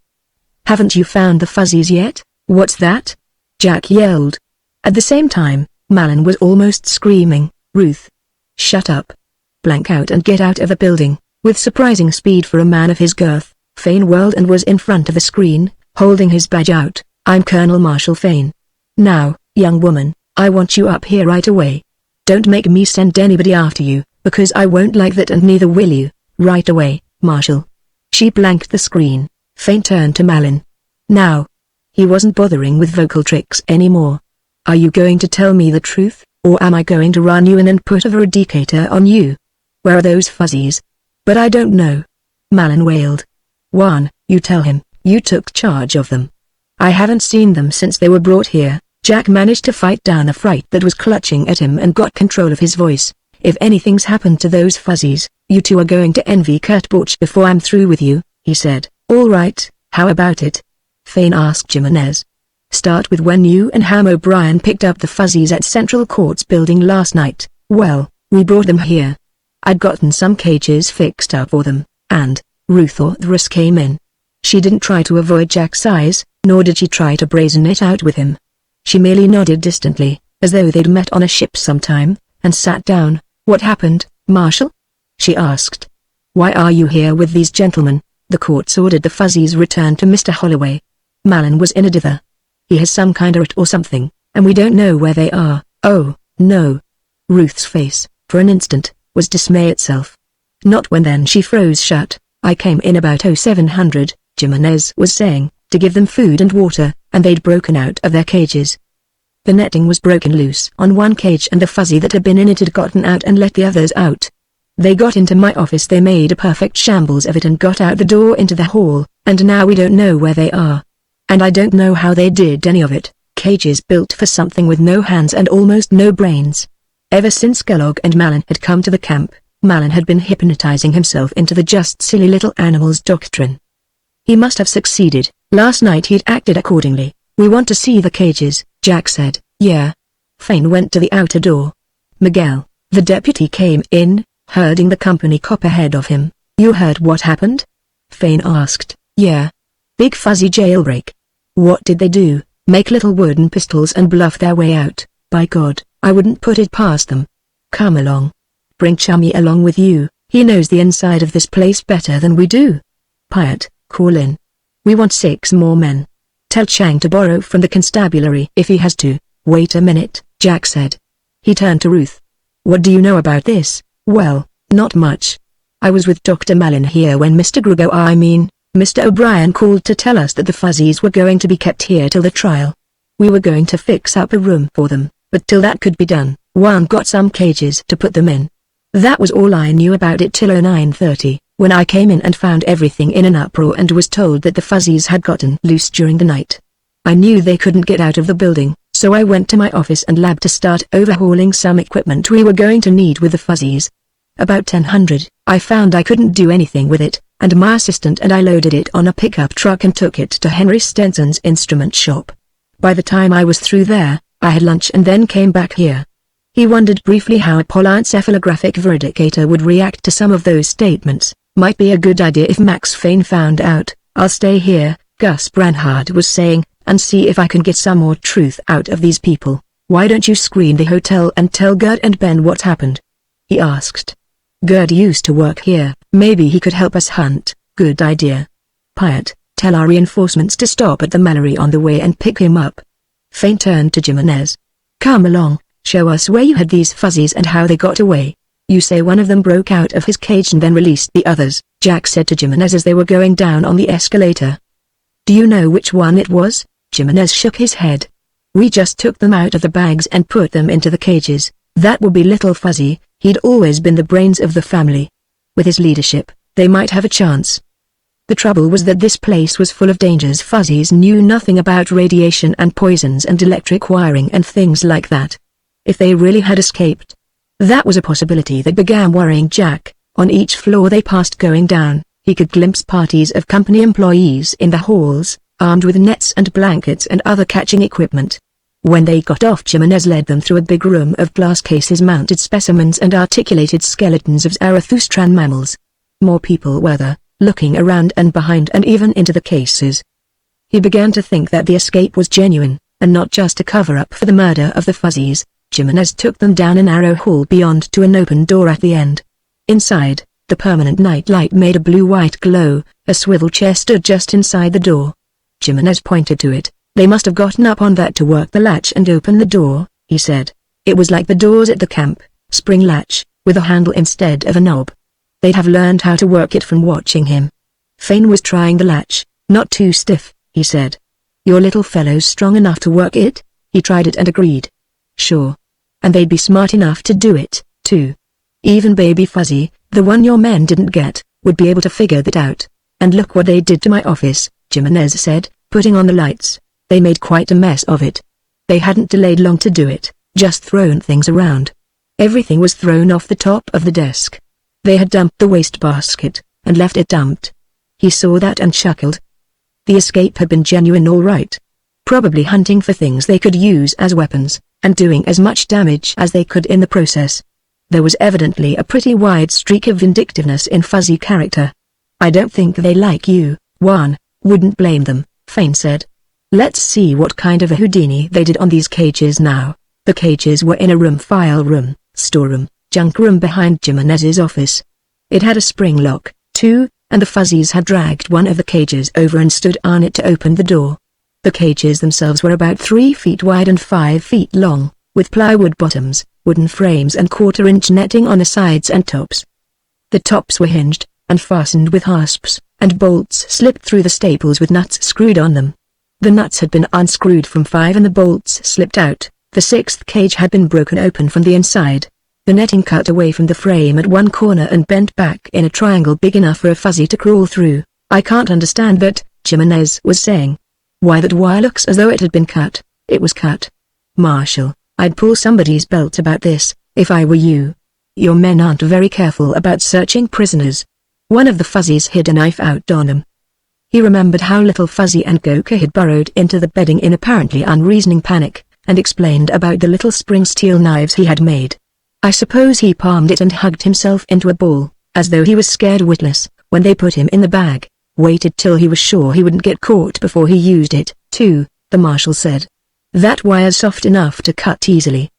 Speaker 1: "Haven't you found the fuzzies yet?" "What's that?" Jack yelled. At the same time, Malin was almost screaming, "Ruth! Shut up! Blank out and get out of the building!" With surprising speed for a man of his girth, Fane whirled and was in front of the screen, holding his badge out. "I'm Colonel Marshall Fane. Now, young woman, I want you up here right away. Don't make me send anybody after you, because I won't like that, and neither will you. Right away, Marshall." She blanked the screen. Fane turned to Malin. Now, he wasn't bothering with vocal tricks anymore. "Are you going to tell me the truth, or am I going to run you in and put a veridicator on you?" "Where are those fuzzies?" "But I don't know," Malin wailed. "Juan, you tell him, you took charge of them." "I haven't seen them since they were brought here." Jack managed to fight down the fright that was clutching at him and got control of his voice. "If anything's happened to those fuzzies, you two are going to envy Kurt Borch before I'm through with you," he said. "All right, how about it?" Fane asked Jimenez. "Start with when you and Ham O'Brien picked up the fuzzies at Central Court's building last night." "Well, we brought them here. I'd gotten some cages fixed up for them, and Ruth Orthris came in. She didn't try to avoid Jack's eyes, nor did she try to brazen it out with him. She merely nodded distantly, as though they'd met on a ship sometime, and sat down. "What happened, Marshal?" she asked. "Why are you here with these gentlemen?" "The court's ordered the fuzzies returned to Mr. Holloway." Malin was in a dither. "He has some kind of rat or something, and we don't know where they are." "Oh, no." Ruth's face, for an instant, was dismay itself. "Not when." Then she froze shut. "I came in about 0700, Jimenez was saying, to give them food and water, and they'd broken out of their cages. The netting was broken loose on one cage and the fuzzy that had been in it had gotten out and let the others out. They got into my office, they made a perfect shambles of it and got out the door into the hall, and now we don't know where they are. And I don't know how they did any of it. Cages built for something with no hands and almost no brains." Ever since Kellogg and Malin had come to the camp, Malin had been hypnotizing himself into the just silly little animals doctrine. He must have succeeded. Last night he'd acted accordingly. "We want to see the cages," Jack said. "Yeah." Fane went to the outer door. Miguel, the deputy, came in, herding the company cop ahead of him. "You heard what happened?" Fane asked. "Yeah. Big fuzzy jailbreak." "What did they do? Make little wooden pistols and bluff their way out?" "By God, I wouldn't put it past them." "Come along. Bring Chummy along with you, he knows the inside of this place better than we do. Pyatt, call in. We want 6 more men. Tell Chang to borrow from the constabulary if he has to." "Wait a minute," Jack said. He turned to Ruth. "What do you know about this?" "Well, not much. I was with Dr. Malin here when Mr. O'Brien called to tell us that the fuzzies were going to be kept here till the trial. We were going to fix up a room for them, but till that could be done, Juan got some cages to put them in. That was all I knew about it till 0930, when I came in and found everything in an uproar and was told that the fuzzies had gotten loose during the night. I knew they couldn't get out of the building, so I went to my office and lab to start overhauling some equipment we were going to need with the fuzzies. about 1000. I found I couldn't do anything with it, and my assistant and I loaded it on a pickup truck and took it to Henry Stenson's instrument shop. By the time I was through there, I had lunch and then came back here." He wondered briefly how a polencephalographic veridicator would react to some of those statements. "Might be a good idea if Max Fane found out. I'll stay here," Gus Branhard was saying, "and see if I can get some more truth out of these people." "Why don't you screen the hotel and tell Gerd and Ben what happened?" he asked. "Gerd used to work here. Maybe he could help us hunt." "Good idea. Pyatt, tell our reinforcements to stop at the Mallory on the way and pick him up." Fane turned to Jimenez. "Come along, show us where you had these fuzzies and how they got away. You say one of them broke out of his cage and then released the others," Jack said to Jimenez as they were going down on the escalator. "Do you know which one it was?" Jimenez shook his head. "We just took them out of the bags and put them into the cages. That would be Little Fuzzy. He'd always been the brains of the family. With his leadership, they might have a chance." The trouble was that this place was full of dangers. Fuzzies knew nothing about radiation and poisons and electric wiring and things like that. If they really had escaped, that was a possibility that began worrying Jack. On each floor they passed going down, he could glimpse parties of company employees in the halls, armed with nets and blankets and other catching equipment. When they got off, Jimenez led them through a big room of glass cases, mounted specimens and articulated skeletons of Zarathustran mammals. More people were there, looking around and behind and even into the cases. He began to think that the escape was genuine, and not just a cover-up for the murder of the Fuzzies. Jimenez took them down a narrow hall beyond to an open door at the end. Inside, the permanent night light made a blue-white glow. A swivel chair stood just inside the door. Jimenez pointed to it. "They must have gotten up on that to work the latch and open the door," he said. "It was like the doors at the camp, spring latch, with a handle instead of a knob. They'd have learned how to work it from watching him." Fane was trying the latch. "Not too stiff," he said. "Your little fellow's strong enough to work it?" He tried it and agreed. "Sure. And they'd be smart enough to do it, too. Even Baby Fuzzy, the one your men didn't get, would be able to figure that out. And look what they did to my office," Jimenez said, putting on the lights. "They made quite a mess of it. They hadn't delayed long to do it, just thrown things around. Everything was thrown off the top of the desk. They had dumped the wastebasket, and left it dumped." He saw that and chuckled. The escape had been genuine all right. Probably hunting for things they could use as weapons, and doing as much damage as they could in the process. There was evidently a pretty wide streak of vindictiveness in Fuzzy character. "I don't think they like you, Juan. Wouldn't blame them," Fane said. "Let's see what kind of a Houdini they did on these cages now." The cages were in a room, file room, storeroom, junk room behind Jimenez's office. It had a spring lock, too, and the Fuzzies had dragged one of the cages over and stood on it to open the door. The cages themselves were about 3 feet wide and 5 feet long, with plywood bottoms, wooden frames and 1/4-inch netting on the sides and tops. The tops were hinged, and fastened with hasps, and bolts slipped through the staples with nuts screwed on them. The nuts had been unscrewed from 5 and the bolts slipped out. The 6th cage had been broken open from the inside. The netting cut away from the frame at one corner and bent back in a triangle big enough for a Fuzzy to crawl through. "I can't understand that," Jimenez was saying. "Why that wire looks as though it had been cut." "It was cut. Marshall, I'd pull somebody's belt about this, if I were you. Your men aren't very careful about searching prisoners." One of the Fuzzies hid a knife out on him. He remembered how Little Fuzzy and Goka had burrowed into the bedding in apparently unreasoning panic, and explained about the little spring steel knives he had made. I suppose he palmed it and hugged himself into a ball, as though he was scared witless, when they put him in the bag. Waited till he was sure he wouldn't get caught before he used it, too, the marshal said. "That wire's soft enough to cut easily."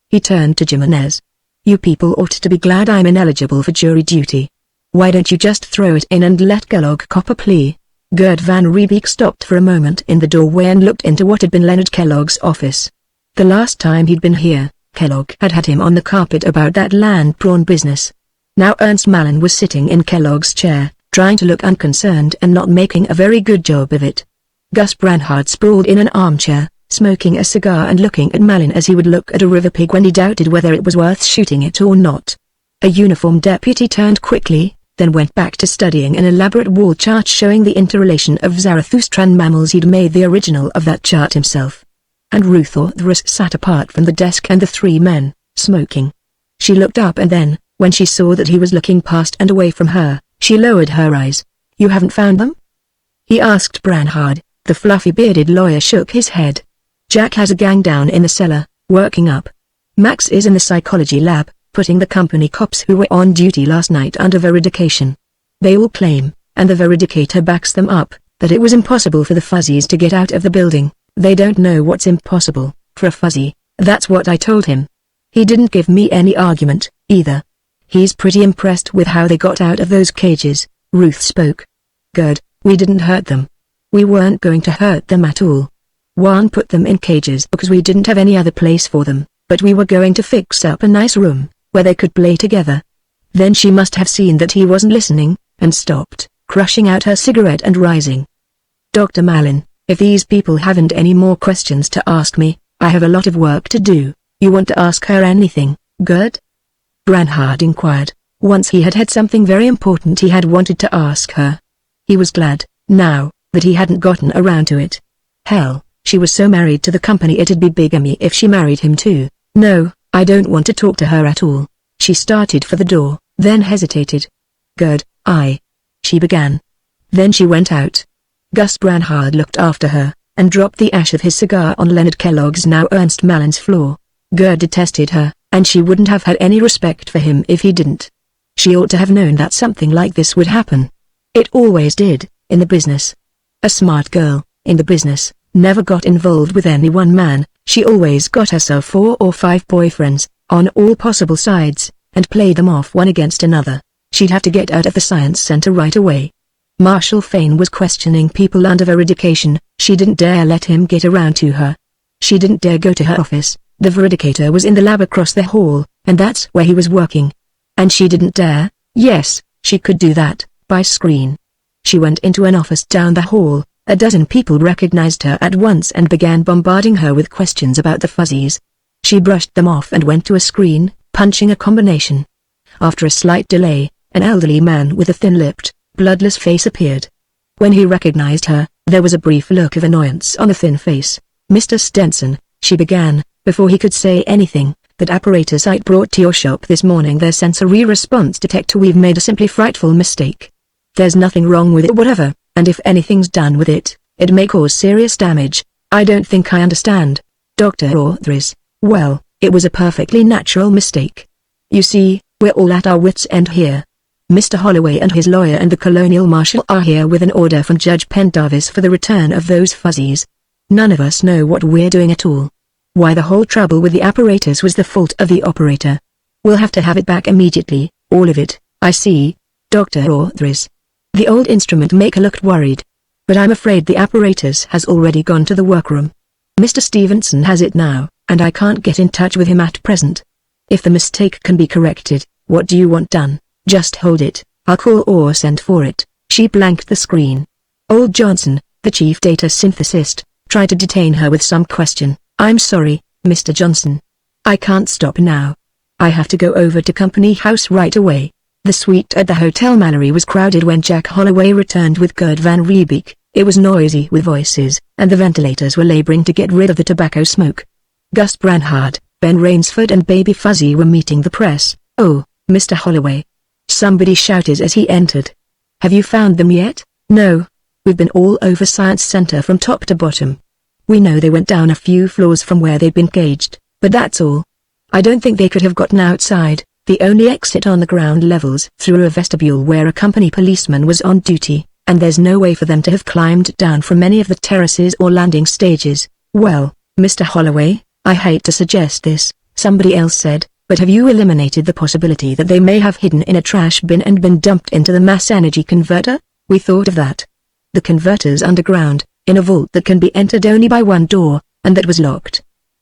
Speaker 1: He turned to Jimenez. "You people ought to be glad I'm ineligible for jury duty. Why don't you just throw it in and let Kellogg cop a plea?" Gerd Van Riebeek stopped for a moment in the doorway and looked into what had been Leonard Kellogg's office. The last time he'd been here, Kellogg had had him on the carpet about that land prawn business. Now Ernst Malin was sitting in Kellogg's chair, trying to look unconcerned and not making a very good job of it. Gus Branhard sprawled in an armchair, smoking a cigar and looking at Malin as he would look at a river pig when he doubted whether it was worth shooting it or not. A uniformed deputy turned quickly, then went back to studying an elaborate wall chart showing the interrelation of Zarathustran mammals. He'd made the original of that chart himself. And Ruth Orthrus sat apart from the desk and the 3 men, smoking. She looked up and then, When she saw that he was looking past and away from her, she lowered her eyes. "You haven't found them?" he asked Branhard. The fluffy bearded lawyer shook his head. "Jack has a gang down in the cellar, working up. Max is in the psychology lab, putting the company cops who were on duty last night under veridication. They all claim, and the veridicator backs them up, that it was impossible for the fuzzies to get out of the building. They don't know what's impossible, for a fuzzy. That's what I told him. He didn't give me any argument, either. He's pretty impressed with how they got out of those cages." Ruth spoke. "Good, we didn't hurt them. We weren't going to hurt them at all. Juan put them in cages because we didn't have any other place for them, but we were going to fix up a nice room, where they could play together." Then she must have seen that he wasn't listening, and stopped, crushing out her cigarette and rising. "Dr. Malin, if these people haven't any more questions to ask me, I have a lot of work to do. You want to ask her anything, Gerd?" Branhard inquired. Once he had had something very important he had wanted to ask her. He was glad, now, that he hadn't gotten around to it. Hell, she was so married to the company it'd be bigamy if she married him too. "No, I don't want to talk to her at all." She started for the door, then hesitated. "Gerd, she began. Then she went out. Gus Branhard looked after her, and dropped the ash of his cigar on Leonard Kellogg's now Ernst Malin's floor. Gerd detested her, and she wouldn't have had any respect for him if he didn't. She ought to have known that something like this would happen. It always did, in the business. A smart girl, in the business, never got involved with any one man. She always got herself 4 or 5 boyfriends, on all possible sides, and played them off one against another. She'd have to get out of the science center right away. Marshall Fane was questioning people under veridication. She didn't dare let him get around to her. She didn't dare go to her office. The veridicator was in the lab across the hall, and that's where he was working. And she didn't dare, yes, she could do that, by screen. She went into an office down the hall. A dozen people recognized her at once and began bombarding her with questions about the fuzzies. She brushed them off and went to a screen, punching a combination. After a slight delay, an elderly man with a thin-lipped, bloodless face appeared. When he recognized her, there was a brief look of annoyance on the thin face. "Mr. Stenson," she began, before he could say anything, "that apparatus I brought to your shop this morning, their sensory response detector, we've made a simply frightful mistake. There's nothing wrong with it whatever, and if anything's done with it, it may cause serious damage. I don't think I understand, Dr. Orthris. Well, it was a perfectly natural mistake. You see, we're all at our wits' end here. Mr. Holloway and his lawyer and the colonial marshal are here with an order from Judge Pendarvis for the return of those fuzzies. None of us know what we're doing at all. Why the whole trouble with the apparatus was the fault of the operator. We'll have to have it back immediately, all of it, I see, Dr. Orthris." The old instrument maker looked worried. "But I'm afraid the apparatus has already gone to the workroom. Mr. Stevenson has it now, and I can't get in touch with him at present. If the mistake can be corrected, what do you want done? Just hold it, I'll call or send for it." She blanked the screen. Old Johnson, the chief data synthesist, tried to detain her with some question. "I'm sorry, Mr. Johnson. I can't stop now. I have to go over to Company House right away." The suite at the Hotel Mallory was crowded when Jack Holloway returned with Gerd Van Riebeek. It was noisy with voices, and the ventilators were laboring to get rid of the tobacco smoke. Gus Branhard, Ben Rainsford and Baby Fuzzy were meeting the press. "Oh, Mr. Holloway," somebody shouted as he entered. "Have you found them yet?" "No. We've been all over Science Center from top to bottom. We know they went down a few floors from where they'd been caged, but that's all. I don't think they could have gotten outside. The only exit on the ground levels through a vestibule where a company policeman was on duty, and there's no way for them to have climbed down from any of the terraces or landing stages." "Well, Mr. Holloway, I hate to suggest this," somebody else said, "but have you eliminated the possibility that they may have hidden in a trash bin and been dumped into the mass energy converter?" "We thought of that. The converter's underground, in a vault that can be entered only by one door, and that was locked.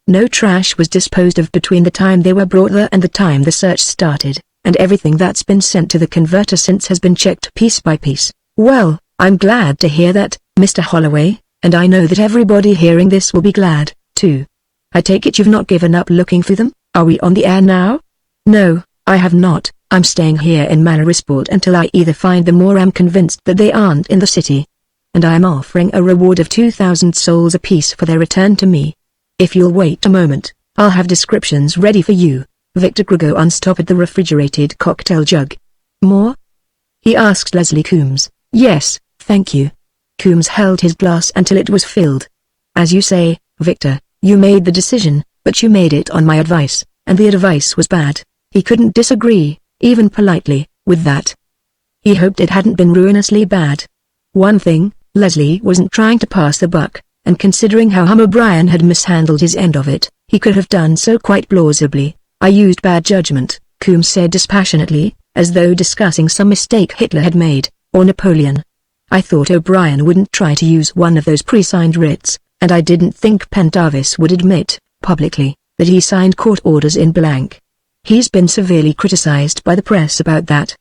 Speaker 1: No trash was disposed of between the time they were brought there and the time the search started, and everything that's been sent to the converter since has been checked piece by piece." "Well, I'm glad to hear that, Mr. Holloway, and I know that everybody hearing this will be glad, too. I take it you've not given up looking for them? Are we on the air now?" "No, I have not. I'm staying here in Mallorysport until I either find them or am convinced that they aren't in the city. And I am offering a reward of 2,000 souls apiece for their return to me. If you'll wait a moment, I'll have descriptions ready for you." Victor Grego unstopped the refrigerated cocktail jug. More? He asked Leslie Coombs. Yes, thank you. Coombs held his glass until it was filled. As you say, Victor, you made the decision, but you made it on my advice, and the advice was bad. He couldn't disagree, even politely, with that. He hoped it hadn't been ruinously bad. One thing, Leslie wasn't trying to pass the buck, and considering how O'Brien had mishandled his end of it, he could have done so quite plausibly. I used bad judgment, Coombs said dispassionately, as though discussing some mistake Hitler had made, or Napoleon. I thought O'Brien wouldn't try to use one of those pre-signed writs, and I didn't think Pendarvis would admit, publicly, that he signed court orders in blank. He's been severely criticized by the press about that.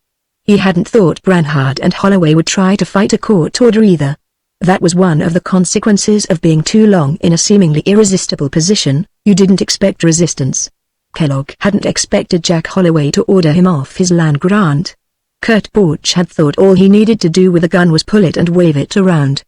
Speaker 1: He hadn't thought Branhard and Holloway would try to fight a court order either. That was one of the consequences of being too long in a seemingly irresistible position. You didn't expect resistance. Kellogg hadn't expected Jack Holloway to order him off his land grant. Kurt Borch had thought all he needed to do with a gun was pull it and wave it around.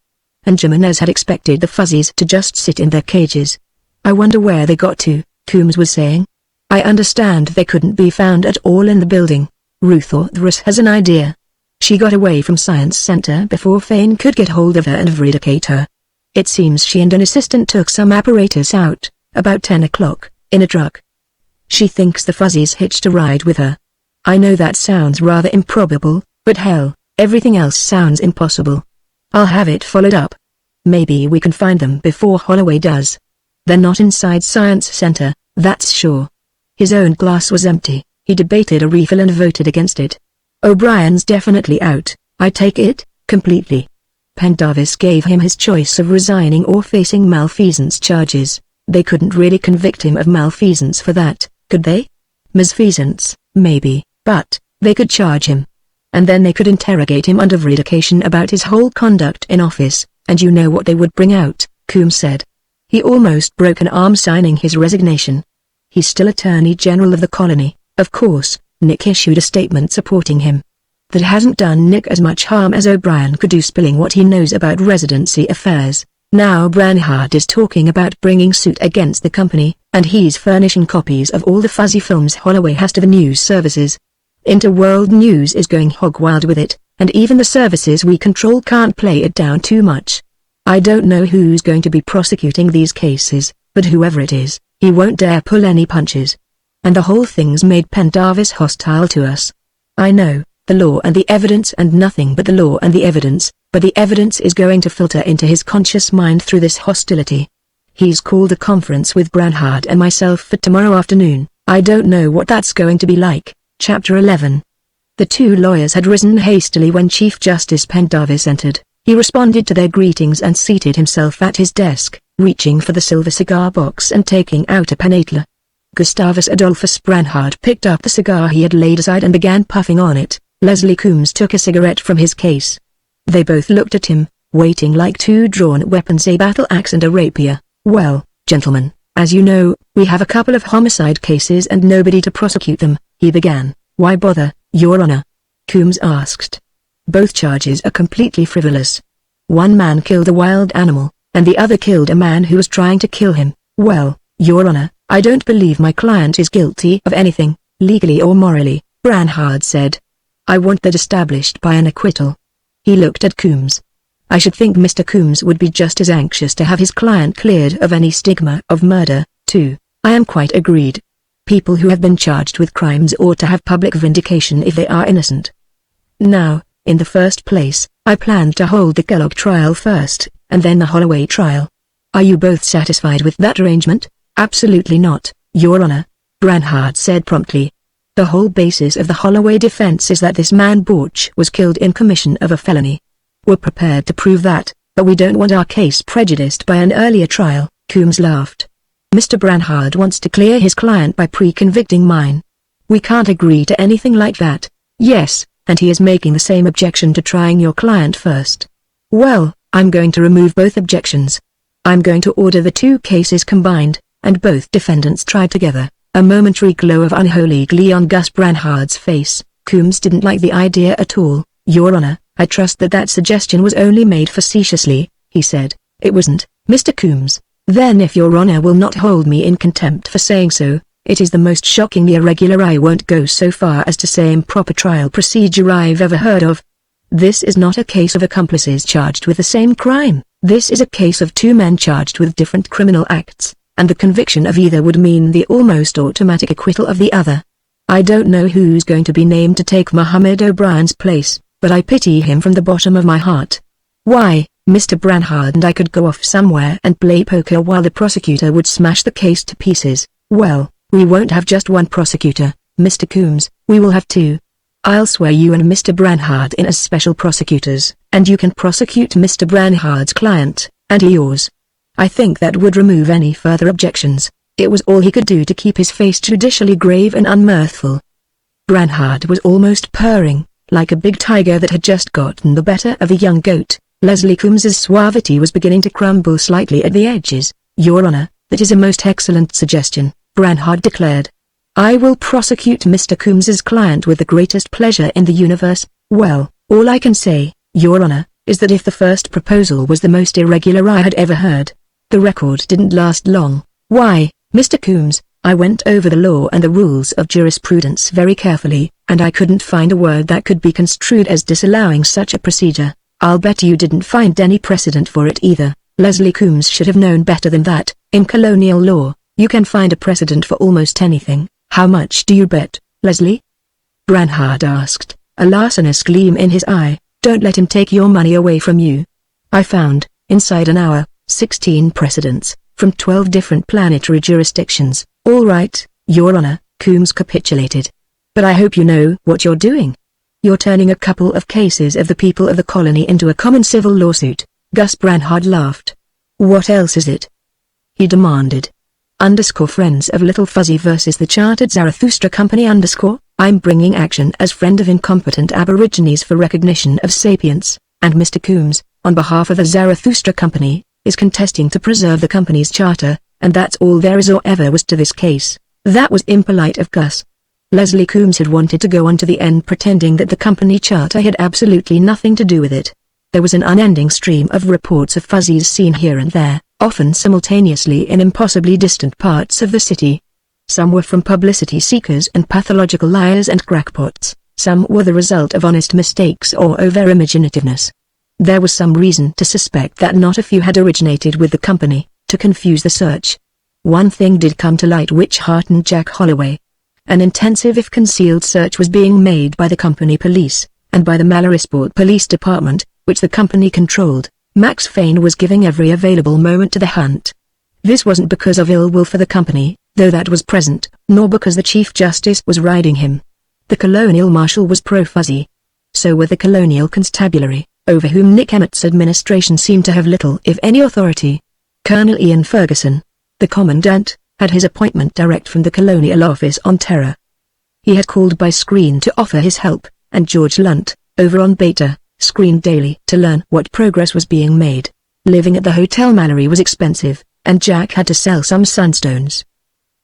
Speaker 1: And Jimenez had expected the Fuzzies to just sit in their cages. I wonder where they got to, Coombs was saying. I understand they couldn't be found at all in the building. Ruth Orthrus has an idea. She got away from Science Center before Fane could get hold of her and vindicate her. It seems she and an assistant took some apparatus out, about 10 o'clock, in a truck. She thinks the Fuzzies hitched a ride with her. I know that sounds rather improbable, but hell, everything else sounds impossible. I'll have it followed up. Maybe we can find them before Holloway does. They're not inside Science Center, that's sure. His own glass was empty. He debated a refill and voted against it. O'Brien's definitely out, I take it, completely. Pendarvis gave him his choice of resigning or facing malfeasance charges. They couldn't really convict him of malfeasance for that, could they? Misfeasance, maybe, but they could charge him. And then they could interrogate him under vindication about his whole conduct in office, and you know what they would bring out, Coombs said. He almost broke an arm signing his resignation. He's still Attorney General of the colony, of course. Nick issued a statement supporting him. That hasn't done Nick as much harm as O'Brien could do spilling what he knows about residency affairs. Now Branhard is talking about bringing suit against the company, and he's furnishing copies of all the Fuzzy films Holloway has to the news services. Interworld News is going hog wild with it, and even the services we control can't play it down too much. I don't know who's going to be prosecuting these cases, but whoever it is, he won't dare pull any punches. And the whole thing's made Pendarvis hostile to us. I know, the law and the evidence and nothing but the law and the evidence, but the evidence is going to filter into his conscious mind through this hostility. He's called a conference with Branhard and myself for tomorrow afternoon. I don't know what that's going to be like. Chapter 11. The two lawyers had risen hastily when Chief Justice Pendarvis entered. He responded to their greetings and seated himself at his desk, reaching for the silver cigar box and taking out a Panatla. Gustavus Adolphus Branhard picked up the cigar he had laid aside and began puffing on it. Leslie Coombs took a cigarette from his case. They both looked at him, waiting like two drawn weapons, a battle axe and a rapier. Well, gentlemen, as you know, we have a couple of homicide cases and nobody to prosecute them, he began. Why bother, Your Honor? Coombs asked. Both charges are completely frivolous. One man killed a wild animal, and the other killed a man who was trying to kill him. Well, Your Honor, I don't believe my client is guilty of anything, legally or morally, Branhard said. I want that established by an acquittal. He looked at Coombs. I should think Mr. Coombs would be just as anxious to have his client cleared of any stigma of murder, too. I am quite agreed. People who have been charged with crimes ought to have public vindication if they are innocent. Now, in the first place, I planned to hold the Kellogg trial first, and then the Holloway trial. Are you both satisfied with that arrangement? Absolutely not, Your Honor, Branhard said promptly. The whole basis of the Holloway defense is that this man Borch was killed in commission of a felony. We're prepared to prove that, but we don't want our case prejudiced by an earlier trial, Coombs laughed. Mr. Branhard wants to clear his client by pre-convicting mine. We can't agree to anything like that. Yes, and he is making the same objection to trying your client first. Well, I'm going to remove both objections. I'm going to order the two cases combined, and both defendants tried together. A momentary glow of unholy glee on Gus Branhard's face. Coombs didn't like the idea at all. Your Honor, I trust that suggestion was only made facetiously, he said. It wasn't, Mr. Coombs. Then if Your Honor will not hold me in contempt for saying so, It is the most shockingly irregular, I won't go so far as to say improper trial procedure I've ever heard of. This is not a case of accomplices charged with the same crime. This is a case of two men charged with different criminal acts, and the conviction of either would mean the almost automatic acquittal of the other. I don't know who's going to be named to take Mohammed O'Brien's place, but I pity him from the bottom of my heart. Why, Mr. Branhard and I could go off somewhere and play poker while the prosecutor would smash the case to pieces. Well, we won't have just one prosecutor, Mr. Coombs, we will have two. I'll swear you and Mr. Branhard in as special prosecutors, and you can prosecute Mr. Branhard's client, and he yours. I think that would remove any further objections. It was all he could do to keep his face judicially grave and unmirthful. Branhard was almost purring, like a big tiger that had just gotten the better of a young goat. Leslie Coombs's suavity was beginning to crumble slightly at the edges. Your Honor, that is a most excellent suggestion, Branhard declared. I will prosecute Mr. Coombs's client with the greatest pleasure in the universe. Well, all I can say, Your Honor, is that if the first proposal was the most irregular I had ever heard, the record didn't last long. Why, Mr. Coombs, I went over the law and the rules of jurisprudence very carefully, and I couldn't find a word that could be construed as disallowing such a procedure. I'll bet you didn't find any precedent for it either. Leslie Coombs should have known better than that. In colonial law, you can find a precedent for almost anything. How much do you bet, Leslie? Branhard asked, a larcenous gleam in his eye. Don't let him take your money away from you. I found, inside an hour, 16 precedents, from 12 different planetary jurisdictions. All right, Your Honor, Coombs capitulated. But I hope you know what you're doing. You're turning a couple of cases of the people of the colony into a common civil lawsuit. Gus Branhard laughed. What else is it? He demanded. Friends of Little Fuzzy versus the Chartered Zarathustra Company I'm bringing action as friend of incompetent aborigines for recognition of sapience, and Mr. Coombs, on behalf of the Zarathustra Company, is contesting to preserve the company's charter, and that's all there is or ever was to this case. That was impolite of Gus. Leslie Coombs had wanted to go on to the end pretending that the company charter had absolutely nothing to do with it. There was an unending stream of reports of fuzzies seen here and there, often simultaneously in impossibly distant parts of the city. Some were from publicity seekers and pathological liars and crackpots, some were the result of honest mistakes or over-imaginativeness. There was some reason to suspect that not a few had originated with the company, to confuse the search. One thing did come to light which heartened Jack Holloway. An intensive if concealed search was being made by the company police, and by the Mallorysport Police Department, which the company controlled. Max Fane was giving every available moment to the hunt. This wasn't because of ill will for the company, though that was present, nor because the Chief Justice was riding him. The Colonial Marshal was pro-Fuzzy. So were the Colonial Constabulary, over whom Nick Emmett's administration seemed to have little if any authority. Colonel Ian Ferguson, the Commandant, had his appointment direct from the Colonial Office on Terra. He had called by screen to offer his help, and George Lunt, over on Beta, screened daily to learn what progress was being made. Living at the Hotel Mallory was expensive, and Jack had to sell some sunstones.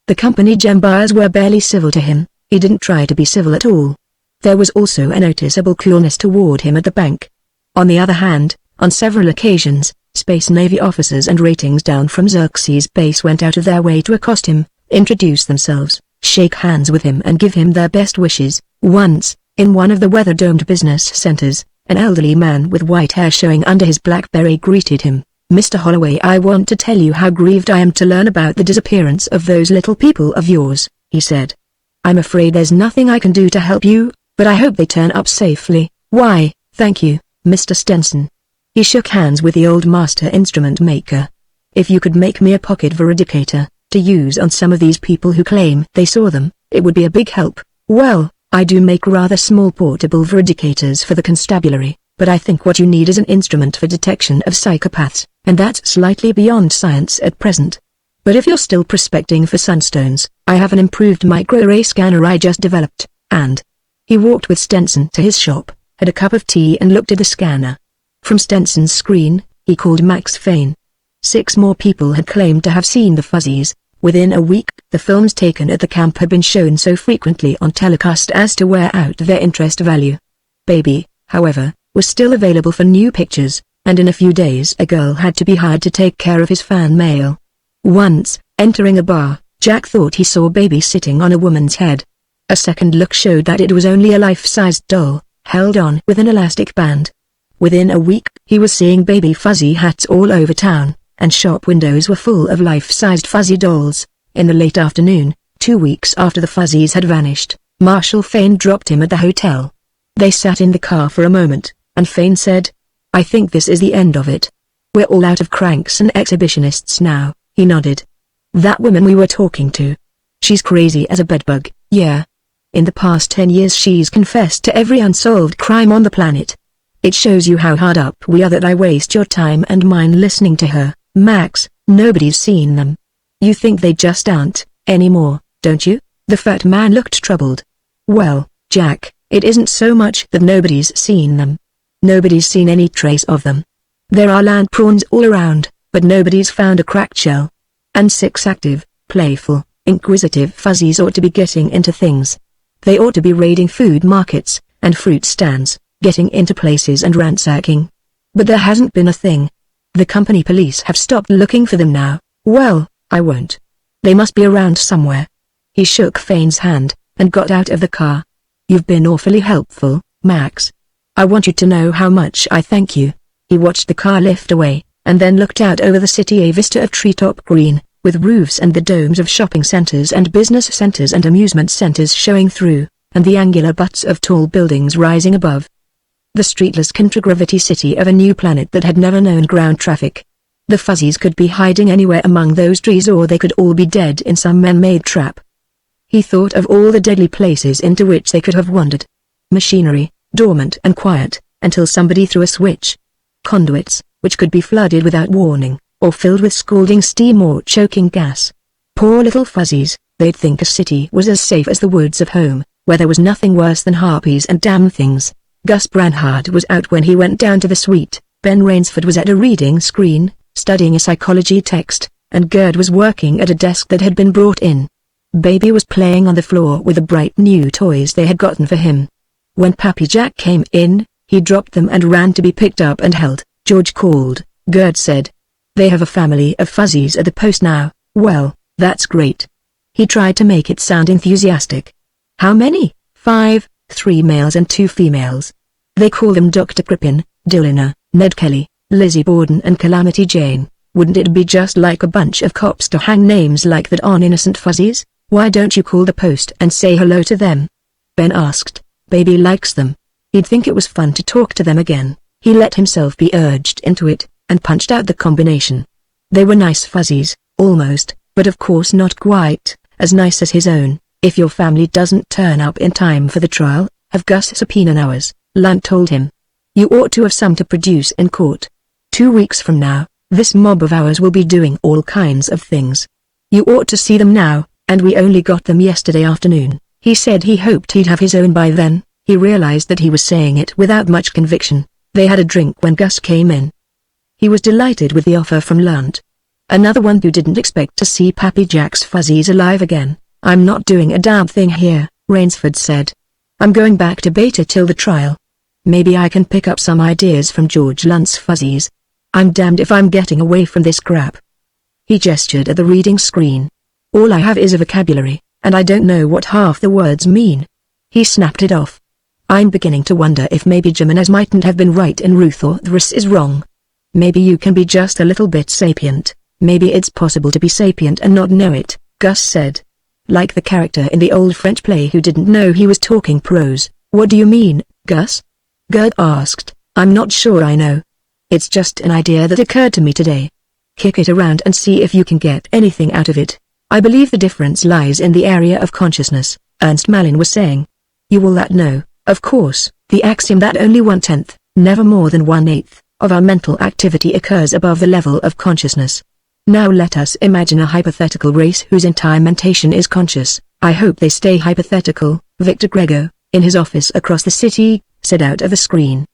Speaker 1: The company gem buyers were barely civil to him. He didn't try to be civil at all. There was also a noticeable coolness toward him at the bank. On the other hand, on several occasions, Space Navy officers and ratings down from Xerxes Base went out of their way to accost him, introduce themselves, shake hands with him and give him their best wishes. Once, in one of the weather-domed business centers, an elderly man with white hair showing under his black beret greeted him. Mr. Holloway, I want to tell you how grieved I am to learn about the disappearance of those little people of yours, he said. I'm afraid there's nothing I can do to help you, but I hope they turn up safely. Why, thank you, Mr. Stenson. He shook hands with the old master instrument maker. If you could make me a pocket veridicator, to use on some of these people who claim they saw them, it would be a big help. Well, I do make rather small portable veridicators for the constabulary, but I think what you need is an instrument for detection of psychopaths, and that's slightly beyond science at present. But if you're still prospecting for sunstones, I have an improved microarray scanner I just developed, and... He walked with Stenson to his shop, had a cup of tea and looked at the scanner. From Stenson's screen, he called Max Fane. 6 more people had claimed to have seen the Fuzzies. Within a week, the films taken at the camp had been shown so frequently on telecast as to wear out their interest value. Baby, however, was still available for new pictures, and in a few days a girl had to be hired to take care of his fan mail. Once, entering a bar, Jack thought he saw Baby sitting on a woman's head. A second look showed that it was only a life-sized doll, held on with an elastic band. Within a week, he was seeing baby fuzzy hats all over town, and shop windows were full of life-sized fuzzy dolls. In the late afternoon, 2 weeks after the fuzzies had vanished, Marshall Fane dropped him at the hotel. They sat in the car for a moment, and Fane said, "I think this is the end of it. We're all out of cranks and exhibitionists now." He nodded. "That woman we were talking to. She's crazy as a bedbug, yeah. In the past 10 years she's confessed to every unsolved crime on the planet. It shows you how hard up we are that I waste your time and mine listening to her, Max. Nobody's seen them. You think they just aren't, anymore, don't you?" The fat man looked troubled. "Well, Jack, it isn't so much that nobody's seen them. Nobody's seen any trace of them. There are land prawns all around, but nobody's found a cracked shell. And 6 active, playful, inquisitive fuzzies ought to be getting into things. They ought to be raiding food markets, and fruit stands, getting into places and ransacking. But there hasn't been a thing. The company police have stopped looking for them now. Well, I won't. They must be around somewhere." He shook Fane's hand, and got out of the car. "You've been awfully helpful, Max. I want you to know how much I thank you." He watched the car lift away, and then looked out over the city, a vista of treetop green, with roofs and the domes of shopping centers and business centers and amusement centers showing through, and the angular butts of tall buildings rising above. The streetless contragravity city of a new planet that had never known ground traffic. The fuzzies could be hiding anywhere among those trees, or they could all be dead in some man-made trap. He thought of all the deadly places into which they could have wandered. Machinery, dormant and quiet, until somebody threw a switch. Conduits, which could be flooded without warning, or filled with scalding steam or choking gas. Poor little fuzzies, they'd think a city was as safe as the woods of home, where there was nothing worse than harpies and damn things. Gus Branhard was out when he went down to the suite, Ben Rainsford was at a reading screen, studying a psychology text, and Gerd was working at a desk that had been brought in. Baby was playing on the floor with the bright new toys they had gotten for him. When Pappy Jack came in, he dropped them and ran to be picked up and held. "George called," Gerd said. "They have a family of fuzzies at the post now." "Well, that's great." He tried to make it sound enthusiastic. "How many?" "5, 3 males and 2 females. They call them Dr. Crippen, Dilliner, Ned Kelly, Lizzie Borden and Calamity Jane. Wouldn't it be just like a bunch of cops to hang names like that on innocent fuzzies? Why don't you call the post and say hello to them?" Ben asked. "Baby likes them. He'd think it was fun to talk to them again." He let himself be urged into it, and punched out the combination. They were nice fuzzies, almost, but of course not quite as nice as his own. "If your family doesn't turn up in time for the trial, have Gus subpoena ours," Lunt told him. "You ought to have some to produce in court. 2 weeks from now, this mob of ours will be doing all kinds of things. You ought to see them now, and we only got them yesterday afternoon." He said he hoped he'd have his own by then. He realized that he was saying it without much conviction. They had a drink when Gus came in. He was delighted with the offer from Lunt. Another one who didn't expect to see Pappy Jack's fuzzies alive again. "I'm not doing a damn thing here," Rainsford said. "I'm going back to Beta till the trial. Maybe I can pick up some ideas from George Lunt's fuzzies. I'm damned if I'm getting away from this crap." He gestured at the reading screen. "All I have is a vocabulary, and I don't know what half the words mean." He snapped it off. "I'm beginning to wonder if maybe Jimenez mightn't have been right and Ruth or Thris is wrong. Maybe you can be just a little bit sapient. Maybe it's possible to be sapient and not know it," Gus said. "Like the character in the old French play who didn't know he was talking prose." "What do you mean, Gus?" Gerd asked. "I'm not sure I know. It's just an idea that occurred to me today. Kick it around and see if you can get anything out of it. I believe the difference lies in the area of consciousness," Ernst Malin was saying. "You will that know, of course, the axiom that only 1/10, never more than 1/8, of our mental activity occurs above the level of consciousness. Now let us imagine a hypothetical race whose entire mentation is conscious. I hope they stay hypothetical," Victor Grego, in his office across the city, said out of the screen.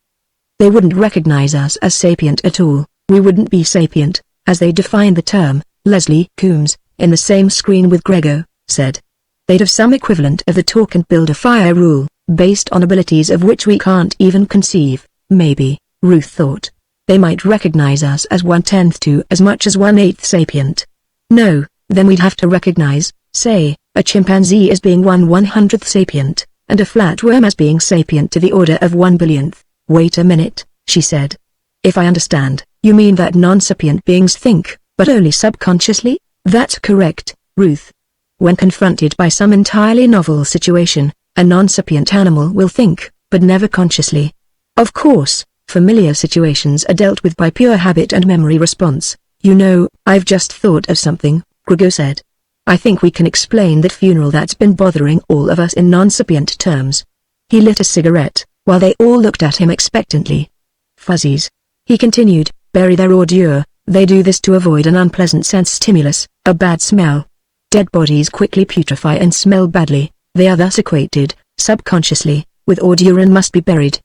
Speaker 1: "They wouldn't recognize us as sapient at all. We wouldn't be sapient, as they define the term," Leslie Coombs, in the same screen with Grego, said. "They'd have some equivalent of the talk and build a fire rule, based on abilities of which we can't even conceive. Maybe," Ruth thought, "they might recognize us as 1/10 to as much as 1/8 sapient. No, then we'd have to recognize Say, a chimpanzee as being 1/100th sapient, and a flatworm as being sapient to the order of 1 billionth. Wait a minute, she said. If I understand, you mean that non-sapient beings think, but only subconsciously? That's correct, Ruth. When confronted by some entirely novel situation, a non-sapient animal will think, but never consciously. Of course, familiar situations are dealt with by pure habit and memory response. You know, I've just thought of something, Grego said. I think we can explain that funeral that's been bothering all of us in non-sapient terms. He lit a cigarette, while they all looked at him expectantly. Fuzzies. He continued, bury their ordure. They do this to avoid an unpleasant sense stimulus, a bad smell. Dead bodies quickly putrefy and smell badly. They are thus equated, subconsciously, with ordure and must be buried.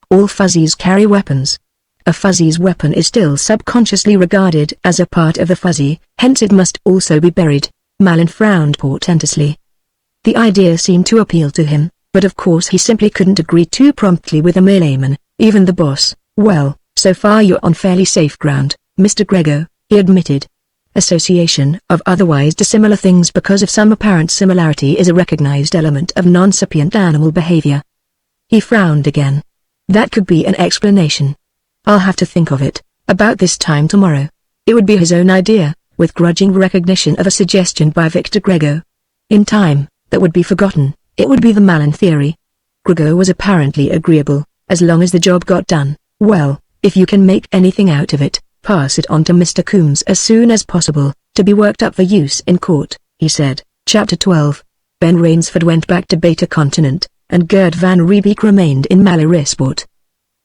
Speaker 1: All fuzzies carry weapons. A fuzzy's weapon is still subconsciously regarded as a part of the fuzzy, hence it must also be buried. Malin frowned portentously. The idea seemed to appeal to him, but of course he simply couldn't agree too promptly with a mere layman, even the boss. Well, so far you're on fairly safe ground, Mr. Grego, he admitted. Association of otherwise dissimilar things because of some apparent similarity is a recognized element of non-sapient animal behavior. He frowned again. That could be an explanation. I'll have to think of it, about this time tomorrow. It would be his own idea, with grudging recognition of a suggestion by Victor Grego. In time, that would be forgotten. It would be the Malin theory. Grego was apparently agreeable, as long as the job got done. Well, if you can make anything out of it, pass it on to Mr. Coombs as soon as possible, to be worked up for use in court, he said. Chapter 12. Ben Rainsford went back to Beta Continent, and Gerd van Riebeek remained in Malarisport.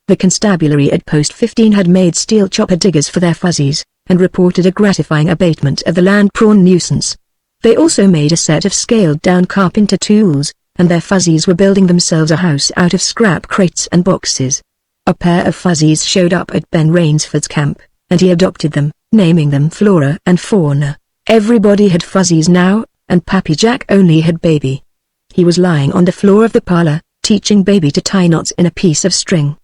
Speaker 1: The constabulary at Post 15 had made steel chopper diggers for their fuzzies, and reported a gratifying abatement of the land prawn nuisance. They also made a set of scaled-down carpenter tools, and their fuzzies were building themselves a house out of scrap crates and boxes. A pair of fuzzies showed up at Ben Rainsford's camp, and he adopted them, naming them Flora and Fauna. Everybody had fuzzies now, and Pappy Jack only had Baby. He was lying on the floor of the parlor, teaching Baby to tie knots in a piece of string.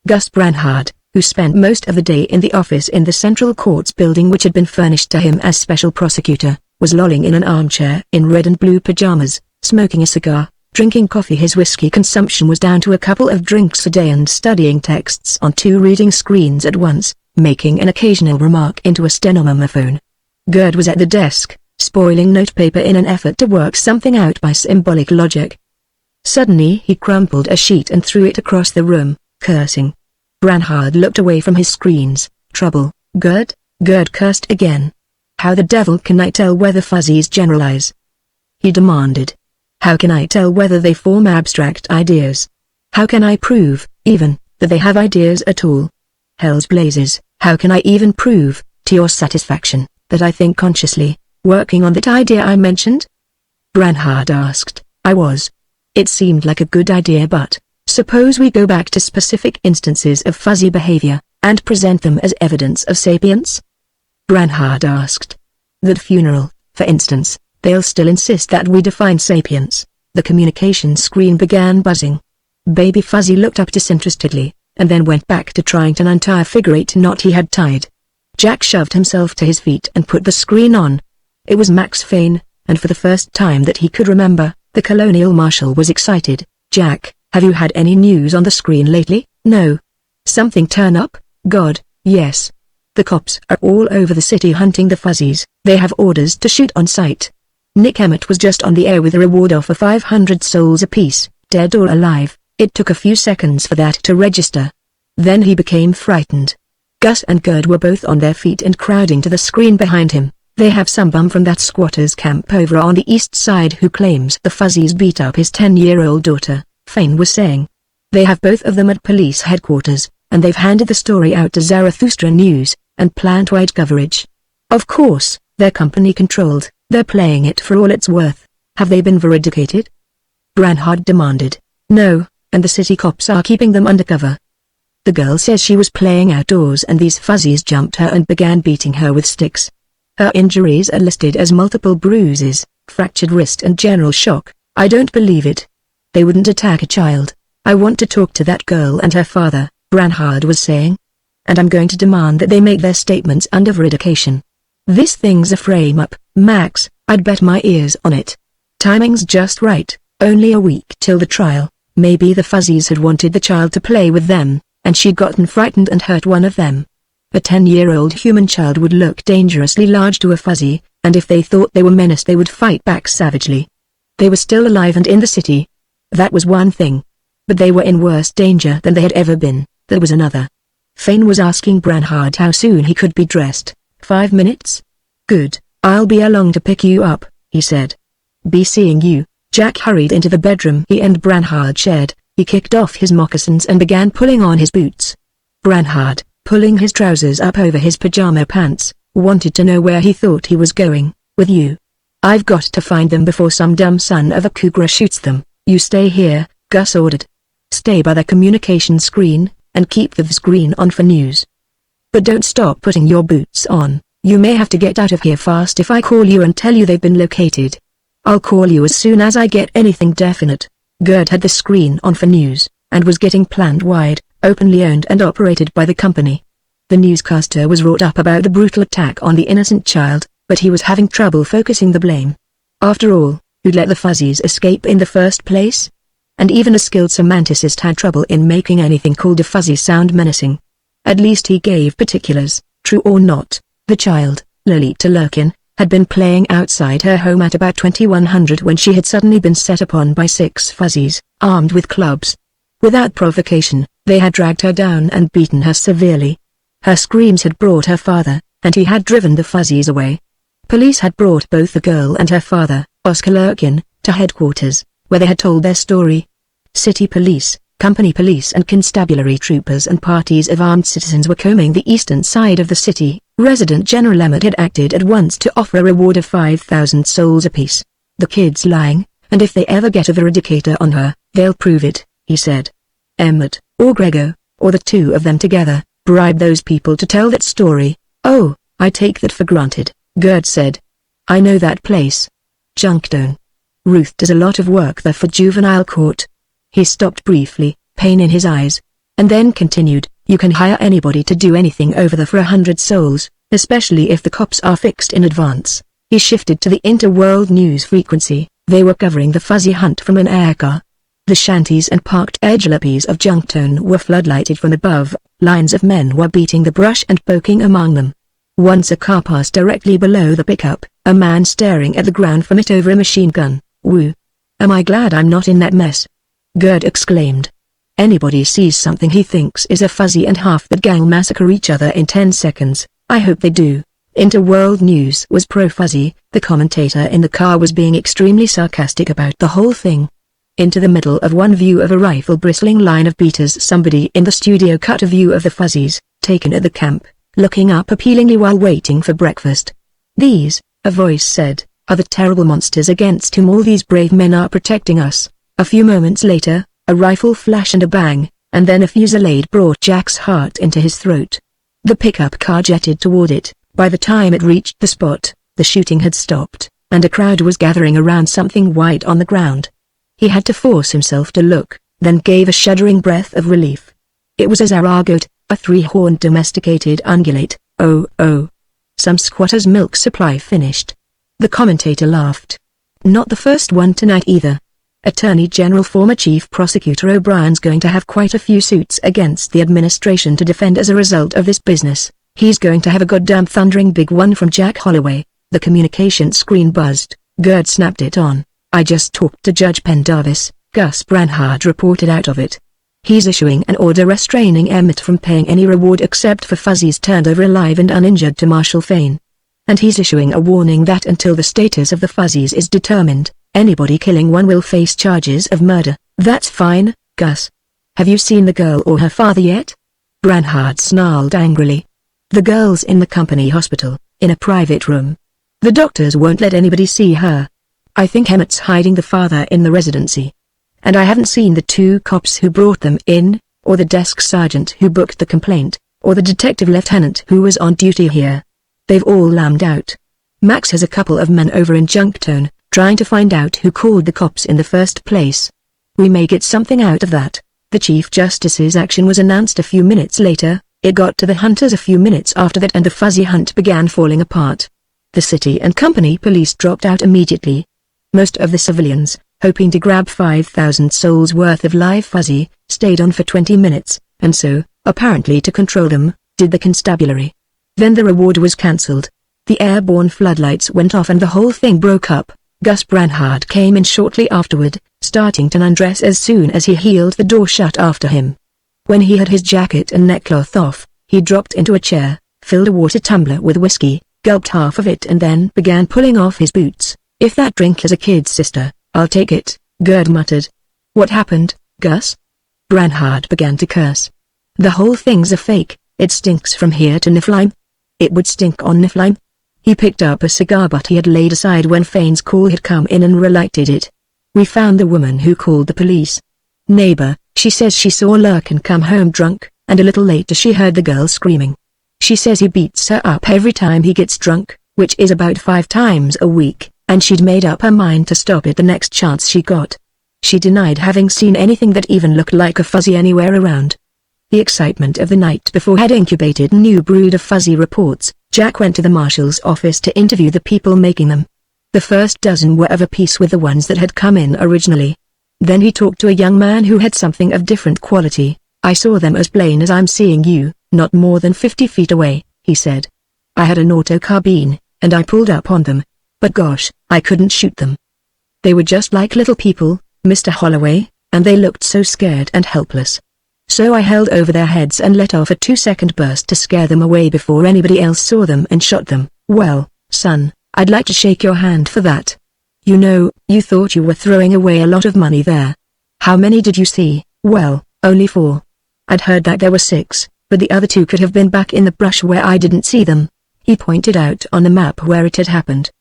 Speaker 1: Gus Branhard, who spent most of the day in the office in the Central Courts building which had been furnished to him as special prosecutor, was lolling in an armchair in red and blue pajamas, smoking a cigar, drinking coffee. His whiskey consumption was down to a couple of drinks a day and studying texts on 2 reading screens at once, making an occasional remark into a stenomophone. Gerd was at the desk, spoiling notepaper in an effort to work something out by symbolic logic. Suddenly he crumpled a sheet and threw it across the room, cursing. Branhard looked away from his screens. Trouble, Gerd? Gerd cursed again. How the devil can I tell whether fuzzies generalize? He demanded. How can I tell whether they form abstract ideas? How can I prove, even, that they have ideas at all? Hell's blazes, how can I even prove, to your satisfaction, that I think consciously, working on that idea I mentioned? Branhard asked. I was. It seemed like a good idea, but suppose we go back to specific instances of fuzzy behavior, and present them as evidence of sapience? Branhard asked. That funeral, for instance, they'll still insist that we define sapience. The communication screen began buzzing. Baby Fuzzy looked up disinterestedly, and then went back to trying to untie a figure-8 knot he had tied. Jack shoved himself to his feet and put the screen on. It was Max Fane, and for the first time that he could remember, the colonial marshal was excited. Jack, have you had any news on the screen lately? No. Something turn up? God, yes. The cops are all over the city hunting the fuzzies. They have orders to shoot on sight. Nick Emmett was just on the air with a reward offer 500 souls apiece, dead or alive. It took a few seconds for that to register. Then he became frightened. Gus and Gerd were both on their feet and crowding to the screen behind him. They have some bum from that squatters' camp over on the east side who claims the fuzzies beat up his 10-year-old daughter, Fane was saying. They have both of them at police headquarters, and they've handed the story out to Zarathustra News, and plant-wide coverage. Of course, they're company-controlled, they're playing it for all it's worth. Have they been veridicated? Branhard demanded. No, and the city cops are keeping them undercover. The girl says she was playing outdoors and these fuzzies jumped her and began beating her with sticks. Her injuries are listed as multiple bruises, fractured wrist and general shock. I don't believe it. They wouldn't attack a child. I want to talk to that girl and her father, Branhard was saying. And I'm going to demand that they make their statements under veridication. This thing's a frame-up, Max, I'd bet my ears on it. Timing's just right, only a week till the trial. Maybe the Fuzzies had wanted the child to play with them, and she'd gotten frightened and hurt one of them. A 10-year-old human child would look dangerously large to a Fuzzy, and if they thought they were menaced they would fight back savagely. They were still alive and in the city. That was one thing. But they were in worse danger than they had ever been. There was another. Fane was asking Branhard how soon he could be dressed. 5 minutes? Good, I'll be along to pick you up, he said. Be seeing you. Jack hurried into the bedroom he and Branhard shared. He kicked off his moccasins and began pulling on his boots. Branhard, pulling his trousers up over his pajama pants, wanted to know where he thought he was going. With you. I've got to find them before some dumb son of a cougar shoots them. You stay here, Gus ordered. Stay by the communication screen, and keep the screen on for news. But don't stop putting your boots on. You may have to get out of here fast if I call you and tell you they've been located. I'll call you as soon as I get anything definite. Gerd had the screen on for news, and was getting planned wide, openly owned and operated by the company. The newscaster was wrought up about the brutal attack on the innocent child, but he was having trouble focusing the blame. After all, who'd let the Fuzzies escape in the first place? And even a skilled semanticist had trouble in making anything called a Fuzzy sound menacing. At least he gave particulars, true or not. The child, Lolita Lurkin, had been playing outside her home at about 2100 when she had suddenly been set upon by 6 Fuzzies, armed with clubs. Without provocation, they had dragged her down and beaten her severely. Her screams had brought her father, and he had driven the Fuzzies away. Police had brought both the girl and her father, Oscar Lurkin, to headquarters, where they had told their story. City police, company police and constabulary troopers and parties of armed citizens were combing the eastern side of the city. Resident General Emmett had acted at once to offer a reward of 5,000 souls apiece. The kid's lying, and if they ever get a veridicator on her, they'll prove it, he said. Emmett, or Grego, or the two of them together, bribed those people to tell that story. Oh, I take that for granted, Gerd said. I know that place. Junkstone. Ruth does a lot of work there for juvenile court. He stopped briefly, pain in his eyes, and then continued, you can hire anybody to do anything over there for 100 souls, especially if the cops are fixed in advance. He shifted to the interworld news frequency. They were covering the Fuzzy hunt from an aircar. The shanties and parked edgelopies of Junkstone were floodlighted from above. Lines of men were beating the brush and poking among them. Once a car passed directly below the pickup, a man staring at the ground from it over a machine gun. Woo. Am I glad I'm not in that mess? Gerd exclaimed. Anybody sees something he thinks is a Fuzzy and half that gang massacre each other in 10 seconds. I hope they do. Interworld News was pro-Fuzzy. The commentator in the car was being extremely sarcastic about the whole thing. Into the middle of one view of a rifle-bristling line of beaters, somebody in the studio cut a view of the Fuzzies, taken at the camp, looking up appealingly while waiting for breakfast. These, a voice said, are the terrible monsters against whom all these brave men are protecting us. A few moments later, a rifle flash and a bang, and then a fusillade brought Jack's heart into his throat. The pickup car jetted toward it. By the time it reached the spot, the shooting had stopped, and a crowd was gathering around something white on the ground. He had to force himself to look, then gave a shuddering breath of relief. It was a Zaragoat, a 3-horned domesticated ungulate. Oh. Some squatter's milk supply finished. The commentator laughed. Not the first one tonight either. Attorney General former Chief Prosecutor O'Brien's going to have quite a few suits against the administration to defend as a result of this business. He's going to have a goddamn thundering big one from Jack Holloway. The communication screen buzzed. Gerd snapped it on. I just talked to Judge Pendarvis, Gus Branhard reported out of it. He's issuing an order restraining Emmett from paying any reward except for Fuzzies turned over alive and uninjured to Marshal Fane. And he's issuing a warning that until the status of the Fuzzies is determined, anybody killing one will face charges of murder. That's fine, Gus. Have you seen the girl or her father yet? Branhard snarled angrily. The girl's in the company hospital, in a private room. The doctors won't let anybody see her. I think Emmett's hiding the father in the residency. And I haven't seen the 2 cops who brought them in, or the desk sergeant who booked the complaint, or the detective lieutenant who was on duty here. They've all lambed out. Max has a couple of men over in Junkstone, trying to find out who called the cops in the first place. We may get something out of that. The Chief Justice's action was announced a few minutes later. It got to the hunters a few minutes after that and the Fuzzy hunt began falling apart. The city and company police dropped out immediately. Most of the civilians, hoping to grab 5,000 souls worth of live fuzzy, stayed on for 20 minutes, and so, apparently to control them, did the constabulary. Then the reward was cancelled. The airborne floodlights went off and the whole thing broke up. Gus Branhard came in shortly afterward, starting to undress as soon as he heeled the door shut after him. When he had his jacket and neckcloth off, he dropped into a chair, filled a water tumbler with whiskey, gulped half of it and then began pulling off his boots. "If that drink is a kid's sister, I'll take it," Gerd muttered. "What happened, Gus?" Branhard began to curse. "The whole thing's a fake. It stinks from here to Niflheim. It would stink on Niflheim." He picked up a cigar butt he had laid aside when Fane's call had come in and relighted it. "We found the woman who called the police. Neighbor, she says she saw Lurkin come home drunk, and a little later she heard the girl screaming. She says he beats her up every time he gets drunk, which is about 5 times a week, and she'd made up her mind to stop it the next chance she got. She denied having seen anything that even looked like a fuzzy anywhere around." The excitement of the night before had incubated a new brood of fuzzy reports. Jack went to the marshal's office to interview the people making them. The first dozen were of a piece with the ones that had come in originally. Then he talked to a young man who had something of different quality. "I saw them as plain as I'm seeing you, not more than 50 feet away," he said. "I had an auto carbine, and I pulled up on them. But gosh, I couldn't shoot them. They were just like little people, Mr. Holloway, and they looked so scared and helpless. So I held over their heads and let off a 2-second burst to scare them away before anybody else saw them and shot them." "Well, son, I'd like to shake your hand for that. You know, you thought you were throwing away a lot of money there. How many did you see?" "Well, only 4. I'd heard that there were 6, but the other 2 could have been back in the brush where I didn't see them." He pointed out on the map where it had happened.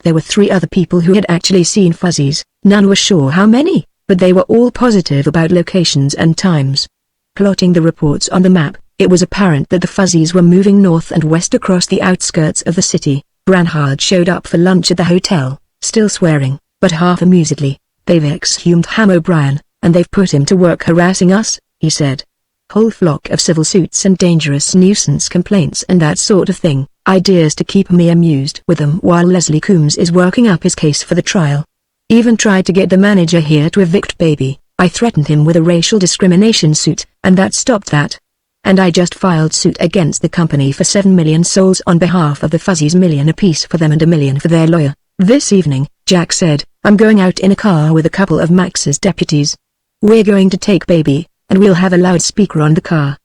Speaker 1: There were 3 other people who had actually seen fuzzies. None were sure how many, but they were all positive about locations and times. Plotting the reports on the map, it was apparent that the fuzzies were moving north and west across the outskirts of the city. Branhard showed up for lunch at the hotel, still swearing, but half amusedly. "They've exhumed Ham O'Brien, and they've put him to work harassing us," he said. "Whole flock of civil suits and dangerous nuisance complaints and that sort of thing. Ideas to keep me amused with them while Leslie Coombs is working up his case for the trial. Even tried to get the manager here to evict baby. I threatened him with a racial discrimination suit, and that stopped that. And I just filed suit against the company for 7 million souls on behalf of the fuzzies, $1 million apiece for them and $1 million for their lawyer." This evening, Jack said, "I'm going out in a car with a couple of Max's deputies. We're going to take baby, and we'll have a loudspeaker on the car."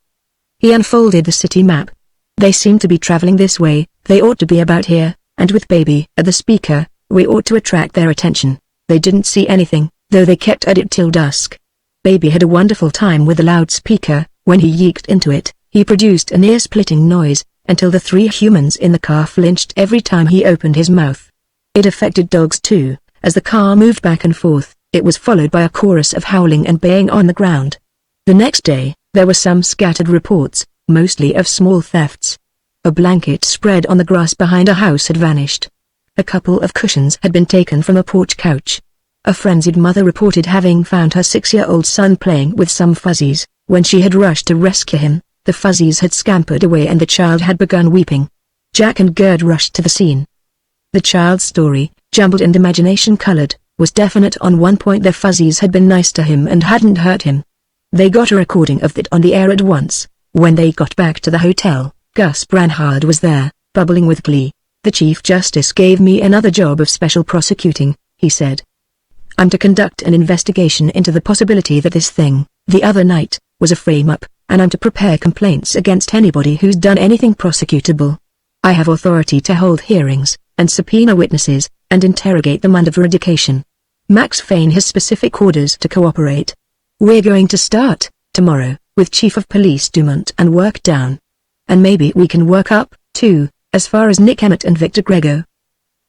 Speaker 1: He unfolded the city map. "They seem to be traveling this way. They ought to be about here, and with baby at the speaker, we ought to attract their attention." They didn't see anything, though they kept at it till dusk. Baby had a wonderful time with the loudspeaker. When he yeeked into it, he produced an ear-splitting noise, until the 3 humans in the car flinched every time he opened his mouth. It affected dogs too. As the car moved back and forth, it was followed by a chorus of howling and baying on the ground. The next day, there were some scattered reports, mostly of small thefts. A blanket spread on the grass behind a house had vanished. A couple of cushions had been taken from a porch couch. A frenzied mother reported having found her 6-year-old son playing with some fuzzies. When she had rushed to rescue him, the fuzzies had scampered away and the child had begun weeping. Jack and Gerd rushed to the scene. The child's story, jumbled and imagination-colored, was definite on one point: the fuzzies had been nice to him and hadn't hurt him. They got a recording of that on the air at once. When they got back to the hotel, Gus Branhard was there, bubbling with glee. "The Chief Justice gave me another job of special prosecuting," he said. "I'm to conduct an investigation into the possibility that this thing, the other night, was a frame-up, and I'm to prepare complaints against anybody who's done anything prosecutable. I have authority to hold hearings, and subpoena witnesses, and interrogate them under veridication. Max Fane has specific orders to cooperate. We're going to start, tomorrow, with Chief of Police Dumont and work down. And maybe we can work up, too, as far as Nick Emmett and Victor Grego."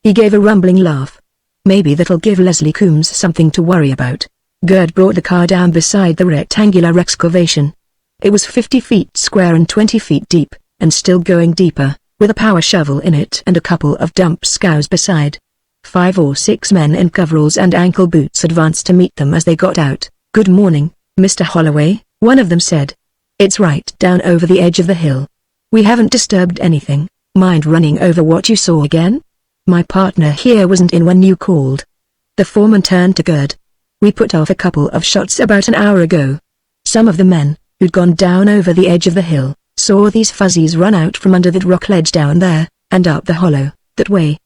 Speaker 1: He gave a rumbling laugh. "Maybe that'll give Leslie Coombs something to worry about." Gerd brought the car down beside the rectangular excavation. It was 50 feet square and 20 feet deep, and still going deeper, with a power shovel in it and a couple of dump scows beside. 5 or 6 men in coveralls and ankle boots advanced to meet them as they got out. "Good morning, Mr. Holloway," one of them said. "It's right down over the edge of the hill. We haven't disturbed anything. Mind running over what you saw again?" My partner here wasn't in when you called. The foreman turned to Gerd. We put off a couple of shots about an hour ago. Some of the men, who'd gone down over the edge of the hill, saw these fuzzies run out from under that rock ledge down there, and up the hollow, that way.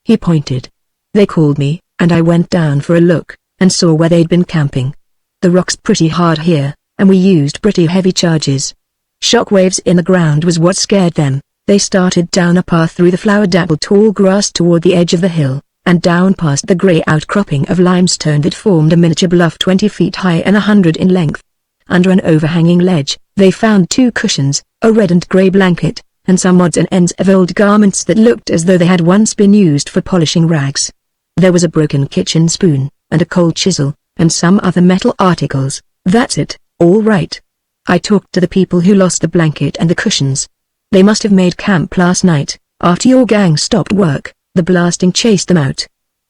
Speaker 1: He pointed. They called me, and I went down for a look, and saw where they'd been camping. The rock's pretty hard here, and we used pretty heavy charges. Shockwaves in the ground was what scared them. They started down a path through the flower-dappled tall grass toward the edge of the hill, and down past the grey outcropping of limestone that formed a miniature bluff 20 feet high and 100 in length. Under an overhanging ledge, they found 2 cushions, a red and grey blanket, and some odds and ends of old garments that looked as though they had once been used for polishing rags. There was a broken kitchen spoon, and a cold chisel, and some other metal articles. That's it, all right. I talked to the people who lost the blanket and the cushions. They must have made camp last night. After your gang stopped work, the blasting chased them out.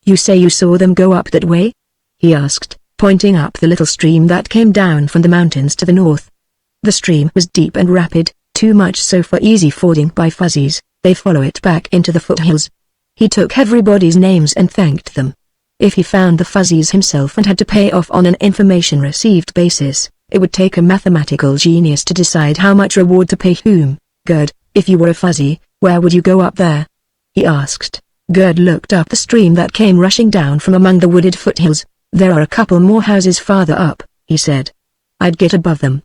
Speaker 1: You say you saw them go up that way? He asked, pointing up the little stream that came down from the mountains to the north. The stream was deep and rapid, too much so for easy fording by fuzzies. They follow it back into the foothills. He took everybody's names and thanked them. If he found the fuzzies himself and had to pay off on an information received basis, it would take a mathematical genius to decide how much reward to pay whom. Gerd, if you were a fuzzy, where would you go up there? He asked. Gerd looked up the stream that came rushing down from among the wooded foothills. There are a couple more houses farther up, he said. I'd get above them.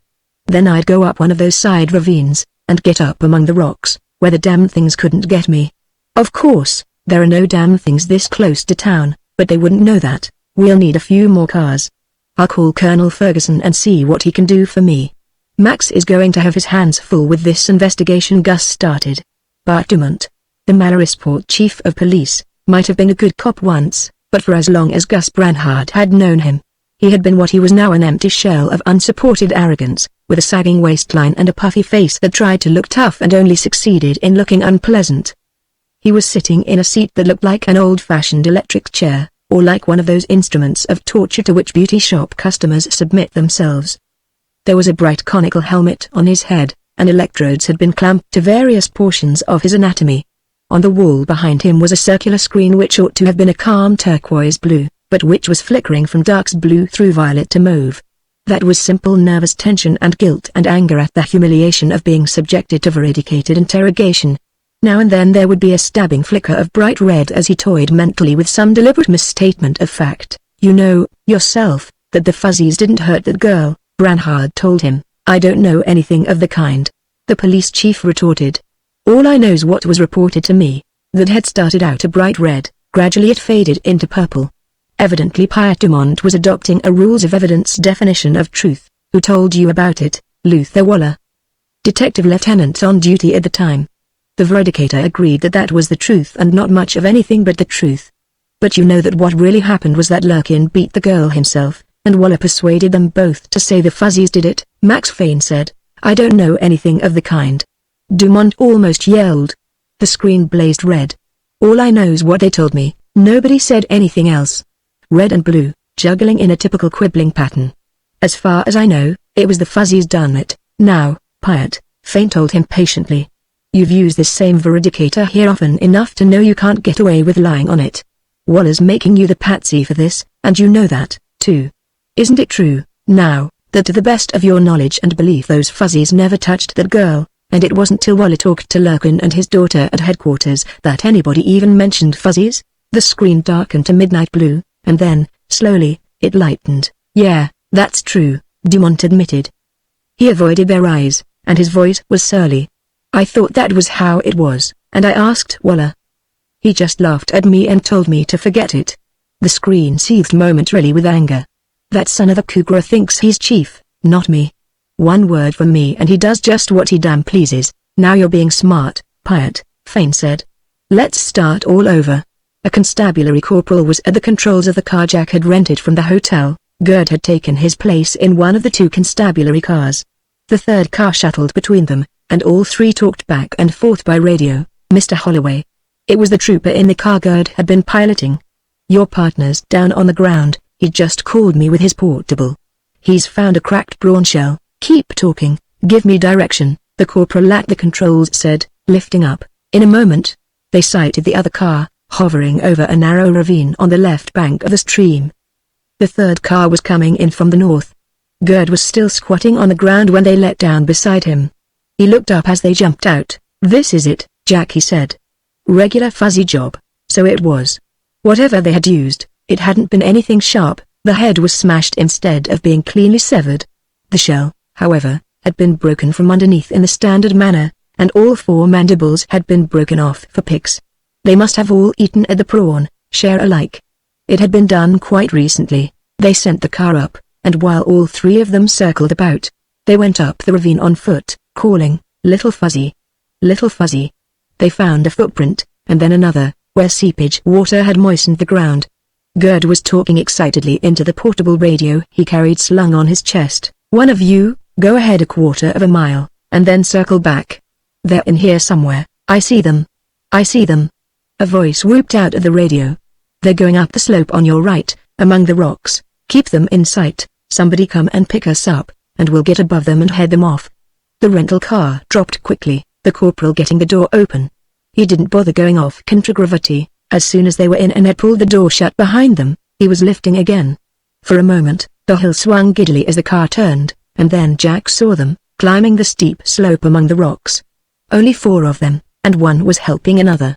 Speaker 1: Then I'd go up one of those side ravines, and get up among the rocks, where the damn things couldn't get me. Of course, there are no damn things this close to town, but they wouldn't know that. We'll need a few more cars. I'll call Colonel Ferguson and see what he can do for me. Max is going to have his hands full with this investigation Gus started. Bart Dumont, the Malarisport chief of police, might have been a good cop once, but for as long as Gus Branhard had known him, he had been what he was now, an empty shell of unsupported arrogance, with a sagging waistline and a puffy face that tried to look tough and only succeeded in looking unpleasant. He was sitting in a seat that looked like an old-fashioned electric chair, or like one of those instruments of torture to which beauty shop customers submit themselves. There was a bright conical helmet on his head, and electrodes had been clamped to various portions of his anatomy. On the wall behind him was a circular screen which ought to have been a calm turquoise blue, but which was flickering from dark blue through violet to mauve. That was simple nervous tension and guilt and anger at the humiliation of being subjected to veridicated interrogation. Now and then there would be a stabbing flicker of bright red as he toyed mentally with some deliberate misstatement of fact. You know, yourself, that the fuzzies didn't hurt that girl, Branhard told him. I don't know anything of the kind. The police chief retorted. All I know's what was reported to me. That had started out a bright red, gradually it faded into purple. Evidently Pierre Dumont was adopting a rules of evidence definition of truth. Who told you about it, Luther Waller? Detective lieutenant on duty at the time. The veridicator agreed that that was the truth and not much of anything but the truth. But you know that what really happened was that Lurkin beat the girl himself, and Waller persuaded them both to say the fuzzies did it. Max Fane said. I don't know anything of the kind. Dumont almost yelled. The screen blazed red. All I know's what they told me. Nobody said anything else. Red and blue, juggling in a typical quibbling pattern. As far as I know, it was the fuzzies done it. Now, Pyatt, Fane told him patiently. You've used this same veridicator here often enough to know you can't get away with lying on it. Waller's making you the patsy for this, and you know that, too. Isn't it true, now, that to the best of your knowledge and belief those fuzzies never touched that girl, and it wasn't till Waller talked to Lurkin and his daughter at headquarters that anybody even mentioned fuzzies? The screen darkened to midnight blue, and then, slowly, it lightened. Yeah, that's true, Dumont admitted. He avoided their eyes, and his voice was surly. I thought that was how it was, and I asked Waller. He just laughed at me and told me to forget it. The screen seethed momentarily with anger. That son of a Kugler thinks he's chief, not me. One word from me and he does just what he damn pleases. Now you're being smart, Pyatt, Fane said. Let's start all over. A constabulary corporal was at the controls of the car Jack had rented from the hotel. Gerd had taken his place in one of the 2 constabulary cars. The third car shuttled between them, and all 3 talked back and forth by radio. Mr. Holloway. It was the trooper in the car Gerd had been piloting. Your partner's down on the ground. He just called me with his portable. He's found a cracked prawn shell. Keep talking, give me direction, the corporal at the controls said, lifting up. In a moment. They sighted the other car, hovering over a narrow ravine on the left bank of the stream. The third car was coming in from the north. Gerd was still squatting on the ground when they let down beside him. He looked up as they jumped out. "This is it, Jack," he said. "Regular fuzzy job." So it was. Whatever they had used, it hadn't been anything sharp. The head was smashed instead of being cleanly severed. The shell, however, had been broken from underneath in the standard manner, and all 4 mandibles had been broken off for picks. They must have all eaten at the prawn, share alike. It had been done quite recently. They sent the car up, and while all 3 of them circled about, they went up the ravine on foot, calling, "Little Fuzzy! Little Fuzzy!" They found a footprint, and then another, where seepage water had moistened the ground. Gerd was talking excitedly into the portable radio he carried slung on his chest. "One of you, go ahead a quarter of a mile, and then circle back. They're in here somewhere. I see them. I see them." A voice whooped out of the radio. "They're going up the slope on your right, among the rocks. Keep them in sight. Somebody come and pick us up, and we'll get above them and head them off." The rental car dropped quickly, the corporal getting the door open. He didn't bother going off contragravity. As soon as they were in and had pulled the door shut behind them, he was lifting again. For a moment, the hill swung giddily as the car turned, and then Jack saw them, climbing the steep slope among the rocks. Only 4 of them, and one was helping another.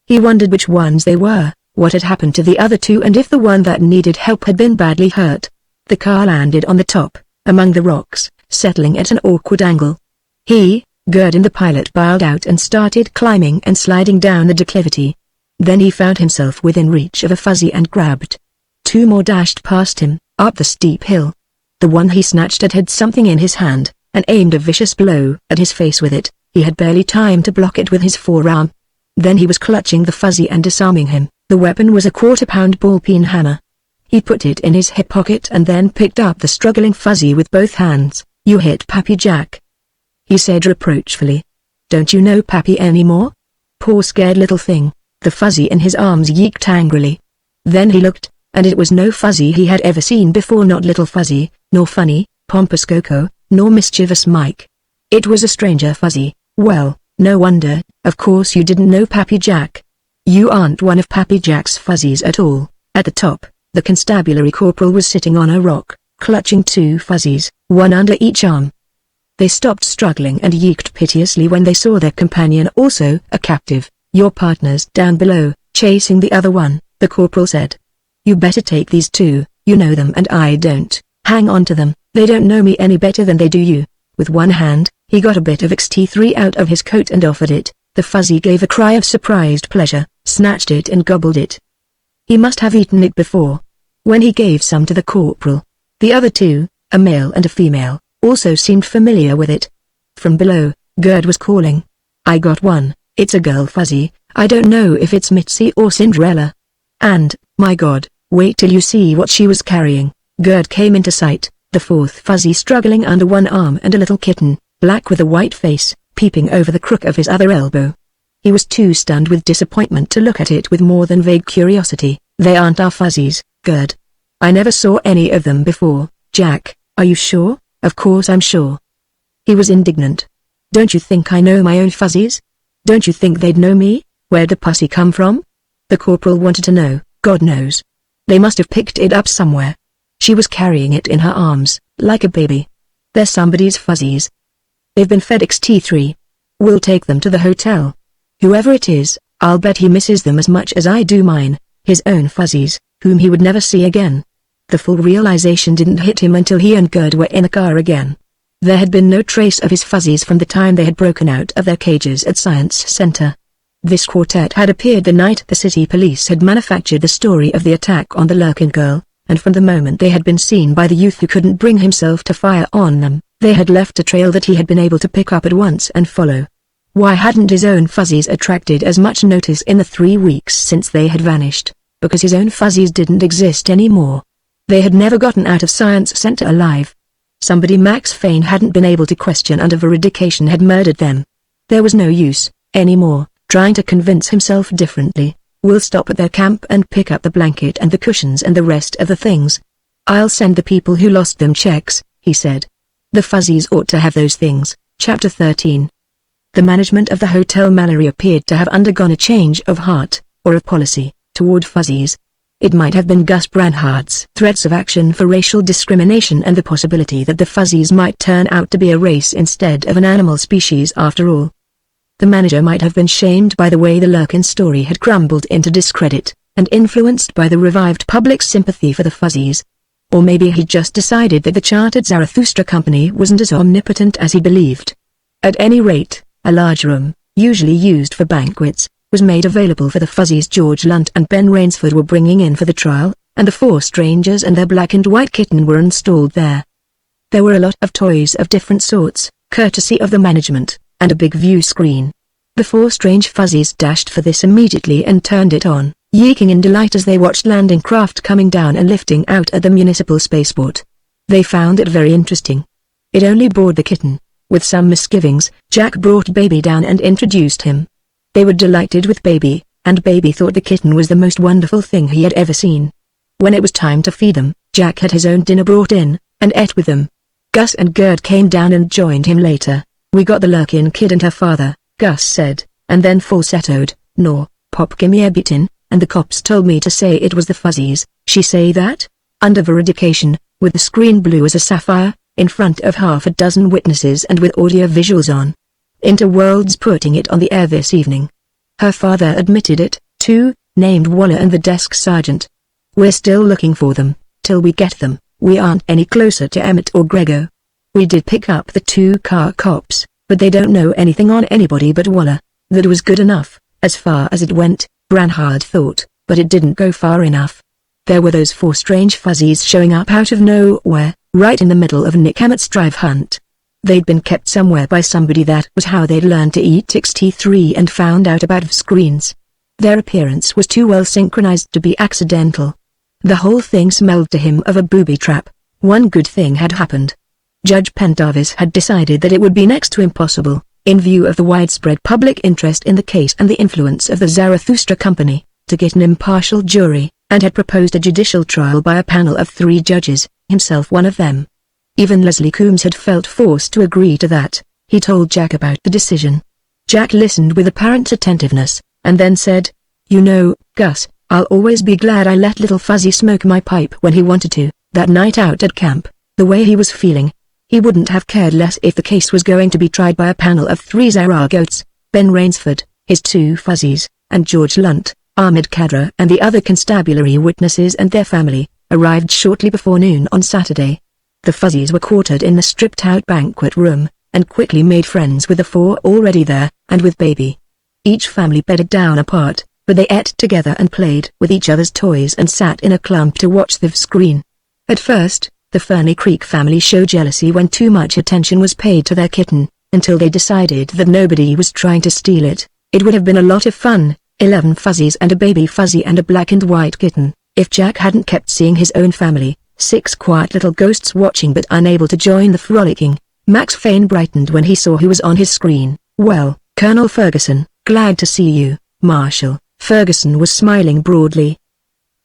Speaker 1: He wondered which ones they were, what had happened to the other 2, and if the one that needed help had been badly hurt. The car landed on the top, among the rocks, settling at an awkward angle. He, Gerd and the pilot piled out and started climbing and sliding down the declivity. Then he found himself within reach of a Fuzzy and grabbed. 2 more dashed past him, up the steep hill. The one he snatched at had something in his hand, and aimed a vicious blow at his face with it. He had barely time to block it with his forearm. Then he was clutching the Fuzzy and disarming him. The weapon was a 1/4-pound ball-peen hammer. He put it in his hip pocket and then picked up the struggling Fuzzy with both hands. "You hit Pappy, Jack," he said reproachfully. "Don't you know Pappy anymore? Poor scared little thing." The Fuzzy in his arms yeeked angrily. Then he looked, and it was no Fuzzy he had ever seen before, not Little Fuzzy, nor funny, pompous Coco, nor mischievous Mike. It was a stranger Fuzzy. "Well, no wonder, of course you didn't know Pappy Jack. You aren't one of Pappy Jack's Fuzzies at all." At the top, the constabulary corporal was sitting on a rock, clutching 2 Fuzzies, one under each arm. They stopped struggling and yeeked piteously when they saw their companion also a captive. "Your partner's down below, chasing the other one," the corporal said. "You better take these 2, you know them and I don't. Hang on to them, they don't know me any better than they do you." With one hand, he got a bit of XT3 out of his coat and offered it. The Fuzzy gave a cry of surprised pleasure, snatched it and gobbled it. He must have eaten it before. When he gave some to the corporal, the other 2, a male and a female, also seemed familiar with it. From below, Gerd was calling. "I got one. It's a girl Fuzzy. I don't know if it's Mitzi or Cinderella. And, my God, wait till you see what she was carrying." Gerd came into sight, the 4th Fuzzy struggling under one arm and a little kitten, black with a white face, peeping over the crook of his other elbow. He was too stunned with disappointment to look at it with more than vague curiosity. "They aren't our Fuzzies, Gerd. I never saw any of them before." "Jack, are you sure?" "Of course I'm sure." He was indignant. "Don't you think I know my own Fuzzies? Don't you think they'd know me? Where'd the pussy come from?" The corporal wanted to know. "God knows. They must have picked it up somewhere. She was carrying it in her arms, like a baby. They're somebody's Fuzzies. They've been fed XT3. We'll take them to the hotel. Whoever it is, I'll bet he misses them as much as I do mine, his own Fuzzies, whom he would never see again." The full realization didn't hit him until he and Gerd were in a car again. There had been no trace of his Fuzzies from the time they had broken out of their cages at Science Center. This quartet had appeared the night the city police had manufactured the story of the attack on the Lurkin girl, and from the moment they had been seen by the youth who couldn't bring himself to fire on them, they had left a trail that he had been able to pick up at once and follow. Why hadn't his own Fuzzies attracted as much notice in the 3 weeks since they had vanished? Because his own Fuzzies didn't exist anymore. They had never gotten out of Science Center alive. Somebody Max Fane hadn't been able to question under veridication had murdered them. There was no use, anymore, trying to convince himself differently. "We'll stop at their camp and pick up the blanket and the cushions and the rest of the things. I'll send the people who lost them checks," he said. "The Fuzzies ought to have those things." Chapter 13. The management of the Hotel Mallory appeared to have undergone a change of heart. or of policy, toward fuzzies. It might have been Gus Branhart's threats of action for racial discrimination and the possibility that the fuzzies might turn out to be a race instead of an animal species after all. The manager might have been shamed by the way the Lurkin story had crumbled into discredit, and influenced by the revived public sympathy for the fuzzies. Or maybe he just decided that the chartered Zarathustra company wasn't as omnipotent as he believed. At any rate, a large room, usually used for banquets, was made available for the fuzzies George Lunt and Ben Rainsford were bringing in for the trial, and the 4 strangers and their black and white kitten were installed there. There were a lot of toys of different sorts, courtesy of the management, and a big view screen. The 4 strange fuzzies dashed for this immediately and turned it on, yeeking in delight as they watched landing craft coming down and lifting out at the municipal spaceport. They found it very interesting. It only bored the kitten. With some misgivings, Jack brought Baby down and introduced him. They were delighted with Baby, and Baby thought the kitten was the most wonderful thing he had ever seen. When it was time to feed them, Jack had his own dinner brought in, and ate with them. Gus and Gerd came down and joined him later. "We got the Lurkin kid and her father," Gus said, and then falsettoed, "No, Pop gimme a bitin, and the cops told me to say it was the fuzzies." "She say that?" Under veridication, with the screen blue as a sapphire, in front of half a dozen witnesses and with audio visuals on. Interworld's putting it on the air this evening. Her father admitted it, too, named Waller and the desk sergeant. "We're still looking for them. Till we get them, we aren't any closer to Emmett or Grego. We did pick up the 2 car cops, but they don't know anything on anybody but Waller." That was good enough, as far as it went, Branhard thought, but it didn't go far enough. There were those 4 strange fuzzies showing up out of nowhere, right in the middle of Nick Emmett's drive hunt. They'd been kept somewhere by somebody. That was how they'd learned to eat XT3 and found out about screens. Their appearance was too well synchronized to be accidental. The whole thing smelled to him of a booby trap. One good thing had happened. Judge Pendarvis had decided that it would be next to impossible, in view of the widespread public interest in the case and the influence of the Zarathustra company, to get an impartial jury, and had proposed a judicial trial by a panel of 3 judges, himself one of them. Even Leslie Coombs had felt forced to agree to that. He told Jack about the decision. Jack listened with apparent attentiveness, and then said, "You know, Gus, I'll always be glad I let little Fuzzy smoke my pipe when he wanted to. That night out at camp, the way he was feeling, he wouldn't have cared less if the case was going to be tried by a panel of 3 Zaragoats, Ben Rainsford, his 2 fuzzies, and George Lunt. Ahmed Kadra and the other constabulary witnesses and their family, arrived shortly before noon on Saturday. The fuzzies were quartered in the stripped-out banquet room, and quickly made friends with the 4 already there, and with Baby. Each family bedded down apart, but they ate together and played with each other's toys and sat in a clump to watch the screen. At first, the Ferny Creek family showed jealousy when too much attention was paid to their kitten, until they decided that nobody was trying to steal it. It would have been a lot of fun, 11 fuzzies and a baby fuzzy and a black and white kitten, if Jack hadn't kept seeing his own family, 6 quiet little ghosts watching but unable to join the frolicking. Max Fane brightened when he saw who was on his screen. "Well, Colonel Ferguson, glad to see you, Marshal." Ferguson was smiling broadly.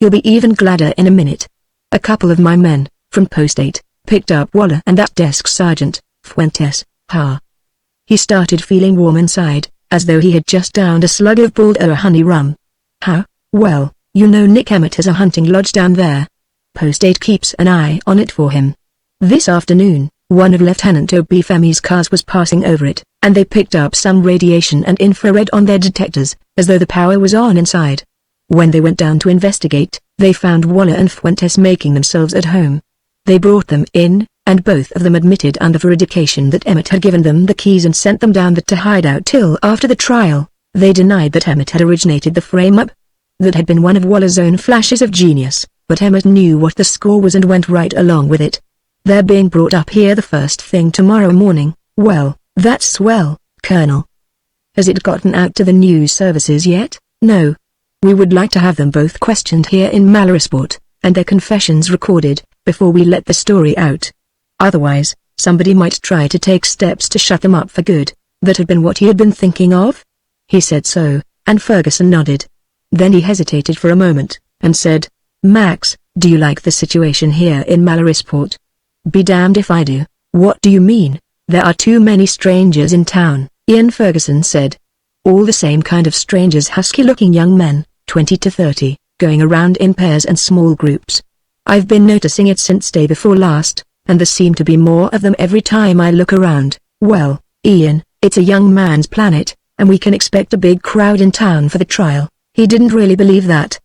Speaker 1: "You'll be even gladder in a minute. A couple of my men, from Post 8, picked up Waller and that desk sergeant, Fuentes, ha." He started feeling warm inside, as though he had just downed a slug of boiled honey rum. "How?" "Well, you know Nick Emmett has a hunting lodge down there. Post 8 keeps an eye on it for him. This afternoon, one of Lieutenant Obifemi's cars was passing over it, and they picked up some radiation and infrared on their detectors, as though the power was on inside. When they went down to investigate, they found Waller and Fuentes making themselves at home. They brought them in, and both of them admitted under veridication that Emmett had given them the keys and sent them down there to hide out till after the trial. They denied that Emmett had originated the frame-up. That had been one of Waller's own flashes of genius, but Emmett knew what the score was and went right along with it. "They're being brought up here the first thing tomorrow morning." "Well, that's swell, Colonel. Has it gotten out to the news services yet?" "No. We would like to have them both questioned here in Malarisport, and their confessions recorded, before we let the story out. Otherwise, somebody might try to take steps to shut them up for good." That had been what he had been thinking of? He said so, and Ferguson nodded. Then he hesitated for a moment, and said, "Max, do you like the situation here in Malarisport?" "Be damned if I do." "What do you mean?" "There are too many strangers in town," Ian Ferguson said. "All the same kind of strangers, husky-looking young men, 20 to 30, going around in pairs and small groups. I've been noticing it since day before last, and there seem to be more of them every time I look around. Well, Ian, it's a young man's planet, and we can expect a big crowd in town for the trial. He didn't really believe that.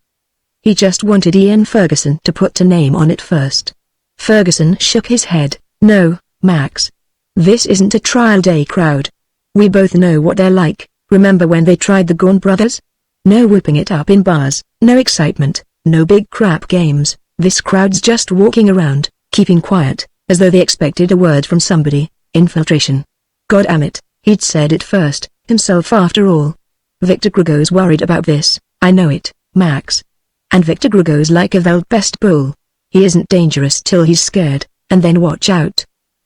Speaker 1: He just wanted Ian Ferguson to put a name on it first. Ferguson shook his head. No, Max. This isn't a trial day crowd. We both know what they're like. Remember when they tried the Gorn brothers? No whipping it up in bars, no excitement, no big crap games. This crowd's just walking around, keeping quiet, as though they expected a word from somebody. Infiltration. Goddamn, he'd said it first, himself after all. Victor Hugo's worried about this, I know it, Max. And Victor Hugo's like a wild pest bull. He isn't dangerous till he's scared, and then watch out.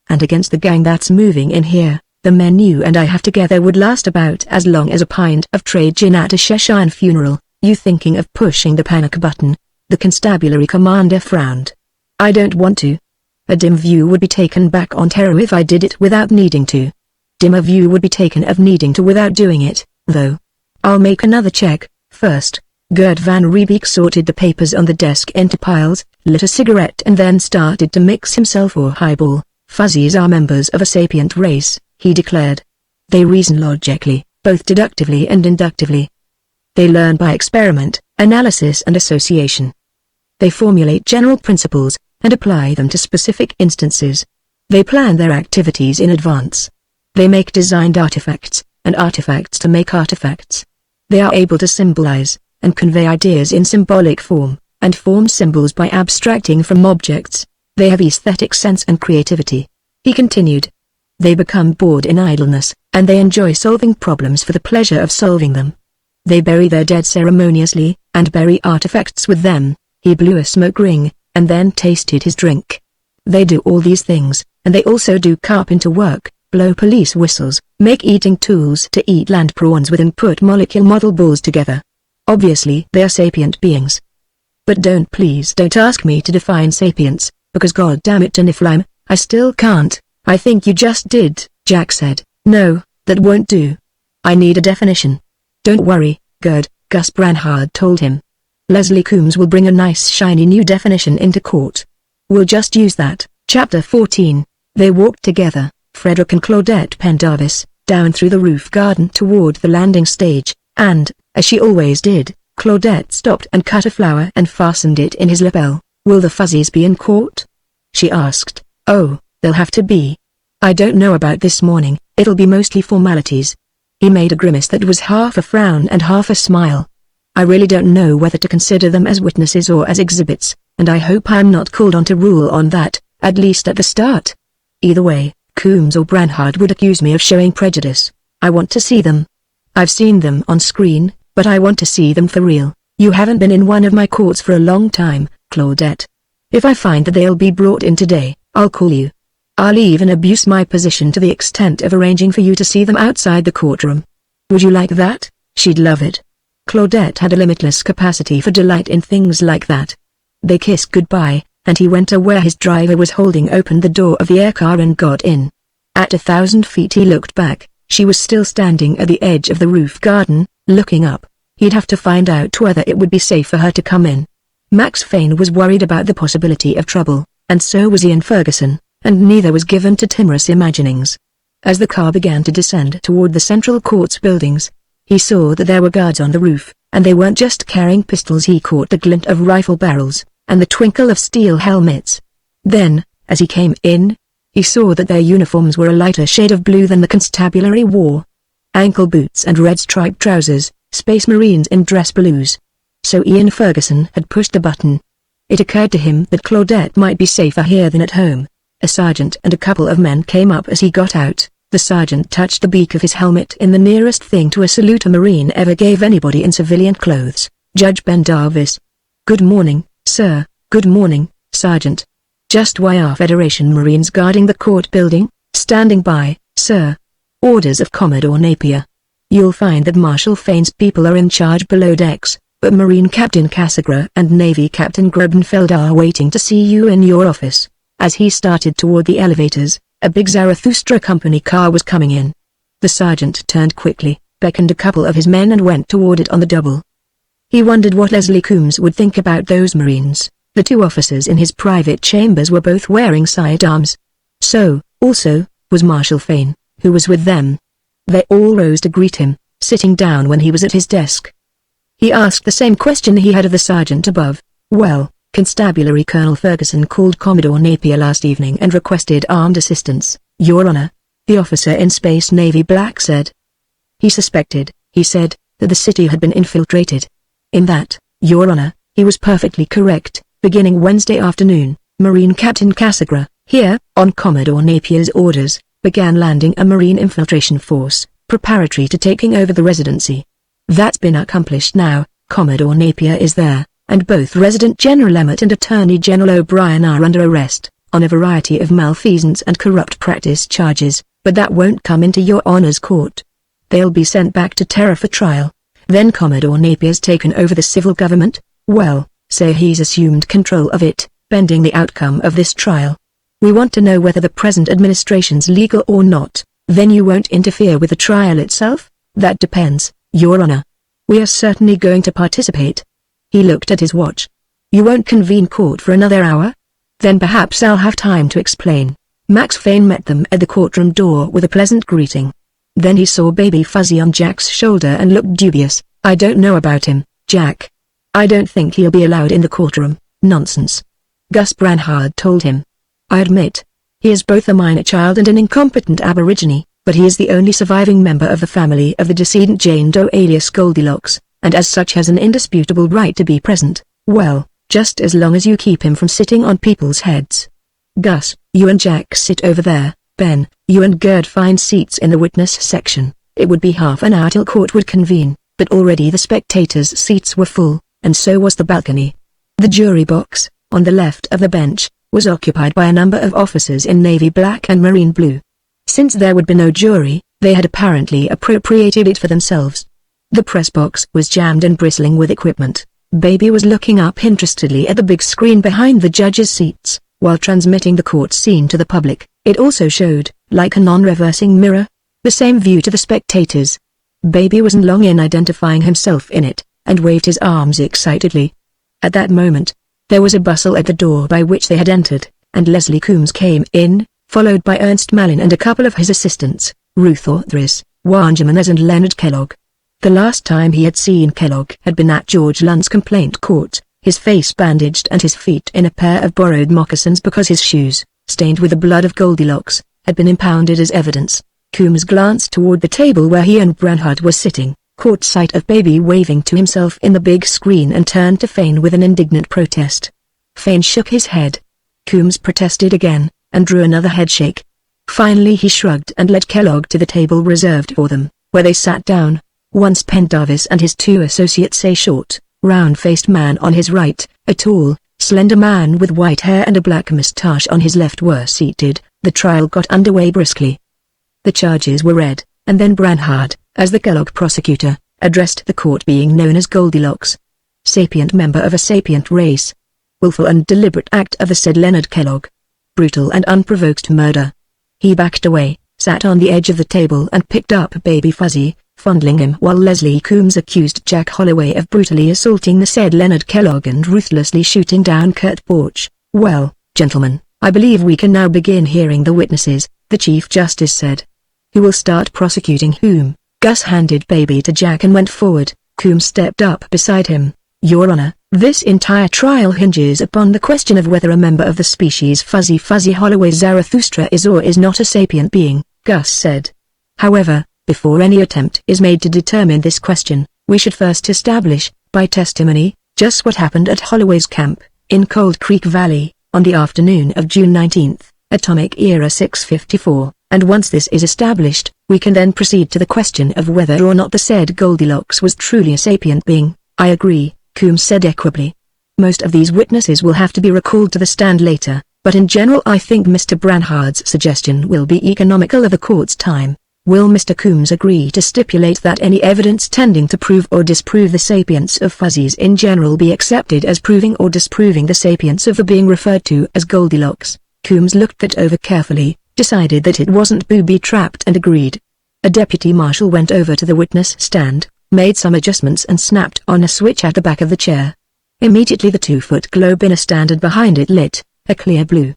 Speaker 1: And against the gang that's moving in here, the men you and I have together would last about as long as a pint of trade gin at a Cheshire funeral. You thinking of pushing the panic button? The constabulary commander frowned. I don't want to. A dim view would be taken back on terror if I did it without needing to. Dimmer view would be taken of needing to without doing it, though. I'll make another check, first. Gert van Riebeek sorted the papers on the desk into piles, lit a cigarette and then started to mix himself a highball. Fuzzies are members of a sapient race, he declared. They reason logically, both deductively and inductively. They learn by experiment, analysis and association. They formulate general principles, and apply them to specific instances. They plan their activities in advance. They make designed artifacts, and artifacts to make artifacts. They are able to symbolize, and convey ideas in symbolic form, and form symbols by abstracting from objects. They have aesthetic sense and creativity. He continued. They become bored in idleness, and they enjoy solving problems for the pleasure of solving them. They bury their dead ceremoniously, and bury artifacts with them. He blew a smoke ring, and then tasted his drink. They do all these things, and they also do carpenter work, blow police whistles, make eating tools to eat land prawns with and put molecule model balls together. Obviously they are sapient beings. But please don't ask me to define sapience, because goddammit Niflheim, I still can't. I think you just did, Jack said. No, that won't do. I need a definition. Don't worry, Gerd, Gus Branhard told him. Leslie Coombs will bring a nice shiny new definition into court. We'll just use that. Chapter 14. They walked together, Frederick and Claudette Pendarvis, down through the roof garden toward the landing stage, and, as she always did, Claudette stopped and cut a flower and fastened it in his lapel. Will the Fuzzies be in court? She asked. Oh, they'll have to be. I don't know about this morning, it'll be mostly formalities. He made a grimace that was half a frown and half a smile. I really don't know whether to consider them as witnesses or as exhibits, and I hope I'm not called on to rule on that, at least at the start. Either way, Coombs or Branhard would accuse me of showing prejudice. I want to see them. I've seen them on screen, but I want to see them for real. You haven't been in one of my courts for a long time, Claudette. If I find that they'll be brought in today, I'll call you. I'll even abuse my position to the extent of arranging for you to see them outside the courtroom. Would you like that? She'd love it. Claudette had a limitless capacity for delight in things like that. They kissed goodbye, and he went to where his driver was holding open the door of the air car and got in. At 1,000 feet he looked back. She was still standing at the edge of the roof garden, looking up. He'd have to find out whether it would be safe for her to come in. Max Fane was worried about the possibility of trouble, and so was Ian Ferguson, and neither was given to timorous imaginings. As the car began to descend toward the central court's buildings, he saw that there were guards on the roof, and they weren't just carrying pistols. He caught the glint of rifle barrels, and the twinkle of steel helmets. Then, as he came in, he saw that their uniforms were a lighter shade of blue than the constabulary wore. Ankle boots and red striped trousers, Space Marines in dress blues. So Ian Ferguson had pushed the button. It occurred to him that Claudette might be safer here than at home. A sergeant and a couple of men came up as he got out. The sergeant touched the beak of his helmet in the nearest thing to a salute a Marine ever gave anybody in civilian clothes. Judge Pendarvis. Good morning, sir. Good morning, Sergeant. Just why are Federation Marines guarding the court building? Standing by, sir. Orders of Commodore Napier. You'll find that Marshal Fane's people are in charge below decks, but Marine Captain Cassegra and Navy Captain Grubenfeld are waiting to see you in your office. As he started toward the elevators, a big Zarathustra company car was coming in. The sergeant turned quickly, beckoned a couple of his men and went toward it on the double. He wondered what Leslie Coombs would think about those Marines. The two officers in his private chambers were both wearing sidearms. So, also, was Marshal Fane, who was with them. They all rose to greet him, sitting down when he was at his desk. He asked the same question he had of the sergeant above. "Well, Constabulary Colonel Ferguson called Commodore Napier last evening and requested armed assistance, Your Honor," the officer in Space Navy Black said. "He suspected," he said, "that the city had been infiltrated. In that, Your Honor, he was perfectly correct. Beginning Wednesday afternoon, Marine Captain Casagra, here, on Commodore Napier's orders, began landing a Marine infiltration force, preparatory to taking over the residency. That's been accomplished now. Commodore Napier is there, and both Resident General Emmett and Attorney General O'Brien are under arrest, on a variety of malfeasance and corrupt practice charges, but that won't come into Your Honor's court. They'll be sent back to Terra for trial. Then Commodore Napier's taken over the civil government. Well, say he's assumed control of it, pending the outcome of this trial. We want to know whether the present administration's legal or not. Then you won't interfere with the trial itself?" "That depends, Your Honor. We are certainly going to participate." He looked at his watch. "You won't convene court for another hour? Then perhaps I'll have time to explain." Max Fane met them at the courtroom door with a pleasant greeting. Then he saw Baby Fuzzy on Jack's shoulder and looked dubious. "I don't know about him, Jack. I don't think he'll be allowed in the courtroom." "Nonsense," Gus Branhard told him. "I admit, he is both a minor child and an incompetent aborigine, but he is the only surviving member of the family of the decedent Jane Doe alias Goldilocks, and as such has an indisputable right to be present. Well, just as long as you keep him from sitting on people's heads. Gus, you and Jack sit over there. Ben, you and Gerd find seats in the witness section. It would be half an hour till court would convene, but already the spectators' seats were full, and so was the balcony. The jury box, on the left of the bench, was occupied by a number of officers in navy black and marine blue. Since there would be no jury, they had apparently appropriated it for themselves. The press box was jammed and bristling with equipment. Baby was looking up interestedly at the big screen behind the judges' seats, while transmitting the court scene to the public. It also showed, like a non-reversing mirror, the same view to the spectators. Baby wasn't long in identifying himself in it, and waved his arms excitedly. At that moment, there was a bustle at the door by which they had entered, and Leslie Coombs came in, followed by Ernst Malin and a couple of his assistants, Ruth Orthris, Juan Jimenez and Leonard Kellogg. The last time he had seen Kellogg had been at George Lund's complaint court, his face bandaged and his feet in a pair of borrowed moccasins because his shoes, stained with the blood of Goldilocks, had been impounded as evidence. Coombs glanced toward the table where he and Branhard were sitting, caught sight of Baby waving to himself in the big screen and turned to Fane with an indignant protest. Fane shook his head. Coombs protested again, and drew another headshake. Finally he shrugged and led Kellogg to the table reserved for them, where they sat down. Once Pendarvis and his two associates, a short, round-faced man on his right, a tall, slender man with white hair and a black moustache on his left, were seated, the trial got underway briskly. The charges were read, and then Branhard, as the Kellogg prosecutor, addressed the court, being known as Goldilocks. Sapient member of a sapient race. Willful and deliberate act of the said Leonard Kellogg. Brutal and unprovoked murder. He backed away, sat on the edge of the table and picked up Baby Fuzzy, fondling him while Leslie Coombs accused Jack Holloway of brutally assaulting the said Leonard Kellogg and ruthlessly shooting down Kurt Borch. "Well, gentlemen, I believe we can now begin hearing the witnesses," the Chief Justice said. "Who will start prosecuting whom?" Gus handed Baby to Jack and went forward. Coombs stepped up beside him. "Your Honor, this entire trial hinges upon the question of whether a member of the species Fuzzy Holloway Zarathustra is or is not a sapient being," Gus said. "However, before any attempt is made to determine this question, we should first establish, by testimony, just what happened at Holloway's camp, in Cold Creek Valley, on the afternoon of June 19, Atomic Era 654, and once this is established, we can then proceed to the question of whether or not the said Goldilocks was truly a sapient being." "I agree," Coombs said equably. "Most of these witnesses will have to be recalled to the stand later, but in general I think Mr. Branhard's suggestion will be economical of the court's time. Will Mr. Coombs agree to stipulate that any evidence tending to prove or disprove the sapience of fuzzies in general be accepted as proving or disproving the sapience of the being referred to as Goldilocks?" Coombs looked that over carefully, decided that it wasn't booby-trapped and agreed. A deputy marshal went over to the witness stand, made some adjustments and snapped on a switch at the back of the chair. Immediately the 2-foot globe in a standard behind it lit, a clear blue.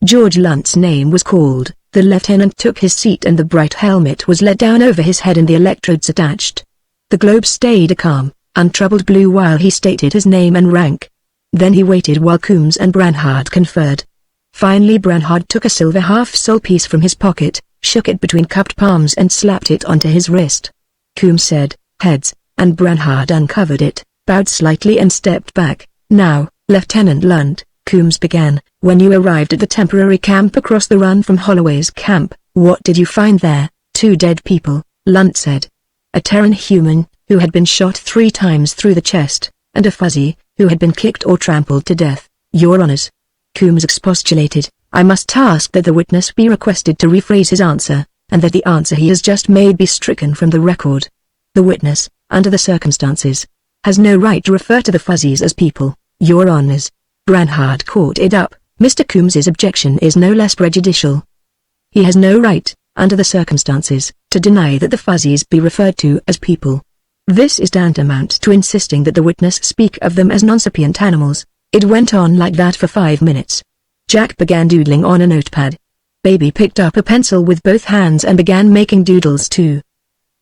Speaker 1: George Lunt's name was called, the lieutenant took his seat and the bright helmet was let down over his head and the electrodes attached. The globe stayed a calm, untroubled blue while he stated his name and rank. Then he waited while Coombs and Branhard conferred. Finally Branhard took a silver half-sol piece from his pocket, shook it between cupped palms and slapped it onto his wrist. Coombs said, "Heads," and Branhard uncovered it, bowed slightly and stepped back. "Now, Lieutenant Lunt," Coombs began, "when you arrived at the temporary camp across the run from Holloway's camp, what did you find there?" "2 dead people," Lunt said. "A Terran human, who had been shot 3 times through the chest, and a Fuzzy, who had been kicked or trampled to death, Your Honors." Coombs expostulated, "I must ask that the witness be requested to rephrase his answer, and that the answer he has just made be stricken from the record. The witness, under the circumstances, has no right to refer to the Fuzzies as people, Your Honors." Branhard caught it up. "Mr. Coombs's objection is no less prejudicial. He has no right, under the circumstances, to deny that the Fuzzies be referred to as people. This is tantamount to insisting that the witness speak of them as non-sapient animals." It went on like that for 5 minutes. Jack began doodling on a notepad. Baby picked up a pencil with both hands and began making doodles too.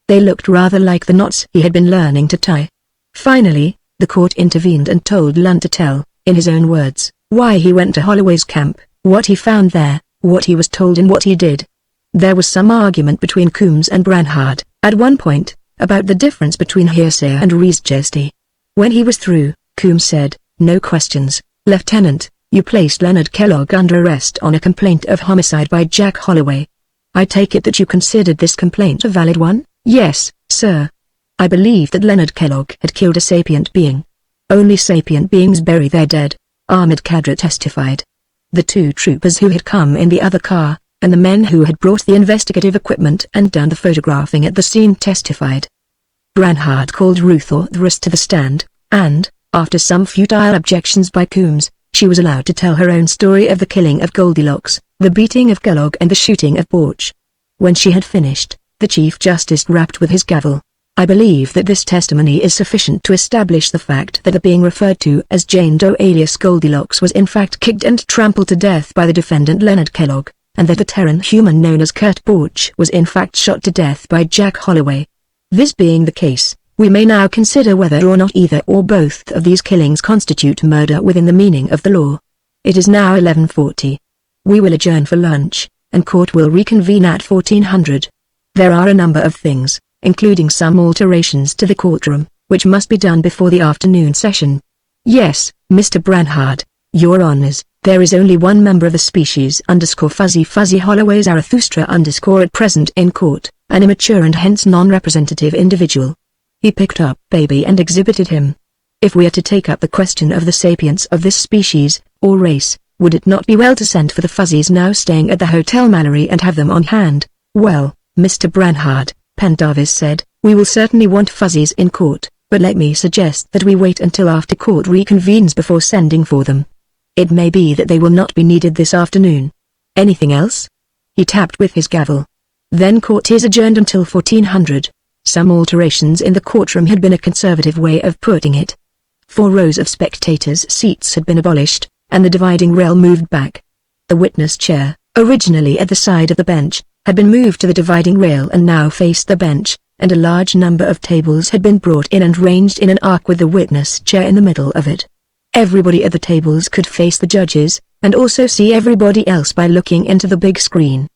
Speaker 1: They looked rather like the knots he had been learning to tie. Finally, the court intervened and told Lunt to tell, in his own words, why he went to Holloway's camp, what he found there, what he was told and what he did. There was some argument between Coombs and Branhard, at one point, about the difference between hearsay and reisgesty. When he was through, Coombs said, "No questions, Lieutenant, you placed Leonard Kellogg under arrest on a complaint of homicide by Jack Holloway. I take it that you considered this complaint a valid one?" "Yes, sir. I believe that Leonard Kellogg had killed a sapient being. Only sapient beings bury their dead," Ahmed Kadra testified. The 2 troopers who had come in the other car, and the men who had brought the investigative equipment and done the photographing at the scene testified. Branhard called Ruth Orthrus to the stand, and, after some futile objections by Coombs, she was allowed to tell her own story of the killing of Goldilocks, the beating of Kellogg and the shooting of Borch. When she had finished, the Chief Justice rapped with his gavel. "I believe that this testimony is sufficient to establish the fact that the being referred to as Jane Doe alias Goldilocks was in fact kicked and trampled to death by the defendant Leonard Kellogg, and that the Terran human known as Kurt Borch was in fact shot to death by Jack Holloway. This being the case, we may now consider whether or not either or both of these killings constitute murder within the meaning of the law. It is now 11:40. We will adjourn for lunch, and court will reconvene at 1400. There are a number of things, including some alterations to the courtroom, which must be done before the afternoon session." "Yes, Mr. Branhard, Your Honors, there is only one member of the species _Fuzzy Holloway Zarathustra _ at present in court, an immature and hence non-representative individual." He picked up Baby and exhibited him. "If we are to take up the question of the sapience of this species, or race, would it not be well to send for the Fuzzies now staying at the Hotel Mallory and have them on hand?" "Well, Mr. Branhard," Pendarvis said, "we will certainly want Fuzzies in court, but let me suggest that we wait until after court reconvenes before sending for them. It may be that they will not be needed this afternoon. Anything else?" He tapped with his gavel. Then court is adjourned until 1400. Some alterations in the courtroom had been a conservative way of putting it. 4 rows of spectators' seats had been abolished, and the dividing rail moved back. The witness chair, originally at the side of the bench, had been moved to the dividing rail and now faced the bench, and a large number of tables had been brought in and ranged in an arc with the witness chair in the middle of it. Everybody at the tables could face the judges, and also see everybody else by looking into the big screen.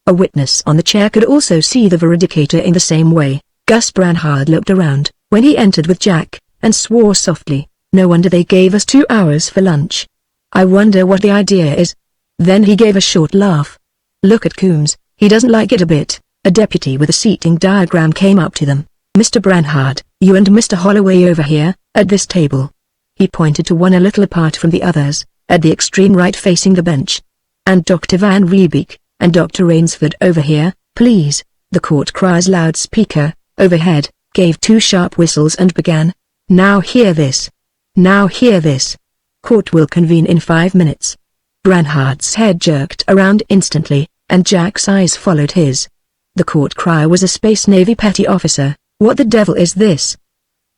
Speaker 1: A witness on the chair could also see the veridicator in the same way. Gus Branhard looked around, when he entered with Jack, and swore softly, "No wonder they gave us 2 hours for lunch. I wonder what the idea is." Then he gave a short laugh. "Look at Coombs, he doesn't like it a bit." A deputy with a seating diagram came up to them. "Mr. Branhard, you and Mr. Holloway over here, at this table." He pointed to one a little apart from the others, at the extreme right facing the bench. "And Dr. Van Riebeek, and Dr. Rainsford over here, please." The court crier's loudspeaker, overhead, gave 2 sharp whistles and began, "Now hear this. Now hear this. Court will convene in 5 minutes." Branhard's head jerked around instantly, and Jack's eyes followed his. The court crier was a Space Navy petty officer, What the devil is this?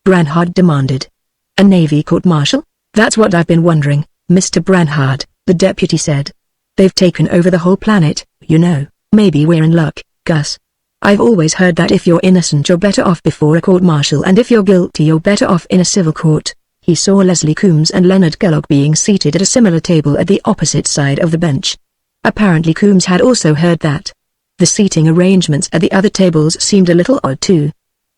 Speaker 1: Branhard demanded. A Navy court-martial? That's what I've been wondering, Mr. Branhard, the deputy said. They've taken over the whole planet, you know. Maybe we're in luck, Gus. I've always heard that if you're innocent you're better off before a court-martial and if you're guilty you're better off in a civil court. He saw Leslie Coombs and Leonard Kellogg being seated at a similar table at the opposite side of the bench. Apparently Coombs had also heard that. The seating arrangements at the other tables seemed a little odd too.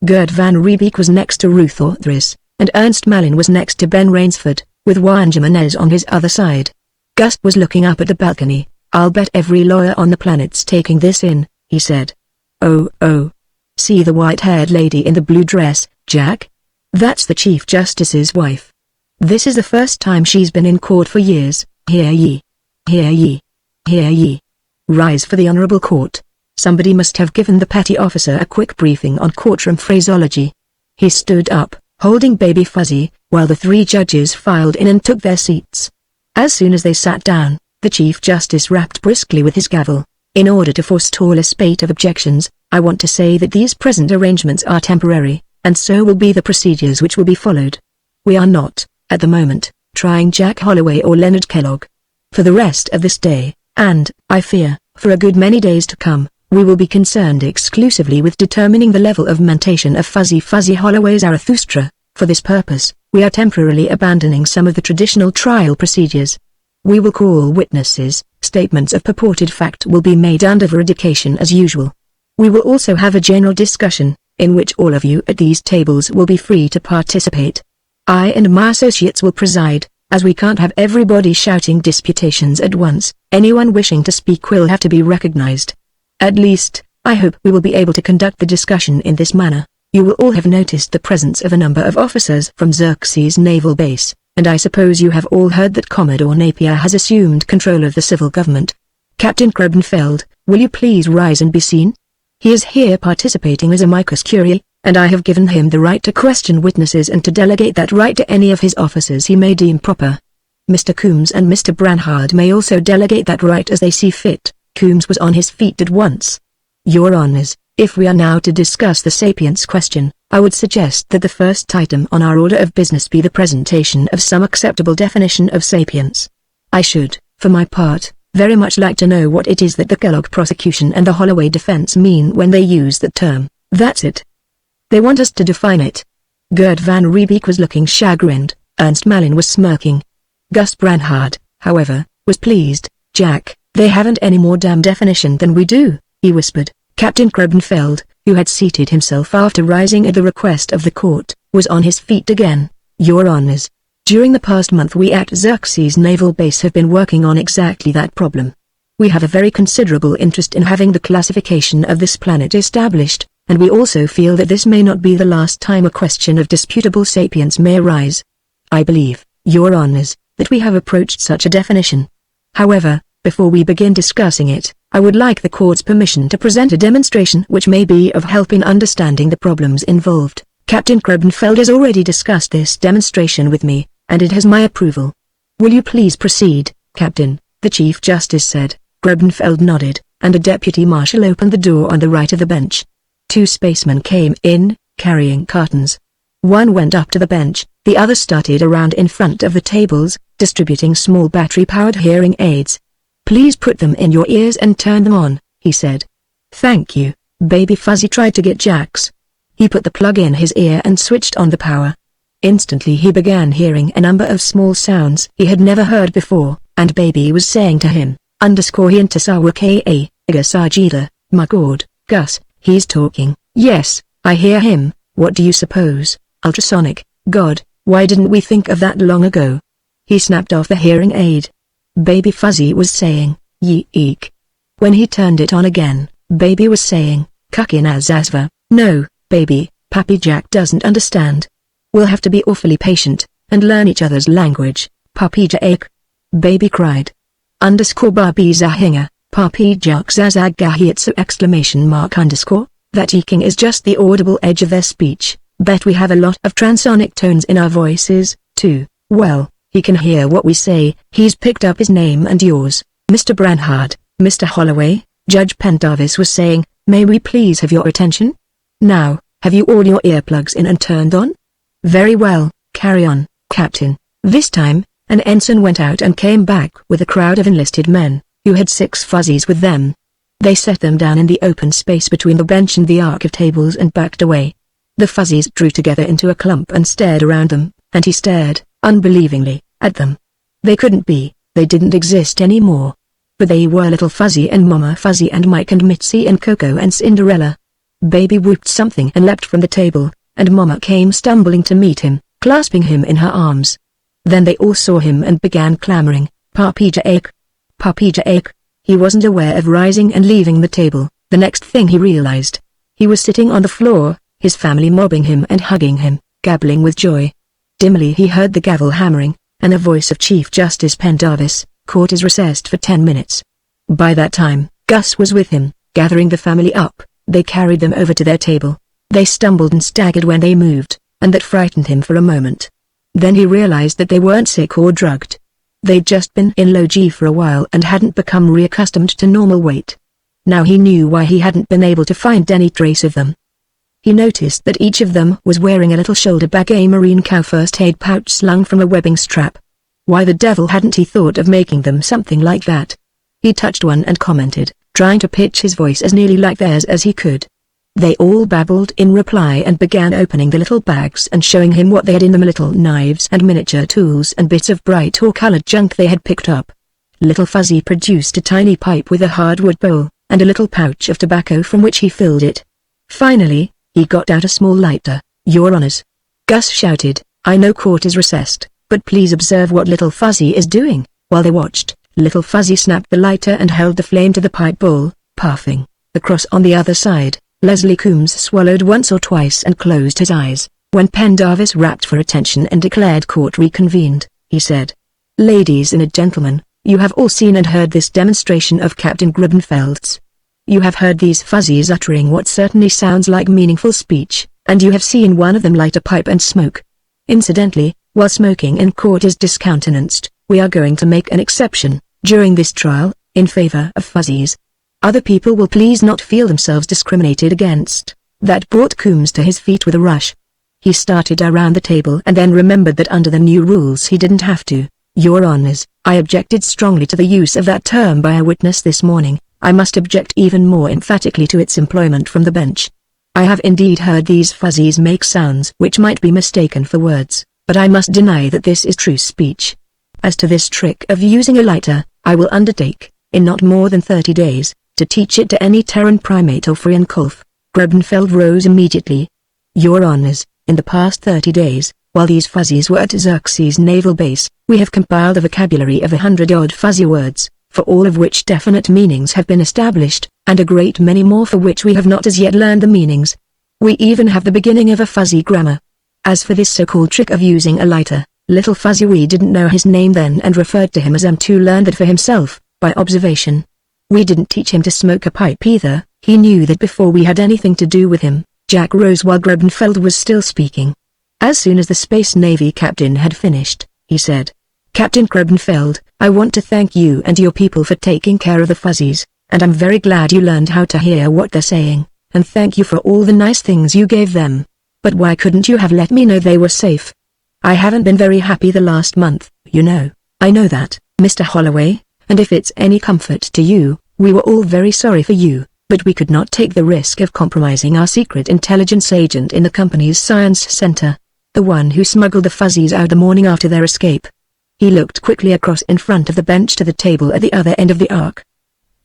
Speaker 1: Gert van Riebeek was next to Ruth Orthris, and Ernst Malin was next to Ben Rainsford, with Juan Jimenez on his other side. Gus was looking up at the balcony. I'll bet every lawyer on the planet's taking this in, he said. Oh. See the white-haired lady in the blue dress, Jack? That's the Chief Justice's wife. This is the first time she's been in court for years. Hear ye. Hear ye. Hear ye. Rise for the honorable court. Somebody must have given the petty officer a quick briefing on courtroom phraseology. He stood up, holding Baby Fuzzy, while the three judges filed in and took their seats. As soon as they sat down, the Chief Justice rapped briskly with his gavel. In order to forestall a spate of objections, I want to say that these present arrangements are temporary, and so will be the procedures which will be followed. We are not, at the moment, trying Jack Holloway or Leonard Kellogg. For the rest of this day, and, I fear, for a good many days to come, we will be concerned exclusively with determining the level of mentation of Fuzzy Holloway's Zarathustra. For this purpose, we are temporarily abandoning some of the traditional trial procedures. We will call witnesses, statements of purported fact will be made under veridication as usual. We will also have a general discussion, in which all of you at these tables will be free to participate. I and my associates will preside, as we can't have everybody shouting disputations at once. Anyone wishing to speak will have to be recognized. At least, I hope we will be able to conduct the discussion in this manner. You will all have noticed the presence of a number of officers from Xerxes Naval Base, and I suppose you have all heard that Commodore Napier has assumed control of the civil government. Captain Krebenfeld, will you please rise and be seen? He is here participating as amicus curiae, and I have given him the right to question witnesses and to delegate that right to any of his officers he may deem proper. Mr. Coombs and Mr. Branhard may also delegate that right as they see fit. Coombs was on his feet at once. Your Honors, if we are now to discuss the sapience question, I would suggest that the first item on our order of business be the presentation of some acceptable definition of sapience. I should, for my part, very much like to know what it is that the Kellogg prosecution and the Holloway defense mean when they use that term. That's it. They want us to define it. Gert van Riebeek was looking chagrined, Ernst Malin was smirking. Gus Branhard, however, was pleased. Jack, they haven't any more damn definition than we do, he whispered. Captain Krebenfeld, who had seated himself after rising at the request of the court, was on his feet again. Your Honors, during the past month we at Xerxes Naval Base have been working on exactly that problem. We have a very considerable interest in having the classification of this planet established, and we also feel that this may not be the last time a question of disputable sapience may arise. I believe, Your Honors, that we have approached such a definition. However, before we begin discussing it, I would like the court's permission to present a demonstration which may be of help in understanding the problems involved. Captain Krebenfeld has already discussed this demonstration with me, and it has my approval. Will you please proceed, Captain? The Chief Justice said. Krebenfeld nodded, and a deputy marshal opened the door on the right of the bench. Two spacemen came in, carrying cartons. One went up to the bench, the other started around in front of the tables, distributing small battery-powered hearing aids. Please put them in your ears and turn them on, he said. Thank you. Baby Fuzzy tried to get Jack's. He put the plug in his ear and switched on the power. Instantly he began hearing a number of small sounds he had never heard before, and Baby was saying to him, _hintasawa ka, Igasajida, my god, Gus, he's talking. Yes, I hear him. What do you suppose? Ultrasonic. God, why didn't we think of that long ago? He snapped off the hearing aid. Baby Fuzzy was saying, yeek. When he turned it on again, Baby was saying, Kukinazazva. No, Baby, Pappy Jack doesn't understand. We'll have to be awfully patient, and learn each other's language, Papi Jack. Baby cried. _Babi Zahinga, Papi Jack Zazagahiatsu !_. That eking is just the audible edge of their speech. Bet we have a lot of transonic tones in our voices, too. Well, he can hear what we say. He's picked up his name and yours, Mr. Branhard. Mr. Holloway, Judge Pendarvis was saying, may we please have your attention? Now, Have you all your earplugs in and turned on? Very well, carry on, Captain. This time, an ensign went out and came back with a crowd of enlisted men, who had 6 fuzzies with them. They set them down in the open space between the bench and the arc of tables and backed away. The fuzzies drew together into a clump and stared around them, and he stared, unbelievingly, at them. They couldn't be, they didn't exist anymore. But they were Little Fuzzy and Mama Fuzzy and Mike and Mitzi and Coco and Cinderella. Baby whooped something and leapt from the table, and Mama came stumbling to meet him, clasping him in her arms. Then they all saw him and began clamoring, "Papi Jake! Papi Jake!" He wasn't aware of rising and leaving the table. The next thing he realized, he was sitting on the floor, his family mobbing him and hugging him, gabbling with joy. Dimly he heard the gavel hammering, and the voice of Chief Justice Pendarvis, "Court is recessed for 10 minutes. By that time, Gus was with him, gathering the family up. They carried them over to their table. They stumbled and staggered when they moved, and that frightened him for a moment. Then he realized that they weren't sick or drugged. They'd just been in low G for a while and hadn't become reaccustomed to normal weight. Now he knew why he hadn't been able to find any trace of them. He noticed that each of them was wearing a little shoulder bag, a marine cow first aid pouch slung from a webbing strap. Why the devil hadn't he thought of making them something like that? He touched one and commented, trying to pitch his voice as nearly like theirs as he could. They all babbled in reply and began opening the little bags and showing him what they had in them: little knives and miniature tools and bits of bright or colored junk they had picked up. Little Fuzzy produced a tiny pipe with a hardwood bowl, and a little pouch of tobacco from which he filled it. Finally, he got out a small lighter. "Your Honors," Gus shouted, "I know court is recessed, but please observe what Little Fuzzy is doing." While they watched, Little Fuzzy snapped the lighter and held the flame to the pipe bowl, puffing. Across on the other side, Leslie Coombs swallowed once or twice and closed his eyes. When Pendarvis rapped for attention and declared court reconvened, he said, "Ladies and gentlemen, you have all seen and heard this demonstration of Captain Grubenfeld's. You have heard these fuzzies uttering what certainly sounds like meaningful speech, and you have seen one of them light a pipe and smoke. Incidentally, while smoking in court is discountenanced, we are going to make an exception, during this trial, in favor of fuzzies. Other people will please not feel themselves discriminated against." That brought Coombs to his feet with a rush. He started around the table and then remembered that under the new rules he didn't have to. "Your Honors, I objected strongly to the use of that term by a witness this morning. I must object even more emphatically to its employment from the bench. I have indeed heard these fuzzies make sounds which might be mistaken for words, but I must deny that this is true speech. As to this trick of using a lighter, I will undertake, in not more than 30 days, to teach it to any Terran primate or Freyan Kolf." Grubenfeld rose immediately. "Your Honors, in the past 30 days, while these fuzzies were at Xerxes Naval Base, we have compiled a vocabulary of 100-odd fuzzy words, for all of which definite meanings have been established, and a great many more for which we have not as yet learned the meanings. We even have the beginning of a fuzzy grammar. As for this so-called trick of using a lighter, Little Fuzzy, we didn't know his name then and referred to him as to learn that for himself, by observation. We didn't teach him to smoke a pipe either. He knew that before we had anything to do with him." Jack rose while Grubenfeld was still speaking. As soon as the Space Navy captain had finished, he said, "Captain Grubenfeld, I want to thank you and your people for taking care of the fuzzies, and I'm very glad you learned how to hear what they're saying, and thank you for all the nice things you gave them. But why couldn't you have let me know they were safe? I haven't been very happy the last month, you know." "I know that, Mr. Holloway, and if it's any comfort to you, we were all very sorry for you, but we could not take the risk of compromising our secret intelligence agent in the company's science center, the one who smuggled the fuzzies out the morning after their escape." He looked quickly across in front of the bench to the table at the other end of the arc.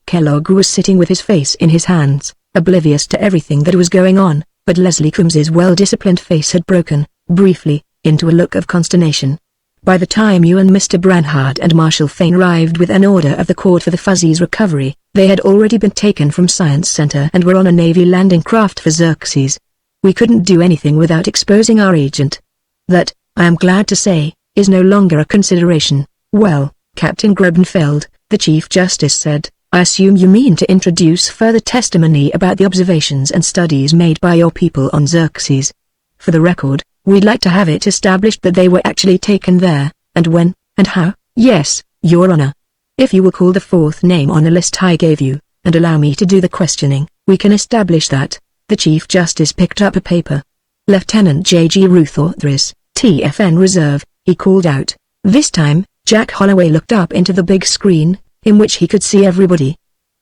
Speaker 1: Kellogg was sitting with his face in his hands, oblivious to everything that was going on, but Leslie Coombs's well-disciplined face had broken, briefly, into a look of consternation. "By the time you and Mr. Branhard and Marshal Fane arrived with an order of the court for the fuzzies' recovery, they had already been taken from Science Center and were on a Navy landing craft for Xerxes. We couldn't do anything without exposing our agent. That, I am glad to say, is no longer a consideration." "Well, Captain Grubenfeld," the Chief Justice said, "I assume you mean to introduce further testimony about the observations and studies made by your people on Xerxes. For the record, we'd like to have it established that they were actually taken there, and when, and how." "Yes, Your Honor. If you will call the fourth name on the list I gave you, and allow me to do the questioning, we can establish that." The Chief Justice picked up a paper. "Lieutenant J.G. Ruth Orthris, TFN Reserve," he called out. This time, Jack Holloway looked up into the big screen, in which he could see everybody.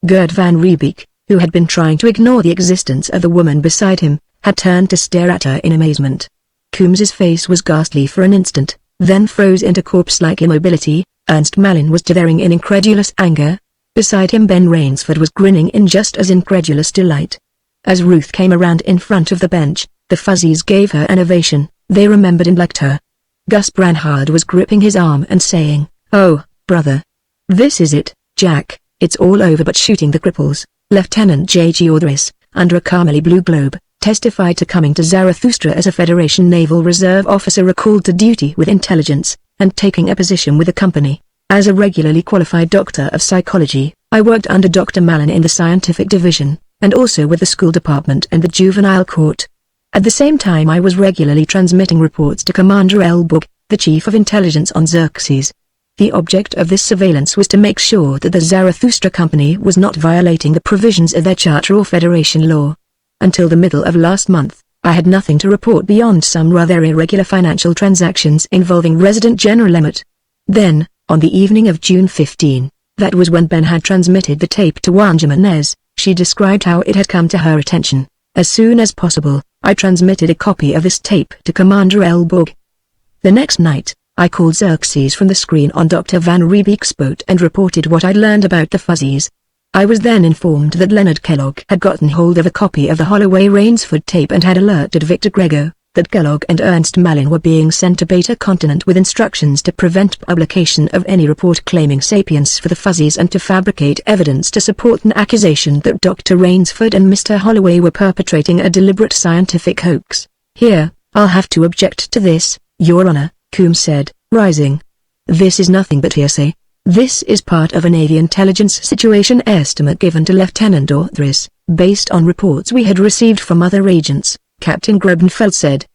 Speaker 1: Gert van Riebeek, who had been trying to ignore the existence of the woman beside him, had turned to stare at her in amazement. Coombs's face was ghastly for an instant, then froze into corpse-like immobility. Ernst Malin was tithering in incredulous anger. Beside him Ben Rainsford was grinning in just as incredulous delight. As Ruth came around in front of the bench, the Fuzzies gave her an ovation. They remembered and liked her. Gus Branhard was gripping his arm and saying, "Oh, brother. This is it, Jack, it's all over but shooting the cripples." Lieutenant J.G. Orthris, under a caramely blue globe, testified to coming to Zarathustra as a Federation Naval Reserve officer recalled to duty with intelligence, and taking a position with the company. As a regularly qualified doctor of psychology, I worked under Dr. Malin in the scientific division, and also with the school department and the juvenile court. At the same time I was regularly transmitting reports to Commander Elbog, the chief of intelligence on Xerxes. The object of this surveillance was to make sure that the Zarathustra Company was not violating the provisions of their charter or Federation law. Until the middle of last month, I had nothing to report beyond some rather irregular financial transactions involving Resident General Emmett. Then, on the evening of June 15, that was when Ben had transmitted the tape to Juan Jimenez, she described how it had come to her attention. As soon as possible, I transmitted a copy of this tape to Commander Elbog. The next night, I called Xerxes from the screen on Dr. Van Riebeek's boat and reported what I'd learned about the Fuzzies. I was then informed that Leonard Kellogg had gotten hold of a copy of the Holloway-Rainsford tape and had alerted Victor Grego, that Kellogg and Ernst Malin were being sent to Beta Continent with instructions to prevent publication of any report claiming sapience for the Fuzzies and to fabricate evidence to support an accusation that Dr. Rainsford and Mr. Holloway were perpetrating a deliberate scientific hoax. "Here, I'll have to object to this, Your Honor," Coombs said, rising. "This is nothing but hearsay. This is part of a Navy intelligence situation estimate given to Lieutenant Orthris, based on reports we had received from other agents," Captain Grubenfeld said.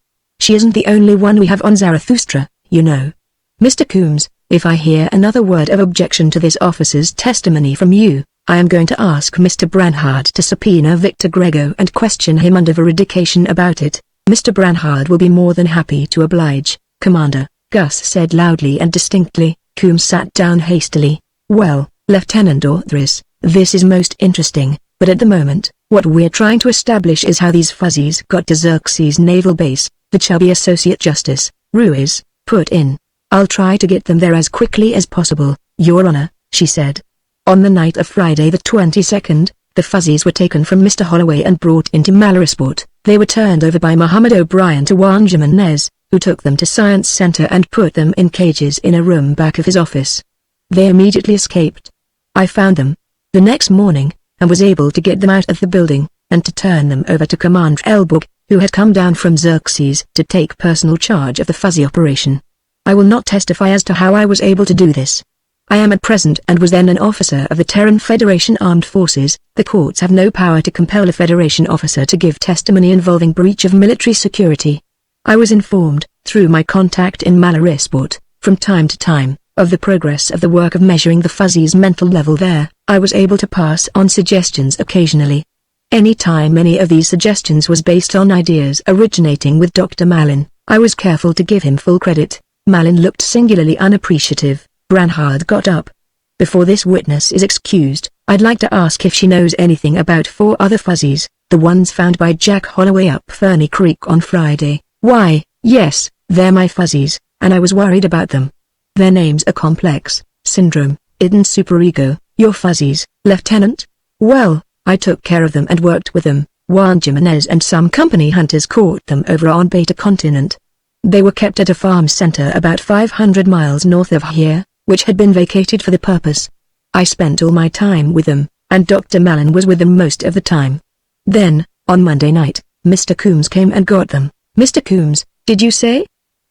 Speaker 1: "She isn't the only one we have on Zarathustra, you know. Mr. Coombs, if I hear another word of objection to this officer's testimony from you, I am going to ask Mr. Branhard to subpoena Victor Grego and question him under veridication about it." "Mr. Branhard will be more than happy to oblige, Commander," Gus said loudly and distinctly. Coombs sat down hastily. "Well, Lieutenant Orthris, this is most interesting, but at the moment, what we're trying to establish is how these Fuzzies got to Xerxes Naval Base," the chubby Associate Justice, Ruiz, put in. "I'll try to get them there as quickly as possible, Your Honor," she said. On the night of Friday the 22nd, the Fuzzies were taken from Mr. Holloway and brought into Malarisport. They were turned over by Muhammad O'Brien to Juan Jimenez, who took them to Science Center and put them in cages in a room back of his office. They immediately escaped. I found them the next morning, and was able to get them out of the building, and to turn them over to Commander Elbog, who had come down from Xerxes to take personal charge of the Fuzzy operation. I will not testify as to how I was able to do this. I am at present and was then an officer of the Terran Federation Armed Forces. The courts have no power to compel a Federation officer to give testimony involving breach of military security. I was informed, through my contact in Malarisport, from time to time, of the progress of the work of measuring the Fuzzies' mental level there. I was able to pass on suggestions occasionally. Any time any of these suggestions was based on ideas originating with Dr. Malin, I was careful to give him full credit. Malin looked singularly unappreciative. Branhard got up. "Before this witness is excused, I'd like to ask if she knows anything about 4 other Fuzzies, the ones found by Jack Holloway up Ferny Creek on Friday." "Why, yes, they're my Fuzzies, and I was worried about them. Their names are Complex, Syndrome, Id and Superego." "Your Fuzzies, Lieutenant?" "Well, I took care of them and worked with them. Juan Jimenez and some company hunters caught them over on Beta Continent. They were kept at a farm center about 500 miles north of here, which had been vacated for the purpose. I spent all my time with them, and Dr. Malin was with them most of the time. Then, on Monday night, Mr. Coombs came and got them." "Mr. Coombs, did you say?"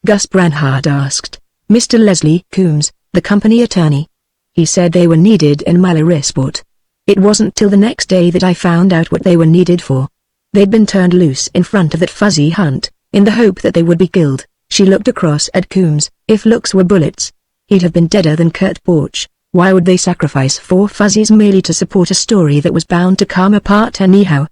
Speaker 1: Gus Branhard asked. "Mr. Leslie Coombs, the company attorney. He said they were needed in Malarisport. It wasn't till the next day that I found out what they were needed for. They'd been turned loose in front of that Fuzzy hunt, in the hope that they would be killed." She looked across at Coombs. "If looks were bullets, he'd have been deader than Kurt Borch. Why would they sacrifice 4 Fuzzies merely to support a story that was bound to come apart anyhow?"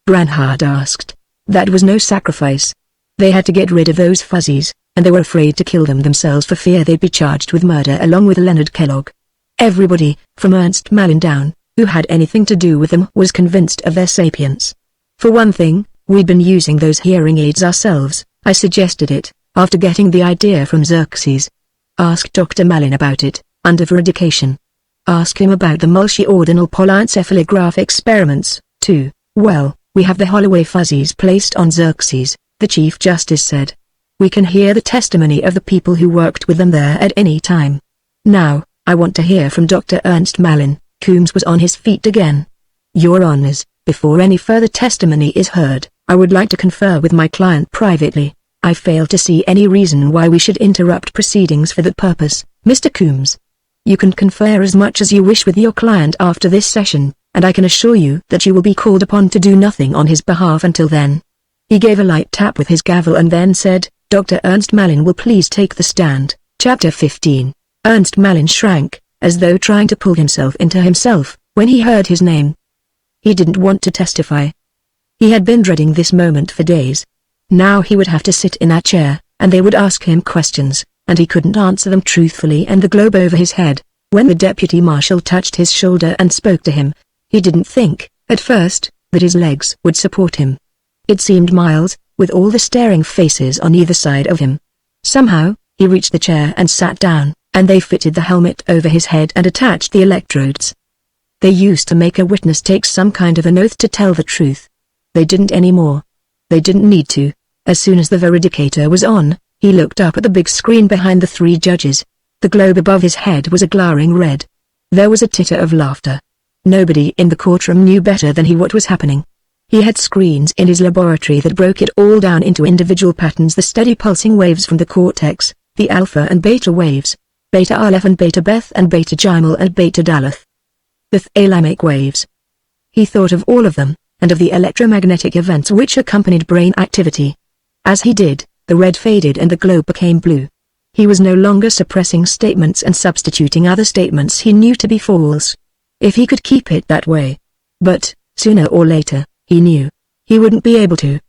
Speaker 1: Branhard asked. That was no sacrifice. They had to get rid of those fuzzies, and they were afraid to kill them themselves for fear they'd be charged with murder along with Leonard Kellogg. Everybody, from Ernst Malin down, who had anything to do with them was convinced of their sapience. For one thing, we'd been using those hearing aids ourselves. I suggested it, after getting the idea from Xerxes. Ask Dr. Malin about it, under veridication. Ask him about the multi-ordinal polencephalograph experiments, too. Well, we have the Holloway fuzzies placed on Xerxes, the Chief Justice said. We can hear the testimony of the people who worked with them there at any time. Now, I want to hear from Dr. Ernst Malin. Coombs was on his feet again. Your Honors, before any further testimony is heard, I would like to confer with my client privately. I fail to see any reason why we should interrupt proceedings for that purpose, Mr. Coombs. You can confer as much as you wish with your client after this session, and I can assure you that you will be called upon to do nothing on his behalf until then. He gave a light tap with his gavel and then said, Dr. Ernst Malin will please take the stand. Chapter 15. Ernst Malin shrank, as though trying to pull himself into himself, when he heard his name. He didn't want to testify. He had been dreading this moment for days. Now he would have to sit in that chair, and they would ask him questions, and he couldn't answer them truthfully, and the globe over his head. When the deputy marshal touched his shoulder and spoke to him, he didn't think, at first, that his legs would support him. It seemed miles, with all the staring faces on either side of him. Somehow, he reached the chair and sat down, and they fitted the helmet over his head and attached the electrodes. They used to make a witness take some kind of an oath to tell the truth. They didn't anymore. They didn't need to. As soon as the veridicator was on, he looked up at the big screen behind the three judges. The globe above his head was a glaring red. There was a titter of laughter. Nobody in the courtroom knew better than he what was happening. He had screens in his laboratory that broke it all down into individual patterns, the steady pulsing waves from the cortex, the alpha and beta waves, beta Aleph and beta Beth and beta Gimel and beta Daleth. The thalamic waves. He thought of all of them, and of the electromagnetic events which accompanied brain activity. As he did, the red faded and the globe became blue. He was no longer suppressing statements and substituting other statements he knew to be false. If he could keep it that way. But, sooner or later, he knew, he wouldn't be able to.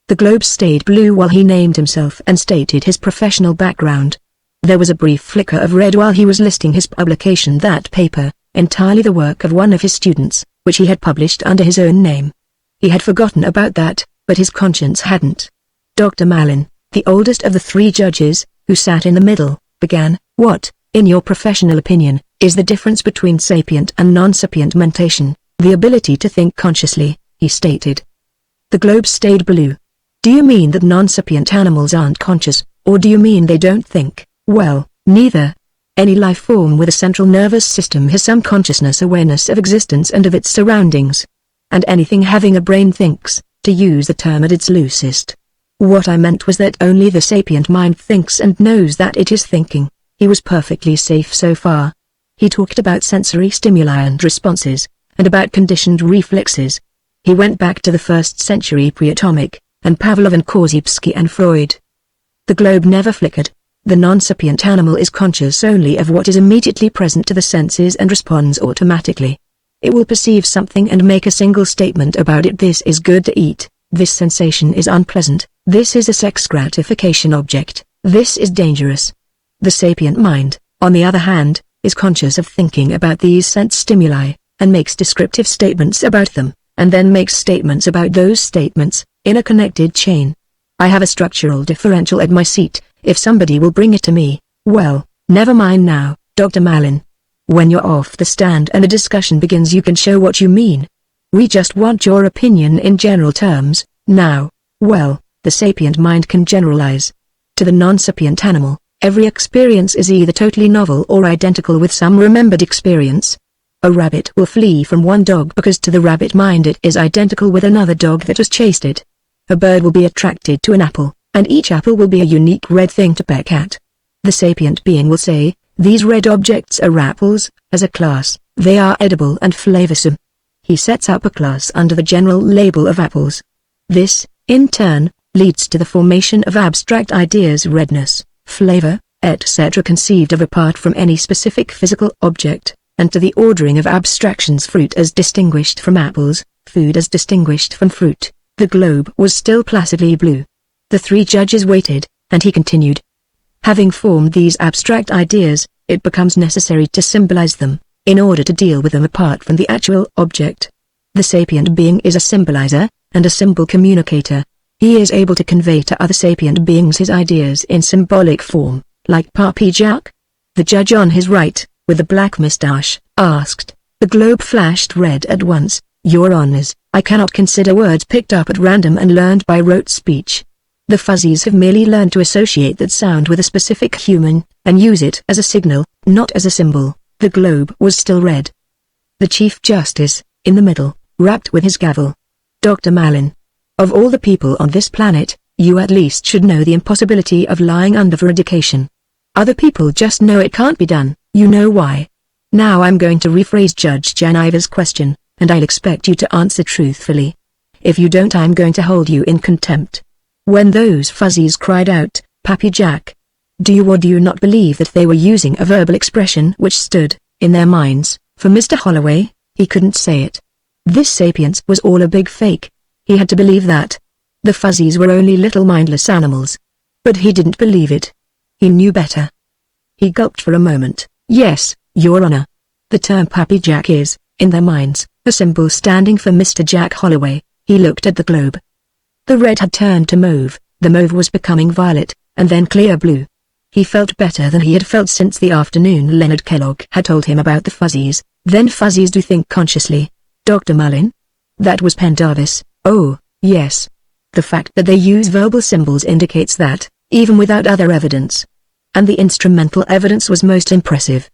Speaker 1: The globe stayed blue while he named himself and stated his professional background. There was a brief flicker of red while he was listing his publication, that paper, entirely the work of one of his students, which he had published under his own name. He had forgotten about that, but his conscience hadn't. Dr. Malin, the oldest of the three judges, who sat in the middle, began, What, in your professional opinion, is the difference between sapient and non-sapient mentation? The ability to think consciously, he stated. The globe stayed blue. Do you mean that non-sapient animals aren't conscious, or do you mean they don't think? Well, neither. Any life form with a central nervous system has some consciousness, awareness of existence and of its surroundings. And anything having a brain thinks, to use the term at its loosest. What I meant was that only the sapient mind thinks and knows that it is thinking. He was perfectly safe so far. He talked about sensory stimuli and responses, and about conditioned reflexes. He went back to the 1st century pre-atomic, and Pavlov and Korzybski and Freud. The globe never flickered. The non-sapient animal is conscious only of what is immediately present to the senses and responds automatically. It will perceive something and make a single statement about it. This is good to eat, this sensation is unpleasant, this is a sex gratification object, this is dangerous. The sapient mind, on the other hand, is conscious of thinking about these sense stimuli, and makes descriptive statements about them, and then makes statements about those statements, in a connected chain. I have a structural differential at my seat. If somebody will bring it to me, well, never mind now, Dr. Malin. When you're off the stand and a discussion begins, you can show what you mean. We just want your opinion in general terms, now. Well, the sapient mind can generalize. To the non-sapient animal, every experience is either totally novel or identical with some remembered experience. A rabbit will flee from one dog because to the rabbit mind it is identical with another dog that has chased it. A bird will be attracted to an apple, and each apple will be a unique red thing to peck at. The sapient being will say, these red objects are apples, as a class, they are edible and flavorsome. He sets up a class under the general label of apples. This, in turn, leads to the formation of abstract ideas, redness, flavor, etc. conceived of apart from any specific physical object, and to the ordering of abstractions, fruit as distinguished from apples, food as distinguished from fruit. The globe was still placidly blue. The three judges waited, and he continued. Having formed these abstract ideas, it becomes necessary to symbolize them, in order to deal with them apart from the actual object. The sapient being is a symbolizer, and a symbol communicator. He is able to convey to other sapient beings his ideas in symbolic form, like Papi Jack. The judge on his right, with the black mustache, asked. The globe flashed red at once. Your Honors, I cannot consider words picked up at random and learned by rote speech. The fuzzies have merely learned to associate that sound with a specific human, and use it as a signal, not as a symbol. The globe was still red. The Chief Justice, in the middle, rapped with his gavel. Dr. Malin. Of all the people on this planet, you at least should know the impossibility of lying under veridication. Other people just know it can't be done. You know why. Now I'm going to rephrase Judge Janiva's question, and I'll expect you to answer truthfully. If you don't, I'm going to hold you in contempt. When those fuzzies cried out, Papi Jack, do you or do you not believe that they were using a verbal expression which stood, in their minds, for Mr. Holloway? He couldn't say it. This sapience was all a big fake. He had to believe that. The fuzzies were only little mindless animals. But he didn't believe it. He knew better. He gulped for a moment. Yes, Your Honor. The term Papi Jack is, in their minds, a symbol standing for Mr. Jack Holloway. He looked at the globe. The red had turned to mauve, the mauve was becoming violet, and then clear blue. He felt better than he had felt since the afternoon Leonard Kellogg had told him about the fuzzies. Then fuzzies do think consciously. Dr. Malin? That was Pendarvis. Oh, yes. The fact that they use verbal symbols indicates that, even without other evidence. And the instrumental evidence was most impressive.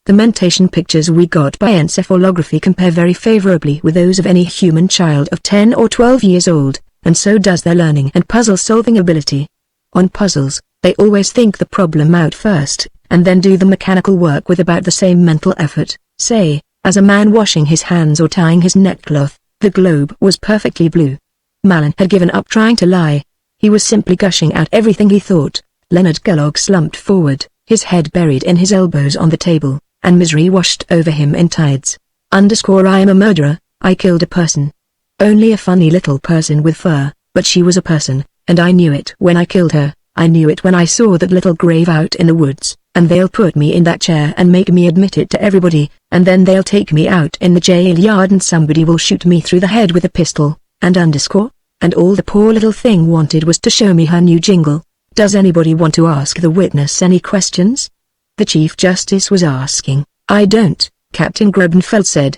Speaker 1: The mentation pictures we got by encephalography compare very favorably with those of any human child of 10 or 12 years old, and so does their learning and puzzle-solving ability. On puzzles, they always think the problem out first, and then do the mechanical work with about the same mental effort. Say, as a man washing his hands or tying his neckcloth, the globe was perfectly blue. Malin had given up trying to lie. He was simply gushing out everything he thought. Leonard Kellogg slumped forward, his head buried in his elbows on the table, and misery washed over him in tides. I am a murderer, I killed a person. Only a funny little person with fur, but she was a person, and I knew it when I killed her. I knew it when I saw that little grave out in the woods, and they'll put me in that chair and make me admit it to everybody, and then they'll take me out in the jail yard and somebody will shoot me through the head with a pistol, and and all the poor little thing wanted was to show me her new jingle. Does anybody want to ask the witness any questions? The Chief Justice was asking. I don't, Captain Grubenfeld said.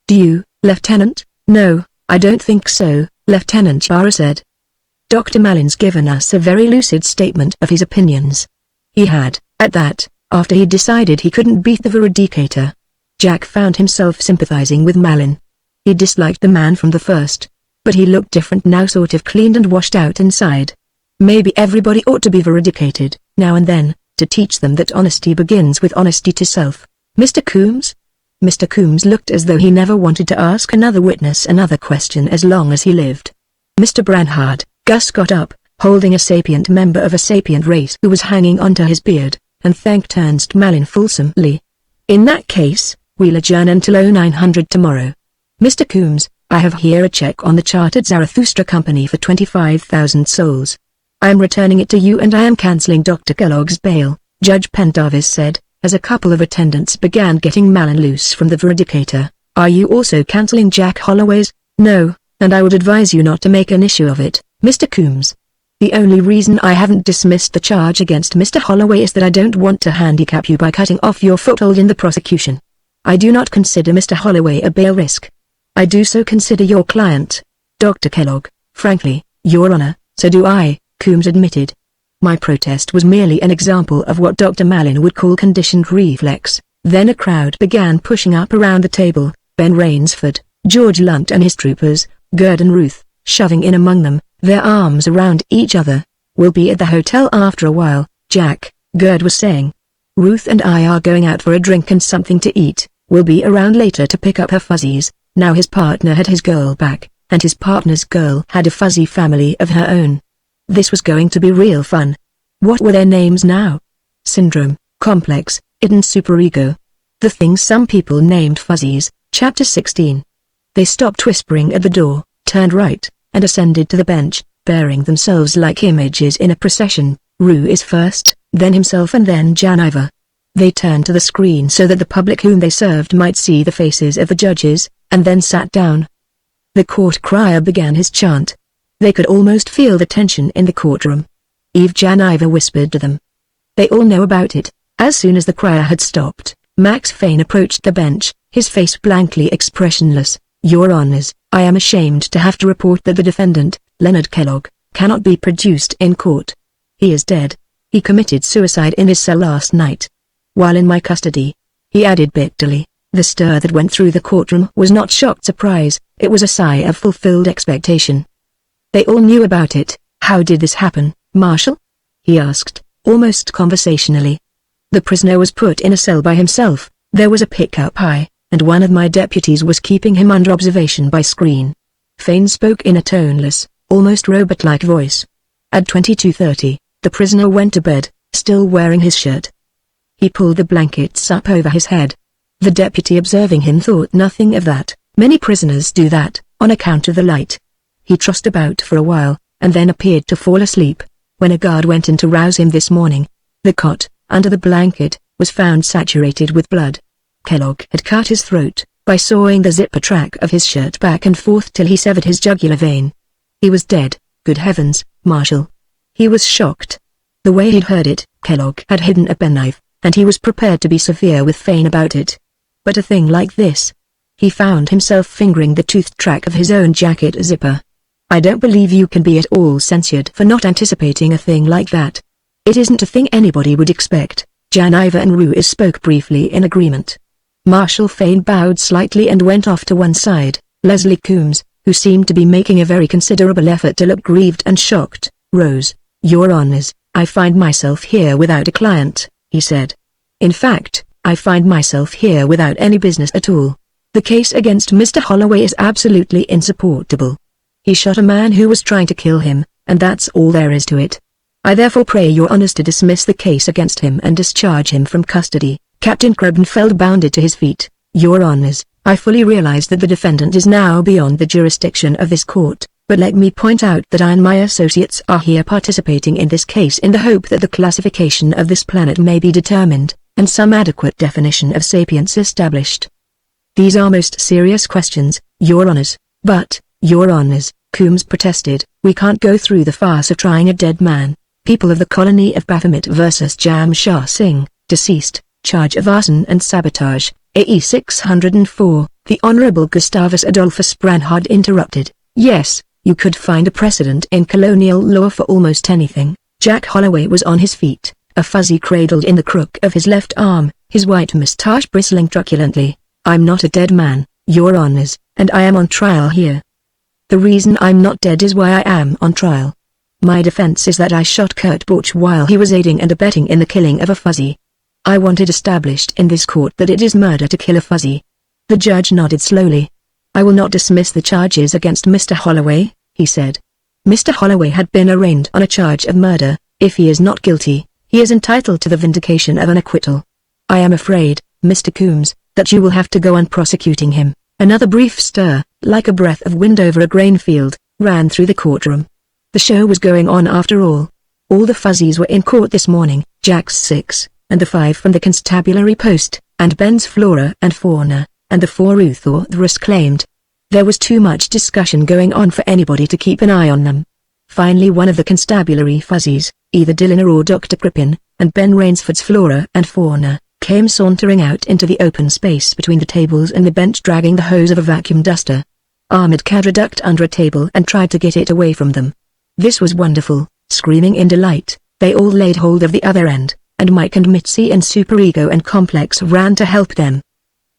Speaker 1: Do you, Lieutenant? No, I don't think so, Lieutenant Barra said. Dr. Malin's given us a very lucid statement of his opinions. He had, at that, after he decided he couldn't beat the veridicator. Jack found himself sympathizing with Malin. He disliked the man from the first. But he looked different now, sort of cleaned and washed out inside. Maybe everybody ought to be veridicated, now and then, to teach them that honesty begins with honesty to self. Mr. Coombs? Mr. Coombs looked as though he never wanted to ask another witness another question as long as he lived. Mr. Branhard. Gus got up, holding a sapient member of a sapient race who was hanging onto his beard, and thanked Ernst Malin fulsomely. In that case, we'll adjourn until 0900 tomorrow. Mr. Coombs, I have here a check on the Chartered Zarathustra Company for 25,000 souls. I am returning it to you and I am cancelling Dr. Kellogg's bail, Judge Pendarvis said, as a couple of attendants began getting Malin loose from the veridicator. Are you also cancelling Jack Holloway's? No, and I would advise you not to make an issue of it, Mr. Coombs. The only reason I haven't dismissed the charge against Mr. Holloway is that I don't want to handicap you by cutting off your foothold in the prosecution. I do not consider Mr. Holloway a bail risk. I do so consider your client, Dr. Kellogg. Frankly, Your Honor, so do I, Coombs admitted. My protest was merely an example of what Dr. Malin would call conditioned reflex. Then a crowd began pushing up around the table, Ben Rainsford, George Lunt and his troopers, Gerd and Ruth, shoving in among them, their arms around each other. We'll be at the hotel after a while, Jack, Gerd was saying. Ruth and I are going out for a drink and something to eat. We'll be around later to pick up her fuzzies. Now his partner had his girl back, and his partner's girl had a fuzzy family of her own. This was going to be real fun. What were their names now? Syndrome, Complex, Id and Superego. The things some people named fuzzies. Chapter 16. They stopped whispering at the door, turned right, and ascended to the bench, bearing themselves like images in a procession. Rue is first, then himself and then Janiver. They turned to the screen so that the public whom they served might see the faces of the judges, and then sat down. The court crier began his chant. They could almost feel the tension in the courtroom. Eve Janiver whispered to them. They all know about it. As soon as the crier had stopped, Max Fane approached the bench, his face blankly expressionless. Your Honors, I am ashamed to have to report that the defendant, Leonard Kellogg, cannot be produced in court. He is dead. He committed suicide in his cell last night. While in my custody, he added bitterly. The stir that went through the courtroom was not shocked surprise, it was a sigh of fulfilled expectation. They all knew about it. How did this happen, Marshal? He asked, almost conversationally. The prisoner was put in a cell by himself. There was a pickup eye, and one of my deputies was keeping him under observation by screen. Fane spoke in a toneless, almost robot-like voice. At 22:30, the prisoner went to bed, still wearing his shirt. He pulled the blankets up over his head. The deputy observing him thought nothing of that. Many prisoners do that, on account of the light. He tossed about for a while, and then appeared to fall asleep. When a guard went in to rouse him this morning, the cot, under the blanket, was found saturated with blood. Kellogg had cut his throat, by sawing the zipper track of his shirt back and forth till he severed his jugular vein. He was dead. Good heavens, Marshal. He was shocked. The way he'd heard it, Kellogg had hidden a penknife, and he was prepared to be severe with Fane about it. But a thing like this. He found himself fingering the toothed track of his own jacket zipper. I don't believe you can be at all censured for not anticipating a thing like that. It isn't a thing anybody would expect. Janiver and Rue spoke briefly in agreement. Marshal Fane bowed slightly and went off to one side. Leslie Coombs, who seemed to be making a very considerable effort to look grieved and shocked, rose. Your Honors, I find myself here without a client, he said. In fact, I find myself here without any business at all. The case against Mr. Holloway is absolutely insupportable. He shot a man who was trying to kill him, and that's all there is to it. I therefore pray your Honors to dismiss the case against him and discharge him from custody. Captain Krobenfeld bounded to his feet. Your Honors, I fully realize that the defendant is now beyond the jurisdiction of this court, but let me point out that I and my associates are here participating in this case in the hope that the classification of this planet may be determined, and some adequate definition of sapience established. These are most serious questions, Your Honors, but, Your Honors, Coombs protested, we can't go through the farce of trying a dead man. People of the colony of Baphomet vs. Jamshar Singh, deceased, charge of arson and sabotage, AE 604, the Honorable Gustavus Adolphus Branhard interrupted. Yes, you could find a precedent in colonial law for almost anything. Jack Holloway was on his feet, a fuzzy cradled in the crook of his left arm, his white moustache bristling truculently. I'm not a dead man, Your Honors, and I am on trial here. The reason I'm not dead is why I am on trial. My defense is that I shot Kurt Borch while he was aiding and abetting in the killing of a fuzzy. I want it established in this court that it is murder to kill a fuzzy. The judge nodded slowly. I will not dismiss the charges against Mr. Holloway, he said. Mr. Holloway had been arraigned on a charge of murder. If he is not guilty, he is entitled to the vindication of an acquittal. I am afraid, Mr. Coombs, that you will have to go on prosecuting him. Another brief stir, like a breath of wind over a grain field, ran through the courtroom. The show was going on after all. All the fuzzies were in court this morning, Jack's 6, and the 5 from the constabulary post, and Ben's flora and fauna, and the 4 Ruth Orthrus claimed. There was too much discussion going on for anybody to keep an eye on them. Finally one of the constabulary fuzzies, either Dilliner or Dr. Crippen, and Ben Rainsford's flora and fauna, came sauntering out into the open space between the tables and the bench dragging the hose of a vacuum duster. Ahmed Kadra ducked under a table and tried to get it away from them. This was wonderful. Screaming in delight, they all laid hold of the other end, and Mike and Mitzi and Superego and Complex ran to help them.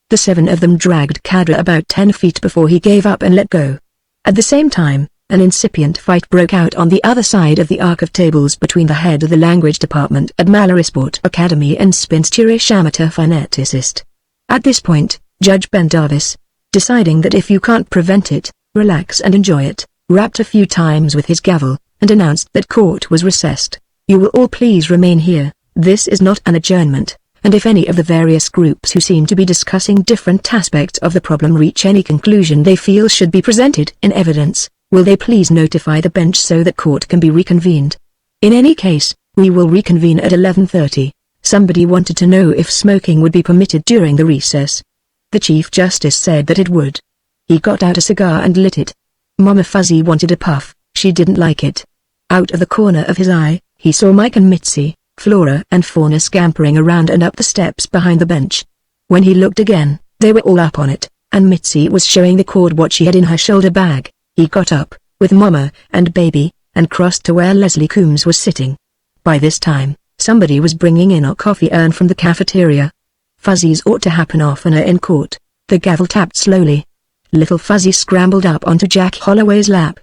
Speaker 1: The 7 of them dragged Kadra about 10 feet before he gave up and let go. At the same time, an incipient fight broke out on the other side of the arc of tables between the head of the language department at Malarisport Academy and spinsterish amateur phoneticist. At this point, Judge Ben Davis, deciding that if you can't prevent it, relax and enjoy it, rapped a few times with his gavel, and announced that court was recessed. You will all please remain here. This is not an adjournment. and if any of the various groups who seem to be discussing different aspects of the problem reach any conclusion they feel should be presented in evidence, will they please notify the bench so that court can be reconvened? In any case, we will reconvene at 11:30. Somebody wanted to know if smoking would be permitted during the recess. The Chief Justice said that it would. He got out a cigar and lit it. Mama Fuzzy wanted a puff. She didn't like it. Out of the corner of his eye, he saw Mike and Mitzi, Flora and Fauna scampering around and up the steps behind the bench. When he looked again, they were all up on it, and Mitzi was showing the cord what she had in her shoulder bag. He got up, with Mama and Baby, and crossed to where Leslie Coombs was sitting. By this time, somebody was bringing in a coffee urn from the cafeteria. Fuzzies ought to happen oftener in court. The gavel tapped slowly. Little Fuzzy scrambled up onto Jack Holloway's lap.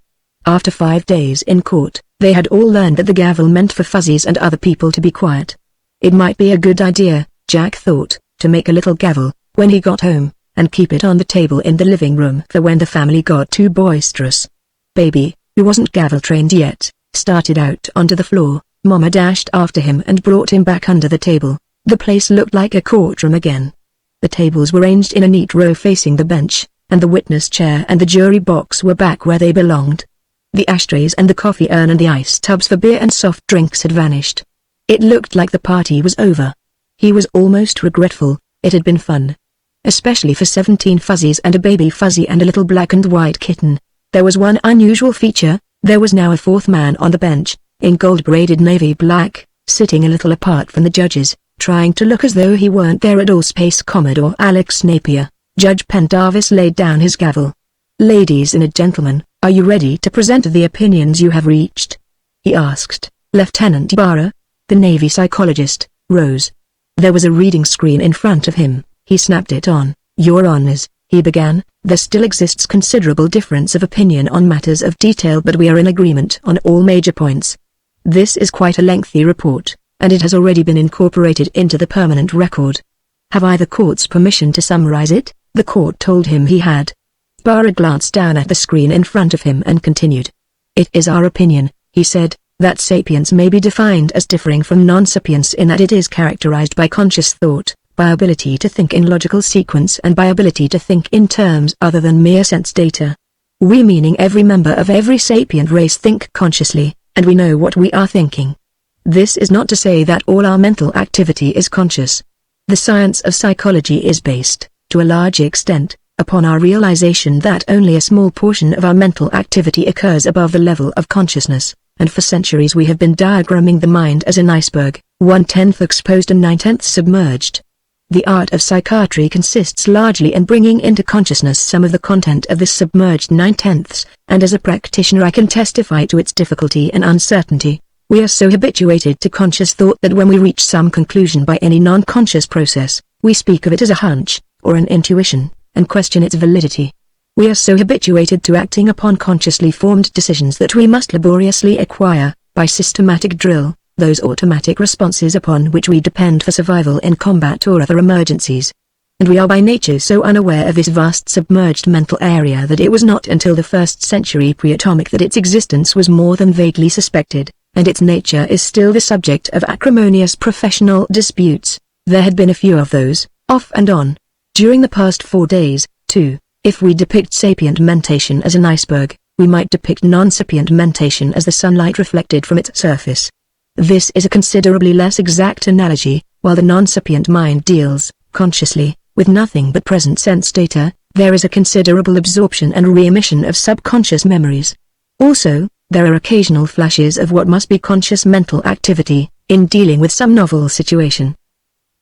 Speaker 1: After 5 days in court, they had all learned that the gavel meant for Fuzzies and other people to be quiet. It might be a good idea, Jack thought, to make a little gavel, when he got home, and keep it on the table in the living room for when the family got too boisterous. Baby, who wasn't gavel trained yet, started out onto the floor. Mama dashed after him and brought him back under the table. The place looked like a courtroom again. The tables were ranged in a neat row facing the bench, and the witness chair and the jury box were back where they belonged. The ashtrays and the coffee urn and the ice tubs for beer and soft drinks had vanished. It looked like the party was over. He was almost regretful. It had been fun. Especially for 17 Fuzzies and a baby Fuzzy and a little black and white kitten. There was one unusual feature. There was now a fourth man on the bench, in gold-braided navy black, sitting a little apart from the judges, trying to look as though he weren't there at all. Space Commodore Alex Napier. Judge Pendarvis laid down his gavel. "Ladies and gentlemen, are you ready to present the opinions you have reached?" he asked. Lieutenant Barra, the Navy psychologist, rose. There was a reading screen in front of him. He snapped it on. "Your Honors," he began, "there still exists considerable difference of opinion on matters of detail, but we are in agreement on all major points. This is quite a lengthy report, and it has already been incorporated into the permanent record. Have I the court's permission to summarize it?" The court told him he had. Barra glanced down at the screen in front of him and continued. "It is our opinion," he said, "that sapience may be defined as differing from non-sapience in that it is characterized by conscious thought, by ability to think in logical sequence and by ability to think in terms other than mere sense data. We, meaning every member of every sapient race, think consciously, and we know what we are thinking. This is not to say that all our mental activity is conscious. The science of psychology is based, to a large extent, upon our realization that only a small portion of our mental activity occurs above the level of consciousness, and for centuries we have been diagramming the mind as an iceberg, 1/10 exposed and 9/10 submerged. The art of psychiatry consists largely in bringing into consciousness some of the content of this submerged 9/10, and as a practitioner I can testify to its difficulty and uncertainty. We are so habituated to conscious thought that when we reach some conclusion by any non-conscious process, we speak of it as a hunch, or an intuition, and question its validity. We are so habituated to acting upon consciously formed decisions that we must laboriously acquire, by systematic drill, those automatic responses upon which we depend for survival in combat or other emergencies. And we are by nature so unaware of this vast submerged mental area that it was not until the 1st century pre-atomic that its existence was more than vaguely suspected, and its nature is still the subject of acrimonious professional disputes. There had been a few of those, off and on. During the past 4 days, too. If we depict sapient mentation as an iceberg, we might depict non-sapient mentation as the sunlight reflected from its surface. This is a considerably less exact analogy. While the non-sapient mind deals, consciously, with nothing but present sense data, there is a considerable absorption and re-emission of subconscious memories. Also, there are occasional flashes of what must be conscious mental activity, in dealing with some novel situation.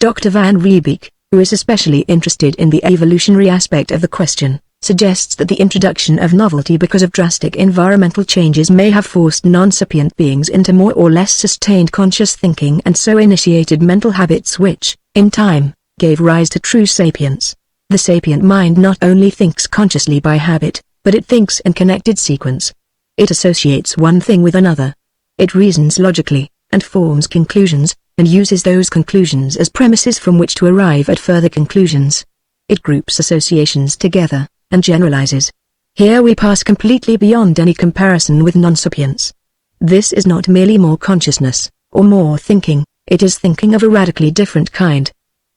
Speaker 1: Dr. Van Riebeek, who is especially interested in the evolutionary aspect of the question, suggests that the introduction of novelty because of drastic environmental changes may have forced non-sapient beings into more or less sustained conscious thinking and so initiated mental habits which, in time, gave rise to true sapience. The sapient mind not only thinks consciously by habit, but it thinks in connected sequence. It associates one thing with another. It reasons logically, and forms conclusions, and uses those conclusions as premises from which to arrive at further conclusions. It groups associations together, and generalizes. Here we pass completely beyond any comparison with non-sapience. This is not merely more consciousness, or more thinking, it is thinking of a radically different kind.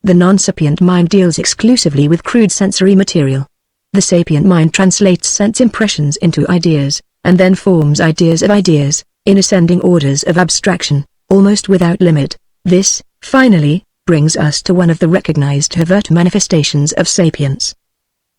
Speaker 1: The non-sapient mind deals exclusively with crude sensory material. The sapient mind translates sense impressions into ideas, and then forms ideas of ideas, in ascending orders of abstraction, almost without limit. This, finally, brings us to one of the recognized overt manifestations of sapience.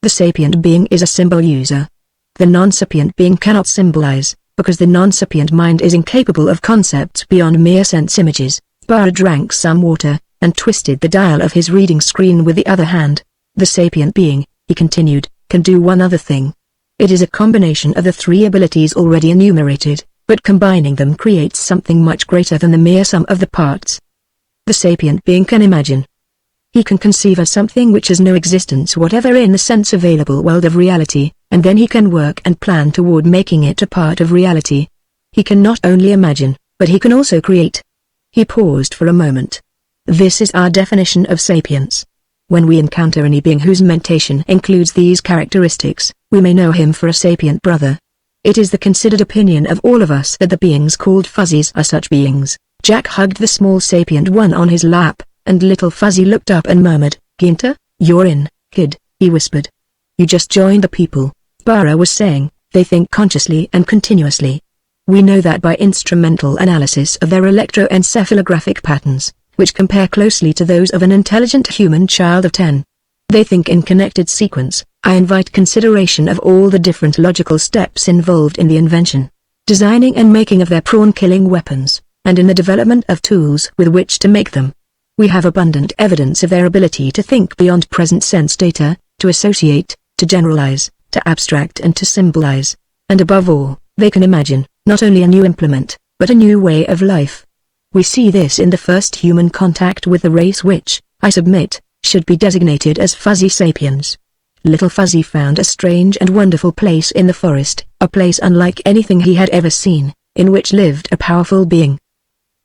Speaker 1: The sapient being is a symbol user. The non-sapient being cannot symbolize, because the non-sapient mind is incapable of concepts beyond mere sense images. Bara drank some water, and twisted the dial of his reading screen with the other hand. The sapient being, he continued, can do one other thing. It is a combination of the three abilities already enumerated, but combining them creates something much greater than the mere sum of the parts. The sapient being can imagine. He can conceive of something which has no existence whatever in the sense available world of reality, and then he can work and plan toward making it a part of reality. He can not only imagine, but he can also create. He paused for a moment. This is our definition of sapience. When we encounter any being whose mentation includes these characteristics, we may know him for a sapient brother. It is the considered opinion of all of us that the beings called fuzzies are such beings. Jack hugged the small sapient one on his lap, and little Fuzzy looked up and murmured, "Ginter, you're in, kid," he whispered. "You just joined the people," Bara was saying, "they think consciously and continuously. We know that by instrumental analysis of their electroencephalographic patterns, which compare closely to those of an intelligent human child of 10. They think in connected sequence. I invite consideration of all the different logical steps involved in the invention, designing and making of their prawn-killing weapons, and in the development of tools with which to make them. We have abundant evidence of their ability to think beyond present sense data, to associate, to generalize, to abstract and to symbolize. And above all, they can imagine, not only a new implement, but a new way of life. We see this in the first human contact with the race which, I submit, should be designated as Fuzzy Sapiens. Little Fuzzy found a strange and wonderful place in the forest, a place unlike anything he had ever seen, in which lived a powerful being.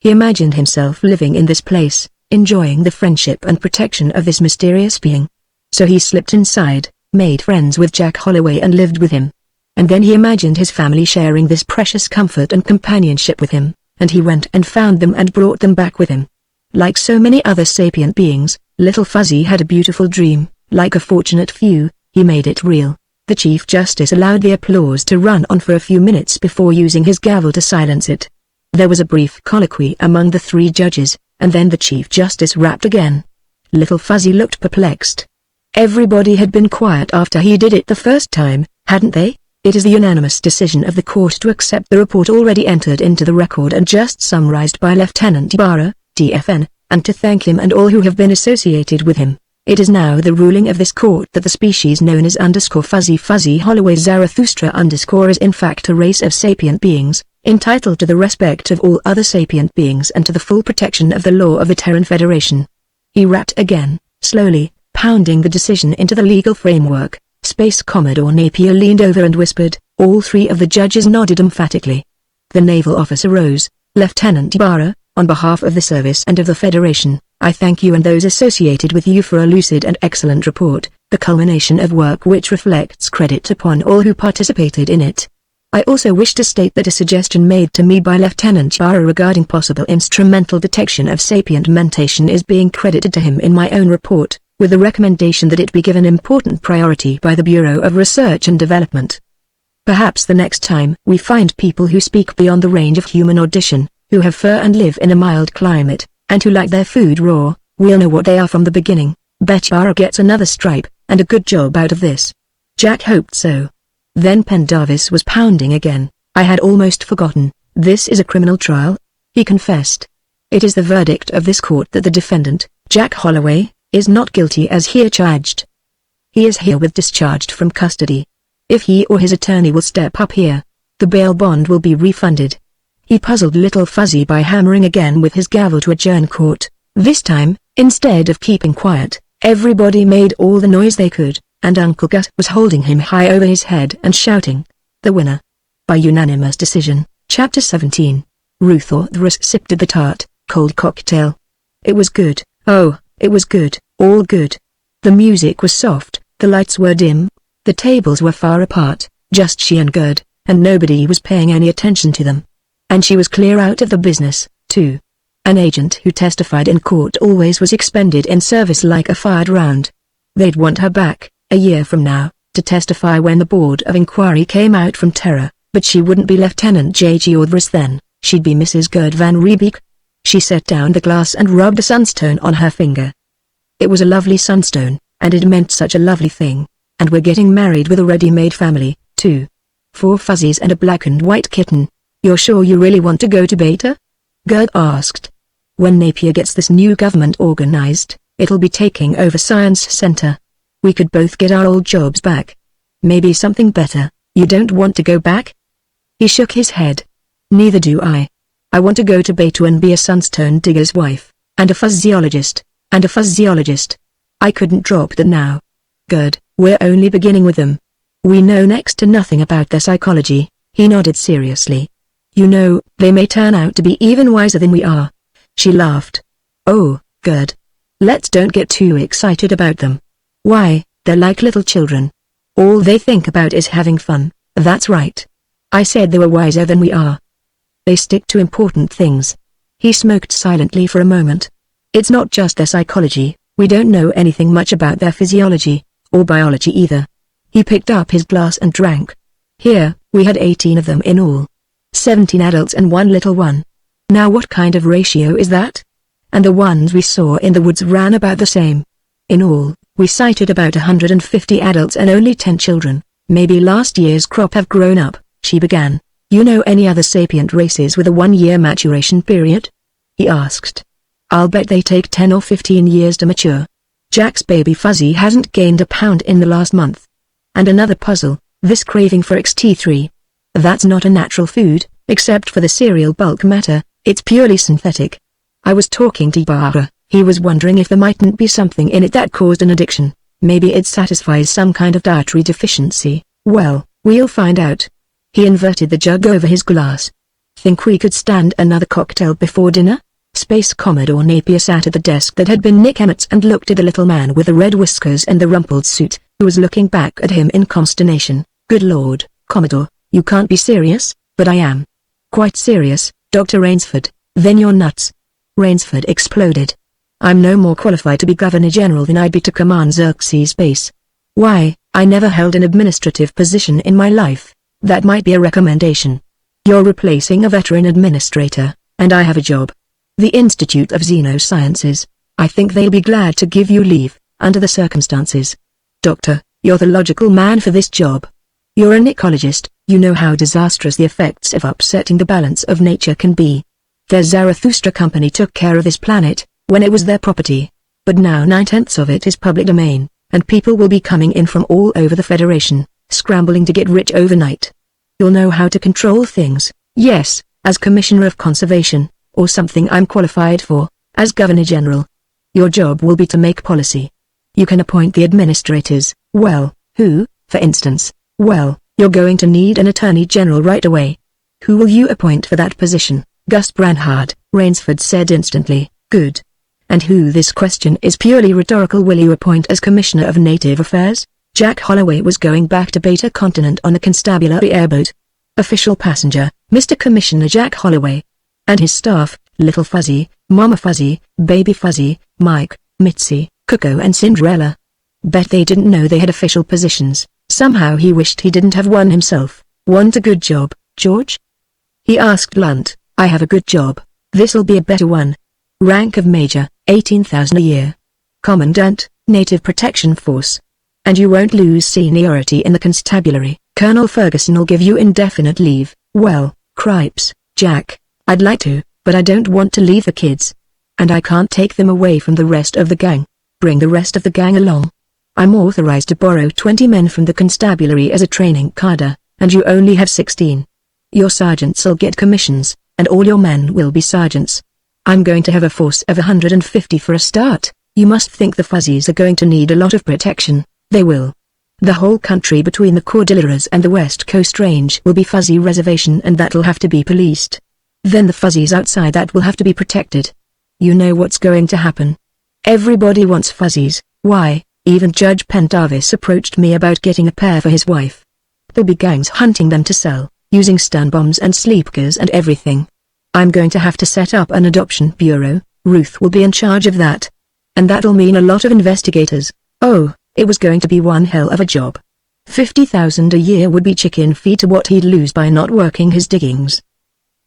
Speaker 1: He imagined himself living in this place, enjoying the friendship and protection of this mysterious being. So he slipped inside, made friends with Jack Holloway and lived with him. And then he imagined his family sharing this precious comfort and companionship with him, and he went and found them and brought them back with him. Like so many other sapient beings, Little Fuzzy had a beautiful dream. Like a fortunate few, he made it real. The Chief Justice allowed the applause to run on for a few minutes before using his gavel to silence it. There was a brief colloquy among the three judges, and then the Chief Justice rapped again. Little Fuzzy looked perplexed. Everybody had been quiet after he did it the first time, hadn't they? It is the unanimous decision of the court to accept the report already entered into the record and just summarized by Lieutenant Bara, DFN, and to thank him and all who have been associated with him. It is now the ruling of this court that the species known as _Fuzzy Holloway Zarathustra is in fact a race of sapient beings, entitled to the respect of all other sapient beings and to the full protection of the law of the Terran Federation. He rapped again, slowly, pounding the decision into the legal framework. Space Commodore Napier leaned over and whispered. All three of the judges nodded emphatically. The naval officer rose. Lieutenant Bara, on behalf of the service and of the Federation, I thank you and those associated with you for a lucid and excellent report, the culmination of work which reflects credit upon all who participated in it. I also wish to state that a suggestion made to me by Lieutenant Bara regarding possible instrumental detection of sapient mentation is being credited to him in my own report, with the recommendation that it be given important priority by the Bureau of Research and Development. Perhaps the next time we find people who speak beyond the range of human audition, who have fur and live in a mild climate, and who like their food raw, we'll know what they are from the beginning. Bet Bara gets another stripe, and a good job out of this. Jack hoped so. Then Pendarvis was pounding again. I had almost forgotten, this is a criminal trial? He confessed. It is the verdict of this court that the defendant, Jack Holloway, is not guilty as here charged. He is herewith discharged from custody. If he or his attorney will step up here, the bail bond will be refunded. He puzzled Little Fuzzy by hammering again with his gavel to adjourn court. This time, instead of keeping quiet, everybody made all the noise they could, and Uncle Gus was holding him high over his head and shouting. The winner. By unanimous decision. Chapter 17. Ruth Orthrus sipped at the tart, cold cocktail. It was good. Oh, it was good, all good. The music was soft, the lights were dim, the tables were far apart, just she and Gerd, and nobody was paying any attention to them. And she was clear out of the business, too. An agent who testified in court always was expended in service like a fired round. They'd want her back, a year from now, to testify when the Board of Inquiry came out from terror, but she wouldn't be Lieutenant J.G. Ordris then, she'd be Mrs. Gerd van Riebeek. She set down the glass and rubbed a sunstone on her finger. It was a lovely sunstone, and it meant such a lovely thing. And we're getting married with a ready-made family, too. 4 fuzzies and a black and white kitten. You're sure you really want to go to Beta? Gerd asked. When Napier gets this new government organized, it'll be taking over Science Center. We could both get our old jobs back. Maybe something better. You don't want to go back? He shook his head. Neither do I. I want to go to Beta and be a sunstone digger's wife, and a physiologist, and a physiologist. I couldn't drop that now. Gerd, we're only beginning with them. We know next to nothing about their psychology. He nodded seriously. You know, they may turn out to be even wiser than we are. She laughed. Oh, Gerd. Let's don't get too excited about them. Why, they're like little children. All they think about is having fun. That's right. I said they were wiser than we are. They stick to important things. He smoked silently for a moment. It's not just their psychology, we don't know anything much about their physiology, or biology either. He picked up his glass and drank. Here, we had 18 of them in all. 17 adults and 1 little one. Now what kind of ratio is that? And the ones we saw in the woods ran about the same. In all, we sighted about 150 adults and only 10 children. Maybe last year's crop have grown up, she began. You know any other sapient races with a 1-year maturation period? He asked. I'll bet they take 10 or 15 years to mature. Jack's baby Fuzzy hasn't gained a pound in the last month. And another puzzle, this craving for XT3. That's not a natural food, except for the cereal bulk matter, it's purely synthetic. I was talking to Barbara, he was wondering if there mightn't be something in it that caused an addiction. Maybe it satisfies some kind of dietary deficiency. Well, we'll find out. He inverted the jug over his glass. Think we could stand another cocktail before dinner? Space Commodore Napier sat at the desk that had been Nick Emmett's and looked at the little man with the red whiskers and the rumpled suit, who was looking back at him in consternation. Good Lord, Commodore, you can't be serious, but I am. Quite serious, Dr. Rainsford, then you're nuts. Rainsford exploded. I'm no more qualified to be Governor General than I'd be to command Xerxes Base. Why, I never held an administrative position in my life. That might be a recommendation. You're replacing a veteran administrator, and I have a job. The Institute of Xenosciences. I think they'll be glad to give you leave, under the circumstances. Doctor, you're the logical man for this job. You're an ecologist, you know how disastrous the effects of upsetting the balance of nature can be. Their Zarathustra company took care of this planet, when it was their property. But now 9/10 of it is public domain, and people will be coming in from all over the Federation, scrambling to get rich overnight. You'll know how to control things, yes, as Commissioner of Conservation, or something I'm qualified for, as Governor General. Your job will be to make policy. You can appoint the administrators. Well, who, for instance? Well, you're going to need an Attorney General right away. Who will you appoint for that position? Gus Branhard, Rainsford said instantly. Good. And who? This question is purely rhetorical. Will you appoint as Commissioner of Native Affairs? Jack Holloway was going back to Beta Continent on the constabulary airboat. Official passenger, Mr. Commissioner Jack Holloway. And his staff, Little Fuzzy, Mama Fuzzy, Baby Fuzzy, Mike, Mitzi, Coco and Cinderella. Bet they didn't know they had official positions. Somehow he wished he didn't have one himself. Want a good job, George? He asked Lunt. I have a good job. This'll be a better one. Rank of Major, 18,000 a year. Commandant, Native Protection Force. And you won't lose seniority in the constabulary. Colonel Ferguson'll give you indefinite leave. Well, cripes, Jack, I'd like to, but I don't want to leave the kids. And I can't take them away from the rest of the gang. Bring the rest of the gang along. I'm authorized to borrow 20 men from the constabulary as a training cadre, and you only have 16. Your sergeants'll get commissions, and all your men will be sergeants. I'm going to have a force of 150 for a start. You must think the Fuzzies are going to need a lot of protection. They will. The whole country between the Cordilleras and the West Coast Range will be Fuzzy Reservation, and that'll have to be policed. Then the Fuzzies outside that will have to be protected. You know what's going to happen. Everybody wants Fuzzies. Why, even Judge Pendarvis approached me about getting a pair for his wife. There'll be gangs hunting them to sell, using stun bombs and sleepers and everything. I'm going to have to set up an adoption bureau. Ruth will be in charge of that. And that'll mean a lot of investigators. Oh, it was going to be one hell of a job. 50,000 a year would be chicken feed to what he'd lose by not working his diggings.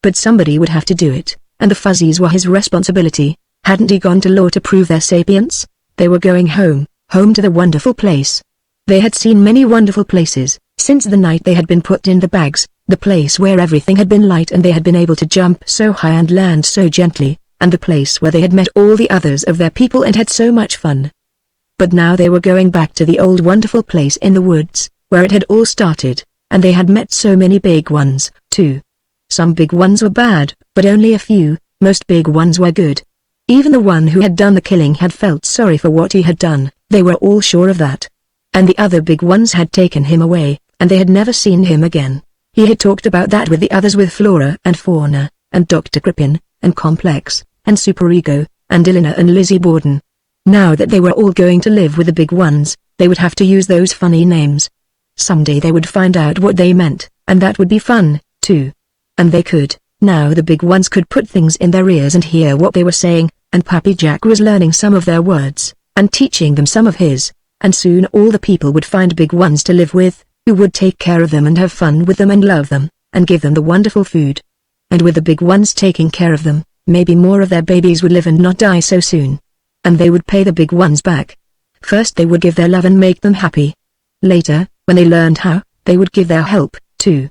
Speaker 1: But somebody would have to do it, and the fuzzies were his responsibility. Hadn't he gone to law to prove their sapience? They were going home to the wonderful place. They had seen many wonderful places, since the night they had been put in the bags, the place where everything had been light and they had been able to jump so high and land so gently, and the place where they had met all the others of their people and had so much fun. But now they were going back to the old wonderful place in the woods, where it had all started, and they had met so many big ones, too. Some big ones were bad, but only a few. Most big ones were good. Even the one who had done the killing had felt sorry for what he had done, they were all sure of that. And the other big ones had taken him away, and they had never seen him again. He had talked about that with the others, with Flora and Fauna, and Dr. Crippen, and Complex, and Superego, and Elena and Lizzie Borden. Now that they were all going to live with the big ones, they would have to use those funny names. Someday they would find out what they meant, and that would be fun, too. And they could. Now the big ones could put things in their ears and hear what they were saying, and Pappy Jack was learning some of their words, and teaching them some of his, and soon all the people would find big ones to live with, who would take care of them and have fun with them and love them, and give them the wonderful food. And with the big ones taking care of them, maybe more of their babies would live and not die so soon. And they would pay the big ones back. First they would give their love and make them happy. Later, when they learned how, they would give their help, too.